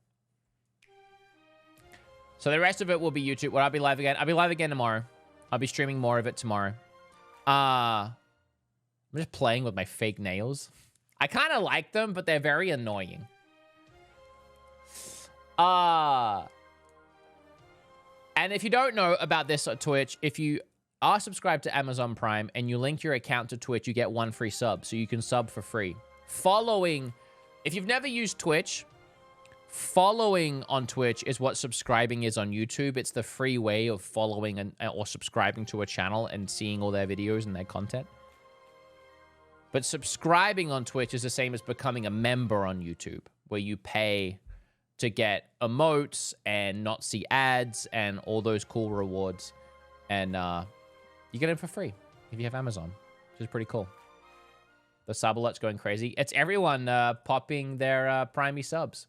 So the rest of it will be YouTube, where I'll be live again. I'll be live again tomorrow. I'll be streaming more of it tomorrow. I'm just playing with my fake nails. I kind of like them, but they're very annoying. And if you don't know about this on Twitch, if you are subscribed to Amazon Prime and you link your account to Twitch, you get 1 free sub, so you can sub for free. Following, if you've never used Twitch, following on Twitch is what subscribing is on YouTube. It's the free way of following or subscribing to a channel and seeing all their videos and their content. But subscribing on Twitch is the same as becoming a member on YouTube, where you pay to get emotes and not see ads and all those cool rewards. And you get them for free if you have Amazon, which is pretty cool. The sub alert's going crazy. It's everyone popping their Primey subs.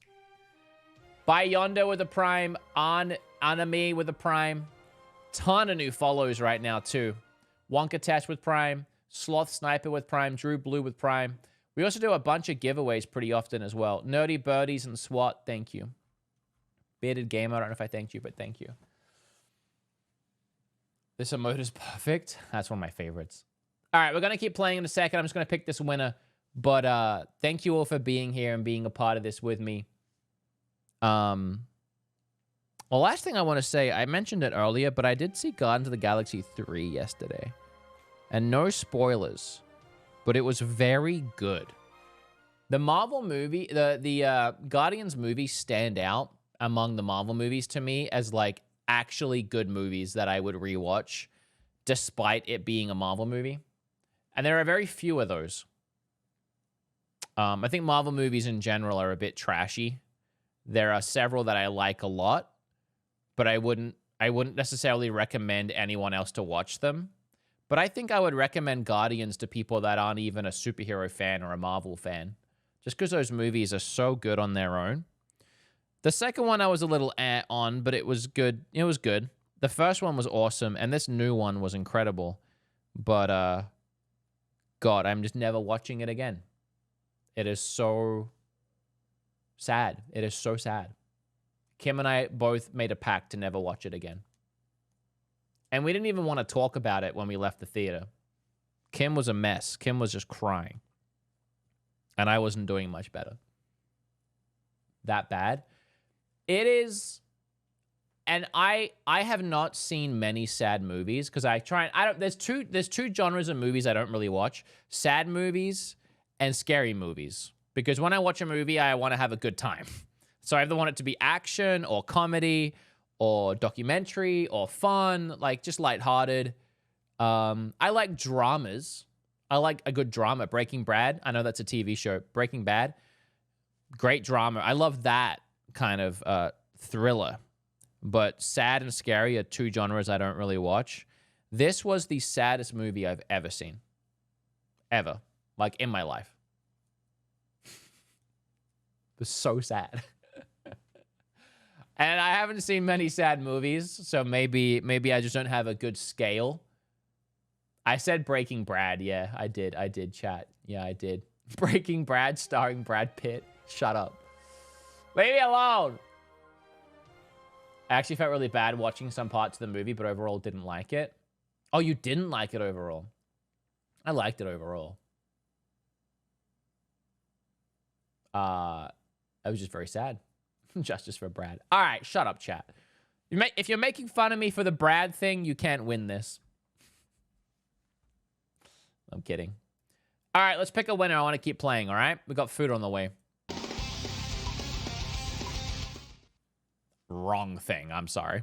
By Yonder with a Prime, Anami with a Prime. Ton of new follows right now, too. Wonka Test with Prime. Sloth Sniper with Prime. Drew Blue with Prime. We also do a bunch of giveaways pretty often as well. Nerdy Birdies and SWAT, thank you. Bearded Gamer, I don't know if I thanked you, but thank you. This emote is perfect. That's one of my favorites. All right, we're going to keep playing in a second. I'm just going to pick this winner. But thank you all for being here and being a part of this with me. Well, last thing I want to say, I mentioned it earlier, but I did see Guardians of the Galaxy 3 yesterday. And no spoilers, but it was very good. The Marvel movie, the Guardians movies stand out among the Marvel movies to me as like actually good movies that I would rewatch despite it being a Marvel movie. And there are very few of those. I think Marvel movies in general are a bit trashy. There are several that I like a lot, but I wouldn't necessarily recommend anyone else to watch them. But I think I would recommend Guardians to people that aren't even a superhero fan or a Marvel fan, just because those movies are so good on their own. The second one I was a little on, but it was good. It was good. The first one was awesome, and this new one was incredible. But, God, I'm just never watching it again. It is so sad. It is so sad. Kim and I both made a pact to never watch it again. And we didn't even want to talk about it when we left the theater. Kim was a mess. Kim was just crying. And I wasn't doing much better. That bad. It is... And I have not seen many sad movies because there's two genres of movies I don't really watch. Sad movies and scary movies. Because when I watch a movie, I want to have a good time. So I either want it to be action or comedy or documentary or fun, like just lighthearted. I like dramas. I like a good drama. Breaking Bad. I know that's a TV show. Breaking Bad. Great drama. I love that kind of thriller. But sad and scary are two genres I don't really watch. This was the saddest movie I've ever seen. Ever. Like, in my life. It was so sad. And I haven't seen many sad movies, so maybe I just don't have a good scale. I said Breaking Bad. Yeah, I did, chat. Yeah, I did. Breaking Bad starring Brad Pitt. Shut up. Leave me alone. I actually felt really bad watching some parts of the movie, but overall didn't like it. Oh, you didn't like it overall? I liked it overall. I was just very sad. Justice for Brad. All right, shut up, chat. If you're making fun of me for the Brad thing, you can't win this. I'm kidding. All right, let's pick a winner. I want to keep playing, all right? We got food on the way. Wrong thing. I'm sorry.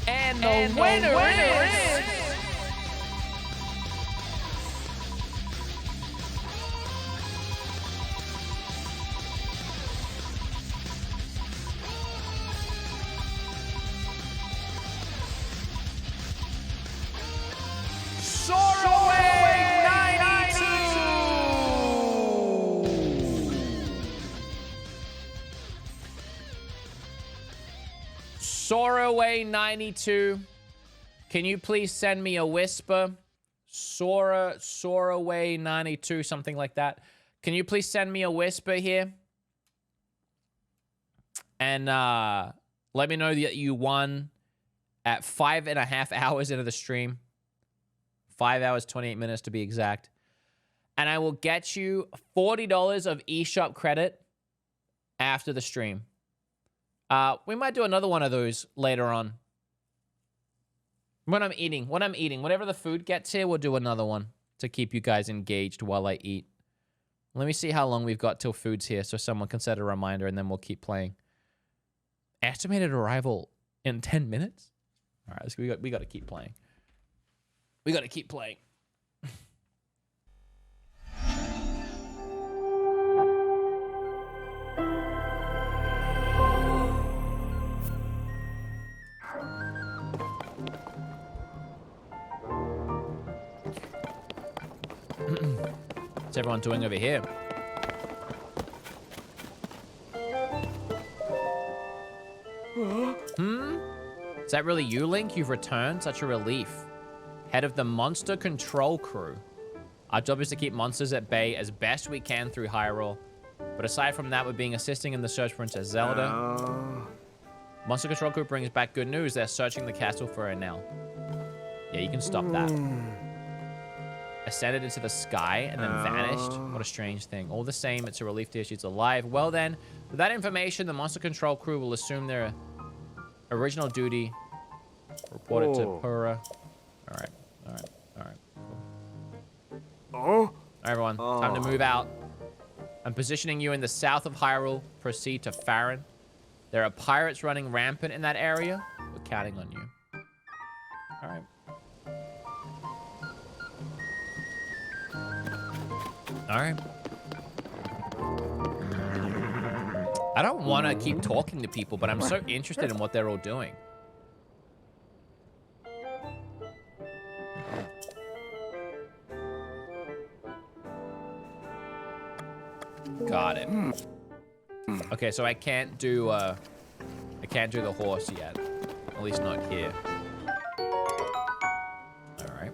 And the winner is... Soraway92. Can you please send me a whisper? Soraway92, something like that. Can you please send me a whisper here? And let me know that you won at 5.5 hours into the stream. 5 hours, 28 minutes to be exact. And I will get you $40 of eShop credit after the stream. We might do another one of those later on. When I'm eating. Whenever the food gets here, we'll do another one to keep you guys engaged while I eat. Let me see how long we've got till food's here so someone can set a reminder and then we'll keep playing. Estimated arrival in 10 minutes? All right, so we got to keep playing. We got to keep playing. What's everyone doing over here? Is that really you, Link? You've returned? Such a relief. Head of the Monster Control Crew. Our job is to keep monsters at bay as best we can through Hyrule. But aside from that, we're being assisting in the search for Princess Zelda. Monster Control Crew brings back good news. They're searching the castle for her now. Yeah, you can stop that. Ascended into the sky and then vanished. What a strange thing. All the same, it's a relief to hear she's alive. Well then, with that information, the Monster Control Crew will assume their original duty. Report it to Pura. Alright. Cool. Alright, everyone. Time to move out. I'm positioning you in the south of Hyrule. Proceed to Faron. There are pirates running rampant in that area. We're counting on you. Alright. Alright. I don't want to keep talking to people, but I'm so interested in what they're all doing. Got it. Okay, so I can't do the horse yet. At least not here. Alright.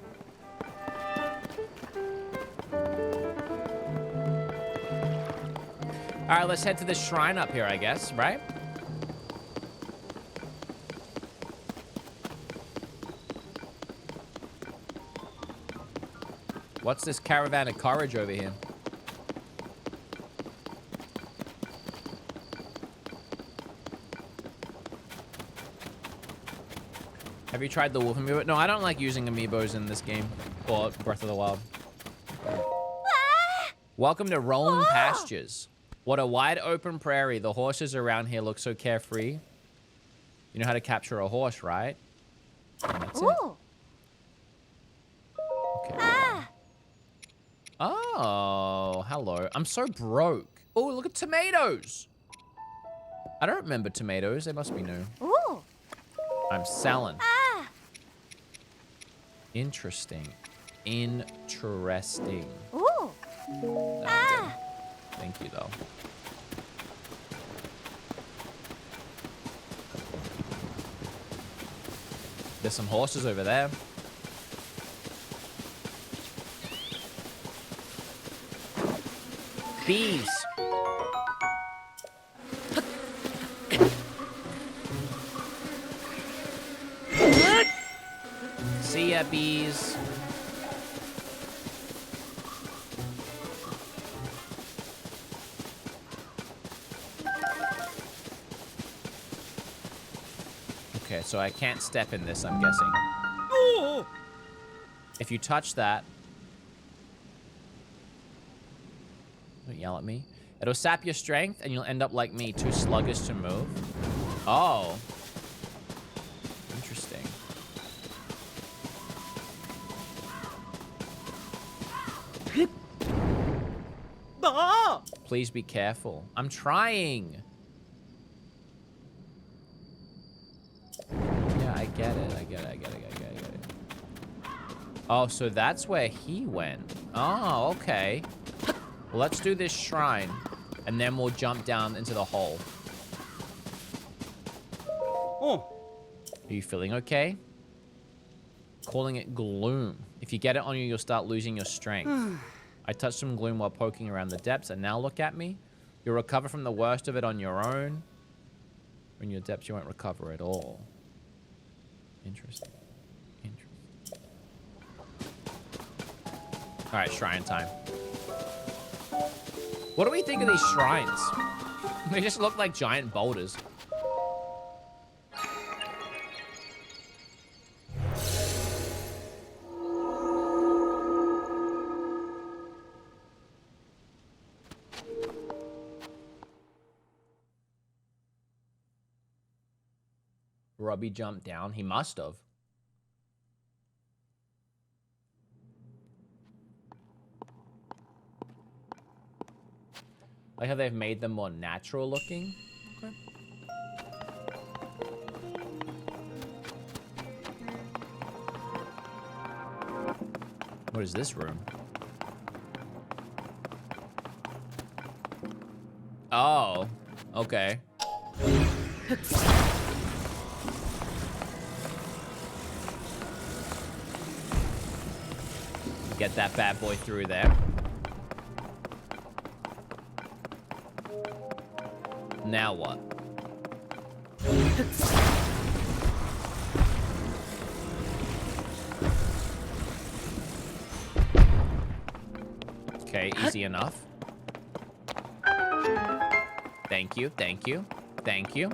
Alright, let's head to this shrine up here, I guess, right? What's this caravan of courage over here? Have you tried the wolf amiibo? No, I don't like using amiibos in this game. Or Breath of the Wild. Welcome to Rolling Pastures. What a wide open prairie. The horses around here look so carefree. You know how to capture a horse, right? And that's it. Okay. Oh, hello. I'm so broke. Oh, look at tomatoes. I don't remember tomatoes. They must be new. I'm selling. Interesting. Interesting. Thank you, though. There's some horses over there. Bees. See ya, bees. Okay, so I can't step in this, I'm guessing. If you touch that... Don't yell at me. It'll sap your strength, and you'll end up like me, too sluggish to move. Oh. Interesting. Please be careful. I'm trying. Yeah, I get it. I get it. Oh, so that's where he went. Oh, okay. Well, let's do this shrine, and then we'll jump down into the hole. Oh. Are you feeling okay? Calling it gloom. If you get it on you, you'll start losing your strength. I touched some gloom while poking around the depths, and now look at me. You'll recover from the worst of it on your own. In your depths, you won't recover at all. Interesting. Interesting. Alright, shrine time. What do we think of these shrines? They just look like giant boulders. Robbie jumped down. He must have. Like how they've made them more natural looking. Okay. What is this room? Oh, okay. Get that bad boy through there. Now what? Okay, easy enough. Thank you, thank you, thank you.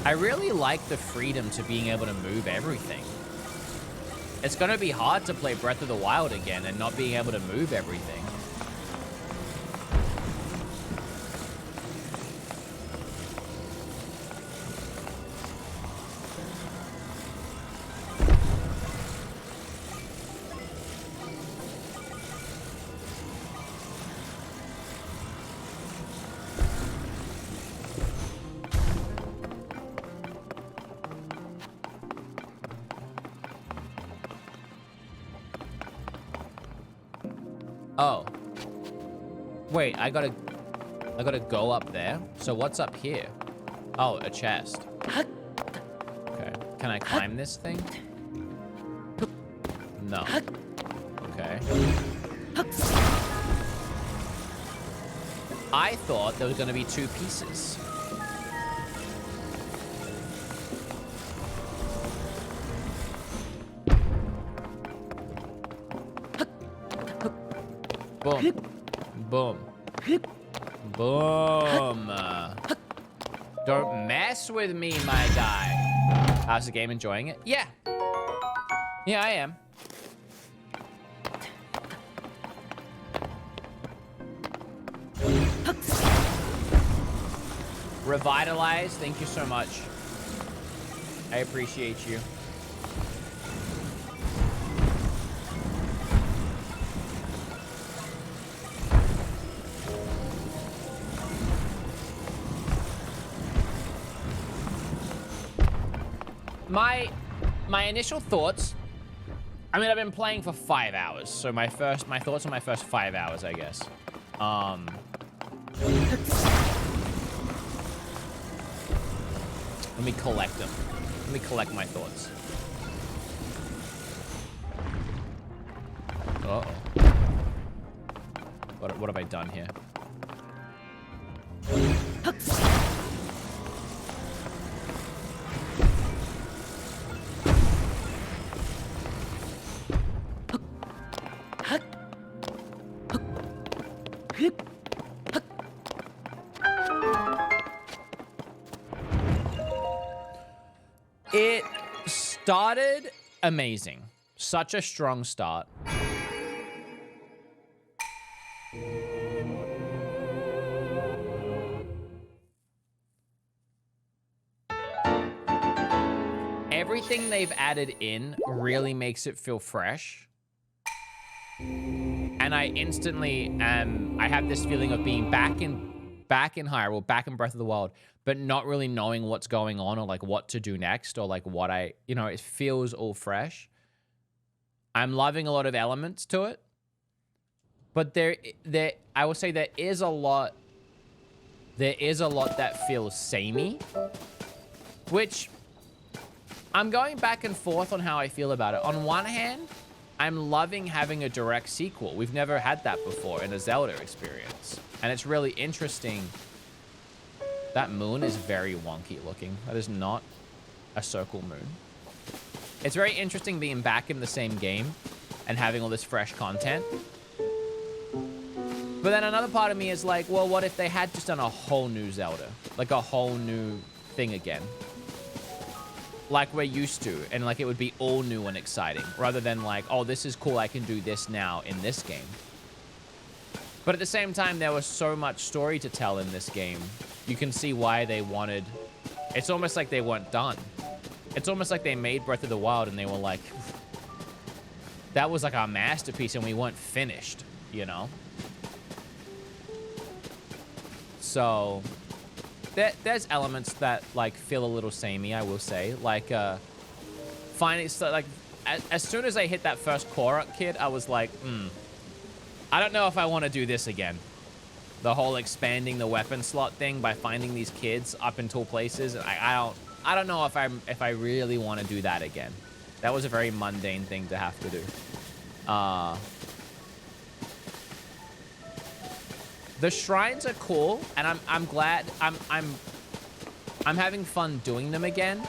I really like the freedom to being able to move everything. It's gonna be hard to play Breath of the Wild again and not being able to move everything. Oh. Wait, I gotta go up there? So what's up here? Oh, a chest. Okay. Can I climb this thing? No. Okay. I thought there was gonna be two pieces. Boom. Boom. Boom. Don't mess with me, my guy. How's the game? Enjoying it? Yeah. Yeah, I am. Revitalize, thank you so much. I appreciate you. My initial thoughts, I mean, I've been playing for 5 hours, so my thoughts on my first 5 hours, I guess. Let me collect them. Let me collect my thoughts. Uh-oh. What have I done here? It started amazing. Such a strong start. Everything they've added in really makes it feel fresh. And I instantly I have this feeling of being back in Hyrule, back in Breath of the Wild, but not really knowing what's going on or like what to do next or like what it feels all fresh. I'm loving a lot of elements to it. But I would say there is a lot that feels samey, which I'm going back and forth on how I feel about it. On one hand, I'm loving having a direct sequel. We've never had that before in a Zelda experience. And it's really interesting. That moon is very wonky looking. That is not a circle moon. It's very interesting being back in the same game and having all this fresh content. But then another part of me is like, well, what if they had just done a whole new Zelda? Like a whole new thing again. Like we're used to. And like it would be all new and exciting. Rather than like, oh, this is cool. I can do this now in this game. But at the same time, there was so much story to tell in this game. You can see why they wanted... It's almost like they weren't done. It's almost like they made Breath of the Wild and they were like... That was like our masterpiece and we weren't finished, you know? So, there's elements that like feel a little samey, I will say. Like, finding so, like, as soon as I hit that first Korok kid, I was like, I don't know if I want to do this again. The whole expanding the weapon slot thing by finding these kids up in tall places. I don't know if I really want to do that again. That was a very mundane thing to have to do. The shrines are cool, and I'm glad I'm having fun doing them again.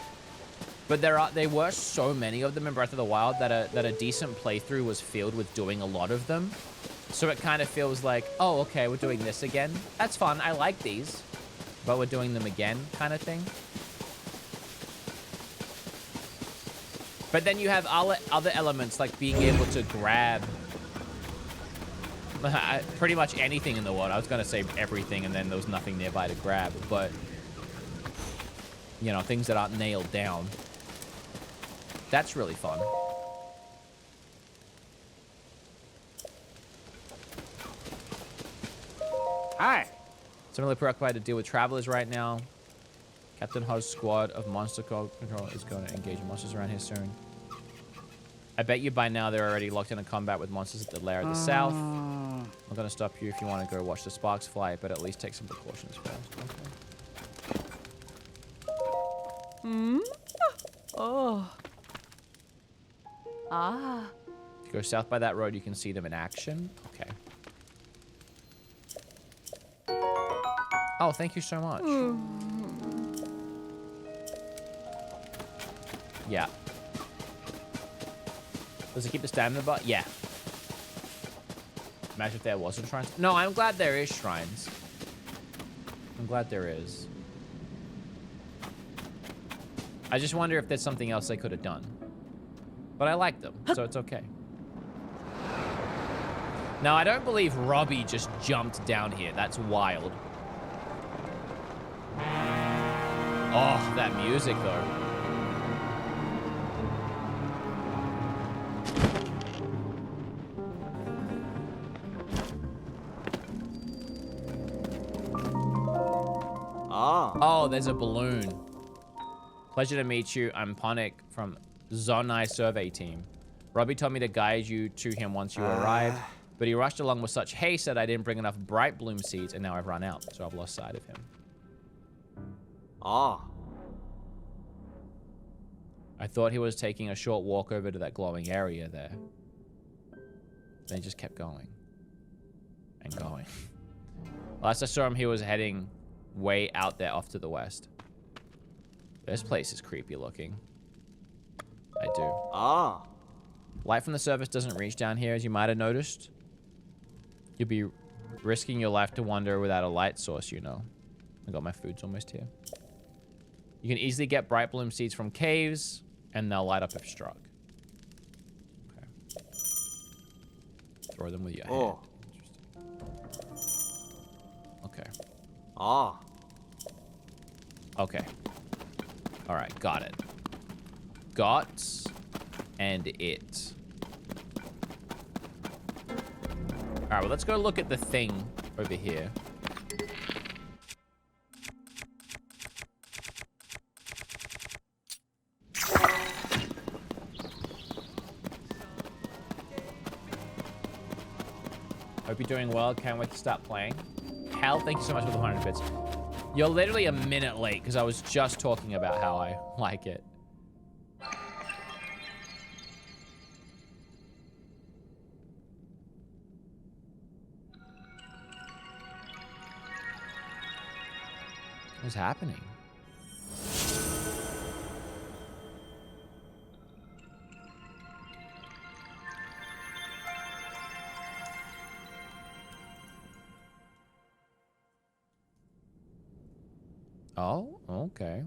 But there were so many of them in Breath of the Wild that a decent playthrough was filled with doing a lot of them. So it kind of feels like, oh, okay, we're doing this again. That's fun. I like these, but we're doing them again, kind of thing. But then you have other elements like being able to grab pretty much anything in the world. I was gonna say everything, and then there was nothing nearby to grab, but you know, things that aren't nailed down. That's really fun. Hi. Similarly preoccupied to deal with travelers right now. Captain Ho's squad of monster control is going to engage monsters around here soon. I bet you by now they're already locked into combat with monsters at the lair at the south. I'm not going to stop you if you want to go watch the sparks fly, but at least take some precautions first. Okay. Oh. Ah. If you go south by that road, you can see them in action. Okay. Oh, thank you so much. Yeah. Does it keep the stamina bar? Yeah. Imagine if there wasn't shrines. No, I'm glad there is shrines. I'm glad there is. I just wonder if there's something else they could have done. But I like them, so it's okay. Now, I don't believe Robbie just jumped down here. That's wild. Oh, that music, though. Oh, there's a balloon. Pleasure to meet you. I'm Ponic from Zonai Survey Team. Robbie told me to guide you to him once you arrived, but he rushed along with such haste that I didn't bring enough bright bloom seeds, and now I've run out, so I've lost sight of him. I thought he was taking a short walk over to that glowing area there. Then he just kept going. And going. Last I saw him, he was heading way out there off to the west. This place is creepy looking. I do. Light from the surface doesn't reach down here, as you might have noticed. You'll be risking your life to wander without a light source, you know. I got my food's almost here. You can easily get bright bloom seeds from caves, and they'll light up if struck. Okay. Throw them with your hand. Okay. Okay. All right, got it. Got and it. All right, well, let's go look at the thing over here. Hope you're doing well. Can't wait to start playing. Hal, thank you so much for the 100 bits. You're literally a minute late because I was just talking about how I like it. What's happening? Oh, okay.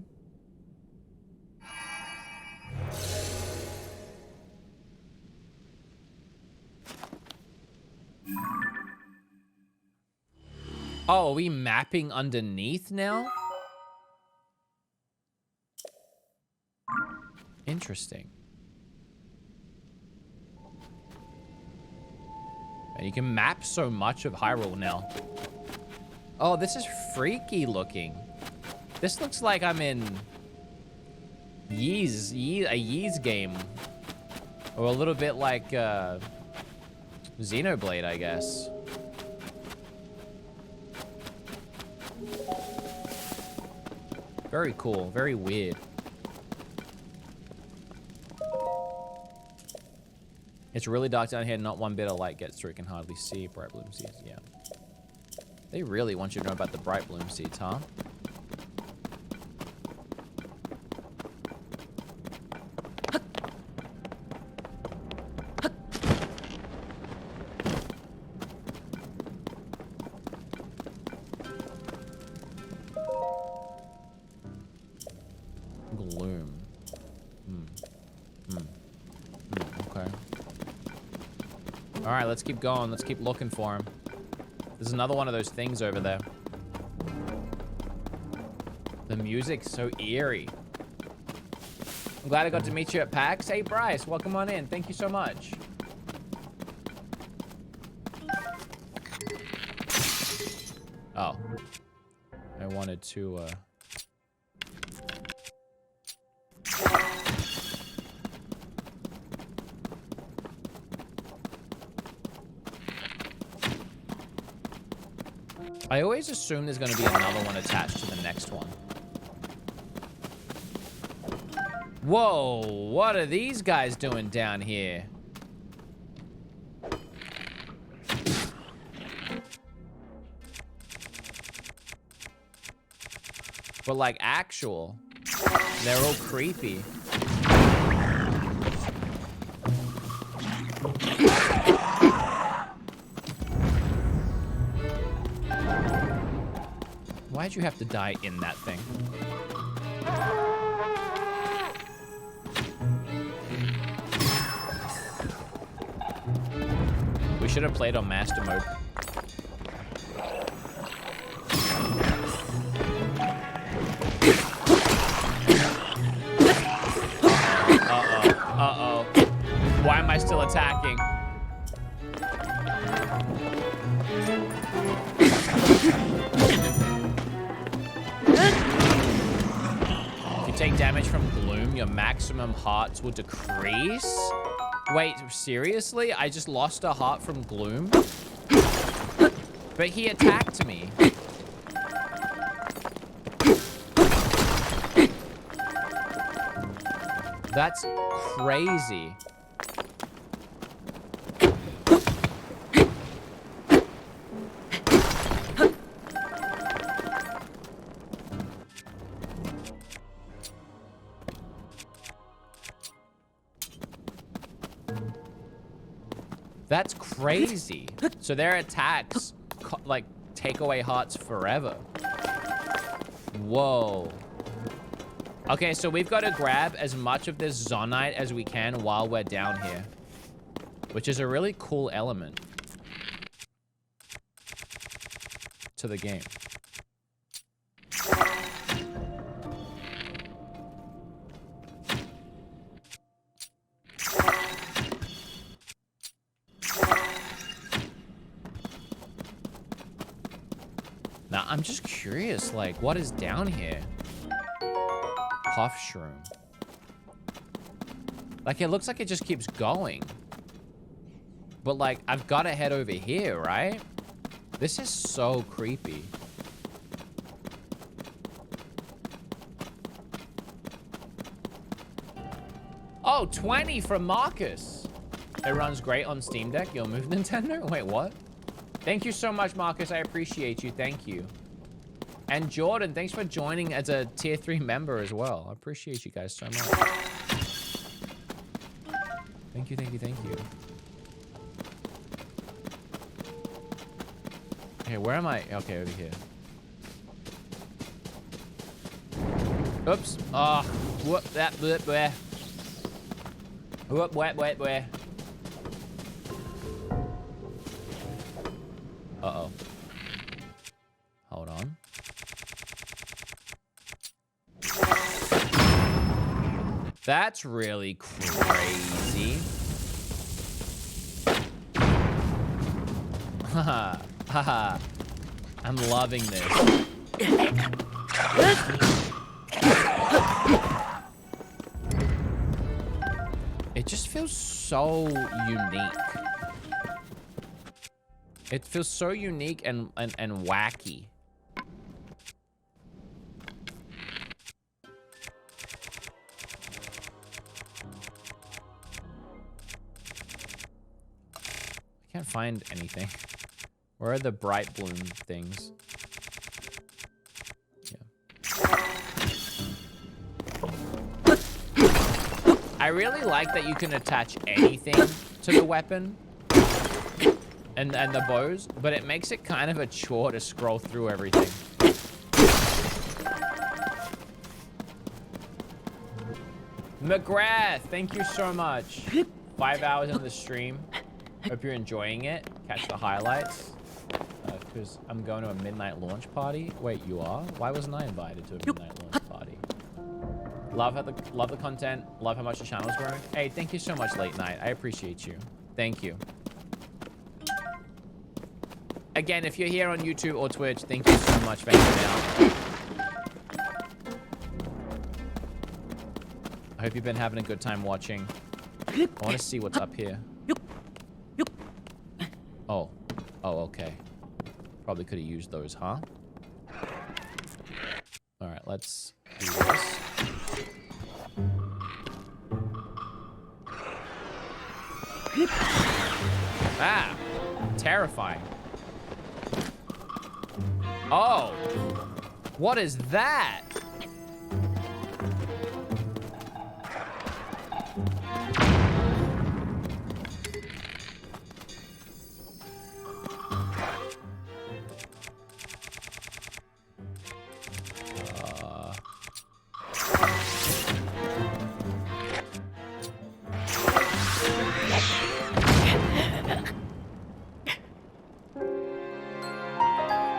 Oh, are we mapping underneath now? Interesting. And you can map so much of Hyrule now. Oh, this is freaky looking. This looks like I'm in a Ys game. Or a little bit like Xenoblade, I guess. Very cool, very weird. It's really dark down here, not one bit of light gets through, can hardly see. Bright bloom seeds, yeah. They really want you to know about the bright bloom seeds, huh? Gloom. Okay. All right, let's keep going. Let's keep looking for him. There's another one of those things over there. The music's so eerie. I'm glad I got to meet you at PAX. Hey, Bryce, welcome on in. Thank you so much. Oh. I wanted to, I always assume there's going to be another one attached to the next one. Whoa, what are these guys doing down here? But like actual, they're all creepy. Why'd you have to die in that thing? We should have played on master mode. Uh-oh. Why am I still attacking? If you take damage from Gloom, your maximum hearts will decrease? Wait, seriously? I just lost a heart from Gloom? But he attacked me. That's crazy. That's crazy. So their attacks, like, take away hearts forever. Whoa. Okay, so we've got to grab as much of this Zonite as we can while we're down here. Which is a really cool element to the game. Now, I'm just curious, like, what is down here? Puff shroom. Like, it looks like it just keeps going. But like, I've got to head over here, right? This is so creepy. Oh, 20 from Marcus. It runs great on Steam Deck. You'll move Nintendo? Wait, what? Thank you so much, Marcus. I appreciate you. Thank you. And Jordan, thanks for joining as a tier 3 member as well. I appreciate you guys so much. Thank you, thank you, thank you. Okay, where am I? Okay, over here. Oops. Ah, whoop, that, blip, where? Whoop, where? Uh-oh. Hold on. That's really crazy. Haha, haha. I'm loving this. It just feels so unique. It feels so unique and wacky. I can't find anything. Where are the bright bloom things? I really like that you can attach anything to the weapon and the bows, but it makes it kind of a chore to scroll through everything. McGrath, thank you so much. 5 hours in the stream. Hope you're enjoying it. Catch the highlights. Because I'm going to a midnight launch party. Wait, you are? Why wasn't I invited to a midnight launch party? Love the content. Love how much the channel's growing. Hey, thank you so much, Late Night. I appreciate you. Thank you. Again, if you're here on YouTube or Twitch, thank you so much for hanging out. I hope you've been having a good time watching. I want to see what's up here. Oh. Oh, okay. Probably could have used those, huh? All right, let's do this. Ah, terrifying. Oh, what is that?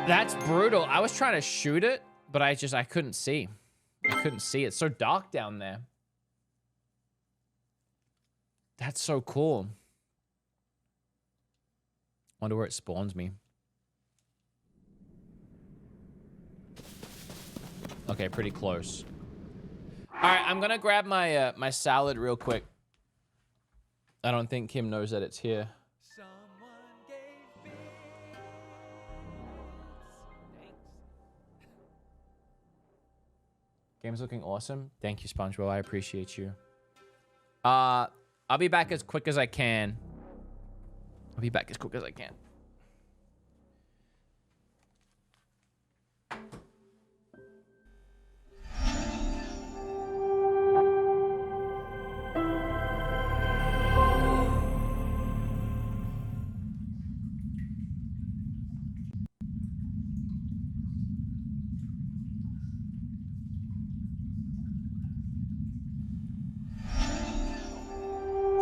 That's brutal. I was trying to shoot it, but I couldn't see. I couldn't see. It's so dark down there. That's so cool. Wonder where it spawns me. Okay, pretty close. All right, I'm gonna grab my my salad real quick. I don't think Kim knows that it's here. Game's looking awesome. Thank you, SpongeBob. I appreciate you. I'll be back as quick as I can. I'll be back as quick as I can.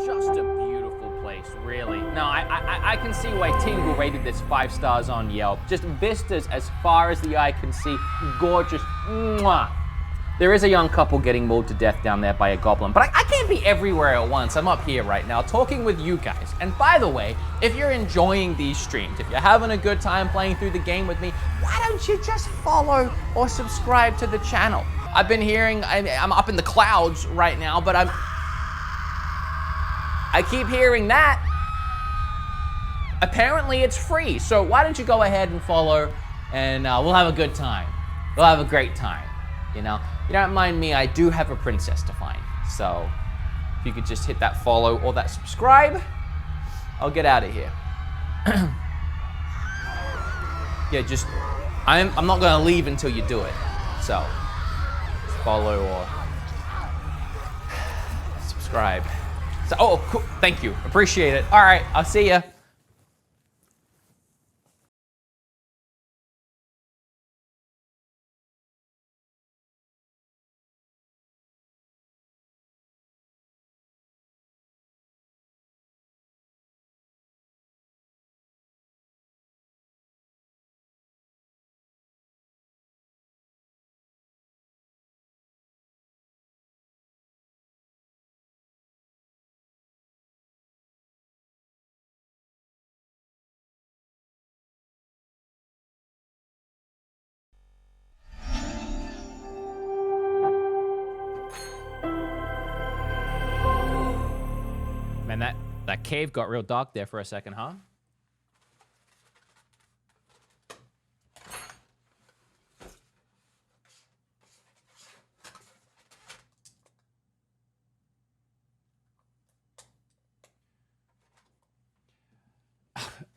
Just a beautiful place, really. No, I can see why Tingle rated this 5 stars on Yelp. Just vistas as far as the eye can see. Gorgeous. Mwah. There is a young couple getting mauled to death down there by a goblin, but I can't be everywhere at once. I'm up here right now talking with you guys. And by the way, if you're enjoying these streams, if you're having a good time playing through the game with me, why don't you just follow or subscribe to the channel? I've been hearing, I'm up in the clouds right now, but I keep hearing that. apparently it's free. So why don't you go ahead and follow, and we'll have a good time. We'll have a great time, you know? You don't mind me, I do have a princess to find. So if you could just hit that follow or that subscribe, I'll get out of here. Yeah, just, I'm not gonna leave until you do it. So, just follow or subscribe. So, oh, cool, thank you, appreciate it. All right, I'll see ya. Man, that cave got real dark there for a second, huh?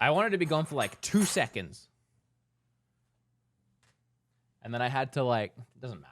I wanted to be gone for like 2 seconds. And then I had to like, it doesn't matter.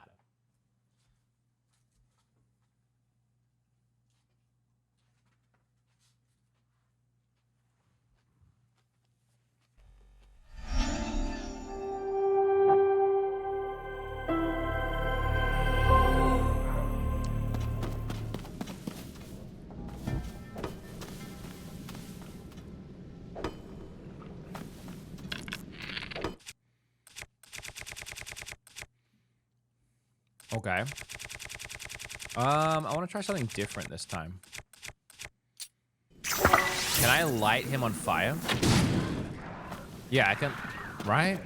Okay. I want to try something different this time. Can I light him on fire? Yeah, I can. Right?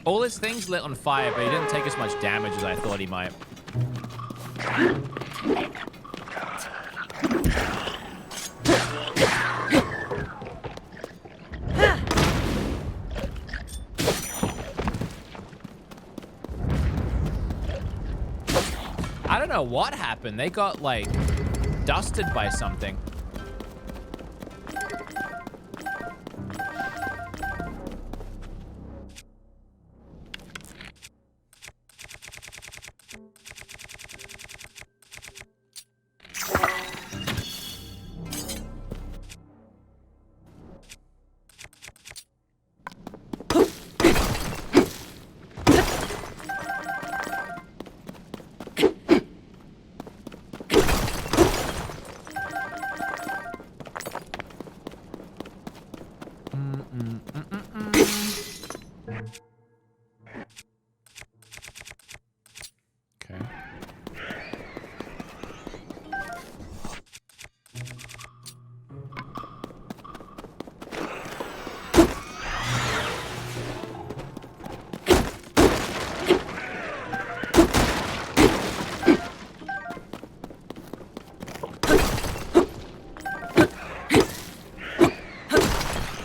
All his things lit on fire, but he didn't take as much damage as I thought he might. I don't know what happened. They got, like, dusted by something.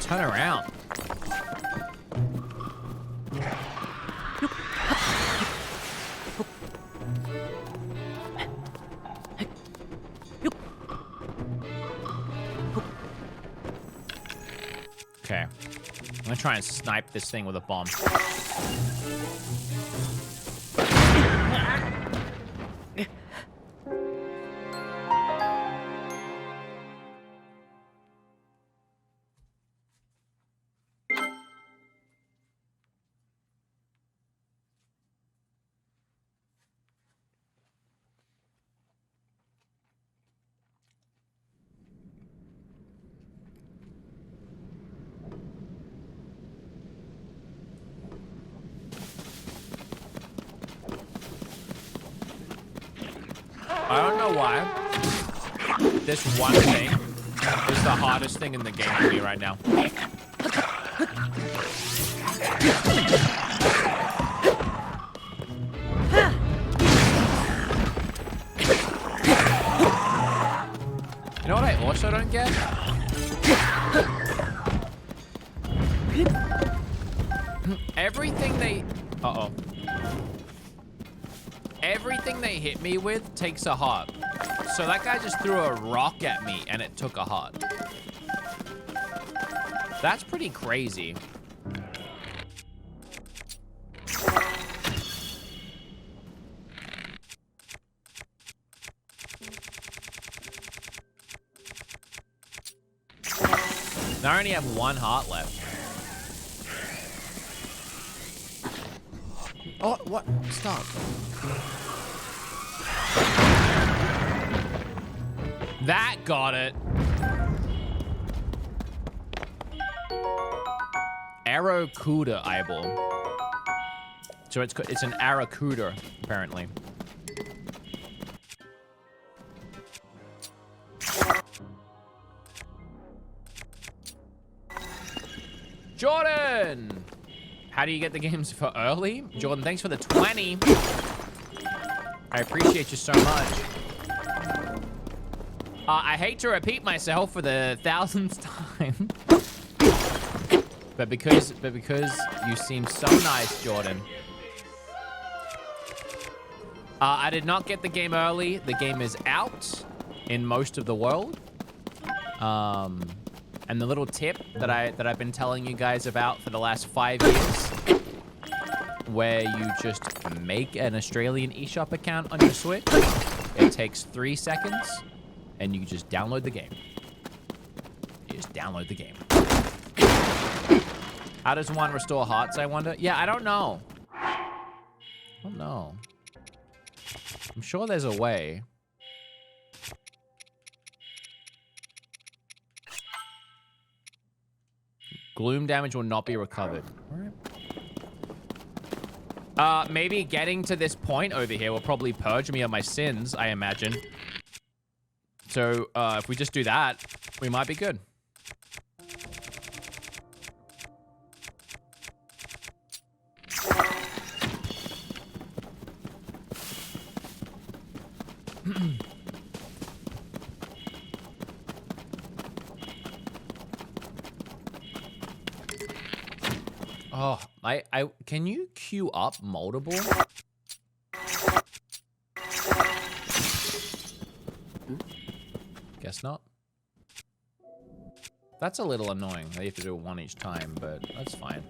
Turn around. Okay. I'm gonna try and snipe this thing with a bomb. I don't know why. This one thing is the hardest thing in the game for me right now. You know what I also don't get? Everything they... Uh-oh. Everything they hit me with takes a heart. So that guy just threw a rock at me and it took a heart. That's pretty crazy. Now I only have one heart left. Oh, what? Stop. That got it. Aracuda eyeball. So it's an Aracuda, apparently. Jordan! How do you get the games for early? Jordan, thanks for the 20. I appreciate you so much. I hate to repeat myself for the 1000th time. but because you seem so nice, Jordan. I did not get the game early. The game is out in most of the world. And the little tip that I've been telling you guys about for the last 5 years, where you just make an Australian eShop account on your Switch. It takes 3 seconds, and you just download the game. You just download the game. How does one restore hearts, I wonder? Yeah, I don't know. I don't know. I'm sure there's a way. Gloom damage will not be recovered. Maybe getting to this point over here will probably purge me of my sins, I imagine. So, if we just do that, we might be good. Oh, can you queue up multiple? Guess not. That's a little annoying. They have to do one each time, but that's fine.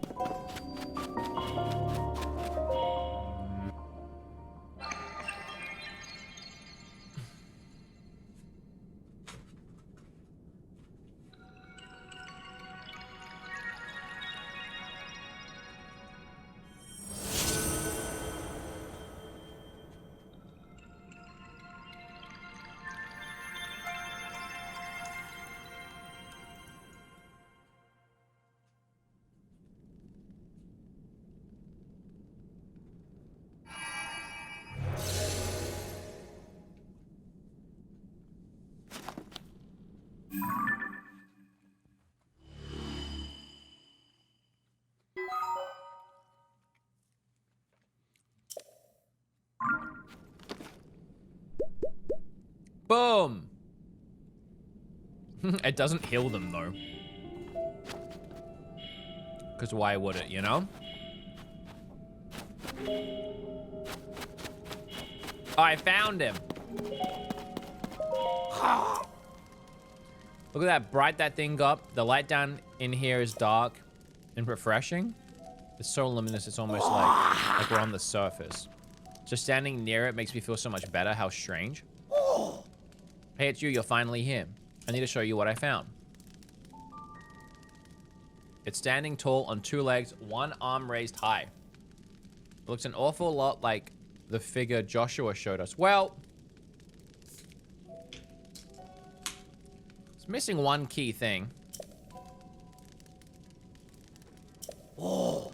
Boom! It doesn't heal them, though. Because why would it, you know? Oh, I found him. Look at that bright that thing got. The light down in here is dark and refreshing. It's so luminous, it's almost like we're on the surface. Just standing near it makes me feel so much better. How strange. Hey, it's you. You're finally here. I need to show you what I found. It's standing tall on 2 legs, 1 arm raised high. It looks an awful lot like the figure Joshua showed us. Well, it's missing one key thing. Oh.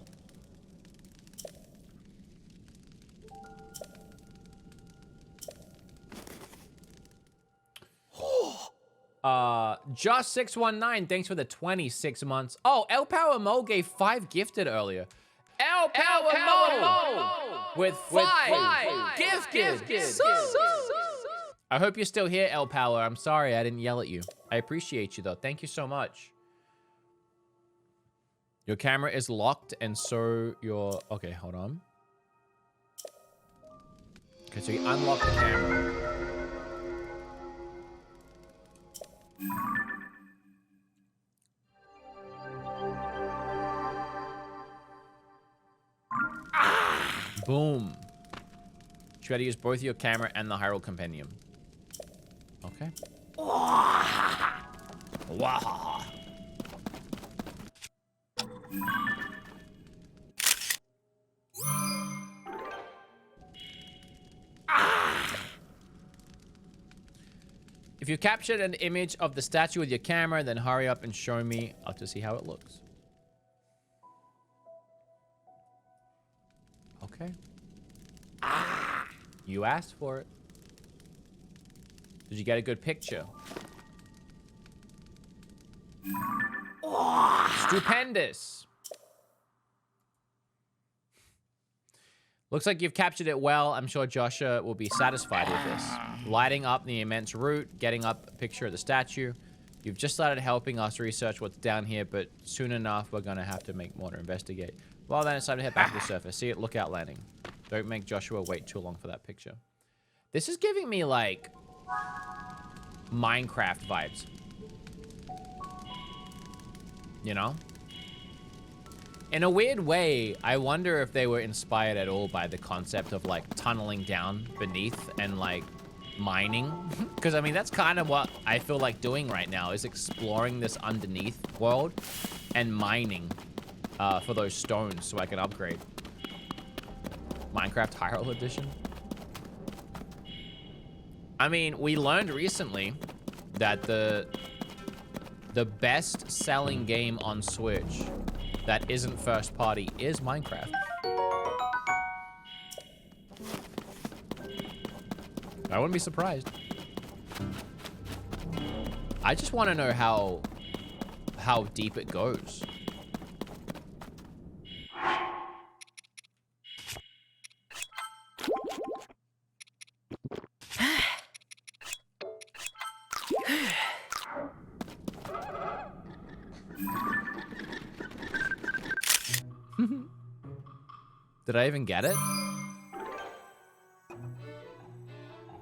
Just 619, thanks for the 26 months. Oh, El Power Mo gave 5 gifted earlier. El Power Mo with 5 gifted. I hope you're still here, El Power. I'm sorry I didn't yell at you. I appreciate you though. Thank you so much. Your camera is locked, and so your... Okay, hold on. Okay, so you unlock the camera. Boom. You got to use both your camera and the Hyrule Compendium. Okay. Wow. If you captured an image of the statue with your camera, then hurry up and show me. I'll have to see how it looks. Okay. You asked for it. Did you get a good picture? Stupendous. Looks like you've captured it well. I'm sure Joshua will be satisfied with this. Lighting up the immense route, getting up a picture of the statue. You've just started helping us research what's down here, but soon enough, we're gonna have to make more to investigate. Well, then it's time to head back to the surface. See it, lookout landing. Don't make Joshua wait too long for that picture. This is giving me, like, Minecraft vibes. You know? In a weird way, I wonder if they were inspired at all by the concept of, like, tunneling down beneath and, like, mining. Because, I mean, that's kind of what I feel like doing right now, is exploring this underneath world and mining for those stones so I can upgrade. Minecraft Hyrule Edition. I mean, we learned recently that the best-selling game on Switch that isn't first party is Minecraft. I wouldn't be surprised. I just want to know how deep it goes. Did I even get it?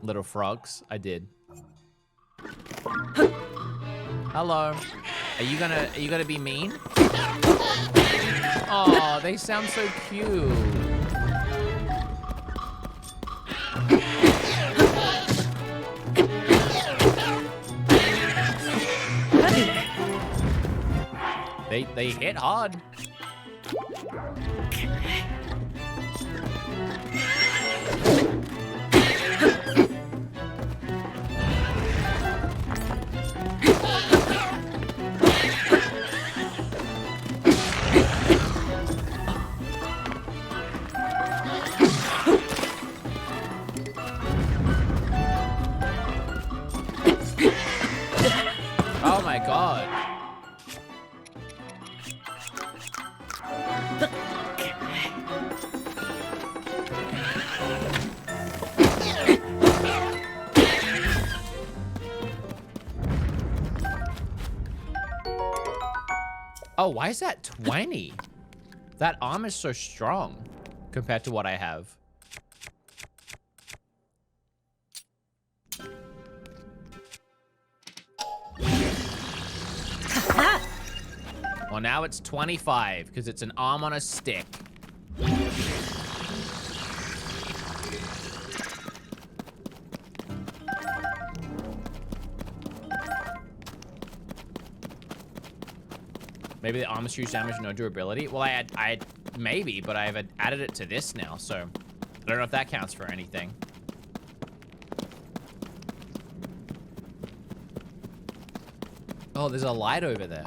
Little frogs, I did. Hello. Are you gonna be mean? Oh, they sound so cute. They hit hard. Oh my god. Oh, why is that 20? That arm is so strong compared to what I have. Well, now it's 25 because it's an arm on a stick. Maybe the armor shoots damage, no durability. Well, I maybe, but I've added it to this now, so I don't know if that counts for anything. Oh, there's a light over there.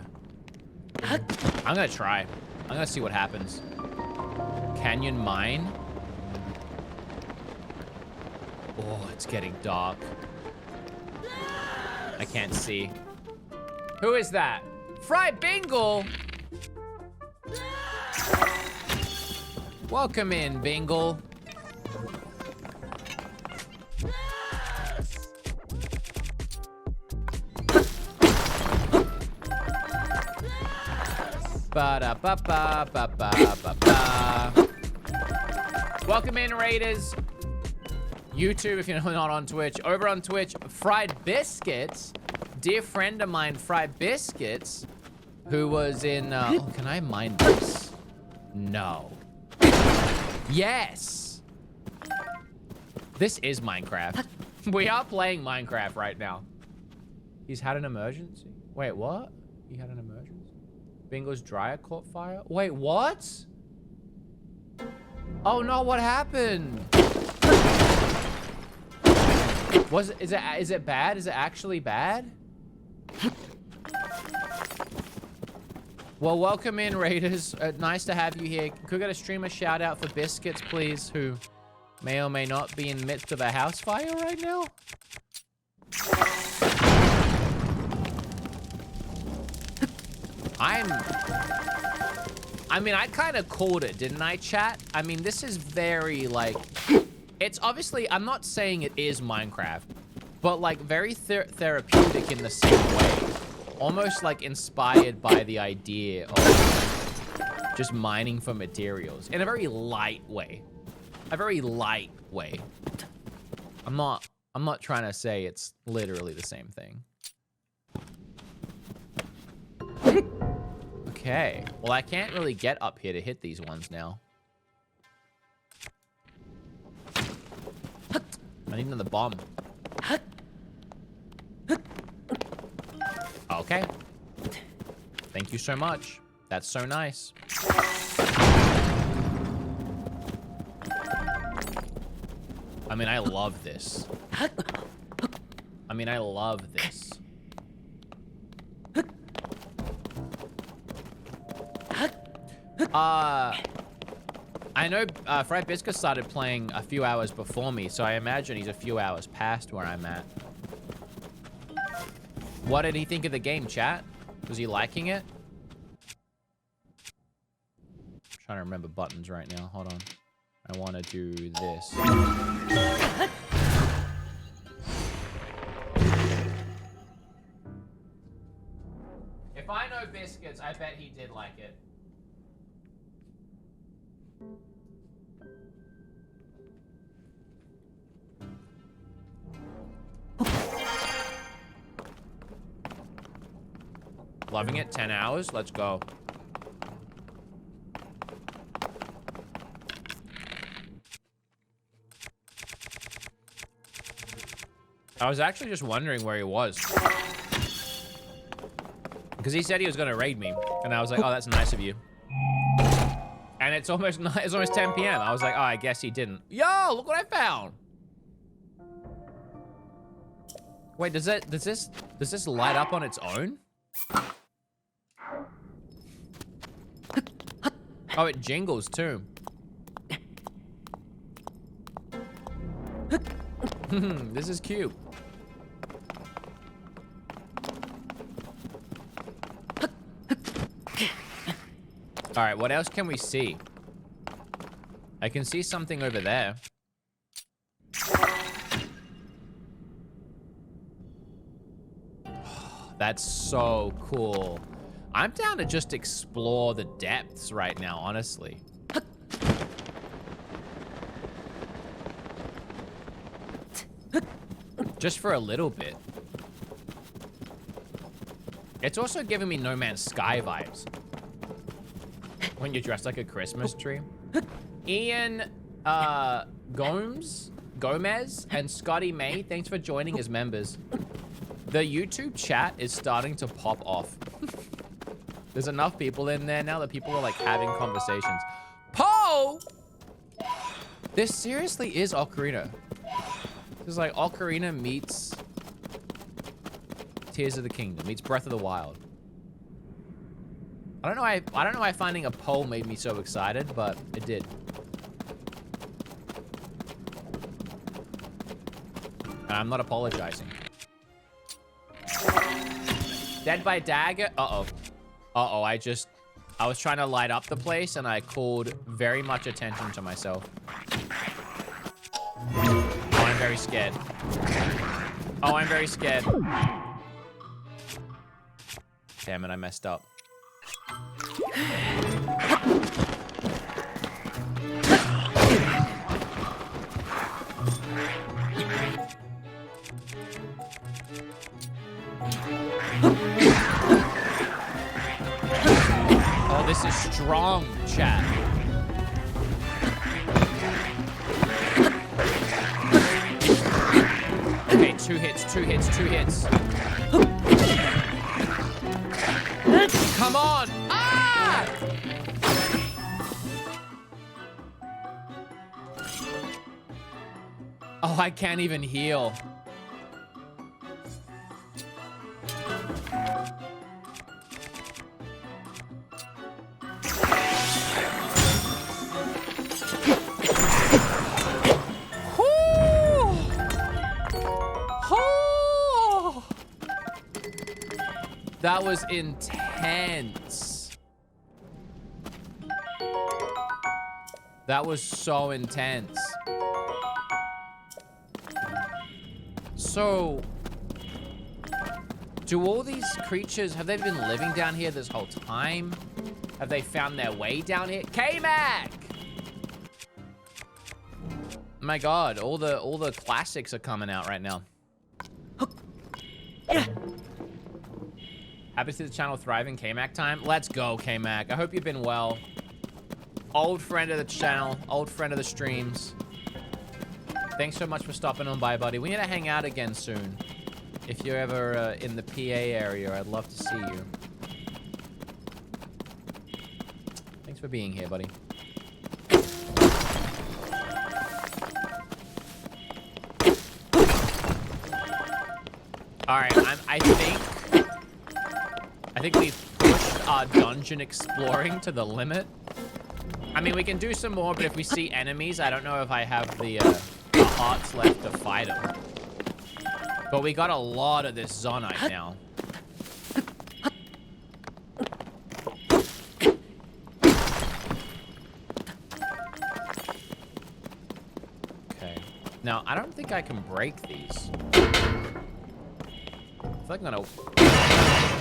I'm gonna try. I'm gonna see what happens. Canyon mine. Oh, it's getting dark. I can't see. Who is that? Fry Bingle! Welcome in, Bingle. Ba-da-ba-ba-ba-ba-ba-ba. Welcome in, Raiders. YouTube, if you're not on Twitch. Over on Twitch, Fried Biscuits. Dear friend of mine, Fried Biscuits, who was in... oh, can I mine this? No. Yes! This is Minecraft. We are playing Minecraft right now. He's had an emergency? Wait, what? He had an emergency? Bingo's dryer caught fire? Wait, what? Oh no, what happened? Is it bad? Is it actually bad? Well, welcome in, Raiders. Nice to have you here. Could we get a streamer shout out for Biscuits, please, who may or may not be in the midst of a house fire right now? I mean, I kind of called it, didn't I, chat? I mean, this is very, like... It's obviously... I'm not saying it is Minecraft, but, like, very therapeutic in the same way. Almost, like, inspired by the idea of just mining for materials. In a very light way. A very light way. I'm not trying to say it's literally the same thing. Okay. Well, I can't really get up here to hit these ones now. I need another bomb. Okay. Thank you so much. That's so nice. I mean, I love this. I mean, I love this. I know Fried Biscuit started playing a few hours before me, so I imagine he's a few hours past where I'm at. What did he think of the game, chat? Was he liking it? I'm trying to remember buttons right now. Hold on. I want to do this. If I know Biscuits, I bet he did like it. Loving it. 10 hours. Let's go. I was actually just wondering where he was. Because he said he was going to raid me. And I was like, oh, that's nice of you. And it's almost 10 p.m. I was like, oh, I guess he didn't. Yo, look what I found. Wait, does this light up on its own? Oh, it jingles too. This is cute. All right, what else can we see? I can see something over there. That's so cool. I'm down to just explore the depths right now, honestly. Just for a little bit. It's also giving me No Man's Sky vibes. When you're dressed like a Christmas tree. Ian Gomez and Scotty May, thanks for joining as members. The YouTube chat is starting to pop off. There's enough people in there now that people are like having conversations. Poe! This seriously is Ocarina. This is like Ocarina meets Tears of the Kingdom, meets Breath of the Wild. I don't know why finding a Poe made me so excited, but it did. And I'm not apologizing. Dead by Dagger. Uh-oh. Uh-oh, I was trying to light up the place and I called very much attention to myself. Oh, I'm very scared. Oh, I'm very scared. Damn it, I messed up. Oh, this is strong, chat. Okay, 2 hits, 2 hits, 2 hits. Come on! Ah! Oh, I can't even heal. That was intense. That was so intense. So, do all these creatures, have they been living down here this whole time? Have they found their way down here? K-Mac! My God, all the classics are coming out right now. Happy to see the channel thriving. K-Mac time. Let's go, K-Mac. I hope you've been well. Old friend of the channel. Old friend of the streams. Thanks so much for stopping on by, buddy. We need to hang out again soon. If you're ever in the PA area, I'd love to see you. Thanks for being here, buddy. All right, I think we've pushed our dungeon exploring to the limit. I mean, we can do some more, but if we see enemies, I don't know if I have the hearts left to fight them. But we got a lot of this Zonite now. Okay. Now, I don't think I can break these. I feel like I'm gonna...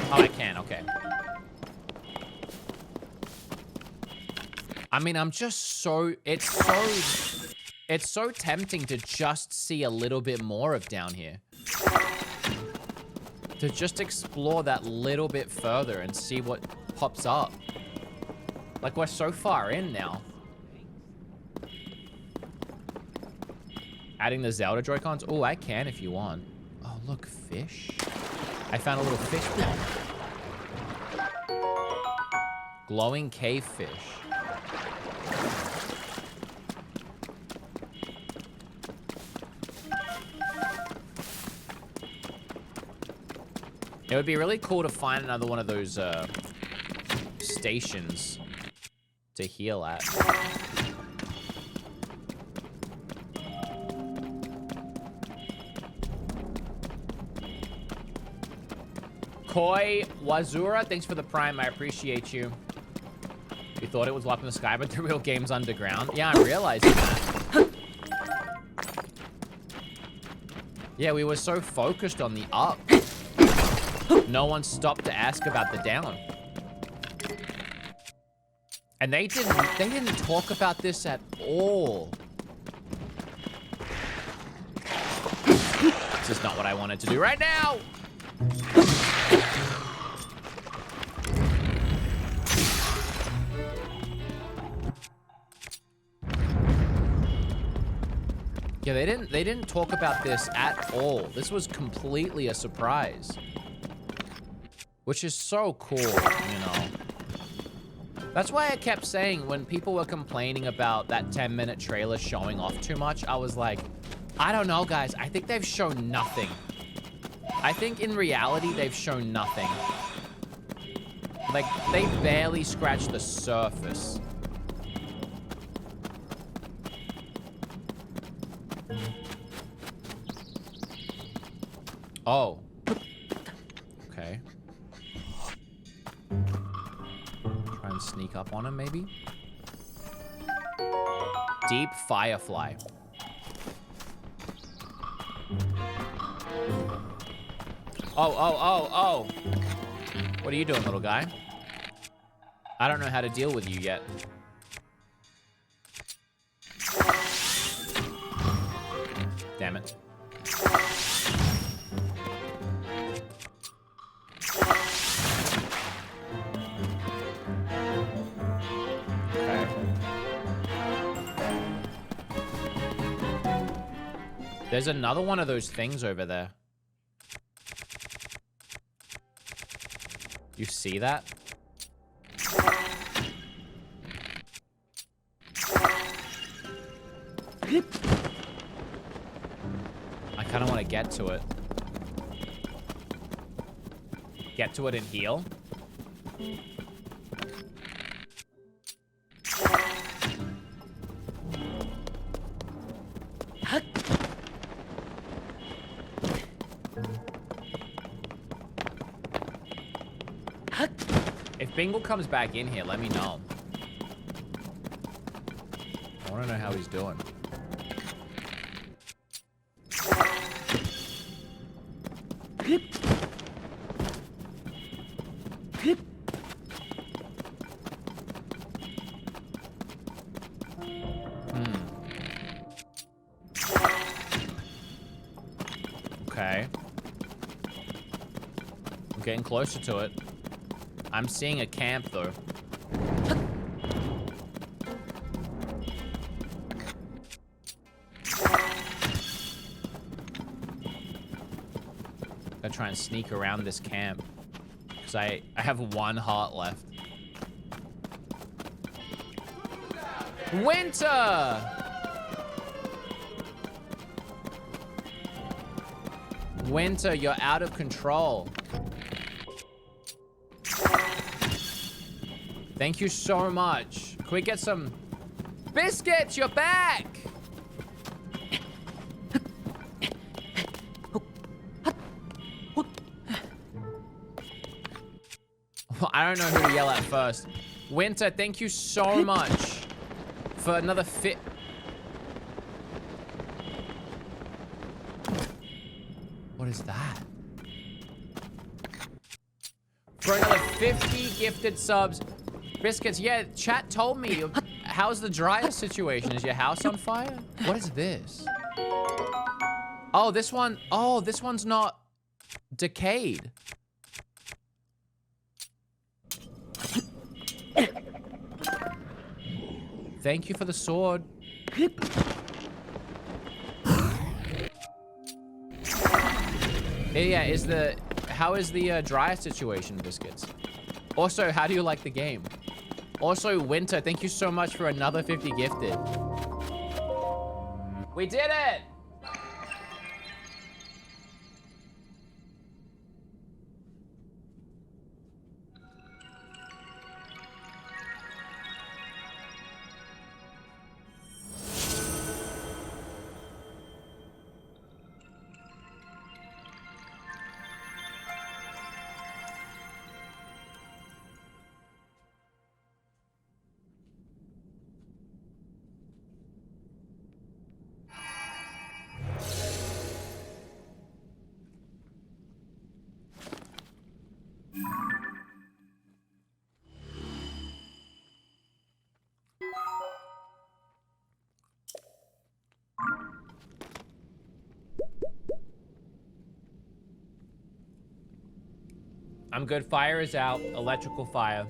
Oh, I can, okay. I mean, I'm just so... It's so tempting to just see a little bit more of down here. To just explore that little bit further and see what pops up. Like, we're so far in now. Adding the Zelda Joy-Cons? Oh, I can if you want. Oh, look, fish. I found a little fish pond. Glowing cave fish. It would be really cool to find another one of those stations to heal at. Koi Wazura, thanks for the prime. I appreciate you. You thought it was up in the sky, but the real game's underground. Yeah, I'm realizing that. Yeah, we were so focused on the up. No one stopped to ask about the down. And they didn't talk about this at all. This is not what I wanted to do right now. Yeah, they didn't talk about this at all. This was completely a surprise. Which is so cool, you know. That's why I kept saying when people were complaining about that 10-minute trailer showing off too much, I was like, I don't know, guys. I think they've shown nothing. I think in reality, they've shown nothing. Like, they barely scratched the surface. Oh. Okay. Try and sneak up on him, maybe? Deep Firefly. Oh. What are you doing, little guy? I don't know how to deal with you yet. Damn it. Okay. There's another one of those things over there. You see that? I kind of want to get to it. Get to it and heal? If Bingle comes back in here, let me know. I want to know how he's doing. Okay. I'm getting closer to it. I'm seeing a camp, though. Gotta try and sneak around this camp. Because I have 1 heart left. Winter! Winter, you're out of control. Thank you so much. Can we get some biscuits? You're back. I don't know who to yell at first. Winter, thank you so much for another fit. What is that? For another 50 gifted subs. Biscuits, yeah, chat told me. How's the dryer situation? Is your house on fire? What is this? Oh, this one. Oh, this one's not decayed. Thank you for the sword. Yeah, how is the dryer situation, Biscuits? Also, how do you like the game? Also, Winter, thank you so much for another 50 gifted. We did it! I'm good. Fire is out. Electrical fire.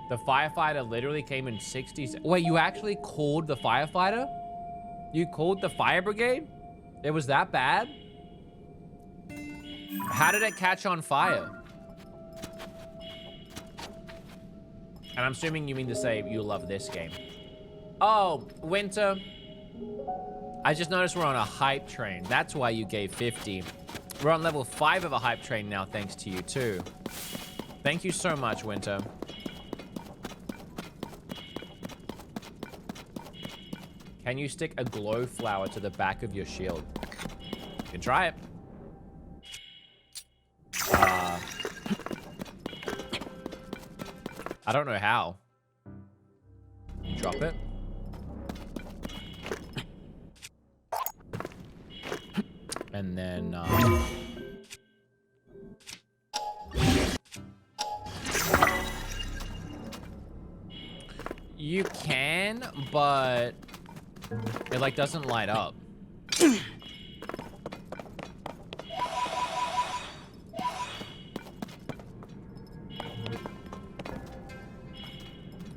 The firefighter literally came in 60s. Wait, you actually called the firefighter? You called the fire brigade? It was that bad? How did it catch on fire? And I'm assuming you mean to say you love this game. Oh, Winter. I just noticed we're on a hype train. That's why you gave 50. We're on level 5 of a hype train now, thanks to you too. Thank you so much, Winter. Can you stick a glow flower to the back of your shield? You can try it. I don't know how. Drop it. And then, You can, but it like doesn't light up.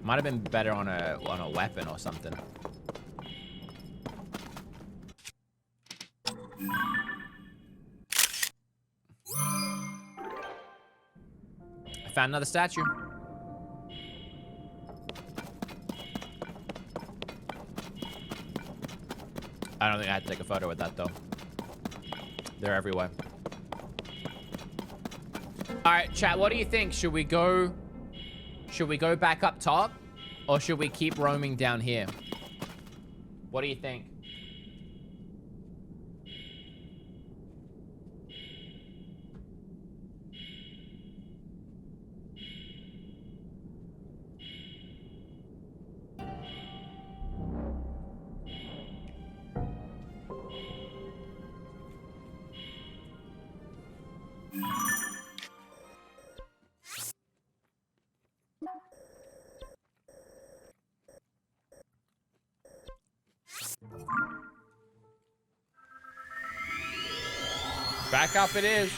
Might have been better on a weapon or something. I found another statue. I don't think I had to take a photo with that though. They're everywhere. All right, chat, what do you think? Should we go back up top or should we keep roaming down here? What do you think? Back up it is.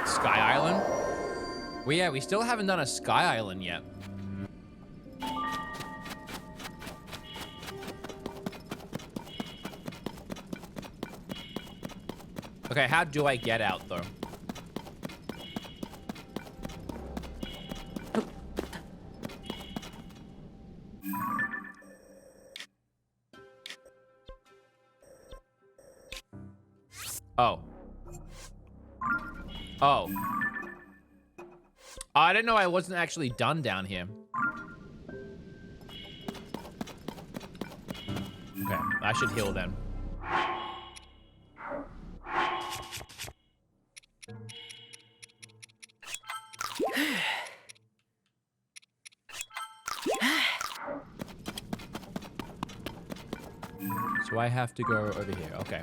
Sky Island? Well, yeah, we still haven't done a Sky Island yet. Okay, how do I get out, though? Oh. Oh. I didn't know I wasn't actually done down here. Okay, I should heal then. So I have to go over here. Okay.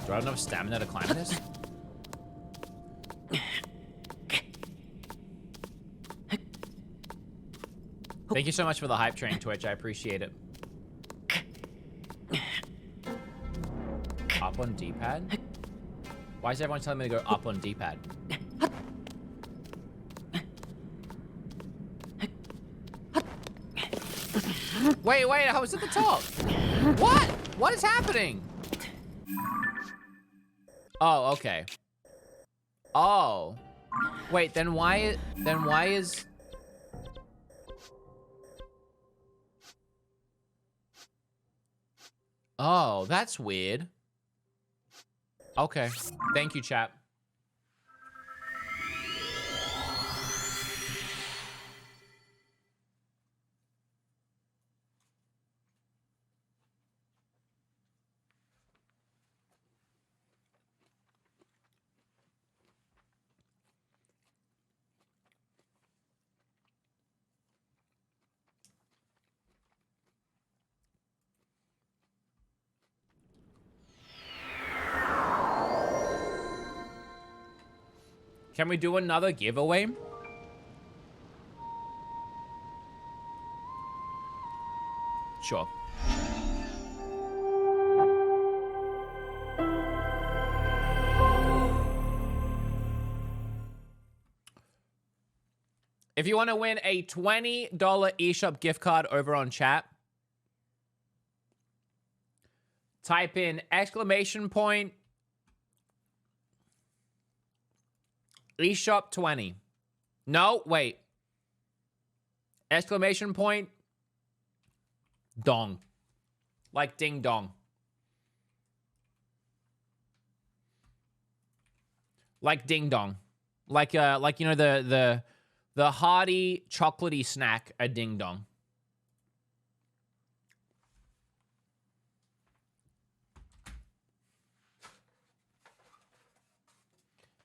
Do I have enough stamina to climb this? Thank you so much for the hype train, Twitch. I appreciate it. Up on D-pad? Why is everyone telling me to go up on D-pad? Wait, I was at the top. What? What is happening? Oh, okay. Oh. Wait, then why is... Oh, that's weird. Okay. Thank you, chat. Can we do another giveaway? Sure. If you want to win a $20 eShop gift card over on chat, type in exclamation point eShop 20. No, wait. Exclamation point dong. Like ding dong. Like ding dong. Like you know the hearty chocolatey snack, a ding dong.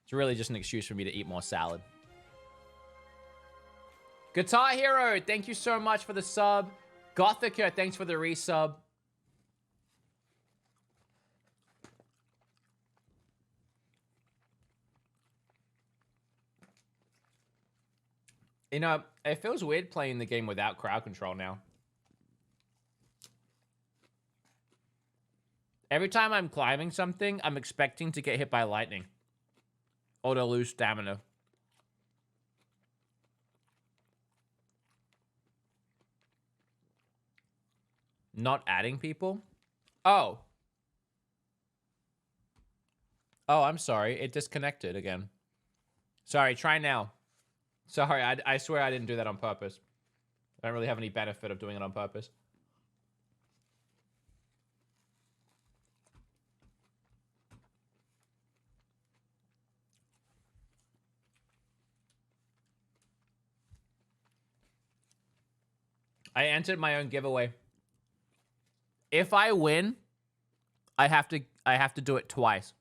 It's really just an excuse for me to eat more salad. Guitar Hero, thank you so much for the sub. Gothica, thanks for the resub. You know, it feels weird playing the game without crowd control now. Every time I'm climbing something, I'm expecting to get hit by lightning. Or to lose stamina. Not adding people? Oh. Oh, I'm sorry. It disconnected again. Sorry, try now. Sorry, I swear I didn't do that on purpose. I don't really have any benefit of doing it on purpose. I entered my own giveaway. If I win, I have to do it twice.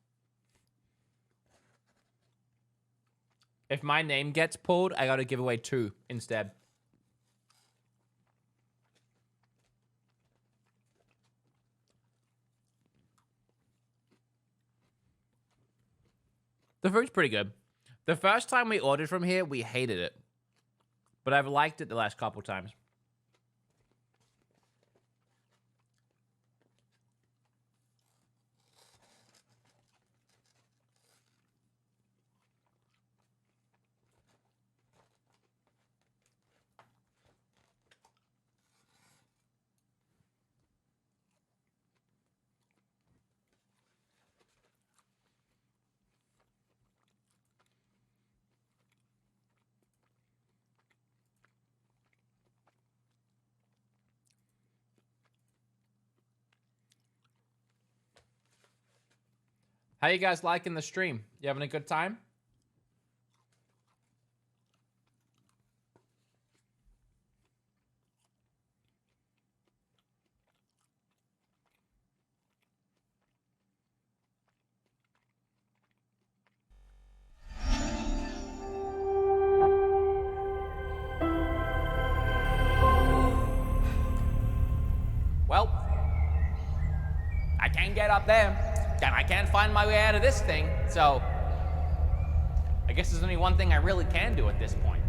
If my name gets pulled, I gotta give away 2 instead. The food's pretty good. The first time we ordered from here, we hated it. But I've liked it the last couple times. How you guys liking the stream? You having a good time? Well, I can't get up there. And I can't find my way out of this thing, so I guess there's only one thing I really can do at this point.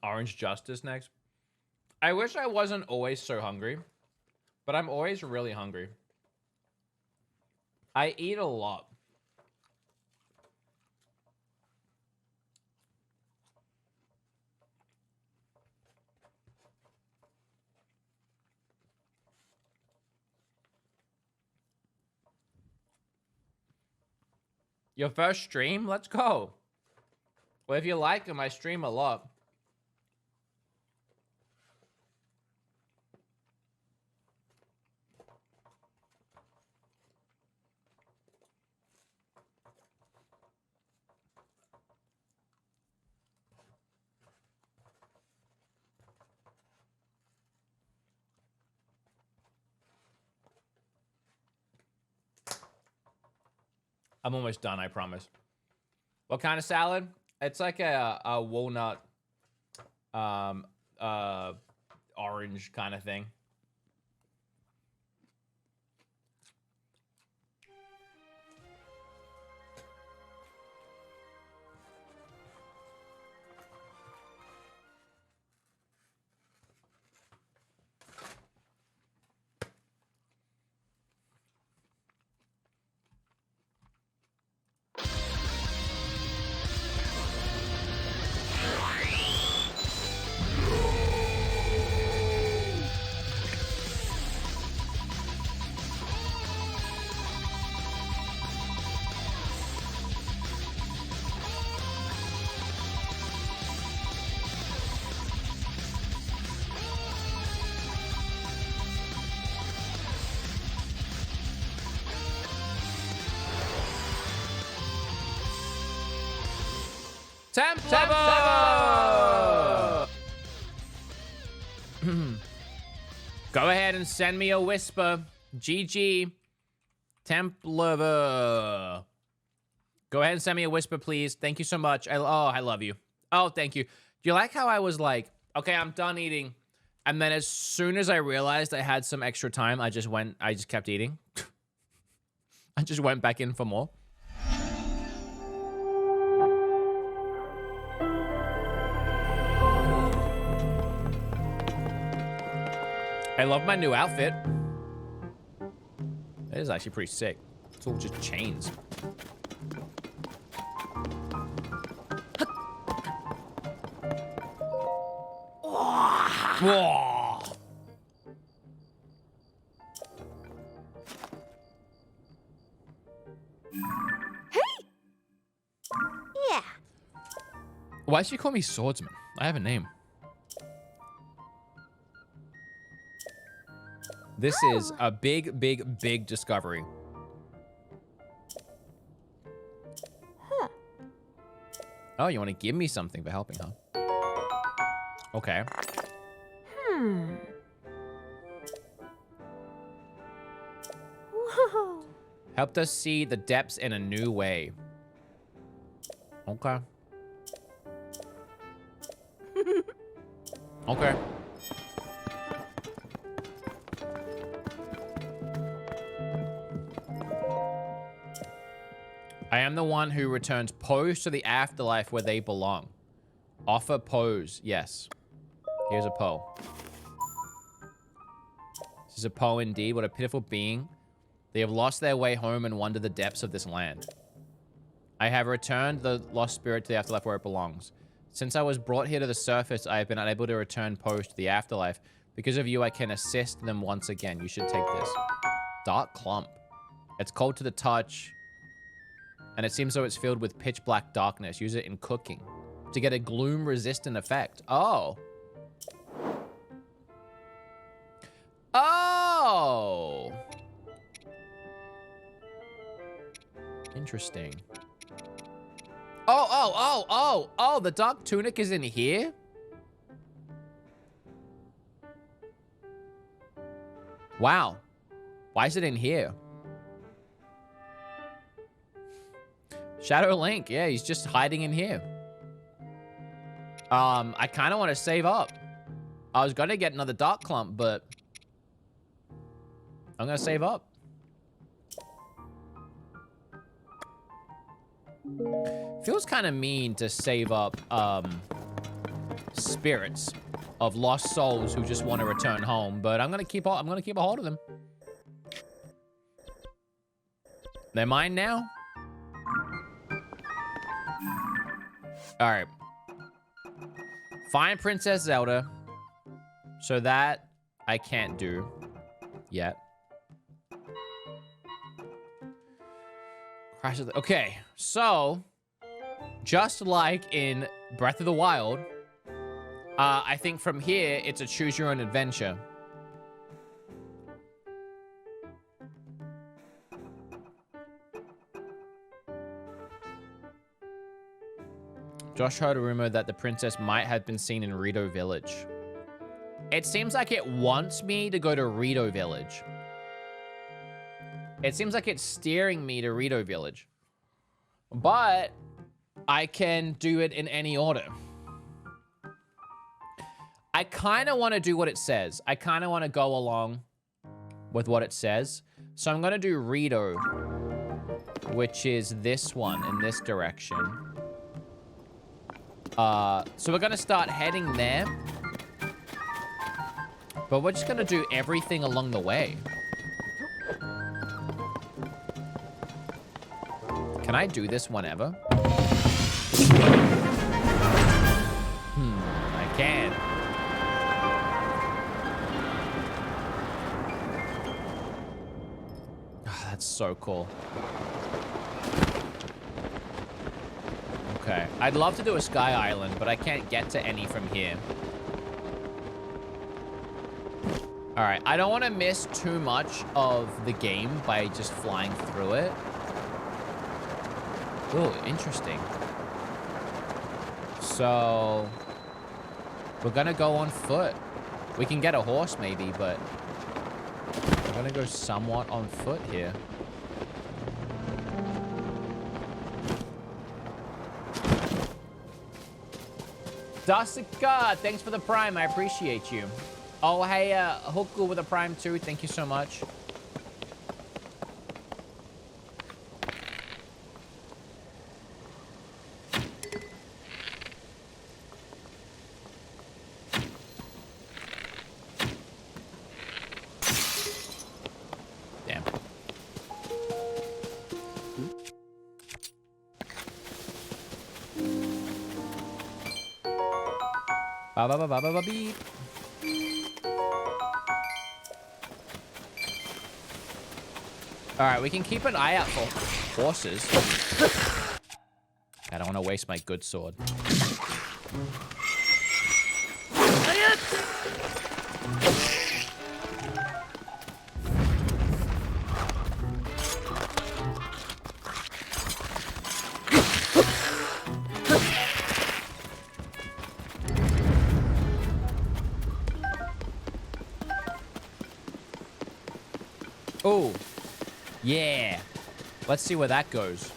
Orange Justice next. I wish I wasn't always so hungry, but I'm always really hungry. I eat a lot. Your first stream? Let's go. Well, if you like them, I stream a lot. I'm almost done, I promise. What kind of salad? It's like a walnut, orange kind of thing. Temp Go ahead and send me a whisper. GG. Templover. Go ahead and send me a whisper, please. Thank you so much. I love you. Oh, thank you. Do you like how I was like, okay, I'm done eating. And then as soon as I realized I had some extra time, I just kept eating. I just went back in for more. I love my new outfit. It is actually pretty sick. It's all just chains. Whoa. Yeah. Why does she call me Swordsman? I have a name. This is a big, big, big discovery. Huh. Oh, you want to give me something for helping, huh? Okay. Whoa. Helped us see the depths in a new way. Okay. Okay. I am the one who returns Poes to the afterlife where they belong. Offer Poes, yes. Here's a Poe. This is a Poe indeed. What a pitiful being. They have lost their way home and wander the depths of this land. I have returned the lost spirit to the afterlife where it belongs. Since I was brought here to the surface, I have been unable to return Poes to the afterlife. Because of you, I can assist them once again. You should take this. Dark Clump. It's cold to the touch. And it seems so it's filled with pitch black darkness. Use it in cooking to get a gloom-resistant effect. Oh. Oh. Interesting. Oh, the dark tunic is in here? Wow. Why is it in here? Shadow Link, yeah, he's just hiding in here. I kind of want to save up. I was going to get another Dark Clump, but I'm going to save up. Feels kind of mean to save up spirits of lost souls who just want to return home, but I'm going to keep a hold of them. They're mine now. All right. Find Princess Zelda. So that I can't do yet. Crash of the... Okay, so just like in Breath of the Wild, I think from here it's a choose your own adventure. Josh heard a rumor that the princess might have been seen in Rito Village. It seems like it wants me to go to Rito Village. It seems like it's steering me to Rito Village. But I can do it in any order. I kind of want to do what it says. I kind of want to go along with what it says. So I'm going to do Rito, which is this one in this direction. So we're going to start heading there. But we're just going to do everything along the way. Can I do this whenever? I can. Oh, that's so cool. Okay. I'd love to do a Sky Island, but I can't get to any from here. All right. I don't want to miss too much of the game by just flying through it. Oh, interesting. So we're gonna go on foot. We can get a horse maybe, but we're gonna go somewhat on foot here. Dasika, thanks for the prime. I appreciate you. Oh, hey, Hoku with a prime too. Thank you so much. Damn. Ba ba ba ba ba ba beep. All right, we can keep an eye out for horses. I don't want to waste my good sword. Oh. Yeah. Let's see where that goes.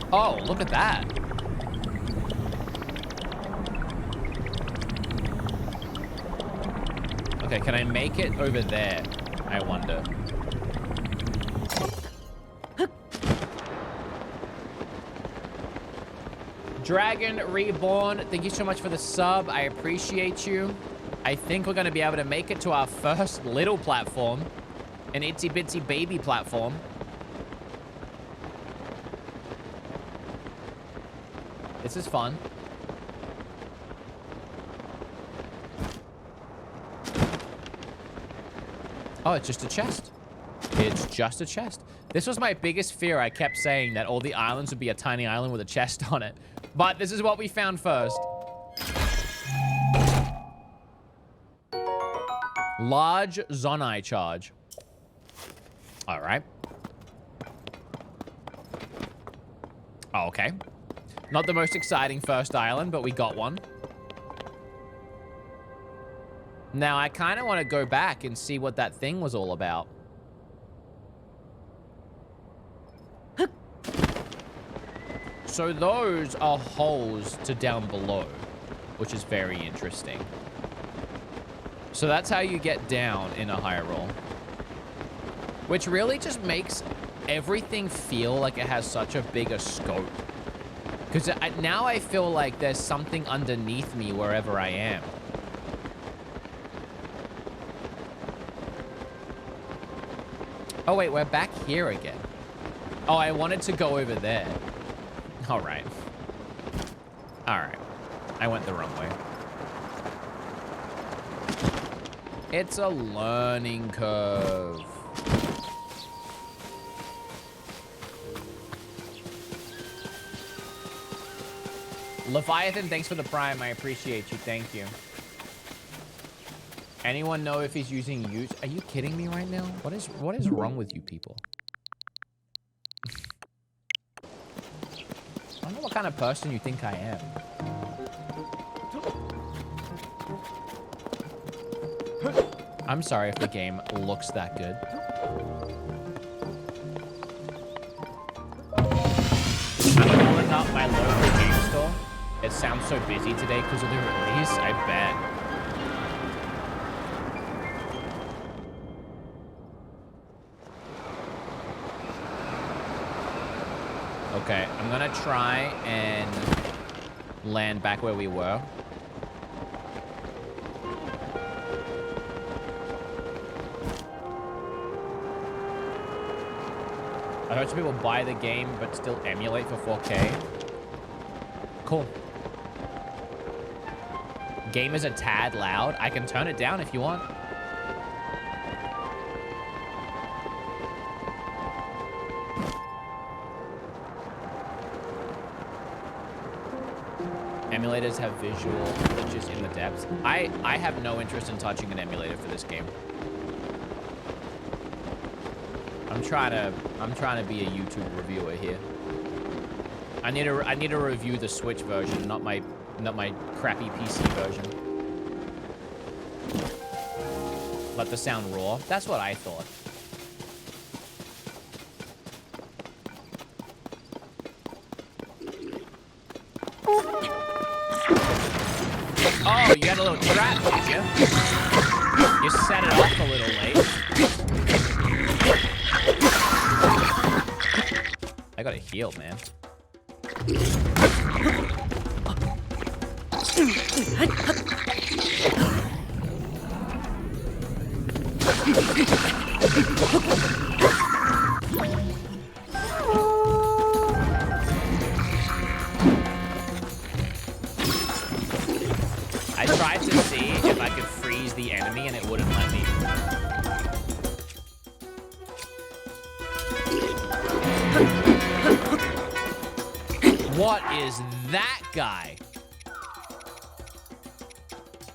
Oh, look at that. Okay, can I make it over there? I wonder. Dragon Reborn, thank you so much for the sub. I appreciate you. I think we're going to be able to make it to our first little platform. An itsy bitsy baby platform. This is fun. Oh, it's just a chest. It's just a chest. This was my biggest fear. I kept saying that all the islands would be a tiny island with a chest on it. But this is what we found first. Large Zonai charge. All right. Oh, okay. Not the most exciting first island, but we got one. Now, I kind of want to go back and see what that thing was all about. So those are holes to down below, which is very interesting. So that's how you get down in a Hyrule. Which really just makes everything feel like it has such a bigger scope. Because now I feel like there's something underneath me wherever I am. Oh, wait, we're back here again. Oh, I wanted to go over there. All right. All right. I went the wrong way. It's a learning curve. Leviathan, thanks for the prime. I appreciate you. Thank you. Anyone know if he's using use? Are you kidding me right now? What is wrong with you people? I don't know what kind of person you think I am. I'm sorry if the game looks that good. I'm calling up my local game store. It sounds so busy today because of the release, I bet. Okay, I'm gonna try and land back where we were. I heard some people buy the game but still emulate for 4K. Cool. game is a tad loud. I can turn it down if you want. Emulators have visual glitches in the depths. I have no interest in touching an emulator for this game. I'm trying to be a YouTube reviewer here. I need to review the Switch version, not my crappy PC version. Let the sound raw. That's what I thought. Oh, you had a little trap, did you? You set it off a little late. I gotta heal, man. I tried to see if I could freeze the enemy and it wouldn't let me. What is that guy?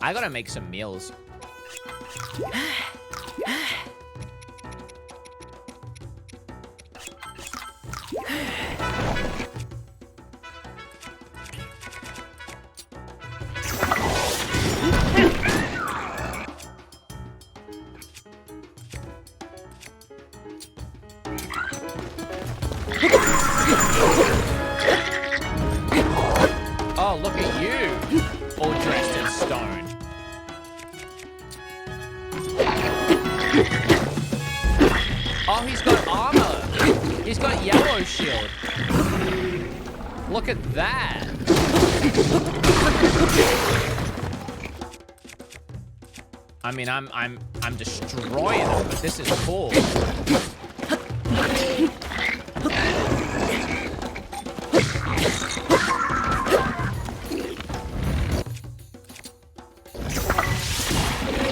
I gotta make some meals. Oh, look at you, all dressed in stone. Oh, he's got armor. He's got yellow shield. Look at that. I mean, I'm destroying him, but this is cool.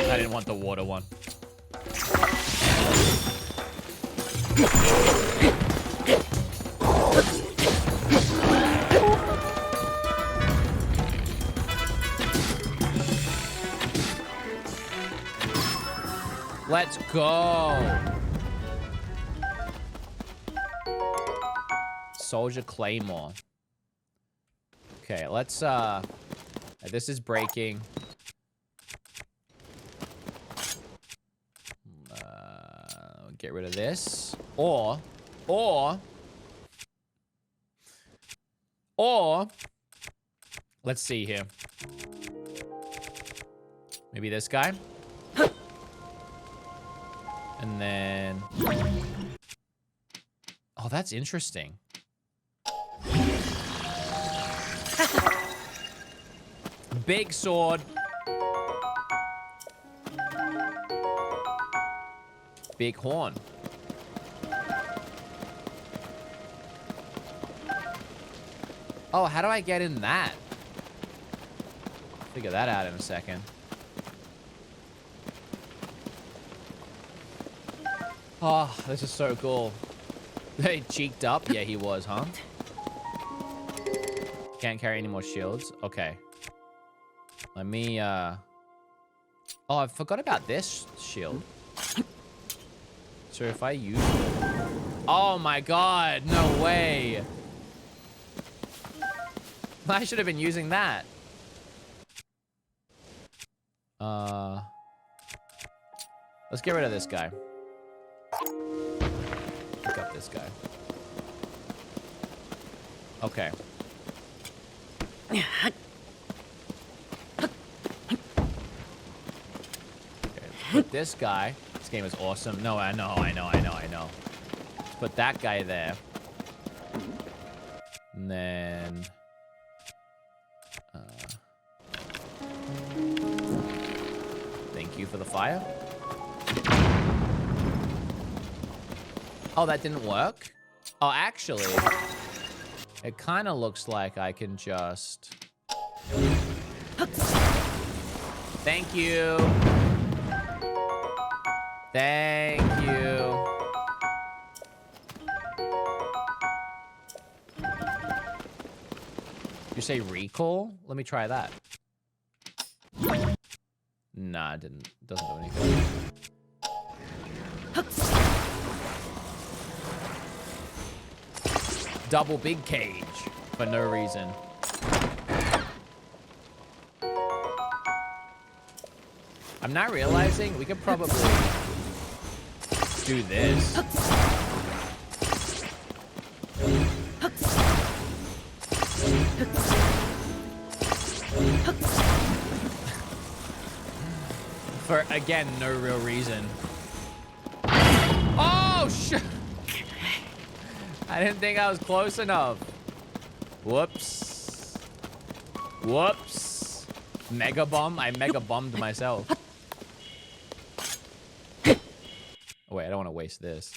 I didn't want the water one. Let's go. Soldier Claymore. Okay, let's this is breaking. Get rid of this. Or let's see here. Maybe this guy. And then oh, that's interesting. Big sword. Big horn. Oh, how do I get in that? Figure that out in a second. Oh, this is so cool. They cheeked up? Yeah, he was, huh? Can't carry any more shields? Okay. Let me, oh, I forgot about this shield. So if I use it... Oh my god, no way. I should have been using that. Let's get rid of this guy. Pick up this guy. Okay. Put this guy. This game is awesome. No, I know. Let's put that guy there. And then... thank you for the fire. Oh, that didn't work? Oh, actually, it kind of looks like I can just... Thank you. Thank you. You say recall? Let me try that. Nah, it didn't. Doesn't do anything. Double big cage for no reason. I'm not realizing we could probably do this. For, again, no real reason. Oh, shit! I didn't think I was close enough. Whoops. Whoops. Mega bomb? I mega bombed myself. Oh, wait, I don't want to waste this.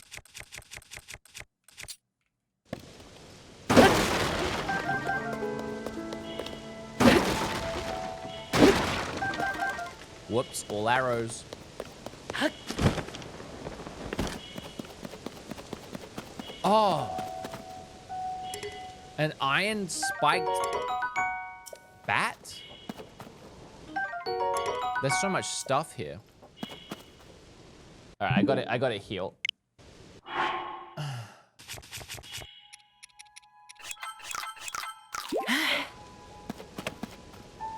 Whoops, all arrows. Oh. An iron spiked bat? There's so much stuff here. All right, I got it heal.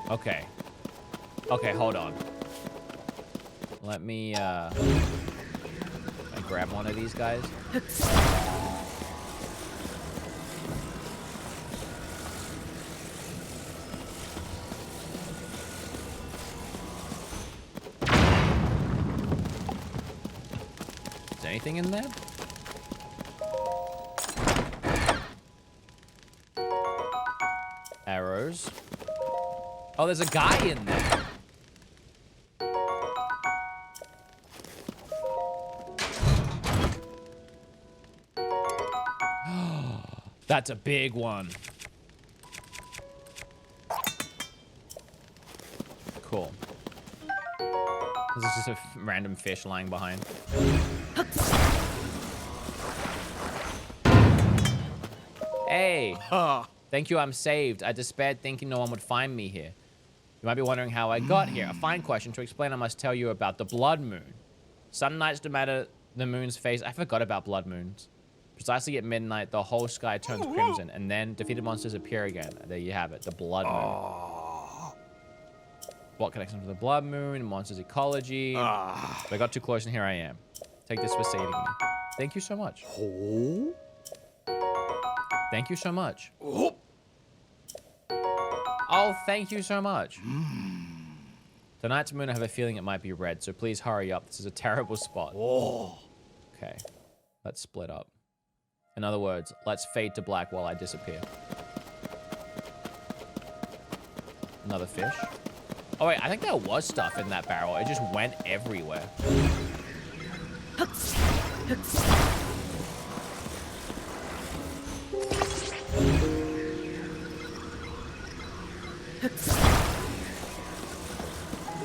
Okay. Okay, hold on. Let me I grab one of these guys. Is there anything in there? Arrows. Oh, there's a guy in there. That's a big one. Cool. This is just a random fish lying behind. Hey. Thank you, I'm saved. I despaired thinking no one would find me here. You might be wondering how I got here. A fine question. To explain, I must tell you about the blood moon. Some nights, no matter the moon's phase, I forgot about blood moons. Precisely at midnight, the whole sky turns crimson, and then defeated monsters appear again. There you have it, the blood moon. What connects to the blood moon, monsters ecology. But I got too close, and here I am. Take this for saving me. Thank you so much. Thank you so much. Oh, thank you so much. Tonight's moon, I have a feeling it might be red, so please hurry up. This is a terrible spot. Okay, let's split up. In other words, let's fade to black while I disappear. Another fish. Oh wait, I think there was stuff in that barrel. It just went everywhere.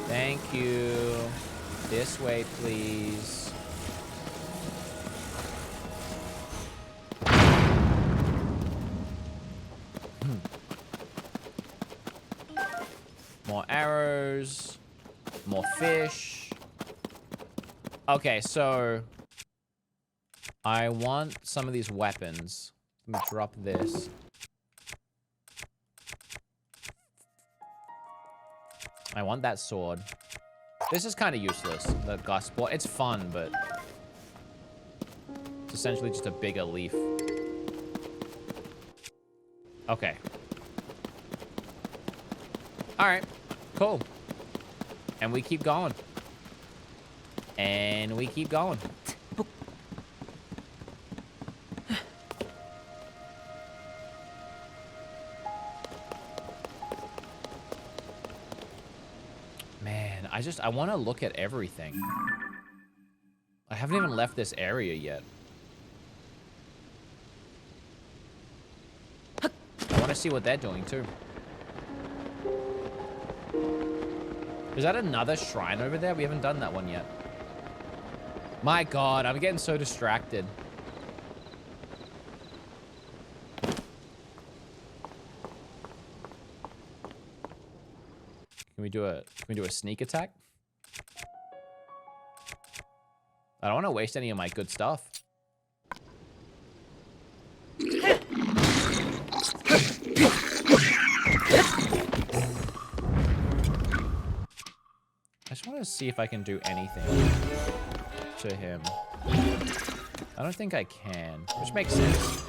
Thank you. This way, please. More arrows. More fish. Okay, so I want some of these weapons. Let me drop this. I want that sword. This is kind of useless, the gust ball. It's fun, but it's essentially just a bigger leaf. Okay. All right, cool. And we keep going. And we keep going. Man, I want to look at everything. I haven't even left this area yet. I want to see what they're doing too. Is that another shrine over there? We haven't done that one yet. My God, I'm getting so distracted. Can we do a sneak attack? I don't want to waste any of my good stuff. I just want to see if I can do anything to him. I don't think I can, which makes sense.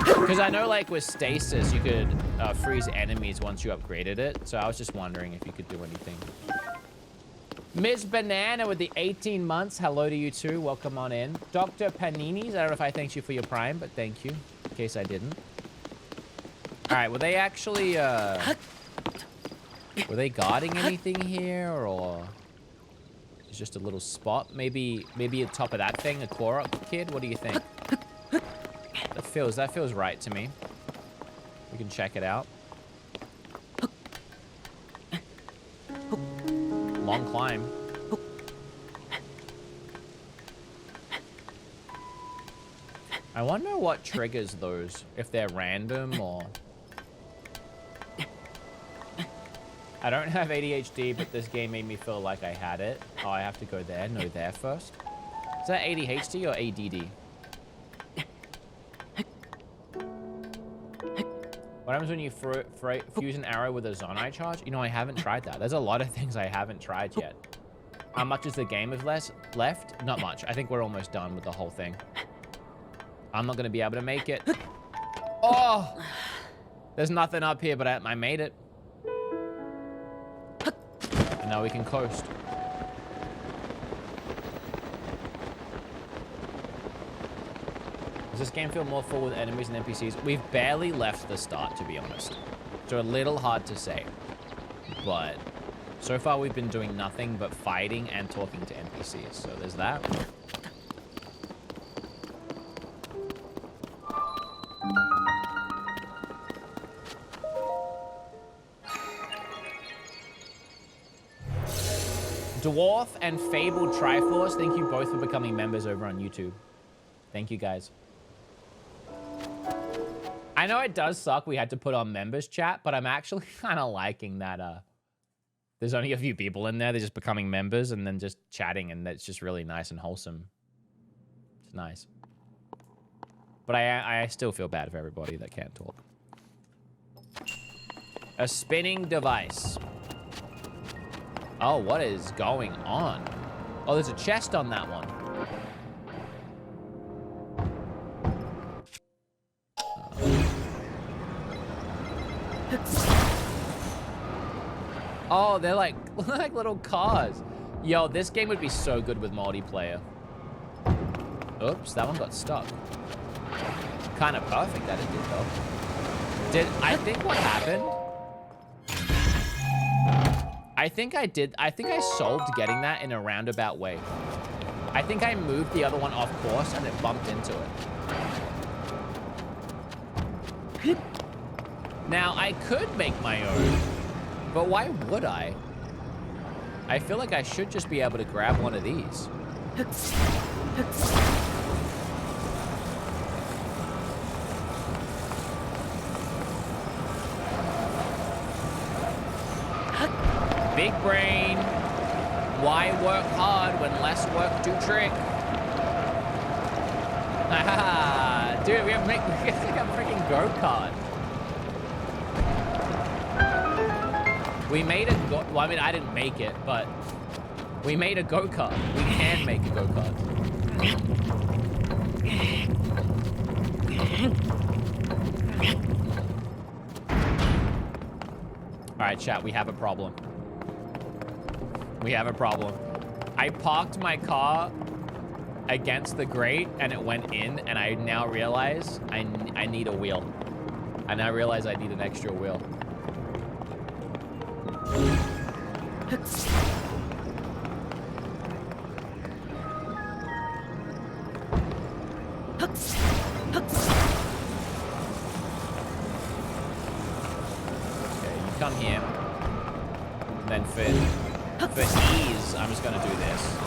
Because I know, like, with stasis, you could freeze enemies once you upgraded it. So I was just wondering if you could do anything. Ms. Banana with the 18 months. Hello to you too. Welcome on in. Dr. Panini's. I don't know if I thanked you for your prime, but thank you. In case I didn't. All right. Were they actually... were they guarding anything here, or... It's just a little spot? Maybe at top of that thing, a Korok kid? What do you think? That feels right to me. We can check it out. Long climb. I wonder what triggers those, if they're random or... I don't have ADHD, but this game made me feel like I had it. Oh, I have to go there? No, there first. Is that ADHD or ADD? What happens when you fuse an arrow with a Zonai charge? You know, I haven't tried that. There's a lot of things I haven't tried yet. How much is the game of left? Not much. I think we're almost done with the whole thing. I'm not going to be able to make it. Oh! There's nothing up here, but I made it. And now we can coast. Does this game feel more full with enemies and NPCs? We've barely left the start, to be honest. So a little hard to say. But so far we've been doing nothing but fighting and talking to NPCs. So there's that. Dwarf and Fabled Triforce, thank you both for becoming members over on YouTube. Thank you, guys. I know it does suck we had to put on members chat, but I'm actually kind of liking that there's only a few people in there. They're just becoming members and then just chatting, and that's just really nice and wholesome. It's nice. But I still feel bad for everybody that can't talk. A spinning device. Oh, what is going on? Oh, there's a chest on that one. Oh, they're like little cars. Yo, this game would be so good with multiplayer. Oops, that one got stuck. Kind of perfect that it did, though. I think what happened... I think I solved getting that in a roundabout way. I think I moved the other one off course and it bumped into it. Now, I could make my own, but why would I? I feel like I should just be able to grab one of these. Big brain. Why work hard when less work do trick? Haha, dude, we have to make a freaking go-kart. We made a well, I mean, I didn't make it, but we made a go-kart. We can make a go-kart. All right, chat, we have a problem. We have a problem. I parked my car against the grate and it went in, and I now realize I need a wheel. I now realize I need an extra wheel. Okay, you come here. And then for ease, I'm just gonna do this.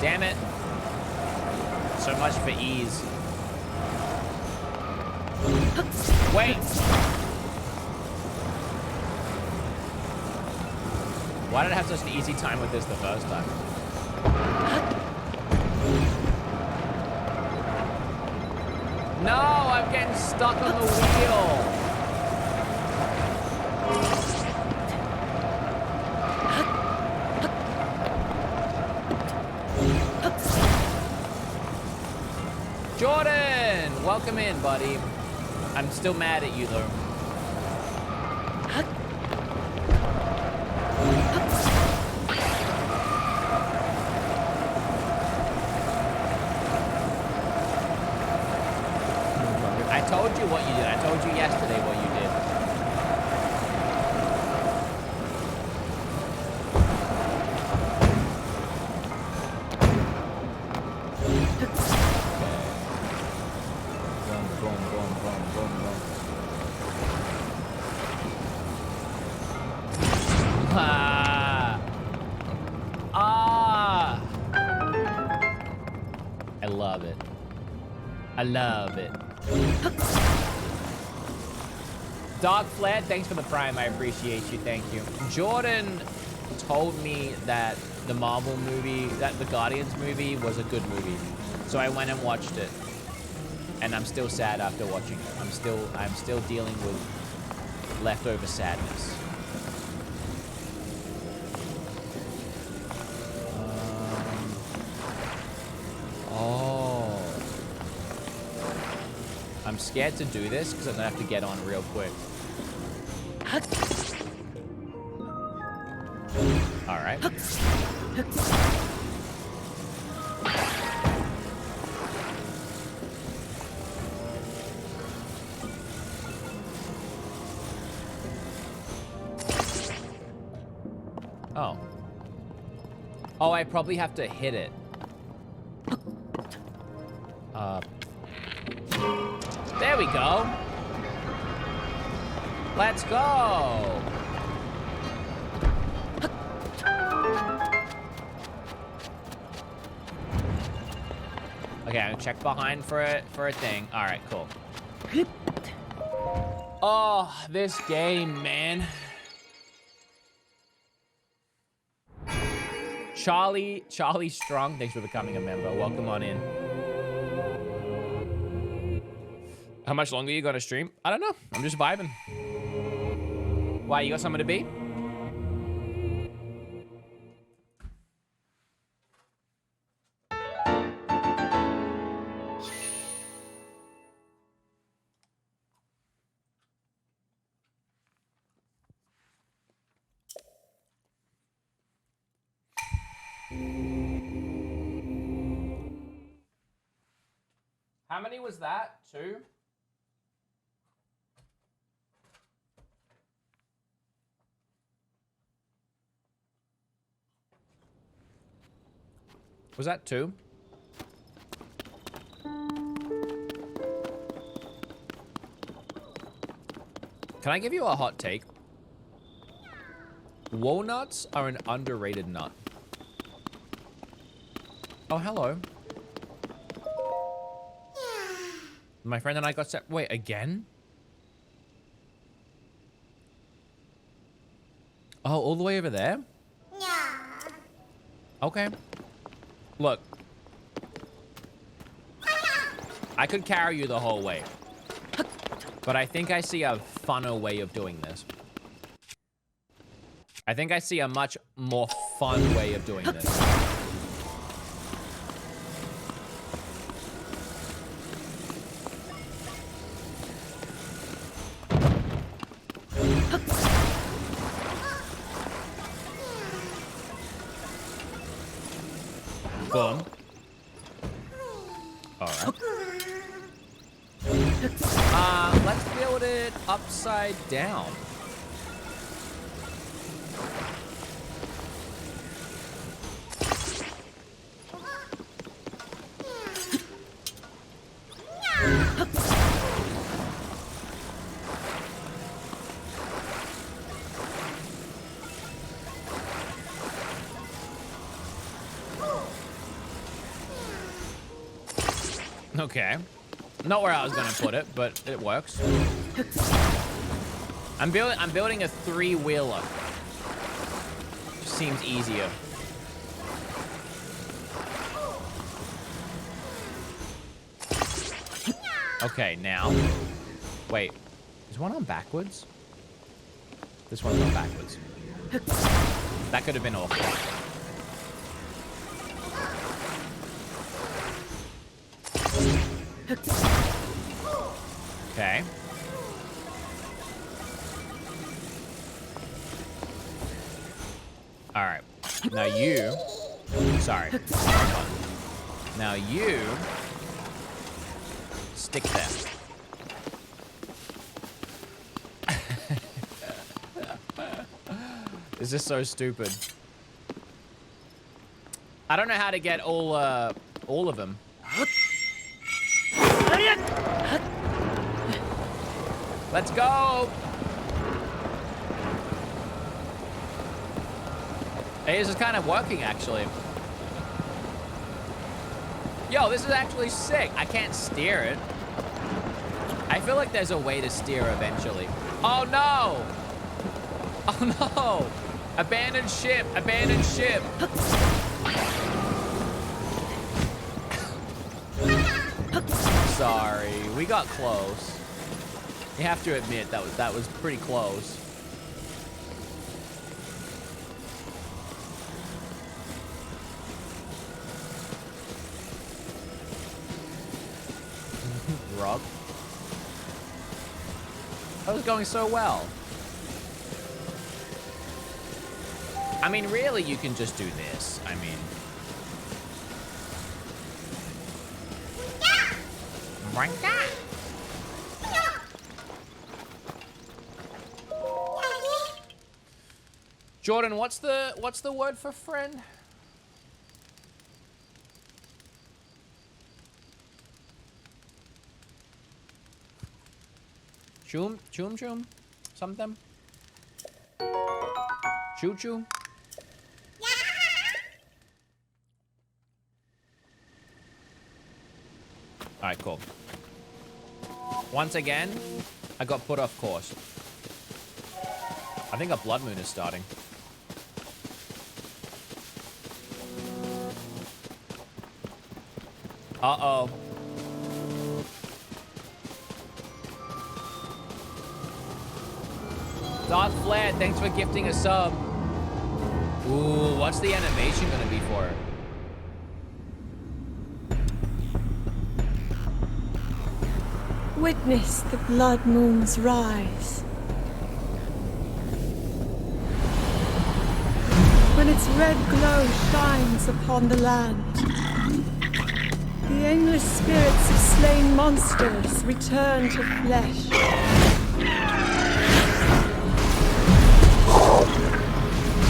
Damn it. So much for ease. Wait. Why did I have such an easy time with this the first time? No, I'm getting stuck on the wheel. Jordan, welcome in, buddy. I'm still mad at you, though. I told you what you did. I told you yesterday what you did. I love it. I love it. Dog Fled, thanks for the prime. I appreciate you. Thank you. Jordan told me that the Marvel movie, that the Guardians movie was a good movie. So I went and watched it. And I'm still sad after watching it. I'm still dealing with leftover sadness. Oh. I'm scared to do this because I'm gonna have to get on real quick. All right. Oh. Oh, I probably have to hit it. There we go. Let's go. Okay, I'm gonna check behind for a thing. All right, cool. Oh, this game, man. Charlie Strong, thanks for becoming a member. Welcome on in. How much longer are you gonna stream? I don't know. I'm just vibing. Why, you got something to be? How many was that? 2? Was that 2? Can I give you a hot take? Walnuts are an underrated nut. Oh, hello. My friend and I got set. Wait, again? Oh, all the way over there? Yeah. Okay. Look. I could carry you the whole way. But I think I see a funner way of doing this. I think I see a much more fun way of doing this. Boom. All right. Let's build it upside down. Okay. Not where I was gonna put it, but it works. I'm building a 3-wheeler. Seems easier. Okay, now. Wait. Is one on backwards? This one's on backwards. That could have been awful. Okay. All right. Now you. Sorry. Now you. Stick there. This is so stupid. I don't know how to get all of them. Let's go. Hey, this is kind of working, actually. Yo, this is actually sick. I can't steer it. I feel like there's a way to steer eventually. Oh, no. Oh, no. Abandoned ship. Abandoned ship. Sorry. We got close. You have to admit that was pretty close. Rob. That was going so well. I mean, really, you can just do this. I mean. Jordan, what's the word for friend? Chum, chum, chum, something. Choo choo. All right, cool. Once again, I got put off course. I think a blood moon is starting. Uh-oh. Darth Flare, thanks for gifting a sub. Ooh, what's the animation gonna be for it? Witness the blood moon's rise. When its red glow shines upon the land, the aimless spirits of slain monsters return to flesh.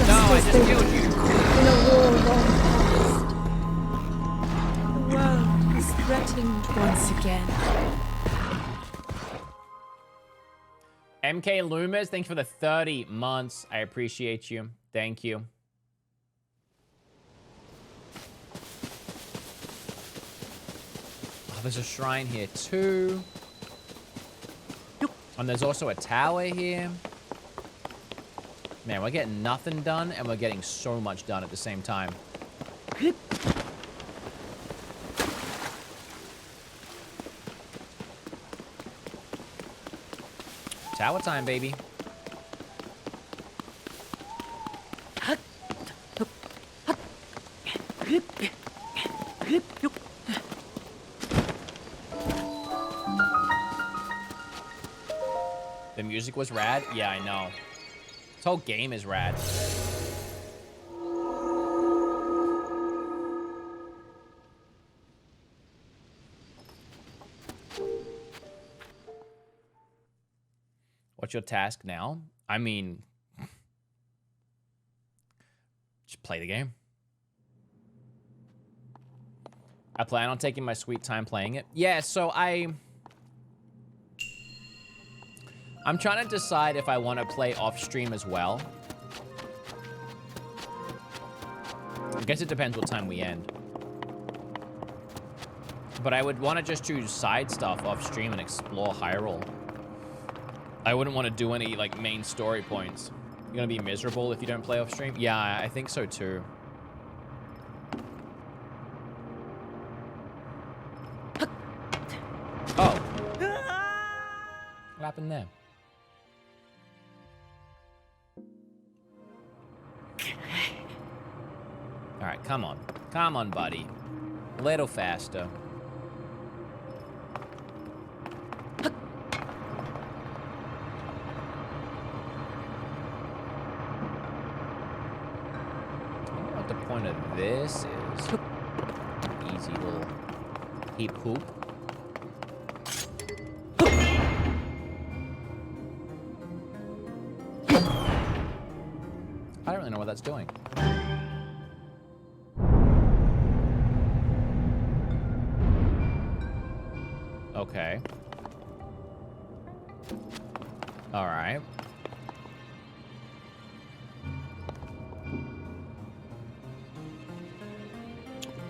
No, I just killed you. In a war long past, the world is threatened once again. MK Loomis, thanks for the 30 months. I appreciate you. Thank you. Oh, there's a shrine here too. And there's also a tower here. Man, we're getting nothing done, and we're getting so much done at the same time. Tower time, baby. The music was rad? Yeah, I know. This whole game is rad. What's your task now? I mean, just play the game. I plan on taking my sweet time playing it. Yeah, so I'm trying to decide if I want to play off stream as well. I guess it depends what time we end. But I would want to just do side stuff off stream and explore Hyrule. I wouldn't want to do any, like, main story points. You're gonna be miserable if you don't play off stream? Yeah, I think so too. Oh. What happened there? All right, come on. Come on, buddy. A little faster. What the point of this is. Easy little heap hoop. I don't really know what that's doing. Okay. All right.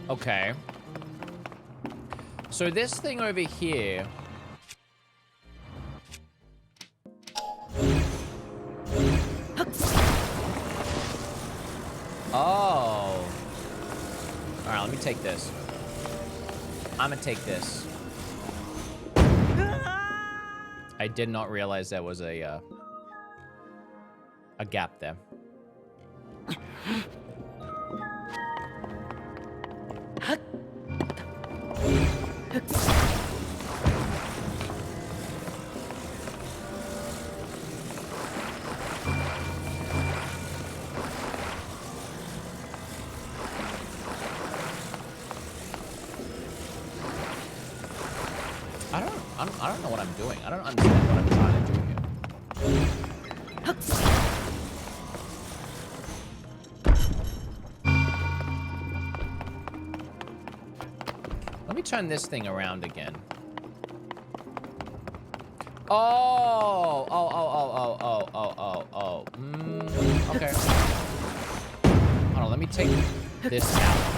Okay. So this thing over here... Oh. All right, let me take this. I'm gonna take this. I did not realize there was a gap there. I don't know what I'm doing. I don't understand what I'm trying to do here. Let me turn this thing around again. Oh. Okay. Hold on, let me take this out.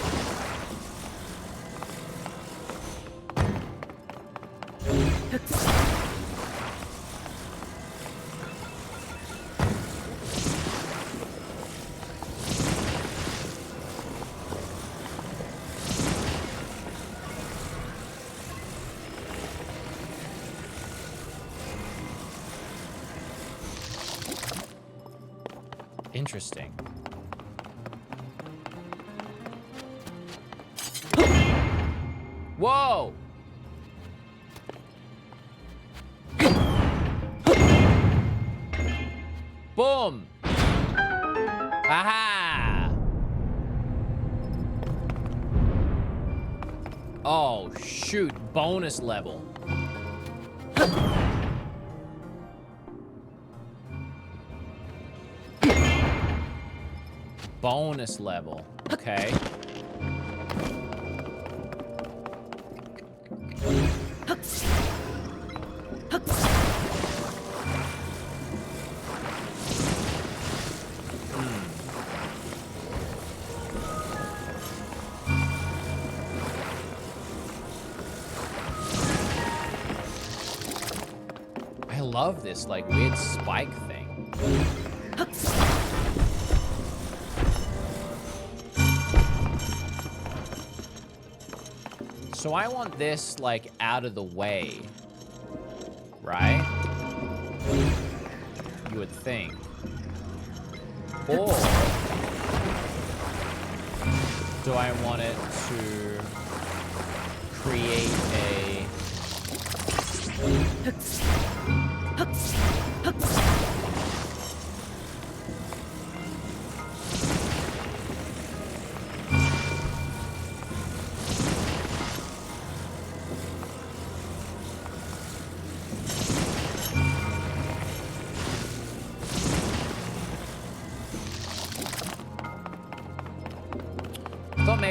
Interesting. Whoa! Boom! Aha! Oh, shoot. Bonus level. Bonus level. Okay. I love this, like, weird spike thing. So I want this, like, out of the way, right? You would think. Or do I want it to create a...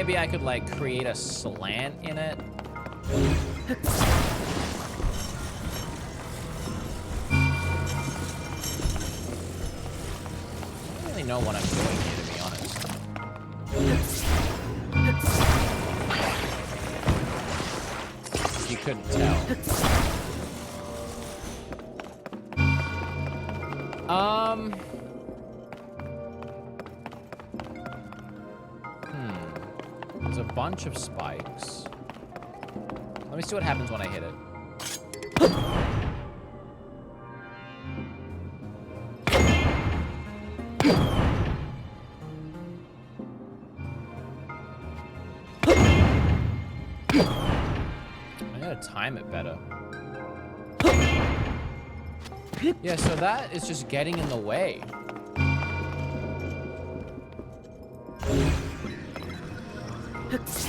maybe I could like create a slant in it. I don't really know what I'm doing here, to be honest. You couldn't tell. There's a bunch of spikes. Let me see what happens when I hit it. I gotta time it better. Yeah, so that is just getting in the way. Whoops.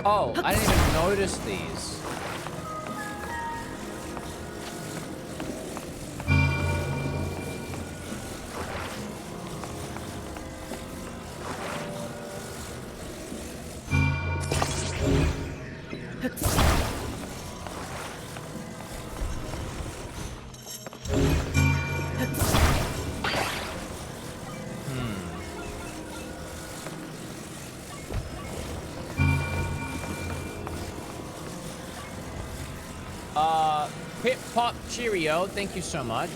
Oh, I didn't even notice these. Pip Pop Cheerio, thank you so much.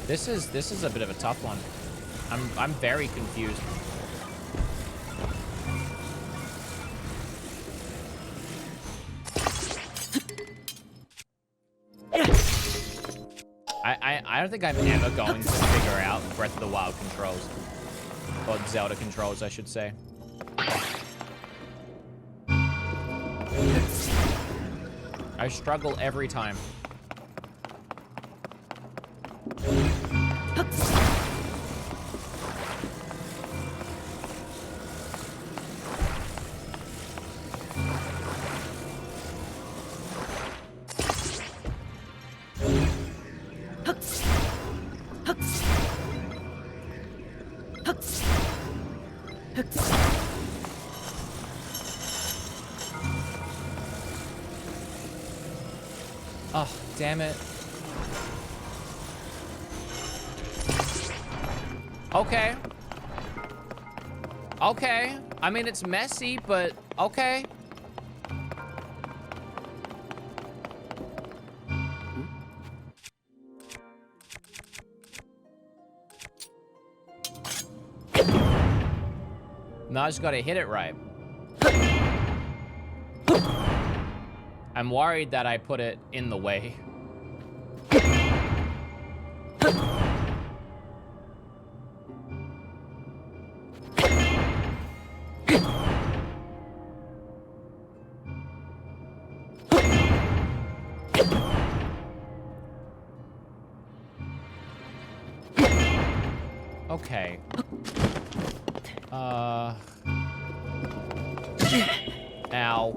This is a bit of a tough one. I'm very confused. I don't think I'm ever going to figure out Breath of the Wild controls. Or Zelda controls, I should say. I struggle every time. Oh, damn it. Okay. Okay. I mean, it's messy, but okay. Now I just gotta hit it right. I'm worried that I put it in the way. Okay. Ow.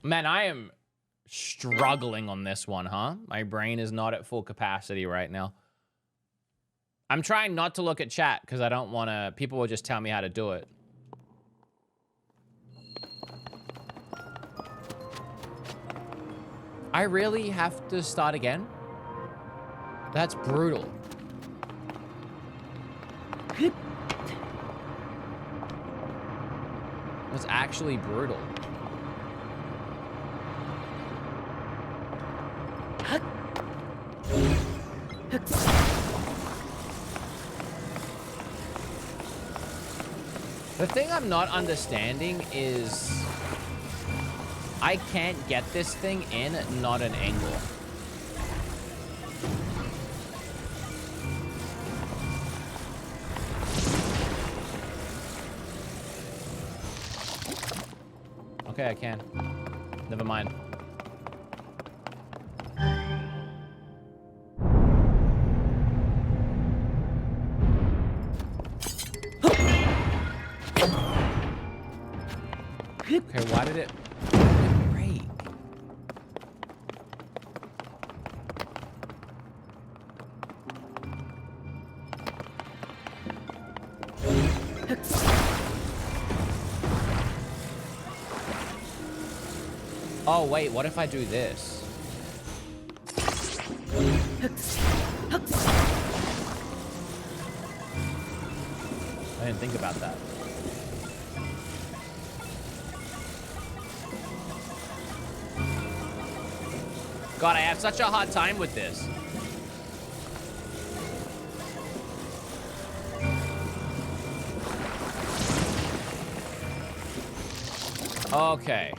Man, I am struggling on this one, huh? My brain is not at full capacity right now. I'm trying not to look at chat because I don't want to... People will just tell me how to do it. I really have to start again? That's brutal. That's actually brutal. The thing I'm not understanding is I can't get this thing in, not an angle. Okay, I can. Never mind. Okay, why did it break? Oh, wait, what if I do this? I didn't think about that. God, I have such a hard time with this. Okay.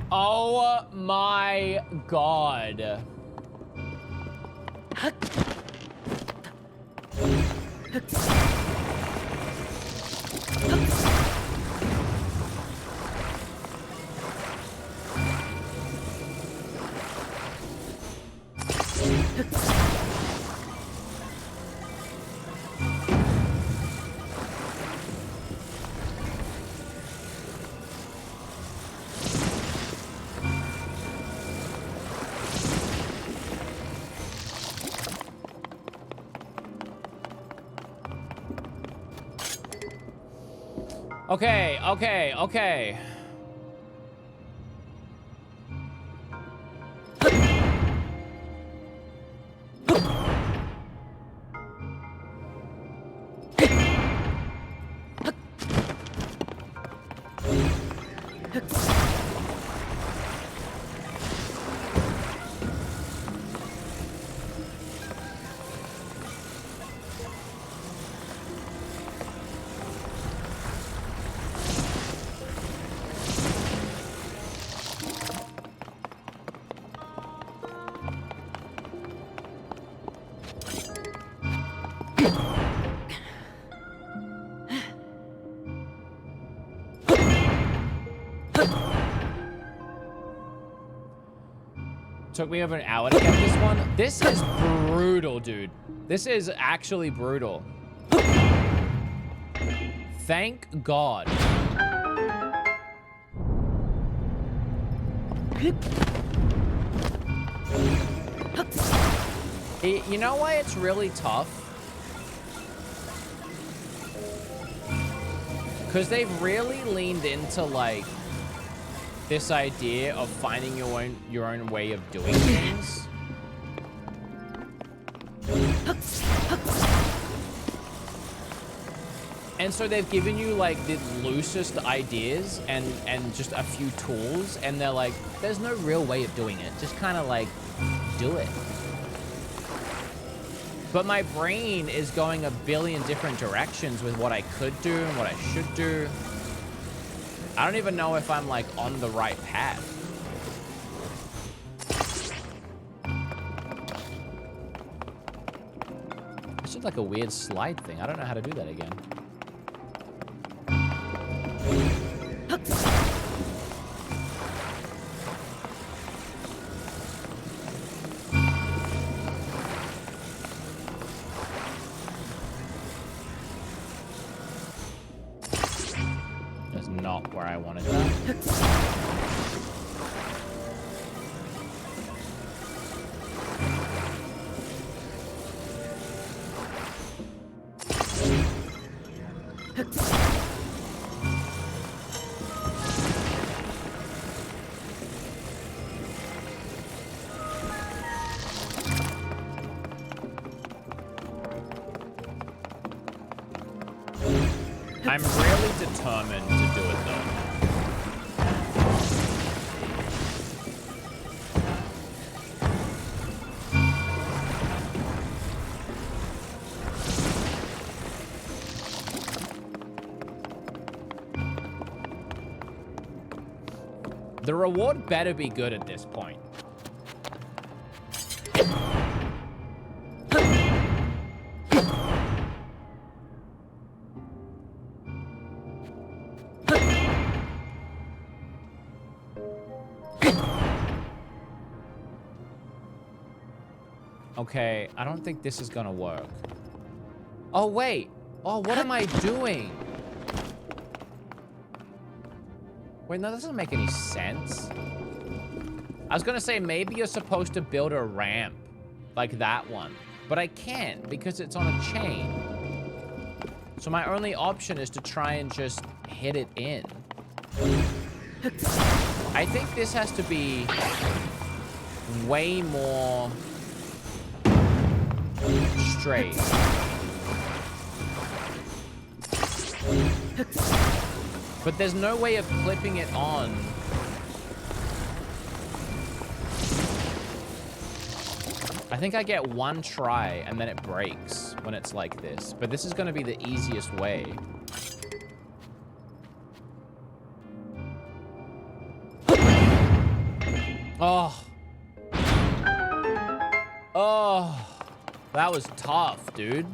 Oh my God. Okay, okay, okay. Took me over an hour to get this one. This is brutal, dude. This is actually brutal. Thank God. You know why it's really tough? Because they've really leaned into, like, this idea of finding your own way of doing things. And so they've given you like the loosest ideas and just a few tools, and they're like, there's no real way of doing it. Just kind of like do it. But my brain is going a billion different directions with what I could do and what I should do. I don't even know if I'm like on the right path. It's just like a weird slide thing. I don't know how to do that again. That's not where I wanted that. I'm really determined to do it though. The reward better be good at this point. Okay, I don't think this is gonna work. Oh, wait. Oh, what am I doing? Wait, no, that doesn't make any sense. I was gonna say maybe you're supposed to build a ramp like that one, but I can't because it's on a chain. So my only option is to try and just hit it in. I think this has to be way more straight. But there's no way of clipping it on. I think I get one try and then it breaks when it's like this. But this is going to be the easiest way. Oh. Oh. That was tough, dude.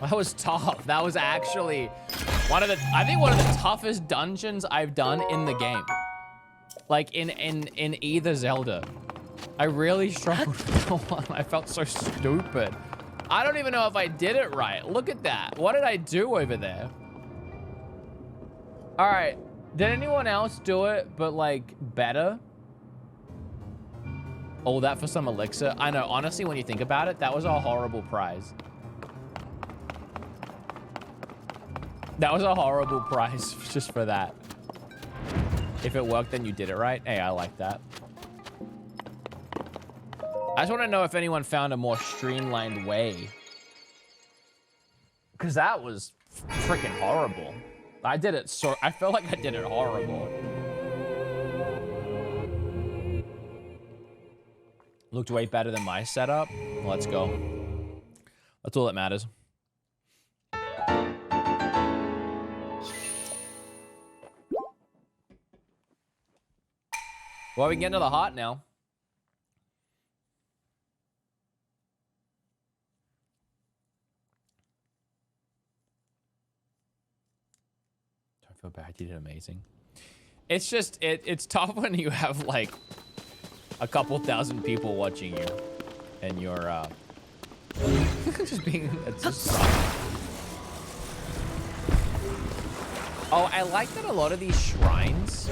That was tough. That was actually I think one of the toughest dungeons I've done in the game. Like in either Zelda. I really struggled with the one. I felt so stupid. I don't even know if I did it right. Look at that. What did I do over there? All right. Did anyone else do it, but like better? All that for some elixir? I know, honestly, when you think about it, that was a horrible prize. That was a horrible prize just for that. If it worked, then you did it right. Hey, I like that. I just want to know if anyone found a more streamlined way. Because that was freaking horrible. I felt like I did it horrible. Looked way better than my setup. Let's go. That's all that matters. Well, we can get into the hot now. Don't feel bad. You did amazing. It's just, it's tough when you have like a couple thousand people watching you and you're just being, it's just sucks. Oh, I like that a lot of these shrines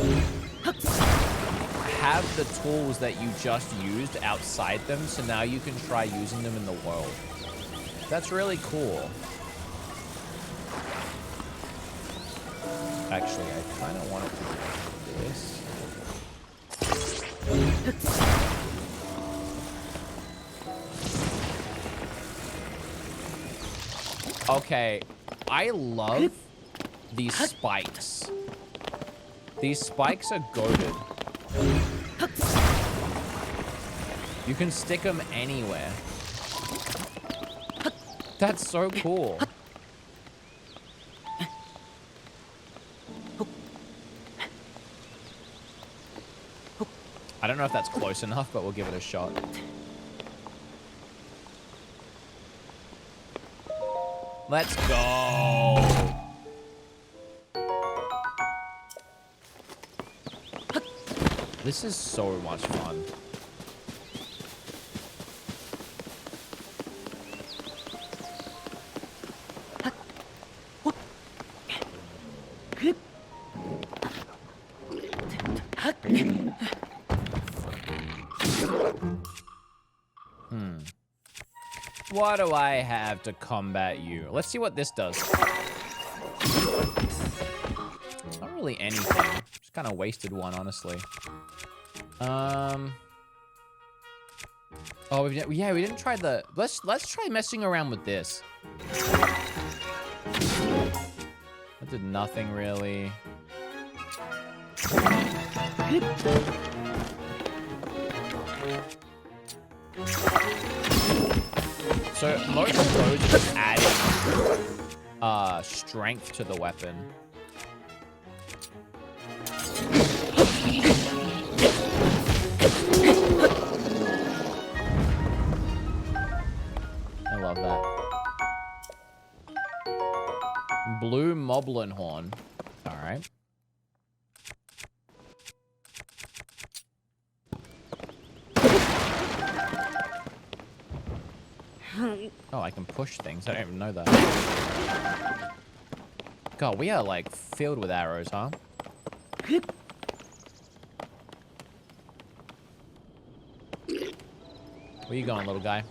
have the tools that you just used outside them, so now you can try using them in the world. That's really cool. Actually, I kind of want it to do this. Okay, I love these spikes. These spikes are goated. You can stick them anywhere. That's so cool. I don't know if that's close enough, but we'll give it a shot. Let's go. This is so much fun. What do I have to combat you? Let's see what this does. Not really anything. Just kind of wasted one, honestly. Oh, we didn't try the. Let's try messing around with this. That did nothing really. So most of those are just adding strength to the weapon. I love that. Blue Moblin Horn. All right. Oh, I can push things. I don't even know that. God, we are like filled with arrows, huh? Where you going, little guy?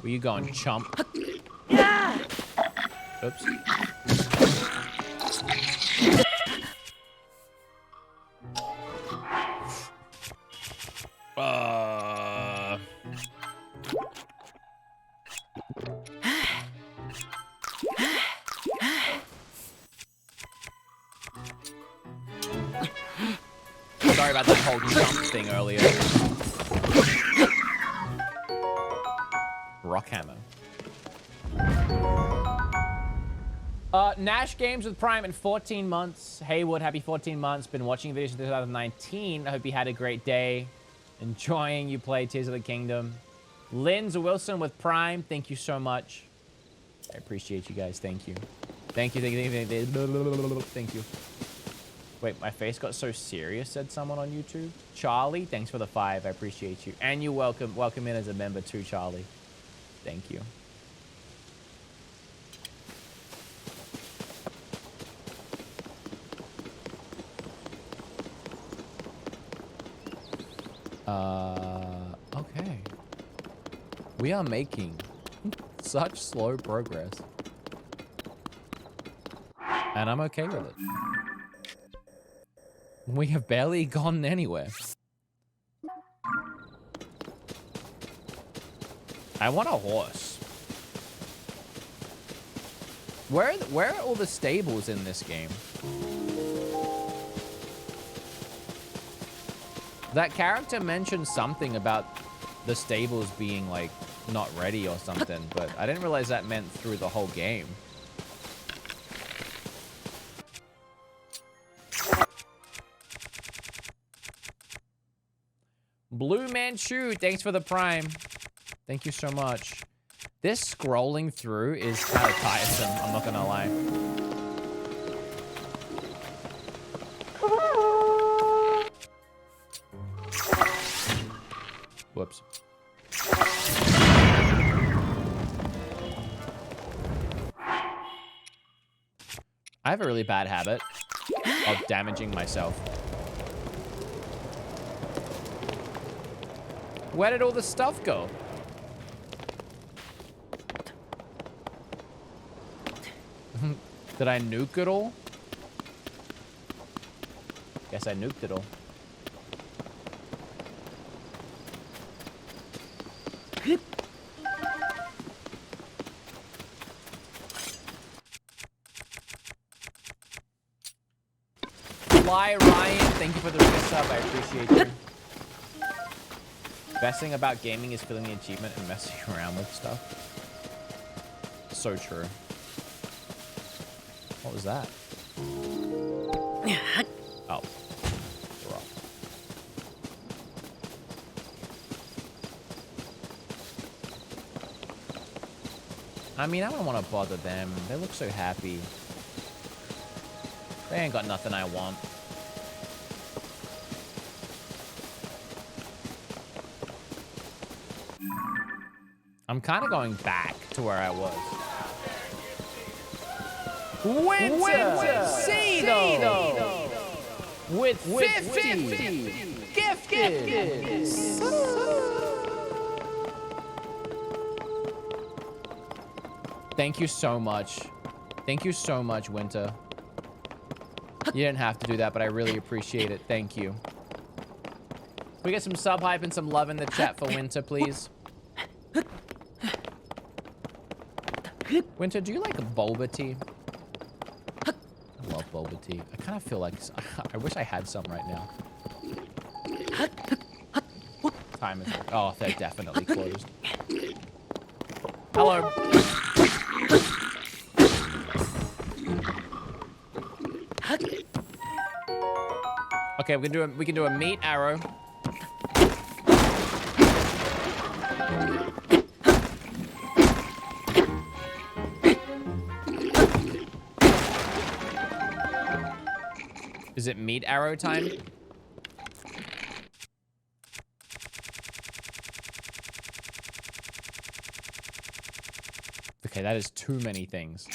Where you going, chump? Oops. Sorry about that whole jump thing earlier. Rock hammer. Nash Games with Prime in 14 months. Haywood, happy 14 months. Been watching videos since 2019. I hope you had a great day. Enjoying you play Tears of the Kingdom. Linz Wilson with Prime. Thank you so much. I appreciate you guys. Thank you. Thank you. Thank you. Wait, my face got so serious, said someone on YouTube. Charlie, thanks for the 5. I appreciate you. And you welcome in as a member too, Charlie. Thank you. Okay. We are making such slow progress. And I'm okay with it. We have barely gone anywhere. I want a horse. Where are all the stables in this game? That character mentioned something about the stables being like not ready or something, but I didn't realize that meant through the whole game. Blue Manchu, thanks for the Prime. Thank you so much. This scrolling through is kind of tiresome, I'm not gonna lie. Whoops. I have a really bad habit of damaging myself. Where did all the stuff go? Did I nuke it all? Guess I nuked it all. Fly Ryan, thank you for the resub. I appreciate you. Best thing about gaming is feeling the achievement and messing around with stuff. So true. What was that? Oh. We're off. I mean, I don't want to bother them. They look so happy. They ain't got nothing I want. I'm kind of going back to where I was. Winter Cedo with 50 gifted. Thank you so much. Thank you so much, Winter. You didn't have to do that, but I really appreciate it. Thank you. Can we get some sub hype and some love in the chat for Winter, please? Winter, do you like boba tea? I love boba tea. I kind of feel like I wish I had some right now. Time is... Oh, they're definitely closed. Hello. Okay, we can do a meat arrow. Is it meat arrow time? Okay, that is too many things.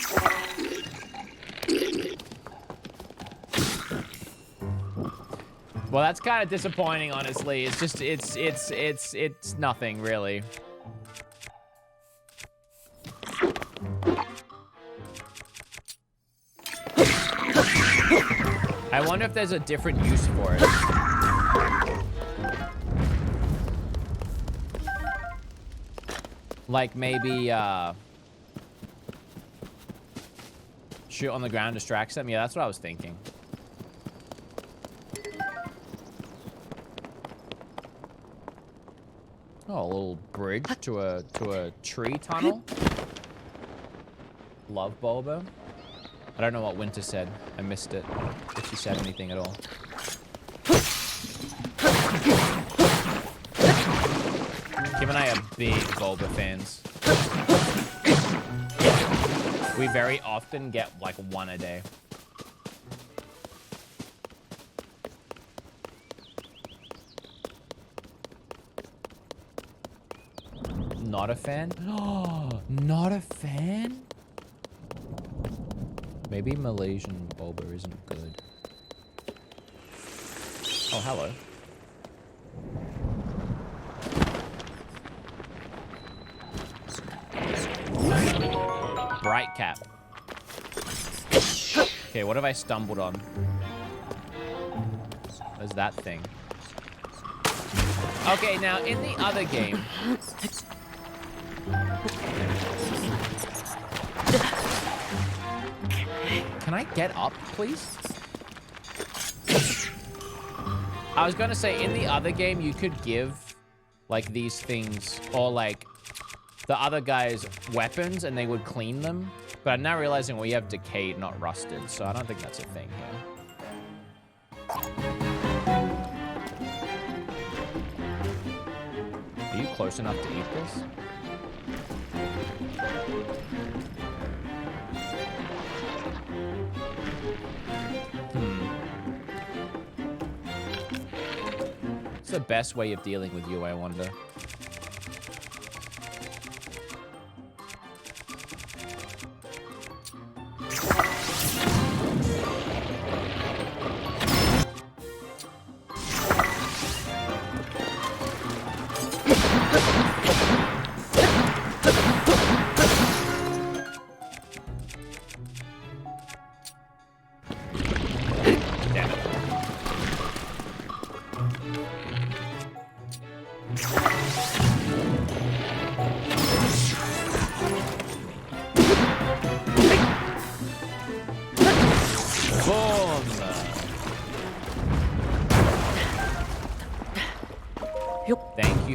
Well, that's kind of disappointing, honestly. It's just, it's nothing, really. I wonder if there's a different use for it. Like maybe, shoot on the ground distracts them? Yeah, that's what I was thinking. Oh, a little bridge to a tree tunnel. Love Bulba. I don't know what Winter said. I missed it. If she said anything at all. Kim and I are big Bulba fans. We very often get like one a day. Not a fan? Oh, not a fan? Maybe Malaysian Bulba isn't good. Oh, hello. Bright cap. Okay, what have I stumbled on? Where's that thing? Okay, now in the other game... Can I get up, please? I was gonna say, in the other game, you could give, like, these things, or, like, the other guy's weapons, and they would clean them. But I'm now realizing we have decayed, not rusted, so I don't think that's a thing here. Are you close enough to eat this? What's the best way of dealing with you, I wonder?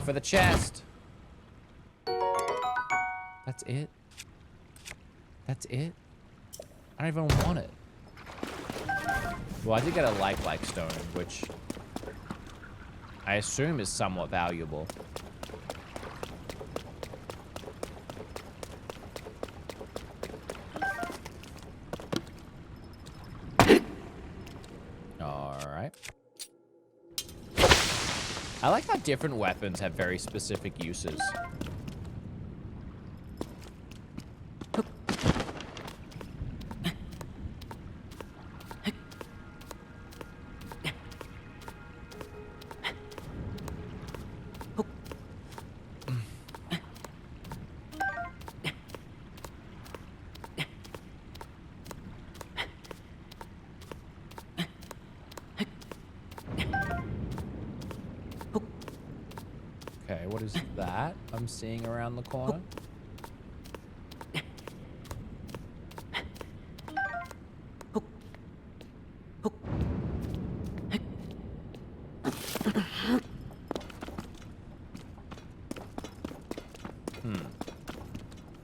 for the chest. That's it? That's it? I don't even want it. Well, I did get a like stone, which I assume is somewhat valuable. Alright. I like how different weapons have very specific uses. Okay, what is that I'm seeing around the corner?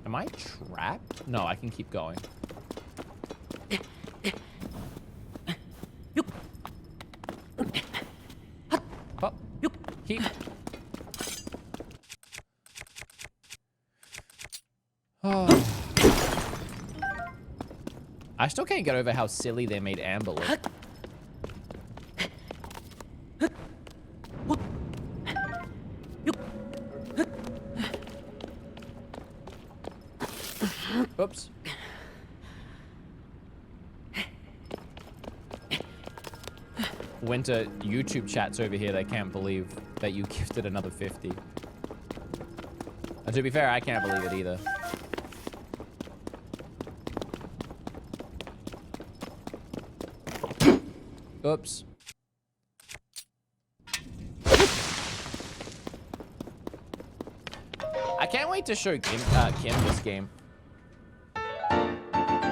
Am I trapped? No, I can keep going. Oh, keep. Oh. I still can't get over how silly they made Amber look. Oops. Winter YouTube chats over here. They can't believe that you gifted another 50. And to be fair, I can't believe it either. Oops. I can't wait to show Kim this game.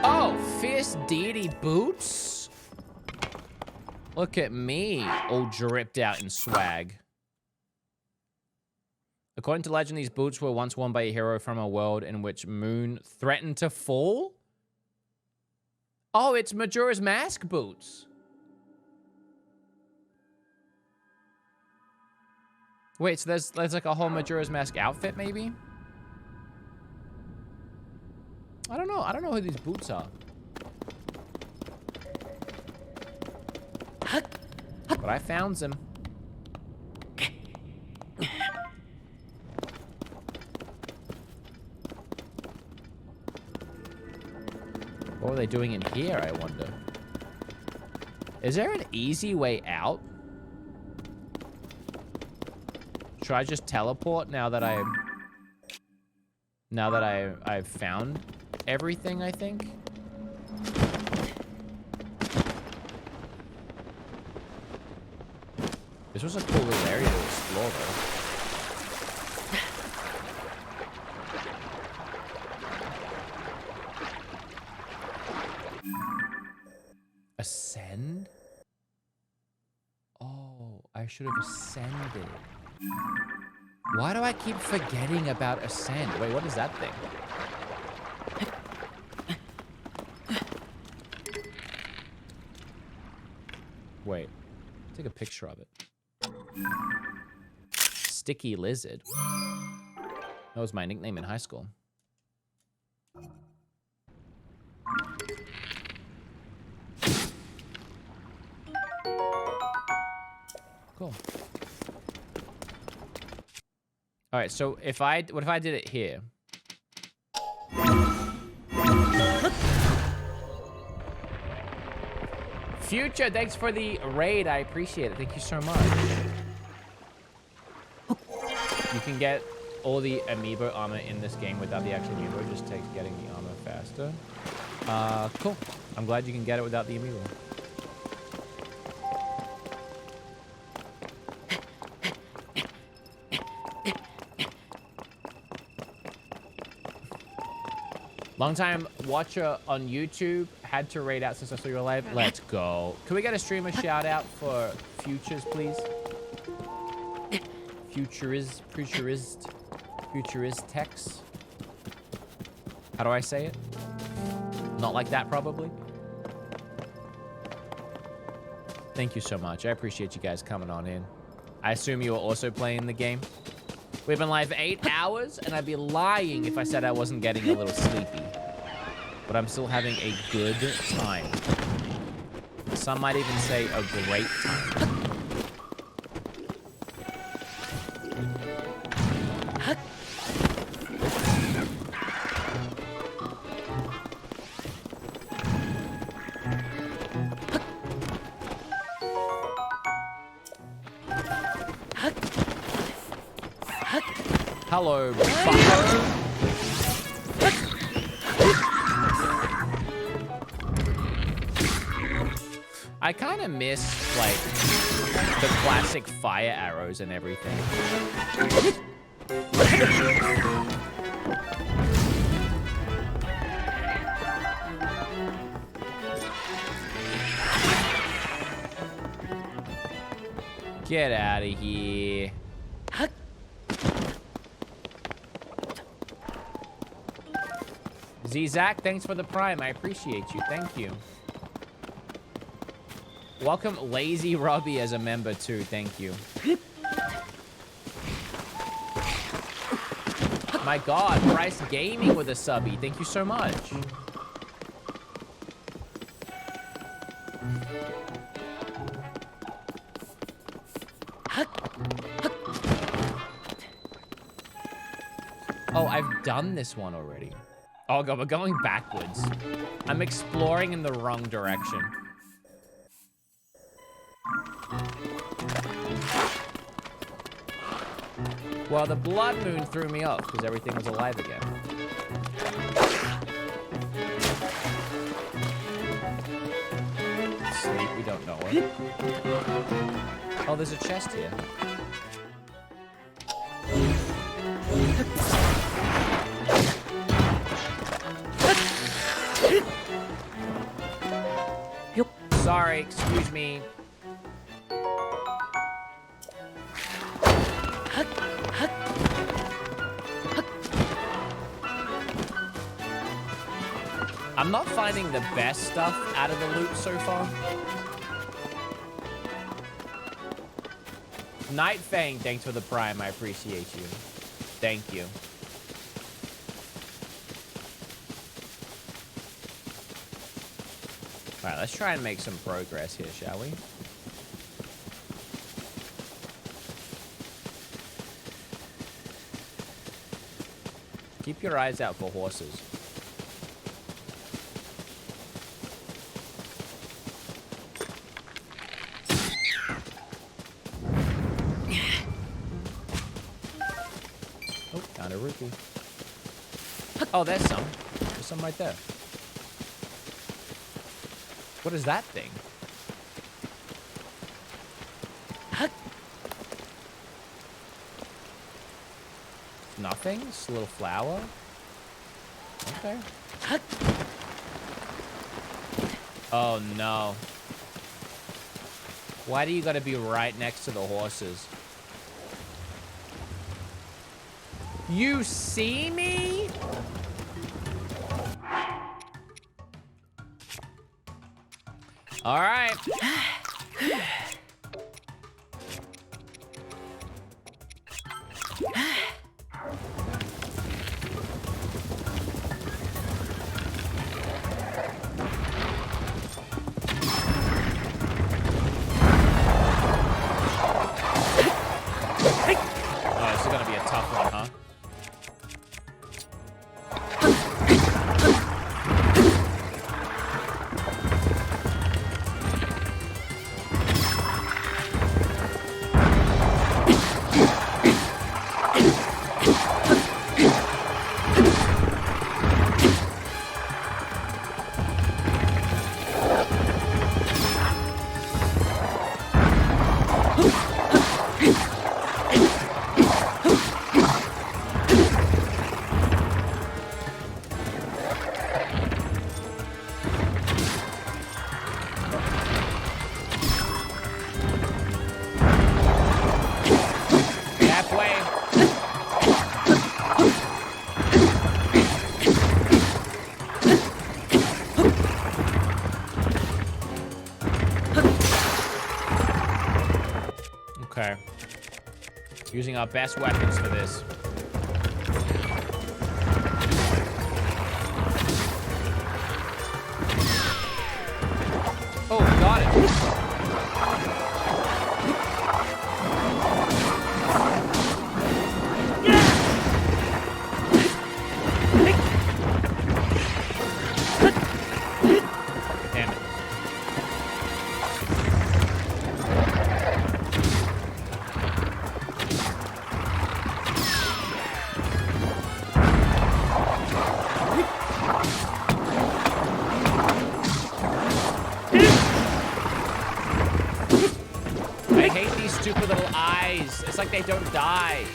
Oh, Fierce Deity boots? Look at me, all dripped out in swag. According to legend, these boots were once worn by a hero from a world in which Moon threatened to fall? Oh, it's Majora's Mask boots. Wait, so there's like a whole Majora's Mask outfit, maybe? I don't know. I don't know who these boots are. But I found them. What were they doing in here, I wonder? Is there an easy way out? Should I just teleport now that I've found everything, I think? This was a cool little area to explore, though. Ascend? Oh, I should have ascended. Why do I keep forgetting about ascend? Wait, what is that thing? Wait, take a picture of it. Sticky Lizard. That was my nickname in high school. Cool. All right, so what if I did it here? Future, thanks for the raid. I appreciate it. Thank you so much. You can get all the amiibo armor in this game without the actual amiibo. It just takes getting the armor faster. Cool. I'm glad you can get it without the amiibo. Long time watcher on YouTube, had to raid out since I saw your live. Let's go. Can we get a streamer shout out for Futures, please? Tex. How do I say it? Not like that, probably. Thank you so much. I appreciate you guys coming on in. I assume you are also playing the game. We've been live 8 hours, and I'd be lying if I said I wasn't getting a little sleepy. But I'm still having a good time. Some might even say a great time. Hello, bucko. I kind of miss, like, the classic fire arrows and everything. Get out of here. Z-Zack, thanks for the prime. I appreciate you. Thank you. Welcome Lazy Robbie as a member too. Thank you. My God, Bryce Gaming with a subby. Thank you so much. Oh, I've done this one already. Oh God, we're going backwards. I'm exploring in the wrong direction. Well, the blood moon threw me off because everything was alive again. Sleep, we don't know it. Oh, there's a chest here. Sorry, excuse me. I'm not finding the best stuff out of the loot so far. Night Fang, thanks for the prime. I appreciate you. Thank you. All right, let's try and make some progress here, shall we? Keep your eyes out for horses. Oh, found a rupee. Oh, there's some. There's some right there. What is that thing? Nothing? Just a little flower? Okay. Oh no. Why do you gotta be right next to the horses? You see me? All right. Oh, this is gonna be a tough one, huh? Using our best weapons for this. Oh, got it. Damn it. I hate these stupid little eyes. It's like they don't die.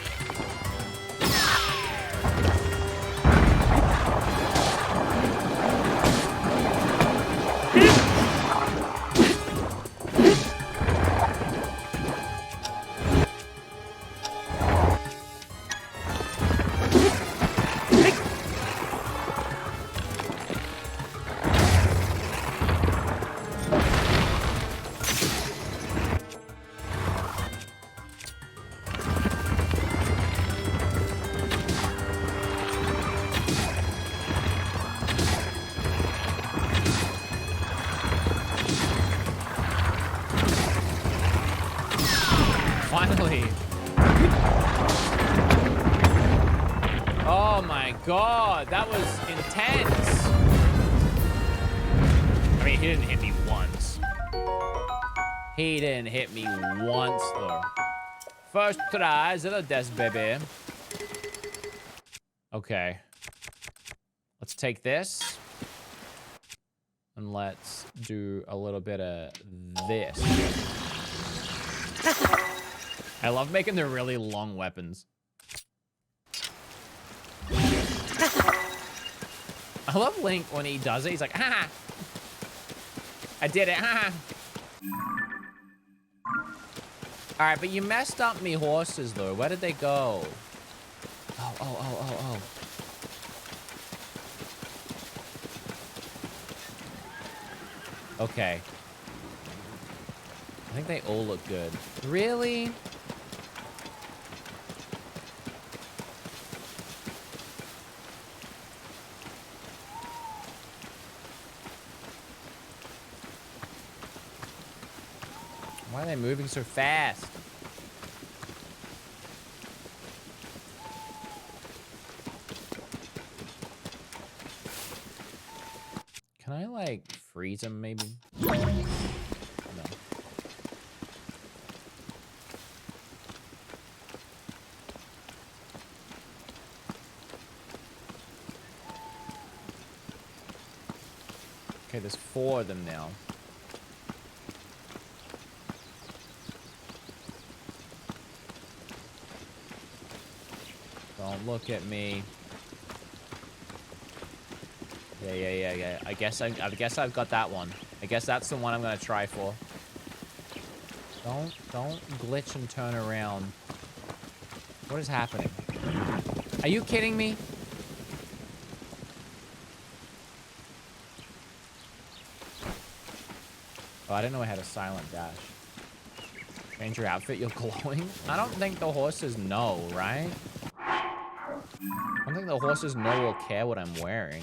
Finally. Oh my god, that was intense. I mean, he didn't hit me once. He didn't hit me once, though. First try, Zelda death, baby. Okay. Let's take this. And let's do a little bit of this. I love making the really long weapons. I love Link when he does it. He's like, ha! I did it, ha! Alright, but you messed up me horses, though. Where did they go? Oh. Okay. I think they all look good. Really? Why are they moving so fast? Can I, like, freeze them, maybe? No. Okay, there's 4 of them now. Don't look at me. Yeah. I guess I've got that one. I guess that's the one I'm gonna try for. Don't glitch and turn around. What is happening? Are you kidding me? Oh, I didn't know I had a silent dash. Change your outfit, you're glowing? I don't think the horses know, right? I don't think the horses know or care what I'm wearing.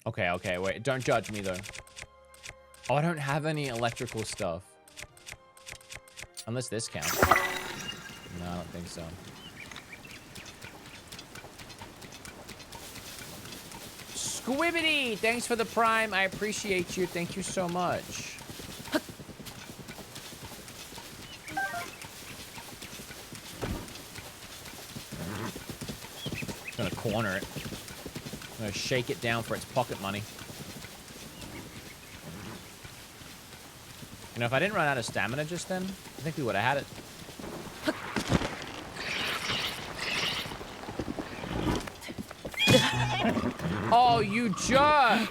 Okay, wait. Don't judge me, though. Oh, I don't have any electrical stuff. Unless this counts. No, I don't think so. Squibbity! Thanks for the prime. I appreciate you. Thank you so much. I'm gonna corner it. I'm gonna shake it down for its pocket money. You know, if I didn't run out of stamina just then, I think we would have had it. Oh, you jerk!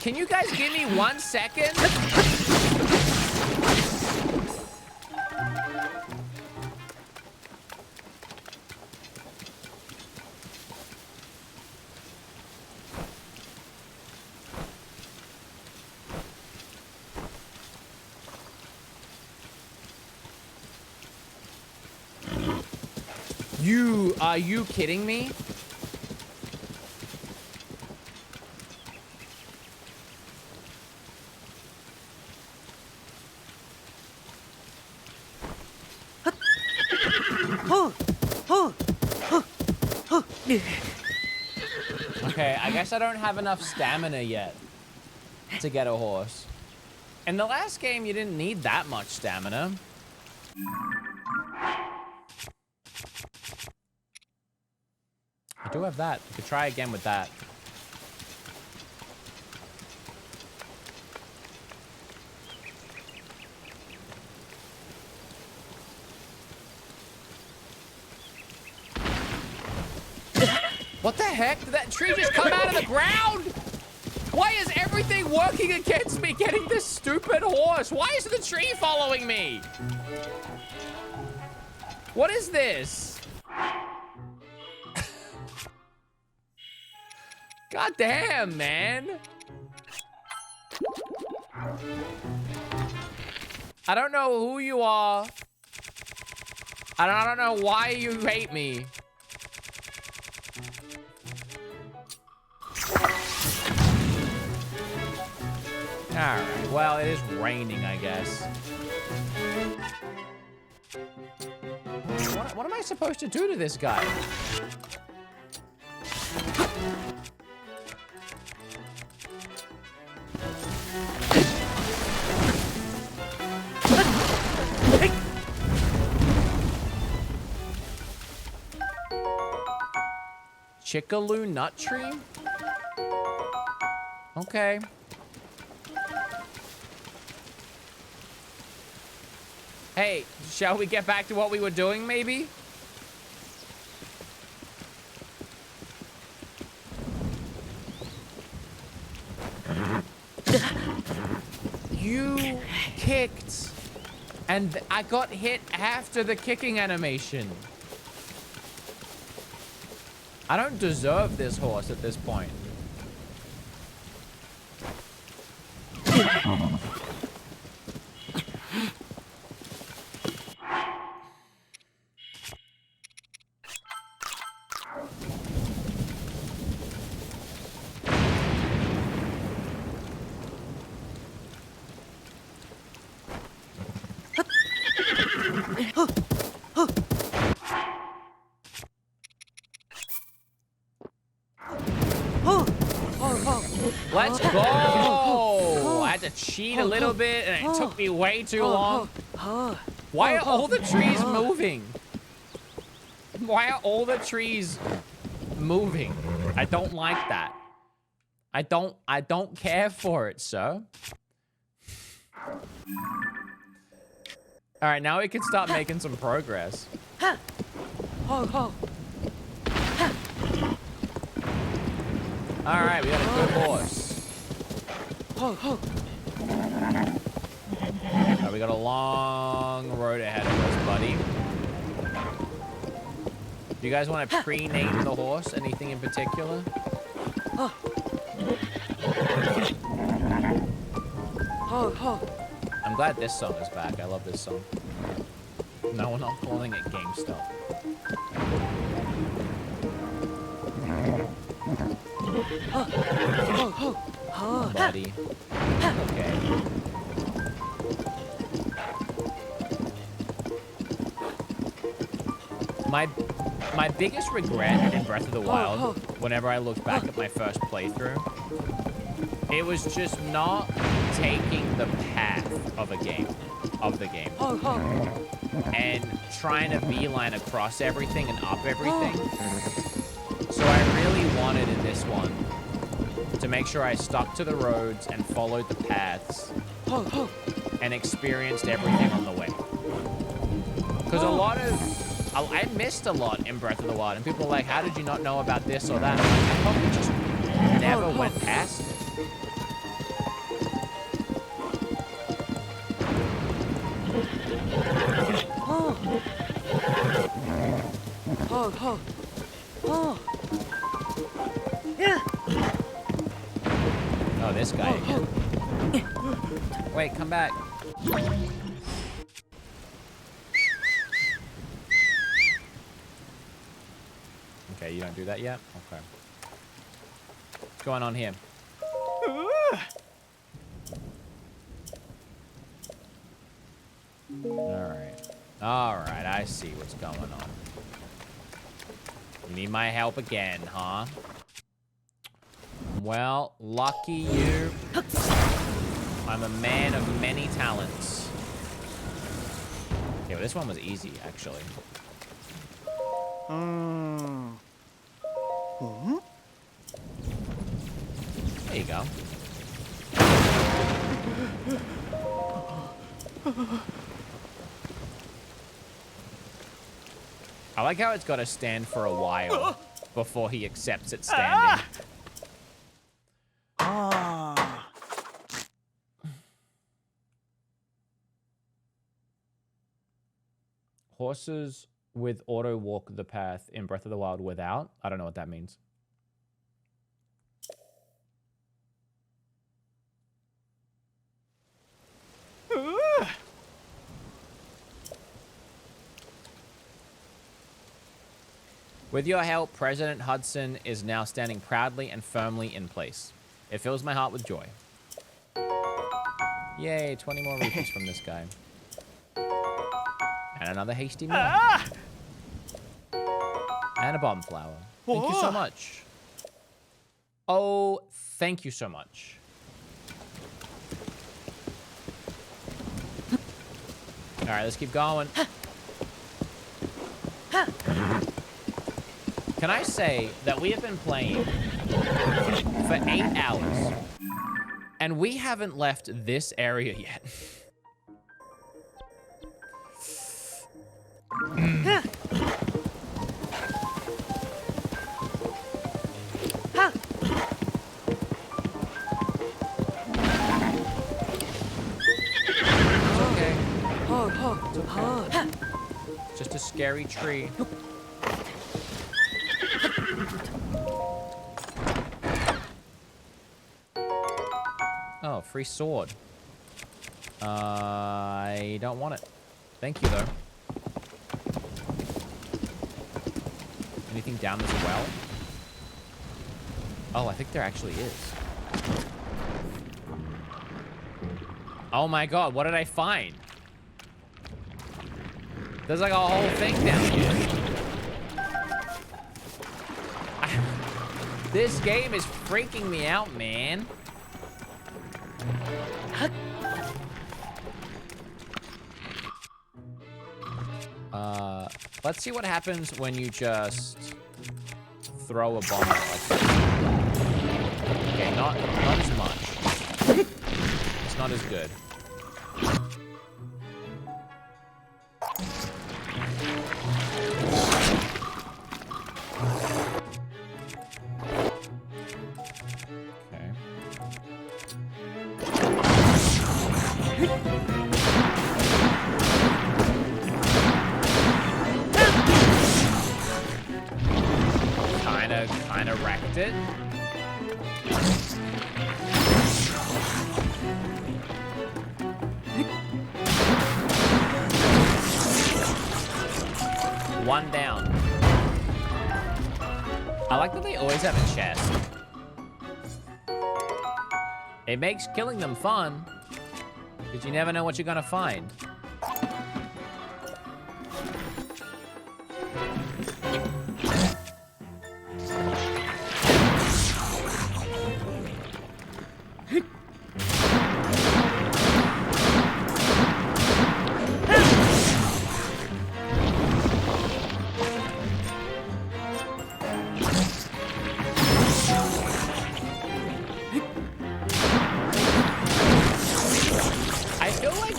Can you guys give me 1 second? Are you kidding me? Okay, I guess I don't have enough stamina yet to get a horse. In the last game, you didn't need that much stamina. I do have that. We could try again with that. What the heck? Did that tree just come out of the ground? Why is everything working against me getting this stupid horse? Why is the tree following me? What is this? God damn, man. I don't know who you are. I don't know why you hate me. Alright, well, it is raining, I guess. What am I supposed to do to this guy? Chickaloo nut tree? Okay. Hey, shall we get back to what we were doing, maybe? You kicked, and I got hit after the kicking animation. I don't deserve this horse at this point. Let's go! I had to cheat a little bit, and it took me way too long. Why are all the trees moving? Why are all the trees moving? I don't like that. I don't care for it, sir. All right, now we can start making some progress. All right, we got a good horse. Right, we got a long road ahead of us, buddy. Do you guys want to pre-name the horse? Anything in particular? I'm glad this song is back. I love this song. No, we're not calling it GameStop. Buddy. Okay. My biggest regret in Breath of the Wild, whenever I look back at my first playthrough, it was just not taking the path of the game, and trying to beeline across everything and up everything. So I really wanted in this one to make sure I stuck to the roads and followed the paths and experienced everything on the way. Because I missed a lot in Breath of the Wild, and people are like, how did you not know about this or that? I'm like, I probably just never went past it. Oh, this guy again. Wait, come back. Okay, you don't do that yet? Okay. What's going on here? Alright. Alright, I see what's going on. You need my help again, huh? Well, lucky you. I'm a man of many talents. Okay, well, this one was easy, actually. There you go. I like how it's got to stand for a while before he accepts it standing. Horses with auto walk the path in Breath of the Wild without? I don't know what that means. With your help, President Hudson is now standing proudly and firmly in place. It fills my heart with joy. Yay, 20 more rupees from this guy. And another hasty meal. And a bomb flower. Thank you so much. Oh, thank you so much. All right, let's keep going. Can I say that we have been playing for 8 hours and we haven't left this area yet? Just a scary tree. Oh, free sword. I don't want it. Thank you, though. Anything down this well? Oh, I think there actually is. Oh my god, what did I find? There's like a whole thing down here. This game is freaking me out, man. Let's see what happens when you just throw a bomb out like that. Okay, not as much. It's not as good. Kinda wrecked it. One down. I like that they always have a chest. It makes killing them fun, because you never know what you're gonna find.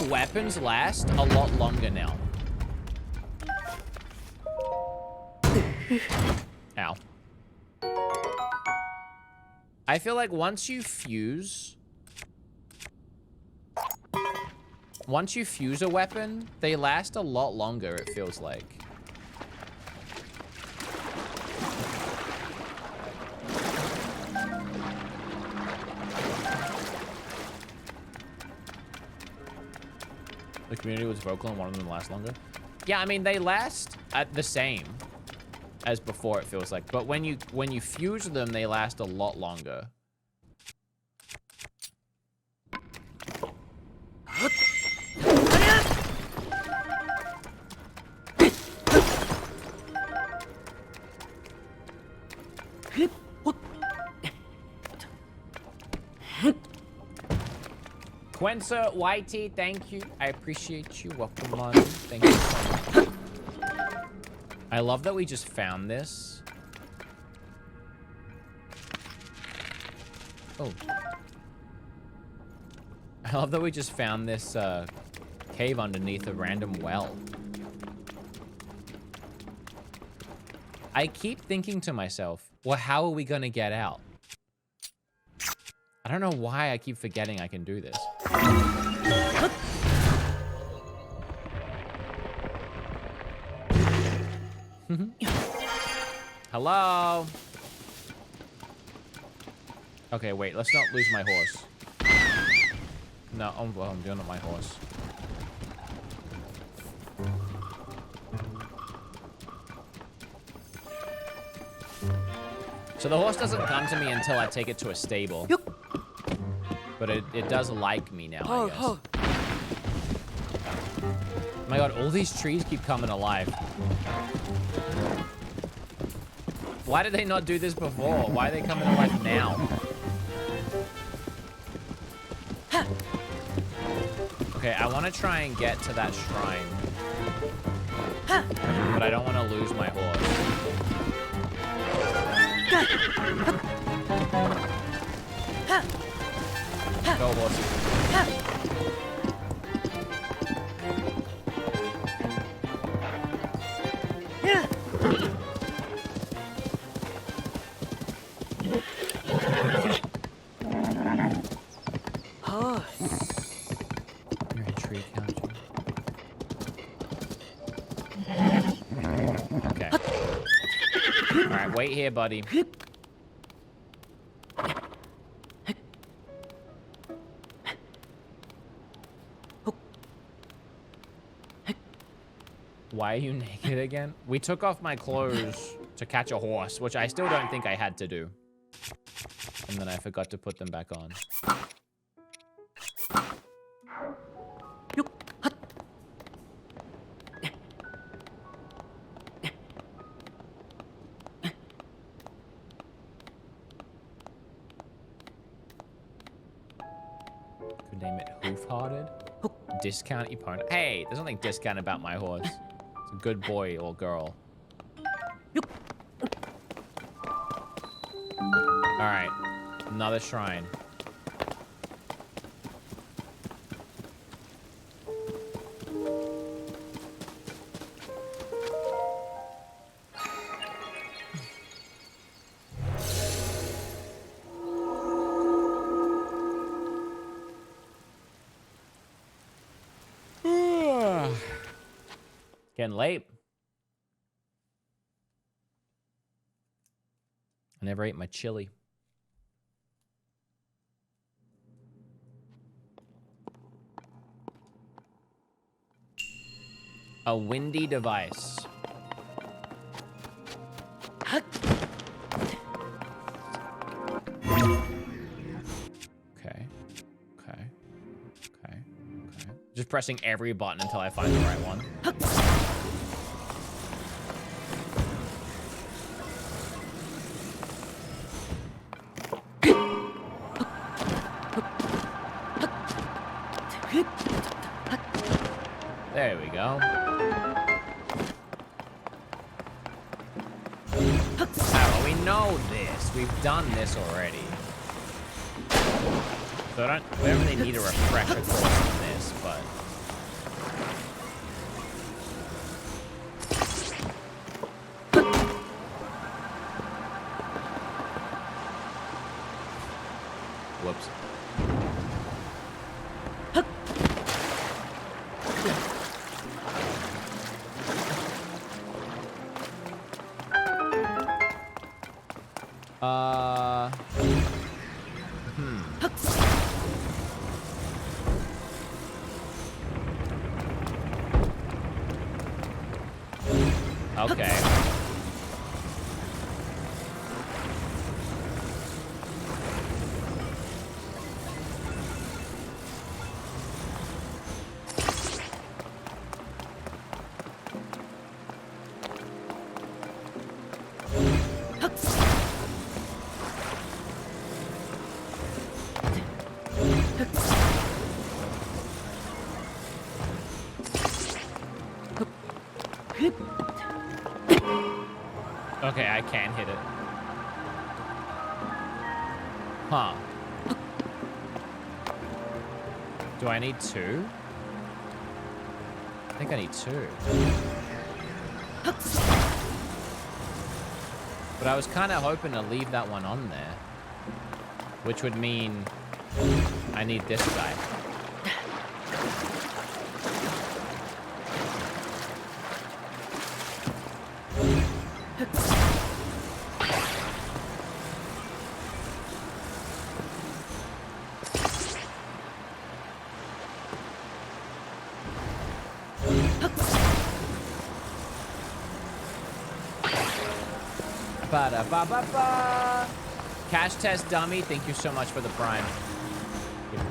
Weapons last a lot longer now. Ow. I feel like once you fuse, Once you fuse a weapon, they last a lot longer, it feels like. The community was vocal and one of them lasts longer. Yeah, I mean, they last at the same as before, it feels like. But when you fuse them, they last a lot longer. Quenza, YT, thank you. I appreciate you. Welcome on. Thank you so much. I love that we just found this. Oh. I love that we just found this cave underneath a random well. I keep thinking to myself, well, how are we gonna get out? I don't know why I keep forgetting I can do this. Hello? Okay, wait, let's not lose my horse. No, I'm doing it my horse. So the horse doesn't come to me until I take it to a stable. But it does like me now, I guess. Oh my god, all these trees keep coming alive. Why did they not do this before? Why are they coming alive now? Okay, I want to try and get to that shrine. But I don't want to lose my horse. Go, horses. You're a tree counter. Okay. Alright, wait here, buddy. Why are you naked again? We took off my clothes to catch a horse, which I still don't think I had to do. And then I forgot to put them back on. Could name it Hoof-Hearted. Discount opponent. Hey, there's nothing discount about my horse. It's a good boy or girl. Alright. Another shrine. Getting late. I never ate my chili. A windy device. Okay. Just pressing every button until I find the right one. There we go. Oh, we know this. We've done this already. So we don't really need a refresher course on this, but... Whoops. Okay. Okay, I can hit it. Huh. Do I need two? I think I need two. But I was kind of hoping to leave that one on there. Which would mean I need this guy. Ba-da-ba-ba-ba. Cash test dummy, thank you so much for the prime.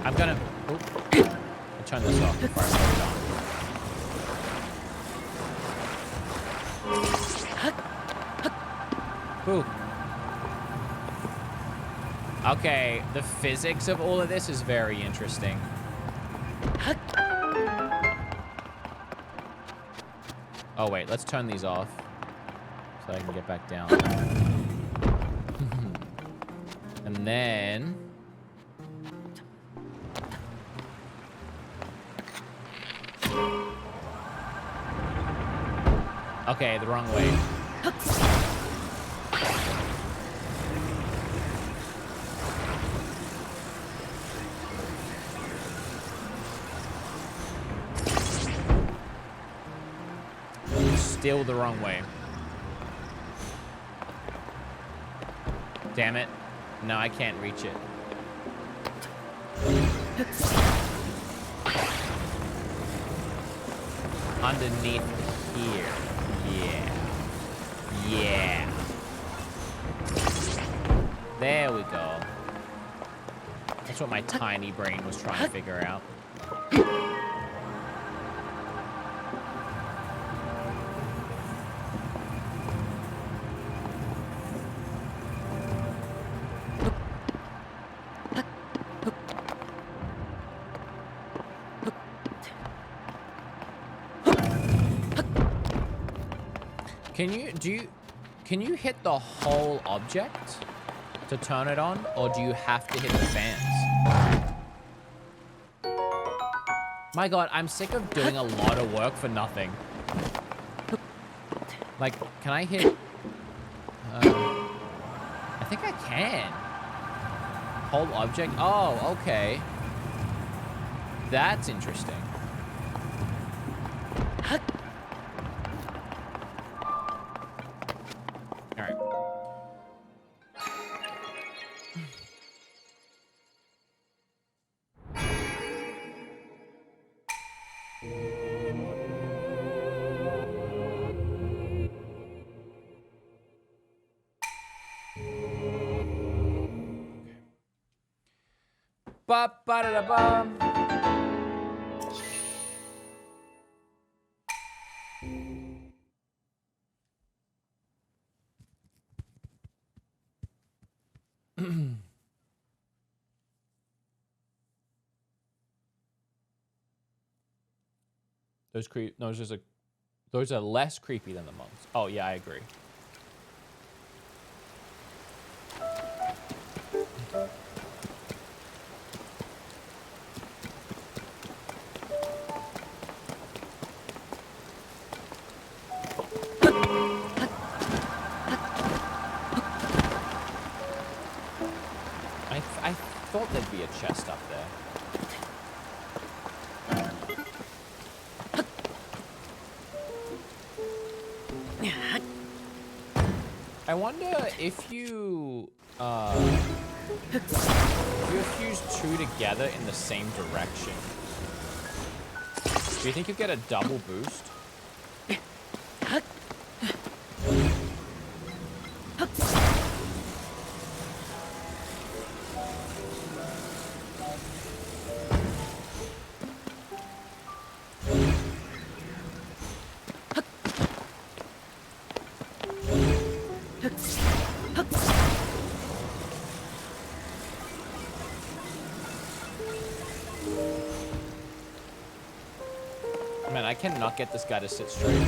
I'm gonna... Oh, I'll turn this off before I put it on. Ooh. Okay, the physics of all of this is very interesting. Oh wait, let's turn these off so I can get back down. And then... Okay, the wrong way. Still the wrong way. Damn it. No, I can't reach it. Underneath here. Yeah. Yeah. There we go. That's what my tiny brain was trying to figure out. Can you hit the whole object to turn it on, or do you have to hit the fans? My god, I'm sick of doing a lot of work for nothing. Like, can I hit... I think I can. Whole object? Oh, okay. That's interesting. Ba-ba-da-da-bum. Those are less creepy than the monks. Oh yeah, I agree. I thought there'd be a chest up there. I wonder if you fuse two together in the same direction, do you think you get a double boost? cannot get this guy to sit straight.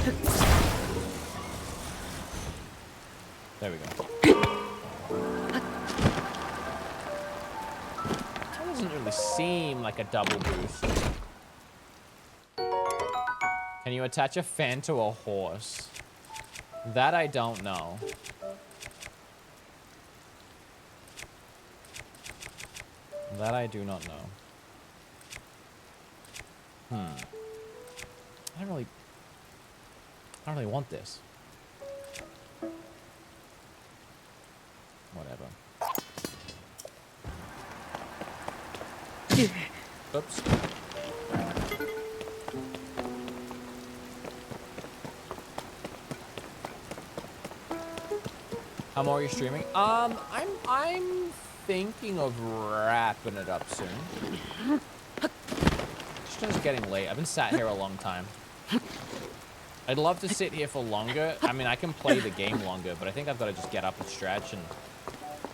There we go. That doesn't really seem like a double boost. Can you attach a fan to a horse? That I don't know. That I do not know. I don't really want this. Whatever. Oops. How more are you streaming? I'm thinking of wrapping it up soon. It's just getting late. I've been sat here a long time. I'd love to sit here for longer. I mean, I can play the game longer, but I think I've got to just get up and stretch and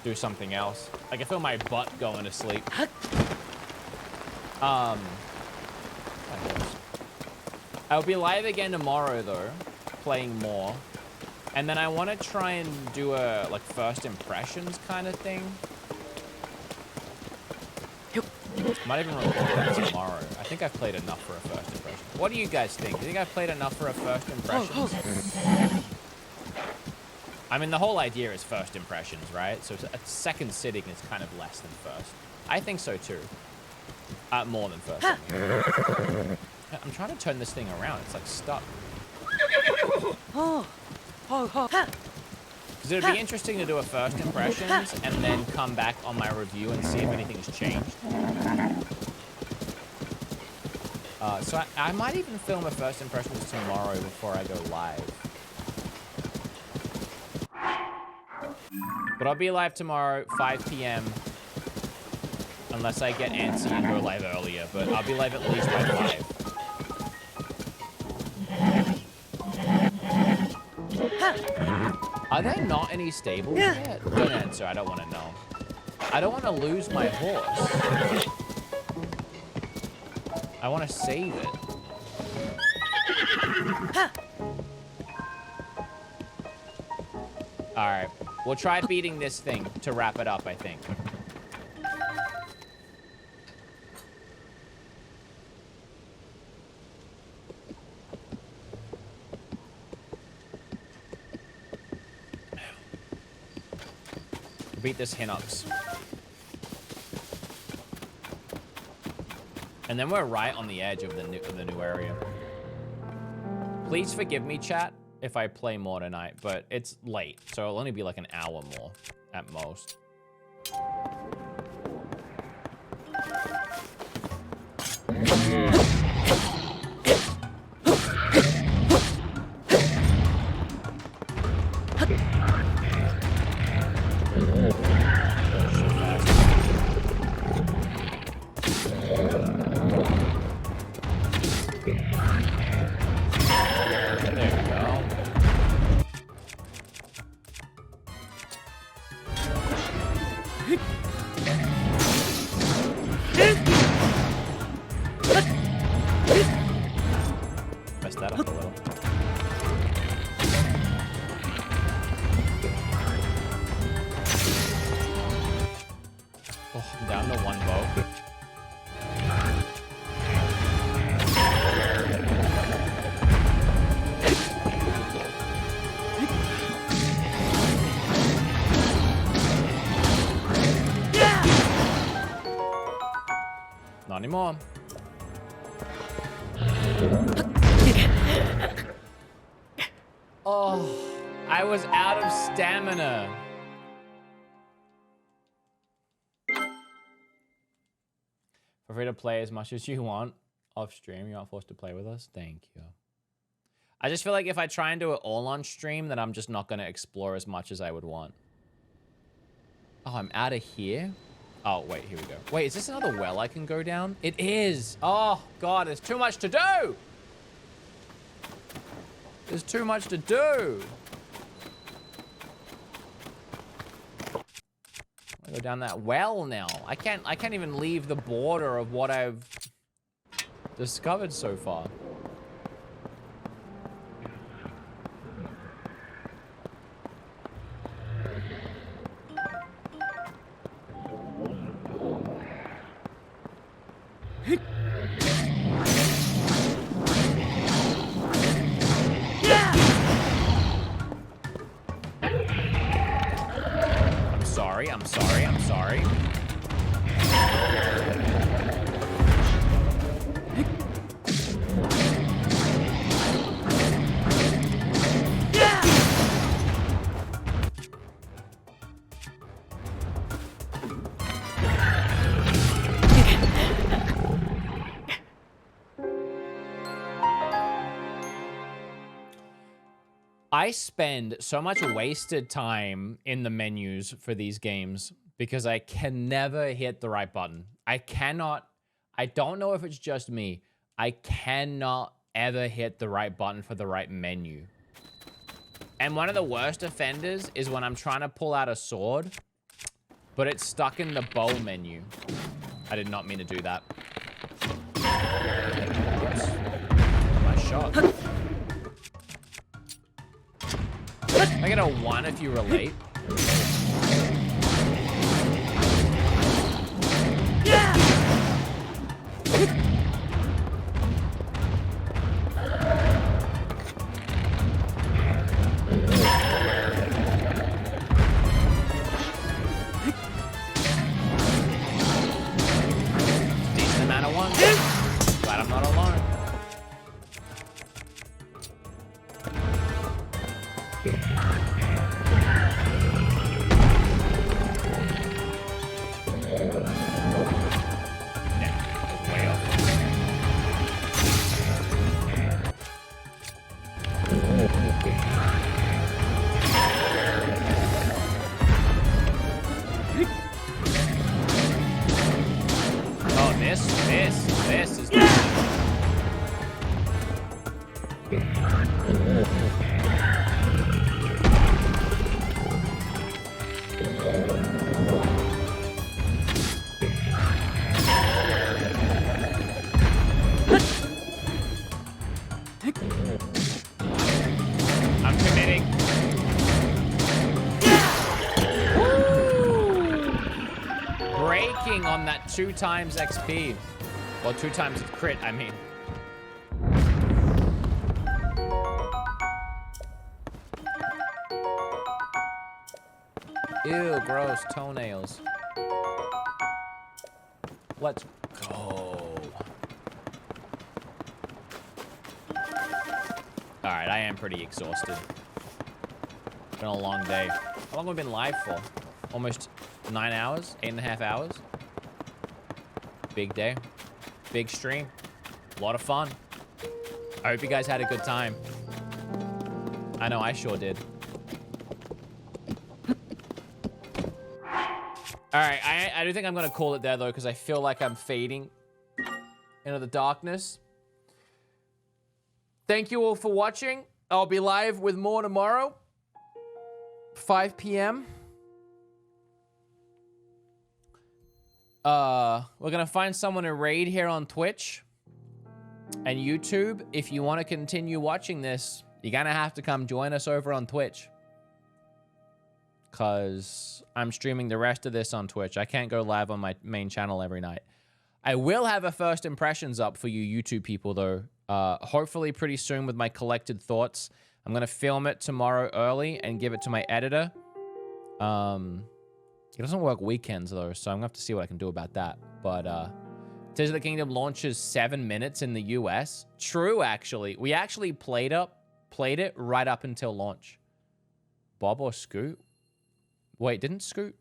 do something else. I can feel my butt going to sleep. I'll be live again tomorrow, though, playing more. And then I want to try and do a, like, first impressions kind of thing. Might even record that tomorrow. I think I've played enough for a first impression. What do you guys think? Do you think I've played enough for a first impressions? I mean, the whole idea is first impressions, right? So a second sitting is kind of less than first. I think so, too. More than first. I mean. I'm trying to turn this thing around. It's, like, stuck. Because it would be interesting to do a first impressions and then come back on my review and see if anything has changed. So I might even film a first impressions tomorrow before I go live. But I'll be live tomorrow, 5 p.m. Unless I get antsy and go live earlier. But I'll be live at least by 5. Are there not any stables yet? Don't answer, I don't want to know. I don't want to lose my horse. I want to save it. Alright, we'll try beating this thing to wrap it up, I think. Beat this BeatEmUps. And then we're right on the edge of the new area. Please forgive me, chat, if I play more tonight, but it's late, so it'll only be like an hour more at most. Anymore. Oh, I was out of stamina. Feel free to play as much as you want off stream. You aren't forced to play with us. Thank you. I just feel like if I try and do it all on stream, then I'm just not going to explore as much as I would want. Oh, I'm out of here? Oh, wait, here we go. Wait, is this another well I can go down? It is. Oh, God, there's too much to do. There's too much to do. I go down that well now. I can't even leave the border of what I've discovered so far. I spend so much wasted time in the menus for these games because I can never hit the right button. I don't know if it's just me. I cannot ever hit the right button for the right menu. And one of the worst offenders is when I'm trying to pull out a sword, but it's stuck in the bow menu. I did not mean to do that. Oops. My shot. I get a 1 if you relate. Decent amount of ones. Glad I'm not alone. Oh, this is good. I'm committing. Breaking on that 2 times XP. Well, 2 times crit, I mean. Ew, gross toenails. Let's go. Alright, I am pretty exhausted. Been a long day. How long have we been live for? Almost 9 hours? 8.5 hours? Big day. Big stream. A lot of fun. I hope you guys had a good time. I know I sure did. Alright, I do think I'm gonna call it there though, because I feel like I'm fading into the darkness. Thank you all for watching. I'll be live with more tomorrow. 5 p.m. We're gonna find someone to raid here on Twitch and YouTube. If you want to continue watching this, you're gonna have to come join us over on Twitch. Because I'm streaming the rest of this on Twitch. I can't go live on my main channel every night. I will have a first impressions up for you YouTube people, though. Hopefully pretty soon with my collected thoughts. I'm going to film it tomorrow early and give it to my editor. It doesn't work weekends, though, so I'm going to have to see what I can do about that. But Tears of the Kingdom launches 7 minutes in the US. True, actually. We actually played it right up until launch. Bob or Scoot? Wait, didn't Scoot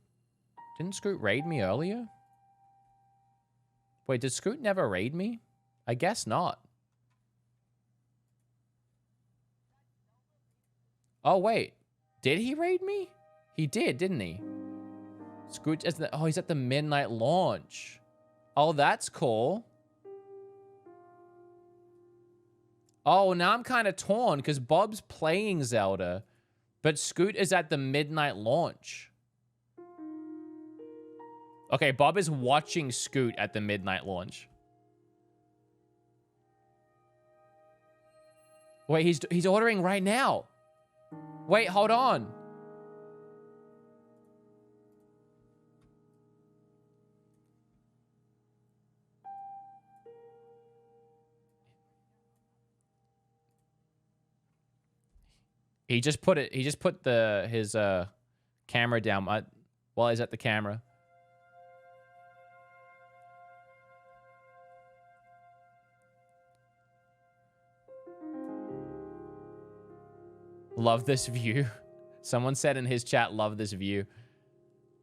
raid me earlier? Wait, did Scoot never raid me? I guess not. Oh, wait. Did he raid me? He did, didn't he? Scoot, oh, he's at the midnight launch. Oh, that's cool. Oh, now I'm kind of torn because Bob's playing Zelda, but Scoot is at the midnight launch. Okay, Bob is watching Scoot at the midnight launch. Wait, he's ordering right now. Wait, hold on. He just put his camera down while he's at the camera. Love this view. Someone said in his chat, love this view.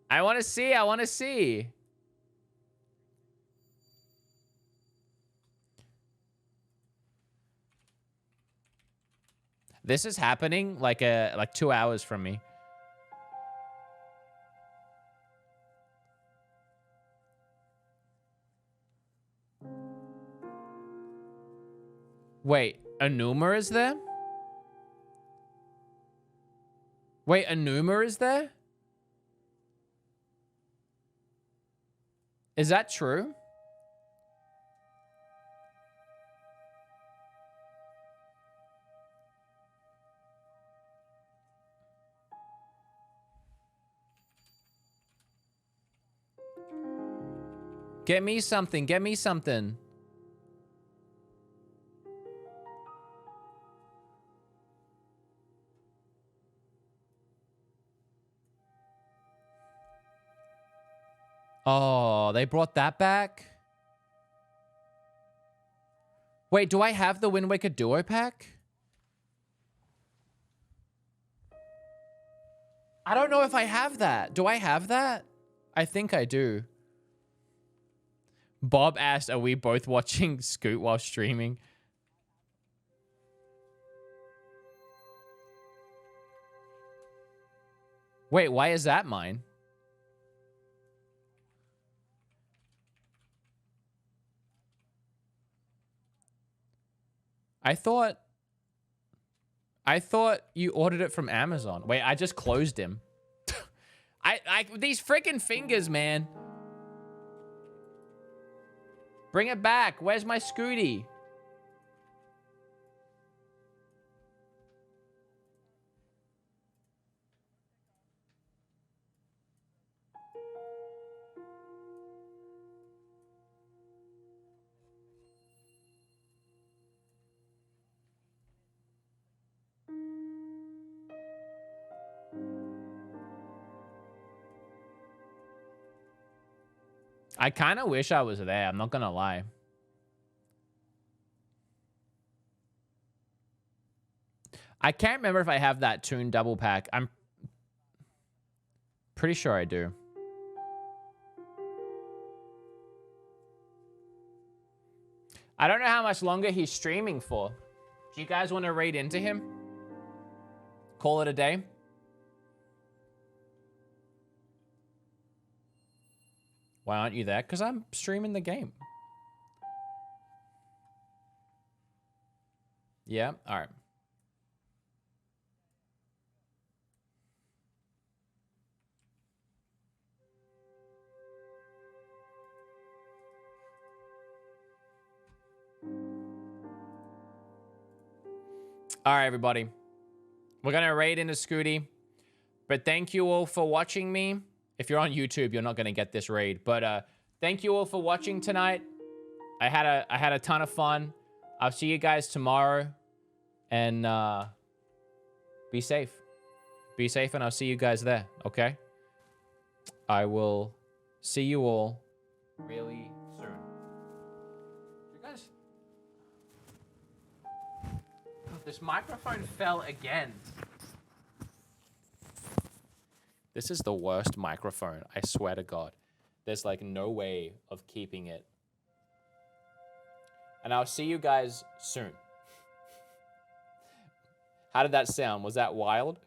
I want to see. This is happening like 2 hours from me. Wait, Enuma is there? Wait, Enuma is there? Is that true? Get me something. Get me something. Oh, they brought that back? Wait, do I have the Wind Waker Duo Pack? I don't know if I have that. Do I have that? I think I do. Bob asked, are we both watching Scoot while streaming? Wait, why is that mine? I thought you ordered it from Amazon. Wait, I just closed him. These freaking fingers, man. Bring it back. Where's my Scooty? I kind of wish I was there. I'm not going to lie. I can't remember if I have that Toon double pack. I'm pretty sure I do. I don't know how much longer he's streaming for. Do you guys want to raid into him? Call it a day? Why aren't you there? Because I'm streaming the game. Yeah? All right. All right, everybody. We're going to raid into Scooty. But thank you all for watching me. If you're on YouTube, you're not going to get this raid. But thank you all for watching tonight. I had a ton of fun. I'll see you guys tomorrow. And be safe. Be safe, and I'll see you guys there, okay? I will see you all really soon. You guys... This microphone fell again. This is the worst microphone, I swear to God. There's like no way of keeping it. And I'll see you guys soon. How did that sound? Was that wild?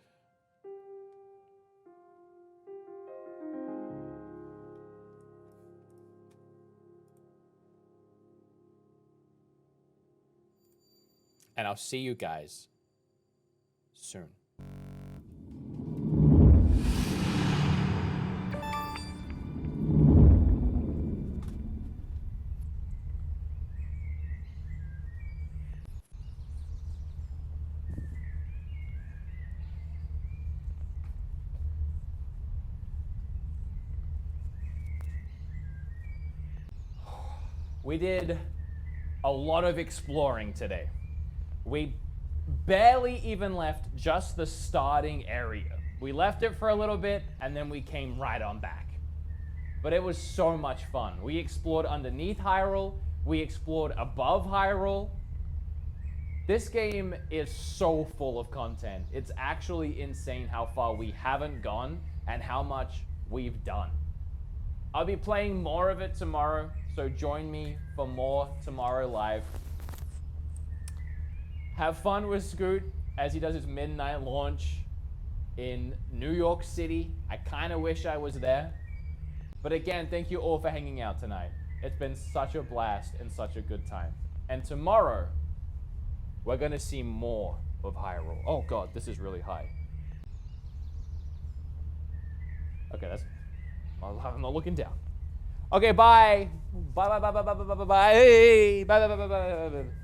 And I'll see you guys soon. We did a lot of exploring today. We barely even left just the starting area. We left it for a little bit, and then we came right on back. But it was so much fun. We explored underneath Hyrule. We explored above Hyrule. This game is so full of content. It's actually insane how far we haven't gone and how much we've done. I'll be playing more of it tomorrow, so join me for more tomorrow live. Have fun with Scoot, as he does his midnight launch in New York City. I kind of wish I was there. But again, thank you all for hanging out tonight. It's been such a blast and such a good time. And tomorrow, we're going to see more of Hyrule. Oh god, this is really high. Okay, I'm not looking down. Okay, bye. Bye, bye, bye, bye, bye, bye, bye, bye, bye, bye, bye, bye, bye, bye.